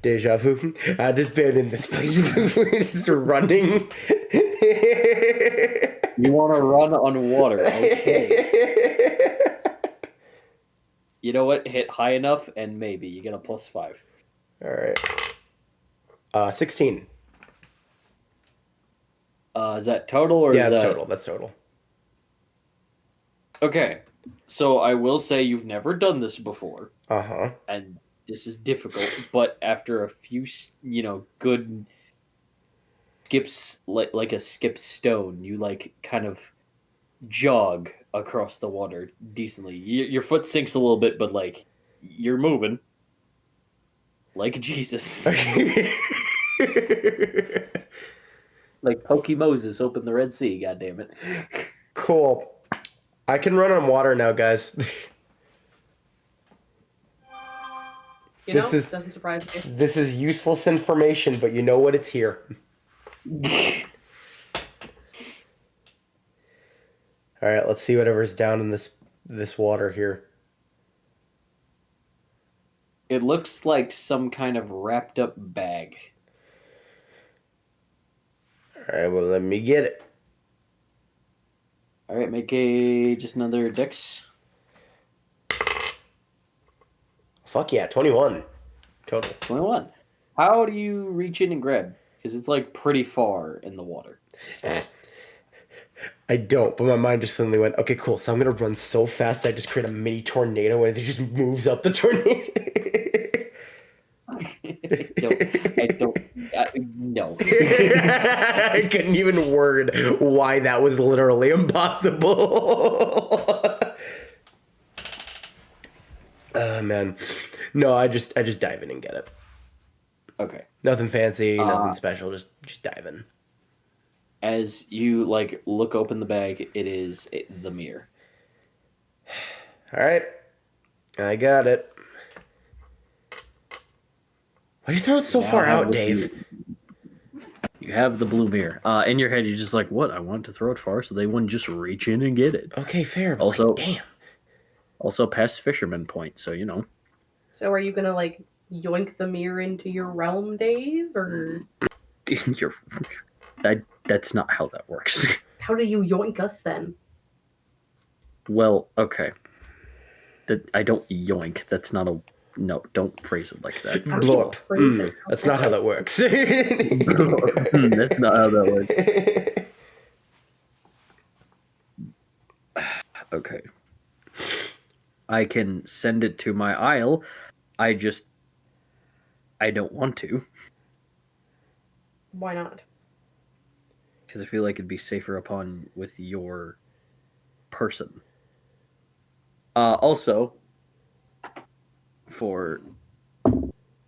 Deja vu. I've just been in this place before, just running. You want to run on water, okay. You know what? Hit high enough, and maybe you get a +5. All right. 16. Is that total, or Yeah, is that's that... total. That's total. Okay, so I will say you've never done this before, Uh-huh. and this is difficult, but after a few, good skips, like a skipped stone, you, kind of jog across the water decently. Your foot sinks a little bit, but, you're moving. Like Jesus. Like Pokey Moses opened the Red Sea, goddammit. Cool. I can run on water now, guys. Doesn't surprise me. This is useless information, but you know what? It's here. All right, let's see whatever's down in this this water here? It looks like some kind of wrapped up bag. Alright, well, let me get it. All right, make just another dex. Fuck yeah, 21. Total. 21. How do you reach in and grab? Because it's like pretty far in the water. I don't, but my mind just suddenly went, okay, cool. So I'm going to run so fast that I just create a mini tornado and it just moves up the tornado. No. I couldn't even word why that was literally impossible. Man. No, I just dive in and get it. Okay. Nothing fancy, nothing special, just dive in. As you like look open the bag, it is the mirror. All right. I got it. Why'd you throw it so far out, Dave? You have the blue mirror. In your head, you're just like, what? I wanted to throw it far so they wouldn't just reach in and get it. Okay, fair. But Also, damn. Also, past fisherman point, so you know. So are you gonna like yoink the mirror into your realm, Dave, or That's not how that works. how do you yoink us then? Well, okay. I don't yoink. That's not a... No, don't phrase it like that. Blow up. That's not how that works. That's not how that works. Okay. I can send it to my isle. I don't want to. Why not? Because I feel like it'd be safer upon with your person. Also, for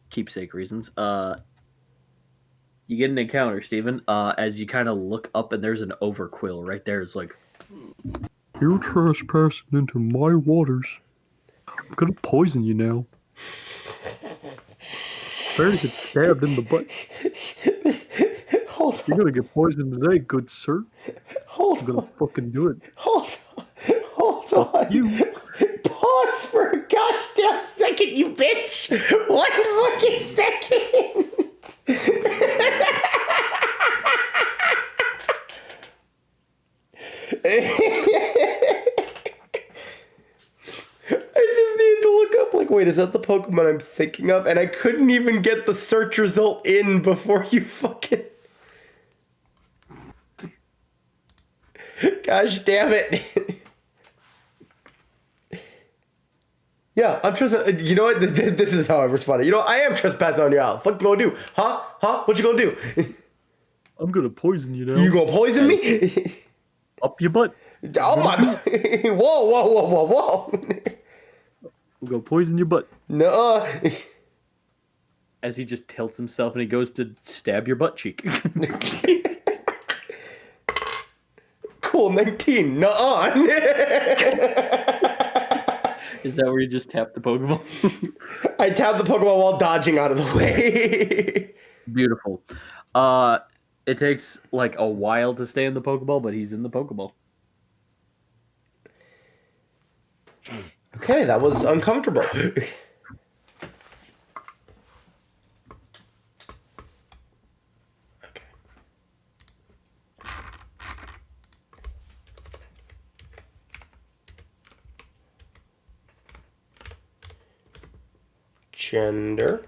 keepsake reasons, you get an encounter, Steven, as you kind of look up and there's an overquill right there. It's like, you're trespassing into my waters. I'm gonna poison you now. Better get stabbed in the butt. Hold on. You're gonna get poisoned today, good sir. I'm gonna fucking do it. Hold on. Fuck you. Pause for a gosh damn second, you bitch. 1 fucking second. I just needed to look up, like, wait, is that the Pokemon I'm thinking of? And I couldn't even get the search result in before you fucking... Gosh damn it. Yeah, I'm trespassing. You know what? This is how I'm responding. You know, I am trespassing on your isle. Fuck you gonna do? Huh? What you gonna do? I'm gonna poison you now. You gonna poison me? Up your butt. Oh my... Whoa. I'm gonna poison your butt. No. as he just tilts himself and he goes to stab your butt cheek. Cool, 19. Nuh-uh. Is that where you just tap the Pokeball? I tapped the Pokeball while dodging out of the way. Beautiful. It takes like a while to stay in the Pokeball, but he's in the Pokeball. Okay, that was uncomfortable. Gender?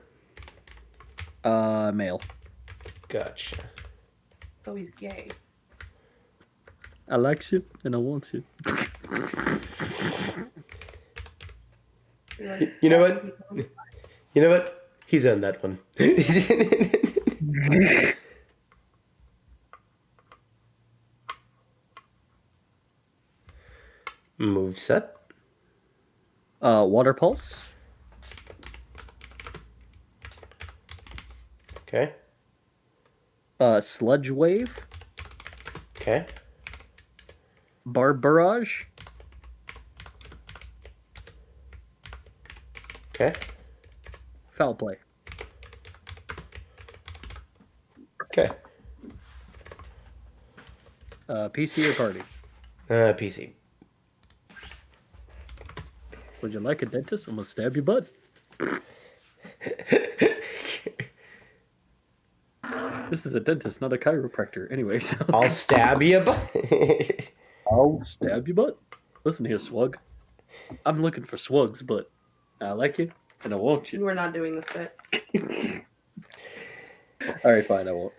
Male. Gotcha. So he's gay. I like you and I want you. You know what? You know what? He's on that one. Moveset. Water Pulse. Okay. Sludge Wave. Okay. Barb Barrage. Okay. Foul Play. Okay. PC or Party? PC. Would you like a dentist? I'm gonna stab your butt. This is a dentist, not a chiropractor. Anyway, so I'll stab you, but I'll stab your butt. Listen here, Swug. I'm looking for Swags, but I like you and I want you. You are not doing this bit. All right, fine, I won't.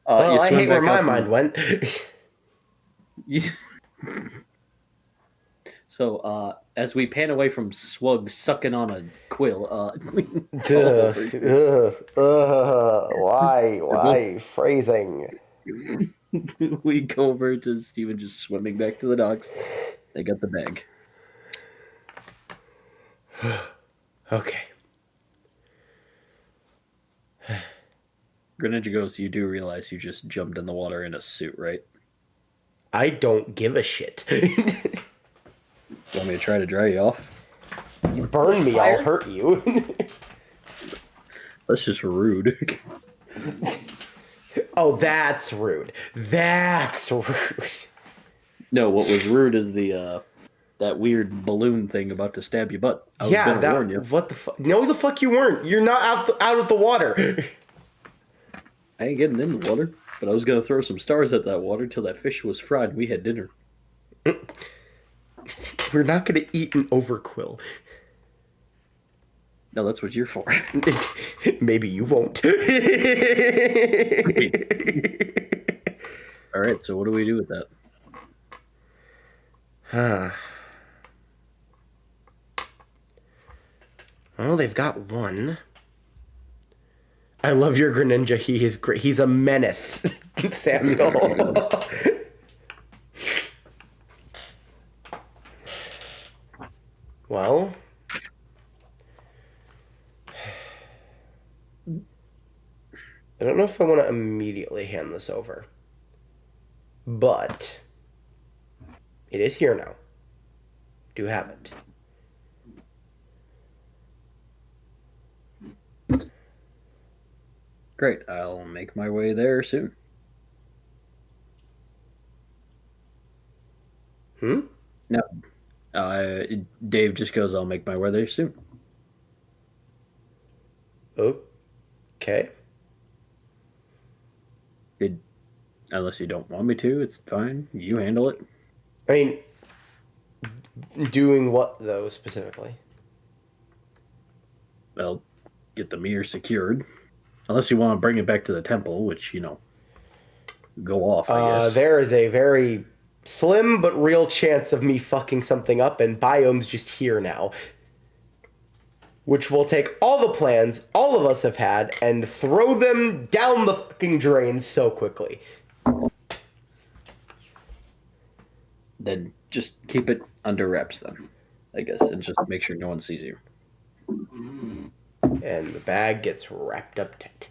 well, I hate where my out mind went. So, as we pan away from Swug sucking on a quill, Why phrasing? we go over to Steven just swimming back to the docks. They got the bag. Okay. Greninja goes, you do realize you just jumped in the water in a suit, right? I don't give a shit. You want me to try to dry you off? You burn me, I'll hurt you. That's just rude. Oh, that's rude. That's rude. No, what was rude is the that weird balloon thing about to stab your butt. I was gonna warn you. What the fuck? No, the fuck you weren't. You're not out of the water. I ain't getting in the water, but I was gonna throw some stars at that water till that fish was fried and we had dinner. We're not gonna eat an overquill. No, that's what you're for. Maybe you won't. All right, so what do we do with that? Well, they've got one. I love your Greninja. He is great. He's a menace, Samuel. Well, I don't know if I want to immediately hand this over, but it is here now. Do have it. Great, I'll make my way there soon. No. Dave just goes, I'll make my way there soon. Okay. Unless you don't want me to, it's fine. You handle it. I mean, doing what, though, specifically? Well, get the mirror secured. Unless you want to bring it back to the temple, which, go off, I guess. There is a very slim but real chance of me fucking something up, and Biome's just here now. Which will take all the plans all of us have had and throw them down the fucking drain so quickly. Then just keep it under wraps, then, I guess, and just make sure no one sees you. And the bag gets wrapped up tight.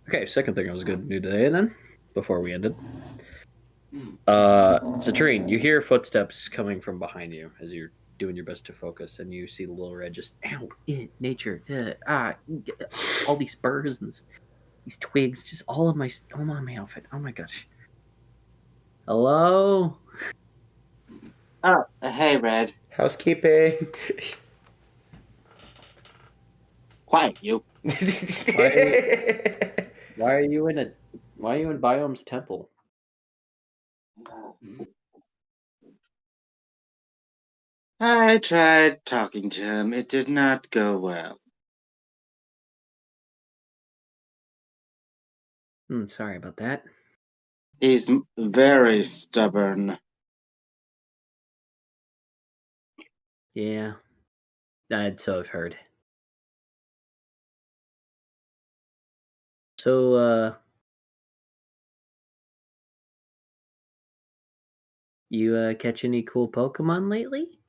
Okay, second thing I was going to do today, then, before we ended. Citrine, you hear footsteps coming from behind you as you're doing your best to focus, and you see the little red just, ow, nature, all these spurs and these twigs, just all on my outfit. Oh my gosh. Hello? Oh, hey, Red. Housekeeping. Quiet, you. Why are you in Biome's temple? I tried talking to him. It did not go well. Sorry about that. He's very stubborn. Yeah, I'd so have heard. So, you catch any cool Pokemon lately?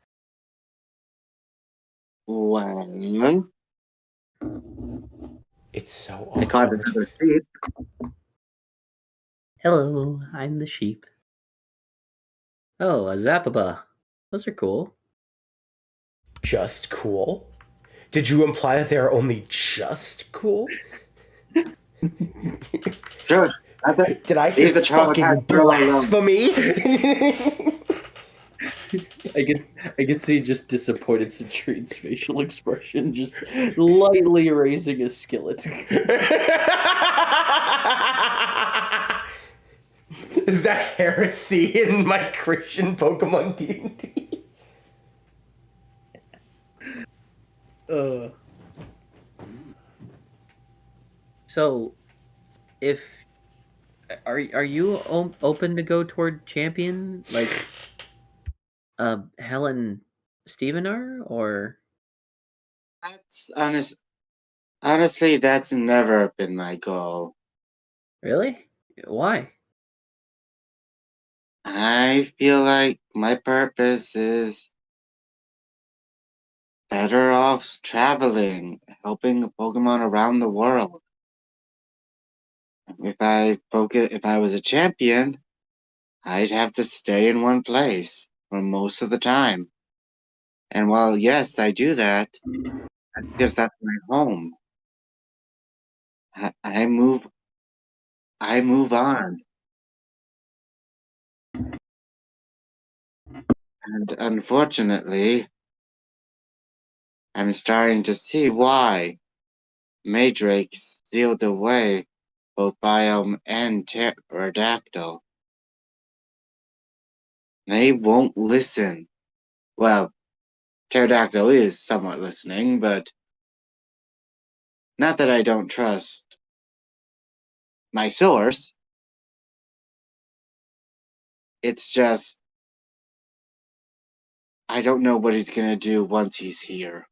Well, It's so I caught awkward. another sheep. Hello, I'm the sheep. Oh, a Zapapa. Those are cool. Just cool? Did you imply that they're only just cool? Sure. Did I hear He's a fucking traumatized girl I love. blasphemy? I can see just disappointed Citrine's facial expression, just lightly raising his skillet. Is that heresy in my Christian Pokemon D&D? So, if are you open to go toward champion like Helen Steven are, or That's honestly, that's never been my goal. really? Why? I feel like my purpose is better off traveling, helping Pokemon around the world. If I was a champion, I'd have to stay in one place for most of the time. And while yes, I do that, because that's my home. I, I move I move on. And unfortunately, I'm starting to see why Madrake sealed away both Biome and Pterodactyl. They won't listen. Well, Pterodactyl is somewhat listening, but not that I don't trust my source. It's just I don't know what he's gonna do once he's here.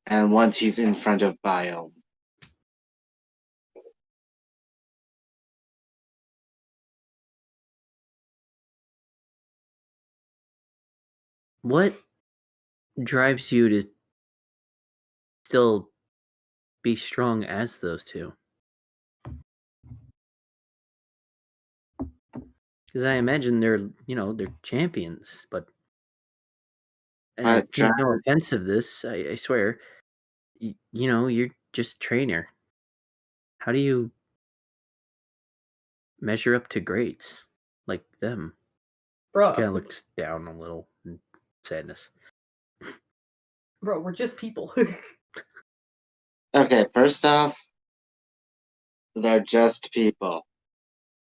And once he's in front of Biome. What drives you to still be strong as those two? Because I imagine they're champions, but and I But take no offense of this. I swear, you're just trainer. How do you measure up to greats like them? He Bro, kind of looks down a little in sadness. bro, we're just people. okay, first off, they're just people.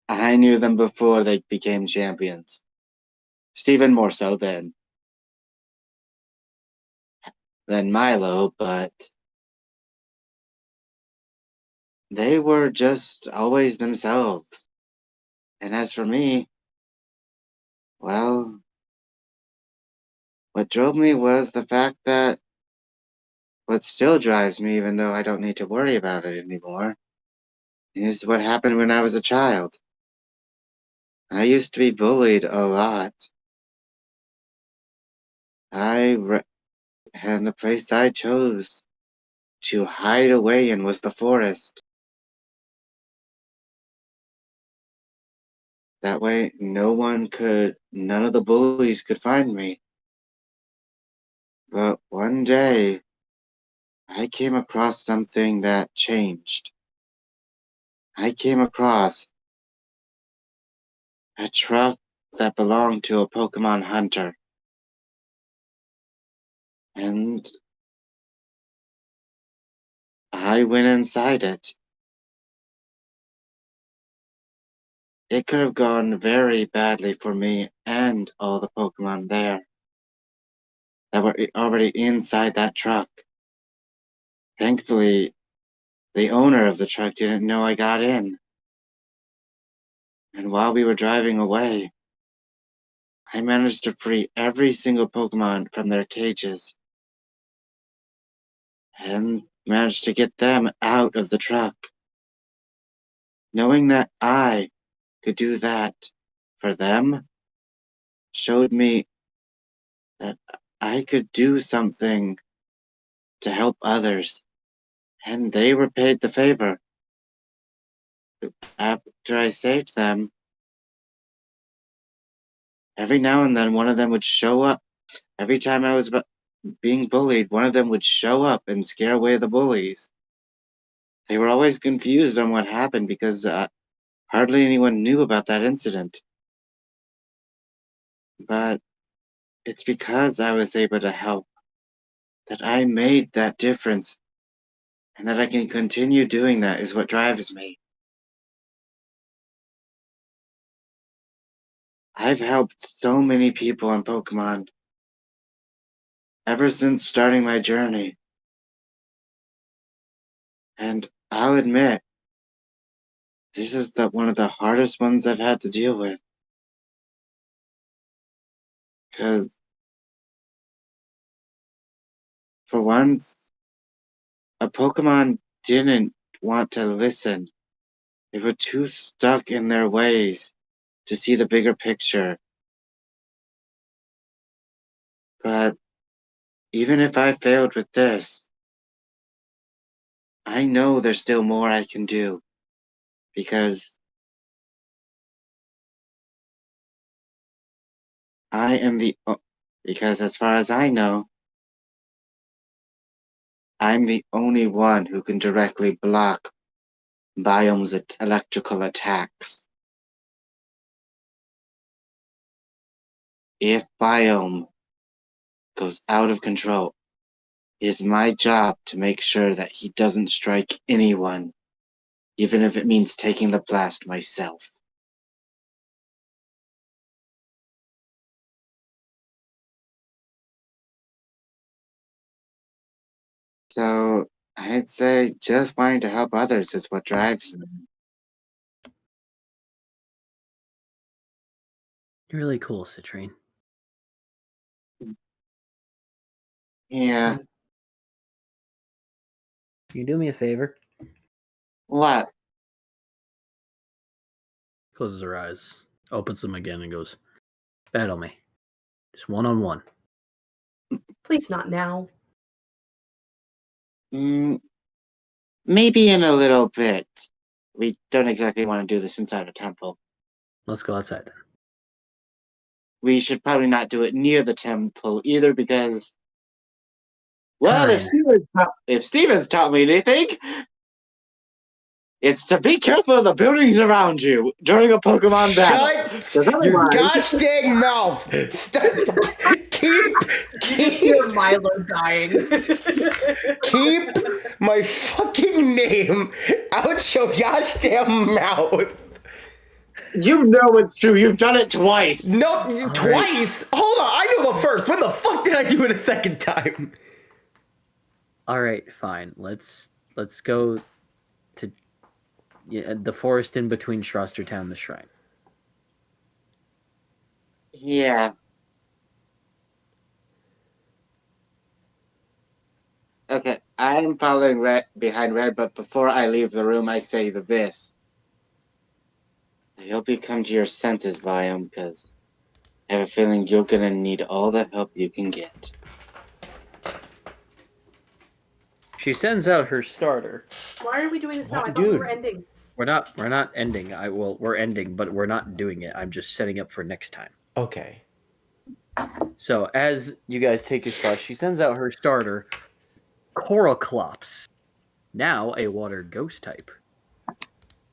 I knew them before they became champions. Stephen more so than Milo, but they were just always themselves. And as for me, well, what drove me was the fact that what still drives me, even though I don't need to worry about it anymore, is what happened when I was a child. I used to be bullied a lot. And the place I chose to hide away in was the forest. That way, none of the bullies could find me. But one day, I came across something that changed. I came across a truck that belonged to a Pokemon hunter. And I went inside it. It could have gone very badly for me and all the Pokemon there that were already inside that truck. Thankfully, the owner of the truck didn't know I got in. And while we were driving away, I managed to free every single Pokemon from their cages and managed to get them out of the truck. Knowing that I could do that for them showed me that I could do something to help others, and they repaid the favor. After I saved them, every now and then one of them would show up. Every time I was being bullied, one of them would show up and scare away the bullies. They were always confused on what happened because hardly anyone knew about that incident. But It's because I was able to help that I made that difference, and that I can continue doing that is what drives me. I've helped so many people on Pokemon ever since starting my journey. And I'll admit, this is one of the hardest ones I've had to deal with. Because, for once, a Pokemon didn't want to listen. They were too stuck in their ways to see the bigger picture. But even if I failed with this, I know there's still more I can do. Because because as far as I know, I'm the only one who can directly block Biome's electrical attacks. If Biome goes out of control, it's my job to make sure that he doesn't strike anyone, even if it means taking the blast myself. So, I'd say just wanting to help others is what drives me. You're really cool, Citrine. Yeah. Can you do me a favor? What? Closes her eyes, opens them again, and goes, "Battle me. Just one-on-one." Please not now. Maybe in a little bit. We don't exactly want to do this inside a temple. Let's go outside then. We should probably not do it near the temple either, because, well, Fine. if Steven's taught me anything, it's to be careful of the buildings around you during a Pokemon battle. Shut your gosh dang mouth! Stop. Keep You're Milo dying. keep my fucking name out your gosh damn mouth. You know it's true. You've done it twice. No, twice. Right. Hold on. I know the first. When the fuck did I do it a second time? All right, fine. Let's go to the forest in between Shrostertown and the shrine. Yeah. Okay, I'm following behind Red, but before I leave the room, I say this. I hope you come to your senses, Biome, because I have a feeling you're gonna need all the help you can get. She sends out her starter. Why are we doing this now? I thought Dude. we were ending. We're not ending. We're ending, but we're not doing it. I'm just setting up for next time. Okay. So as you guys take your stuff, she sends out her starter, Coralclops, now a water ghost type.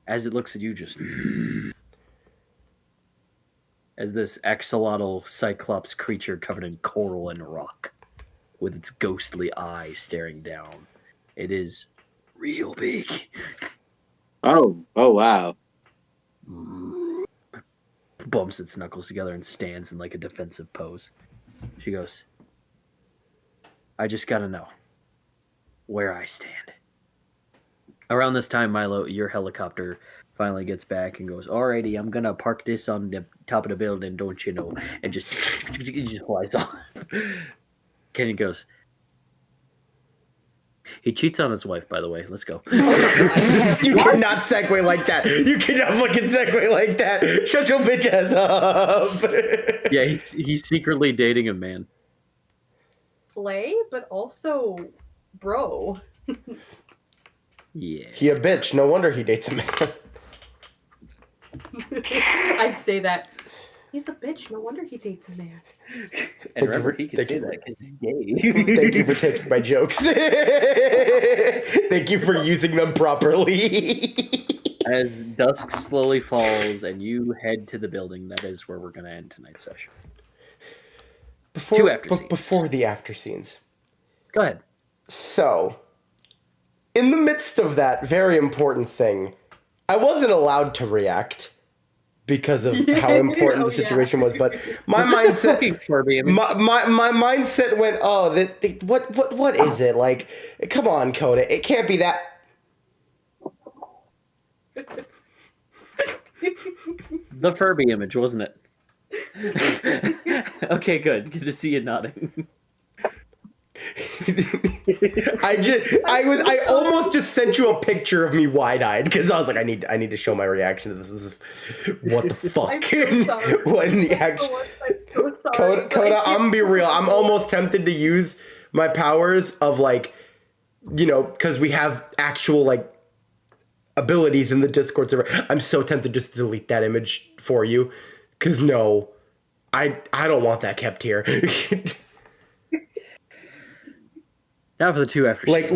As it looks at you, just as this axolotl cyclops creature covered in coral and rock, with its ghostly eye staring down. It is real big. Oh wow. Bumps its knuckles together and stands in like a defensive pose. She goes, "I just gotta know where I stand." Around this time, Milo, your helicopter finally gets back and goes, "Alrighty, I'm gonna park this on the top of the building, don't you know?" And just flies off. Kenny goes, he cheats on his wife, by the way. Let's go. You cannot segue like that. You cannot fucking segue like that. Shut your bitch ass up. Yeah, he's secretly dating a man. Slay, but also bro. Yeah. He a bitch. No wonder he dates a man. I say that. He's a bitch. No wonder he dates a man. And remember, he can say that because he's gay. Thank you for taking my jokes. Thank you for using them properly. As dusk slowly falls and you head to the building, that is where we're going to end tonight's session. Two after scenes. Before the after scenes. Go ahead. So, in the midst of that very important thing, I wasn't allowed to react because of how important the situation was. But my mindset, my mindset went, oh, what is it? Like, come on, Coda, it can't be that. The Furby image, wasn't it? Okay, good. Good to see you nodding. I almost just sent you a picture of me wide-eyed because I was like, I need to show my reaction to this. This is what the fuck. I'm so sorry. What in the action? I'm so sorry, Coda, I'm gonna be real. I'm almost tempted to use my powers of like, you know, because we have actual like abilities in the Discord server. I'm so tempted just to delete that image for you, because no, I don't want that kept here. Now for the two after like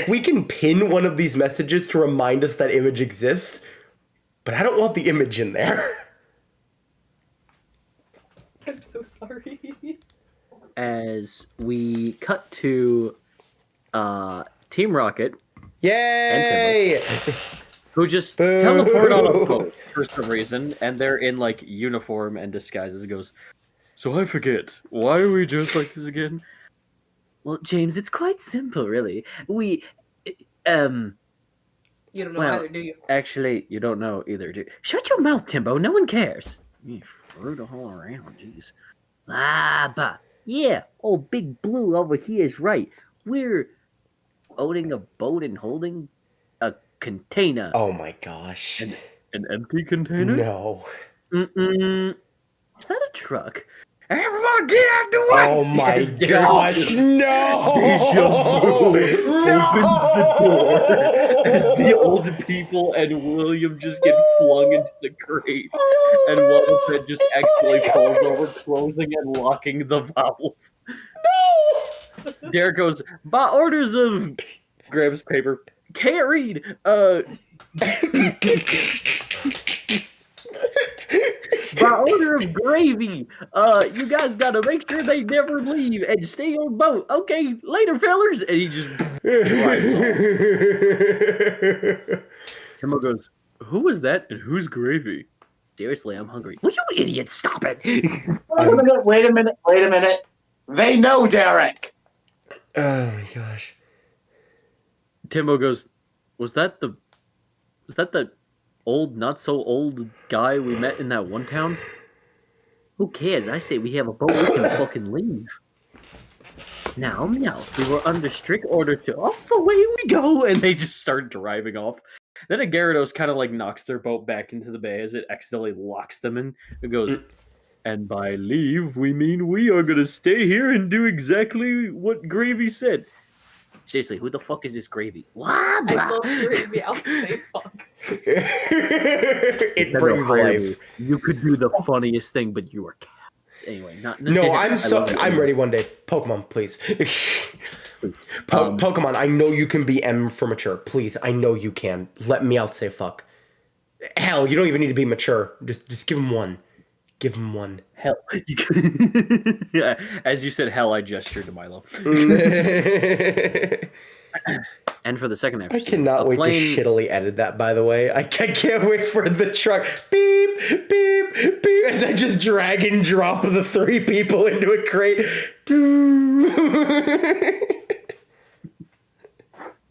we can pin one of these messages to remind us that image exists, but I don't want the image in there. I'm so sorry. As we cut to Team Rocket, Yay! who just teleport on a boat for some reason, and they're in like uniform and disguises. It goes, so I forget, why are we just like this again? Well, James, it's quite simple, really. We, You don't know either, do you? Actually, you don't know either, do you? Shut your mouth, Timbo. No one cares. You threw the whole around, jeez. But yeah, old Big Blue over here is right. We're owning a boat and holding a container. Oh my gosh. An empty container? No. Mm-mm. Is that a truck? Everyone get out the way! Oh my As Derek gosh, no! opens the door as the old people and William just get flung into the crate, and Waterford just accidentally falls over, closing and locking the valve. No! Derek goes, by orders of... grabs paper. Can't read. By order of Gravy, you guys gotta make sure they never leave and stay on boat. Okay, later, fellers. And he just drives off. Timbo goes, who was that and who's Gravy? Seriously, I'm hungry. Will you idiots stop it? Wait a minute. They know Derek. Oh my gosh. Timbo goes, was that the old, not so old guy we met in that one town? Who cares? I say we have a boat, we can fucking leave. Now, we were under strict order to off away we go, and they just start driving off. Then a Gyarados kind of like knocks their boat back into the bay as it accidentally locks them in. It goes, and by leave, we mean we are gonna stay here and do exactly what Gravy said. Seriously, who the fuck is this Gravy? I love Gravy. I'll say fuck. It brings life. You could do the funniest thing, but you are cats. Anyway, No, I'm ready one day. Pokemon, please. Pokemon, I know you can be M for mature. Please, I know you can. Let me out say fuck. Hell, you don't even need to be mature. Just give him one. Give him one. Hell. Yeah, as you said, hell, I gestured to Milo. And for the second episode, I cannot wait to shittily edit that, by the way. I can't wait for the truck. Beep, beep, beep. As I just drag and drop the 3 people into a crate.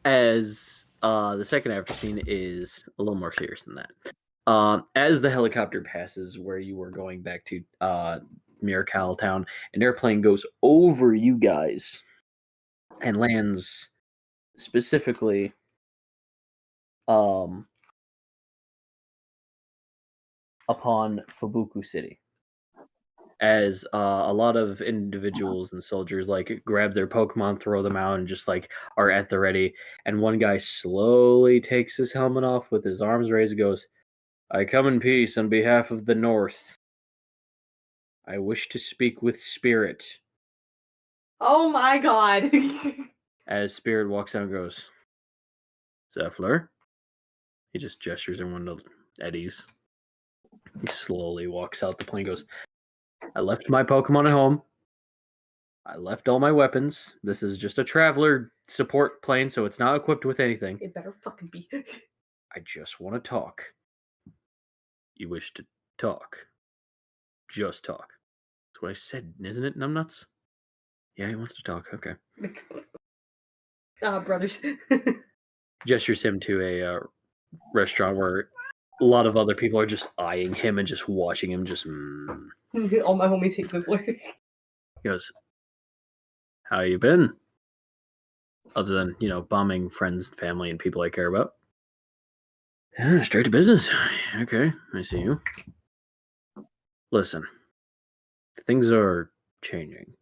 As the second after scene is a little more serious than that. As the helicopter passes where you were going back to Miracle Town, an airplane goes over you guys and lands specifically upon Fubuku City. As a lot of individuals and soldiers like grab their Pokemon, throw them out, and just like are at the ready. And one guy slowly takes his helmet off with his arms raised and goes, I come in peace on behalf of the North. I wish to speak with Spirit. Oh my god. As Spirit walks out and goes, Zephyr? He just gestures everyone to Eddie's. He slowly walks out the plane and goes, I left my Pokemon at home. I left all my weapons. This is just a traveler support plane, so it's not equipped with anything. It better fucking be. I just want to talk. You wish to talk. Just talk. That's what I said, isn't it, numbnuts? Yeah, he wants to talk. Okay. Brothers. Gestures him to a restaurant where a lot of other people are just eyeing him and just watching him. Just All my homies hate Zippler. He goes, "How you been? Other than bombing friends, family, and people I care about." Yeah, straight to business. Okay, I see you. Listen, things are changing.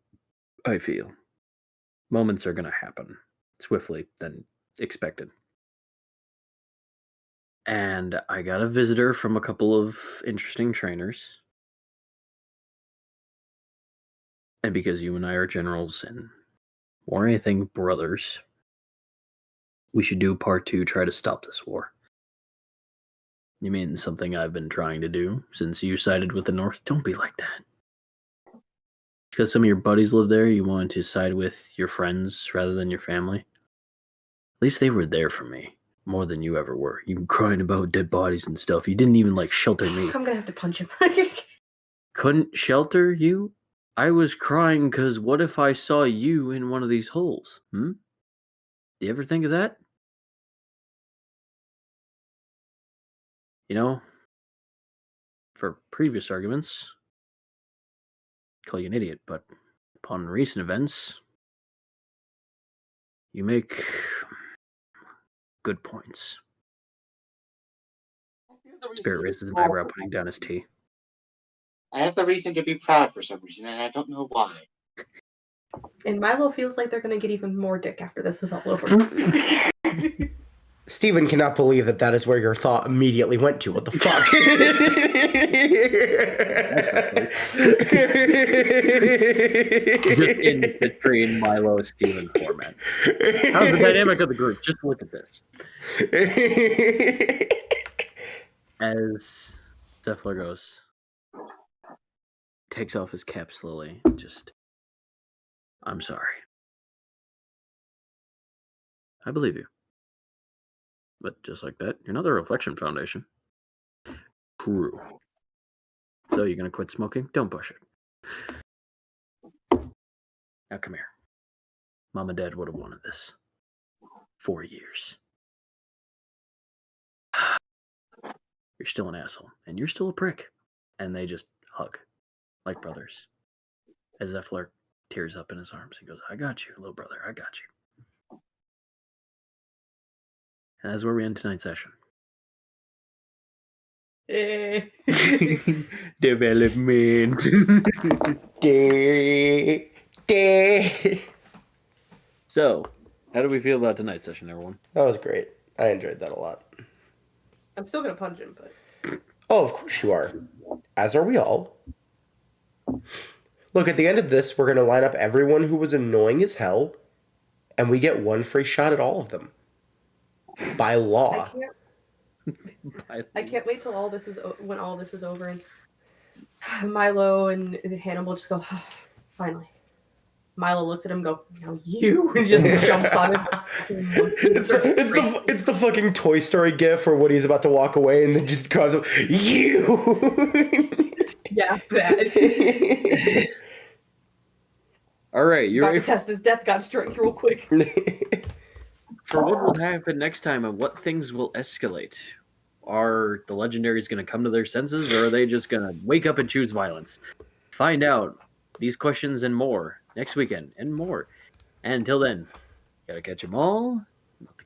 I feel moments are going to happen swiftly than expected. And I got a visitor from a couple of interesting trainers. And because you and I are generals and more anything brothers, we should do part 2, try to stop this war. You mean something I've been trying to do since you sided with the North? Don't be like that. Because some of your buddies live there, you wanted to side with your friends rather than your family? At least they were there for me. More than you ever were. You crying about dead bodies and stuff. You didn't even shelter me. I'm gonna have to punch him. Couldn't shelter you? I was crying because what if I saw you in one of these holes? Do you ever think of that? For previous arguments, I'd call you an idiot, but upon recent events, you make good points. Spirit raises an eyebrow, putting down his tea. I have the reason to be proud for some reason, and I don't know why. And Milo feels like they're gonna get even more dick after this is all over. Stephen cannot believe that is where your thought immediately went to. What the fuck? Just in between Milo and Steven format. How's the dynamic of the group? Just look at this. As Zephyr goes, takes off his cap slowly, I'm sorry. I believe you. But just like that, you're not the Reflection Foundation. True. So you're gonna quit smoking? Don't push it. Now come here. Mom and Dad would have wanted this. 4 years. You're still an asshole, and you're still a prick. And they just hug, like brothers. As Zephyr tears up in his arms, he goes, "I got you, little brother, I got you." And that's where we end tonight's session. Development. So, how do we feel about tonight's session, everyone? That was great. I enjoyed that a lot. I'm still gonna punch him, but Oh, of course you are. As are we all. Look, at the end of this, we're going to line up everyone who was annoying as hell, and we get one free shot at all of them. By law. I can't wait till when all this is over and Milo and Hannibal just go, finally. Milo looks at him and go, "Now you," and just jumps on him. It's the fucking Toy Story gif where Woody's about to walk away and then just comes up, "You." Yeah, that. All right, you're about ready to test this death god strength real quick. for what will happen next time and what things will escalate. Are the legendaries going to come to their senses, or are they just going to wake up and choose violence? Find out these questions and more next weekend and more. And until then, gotta catch them all. Not the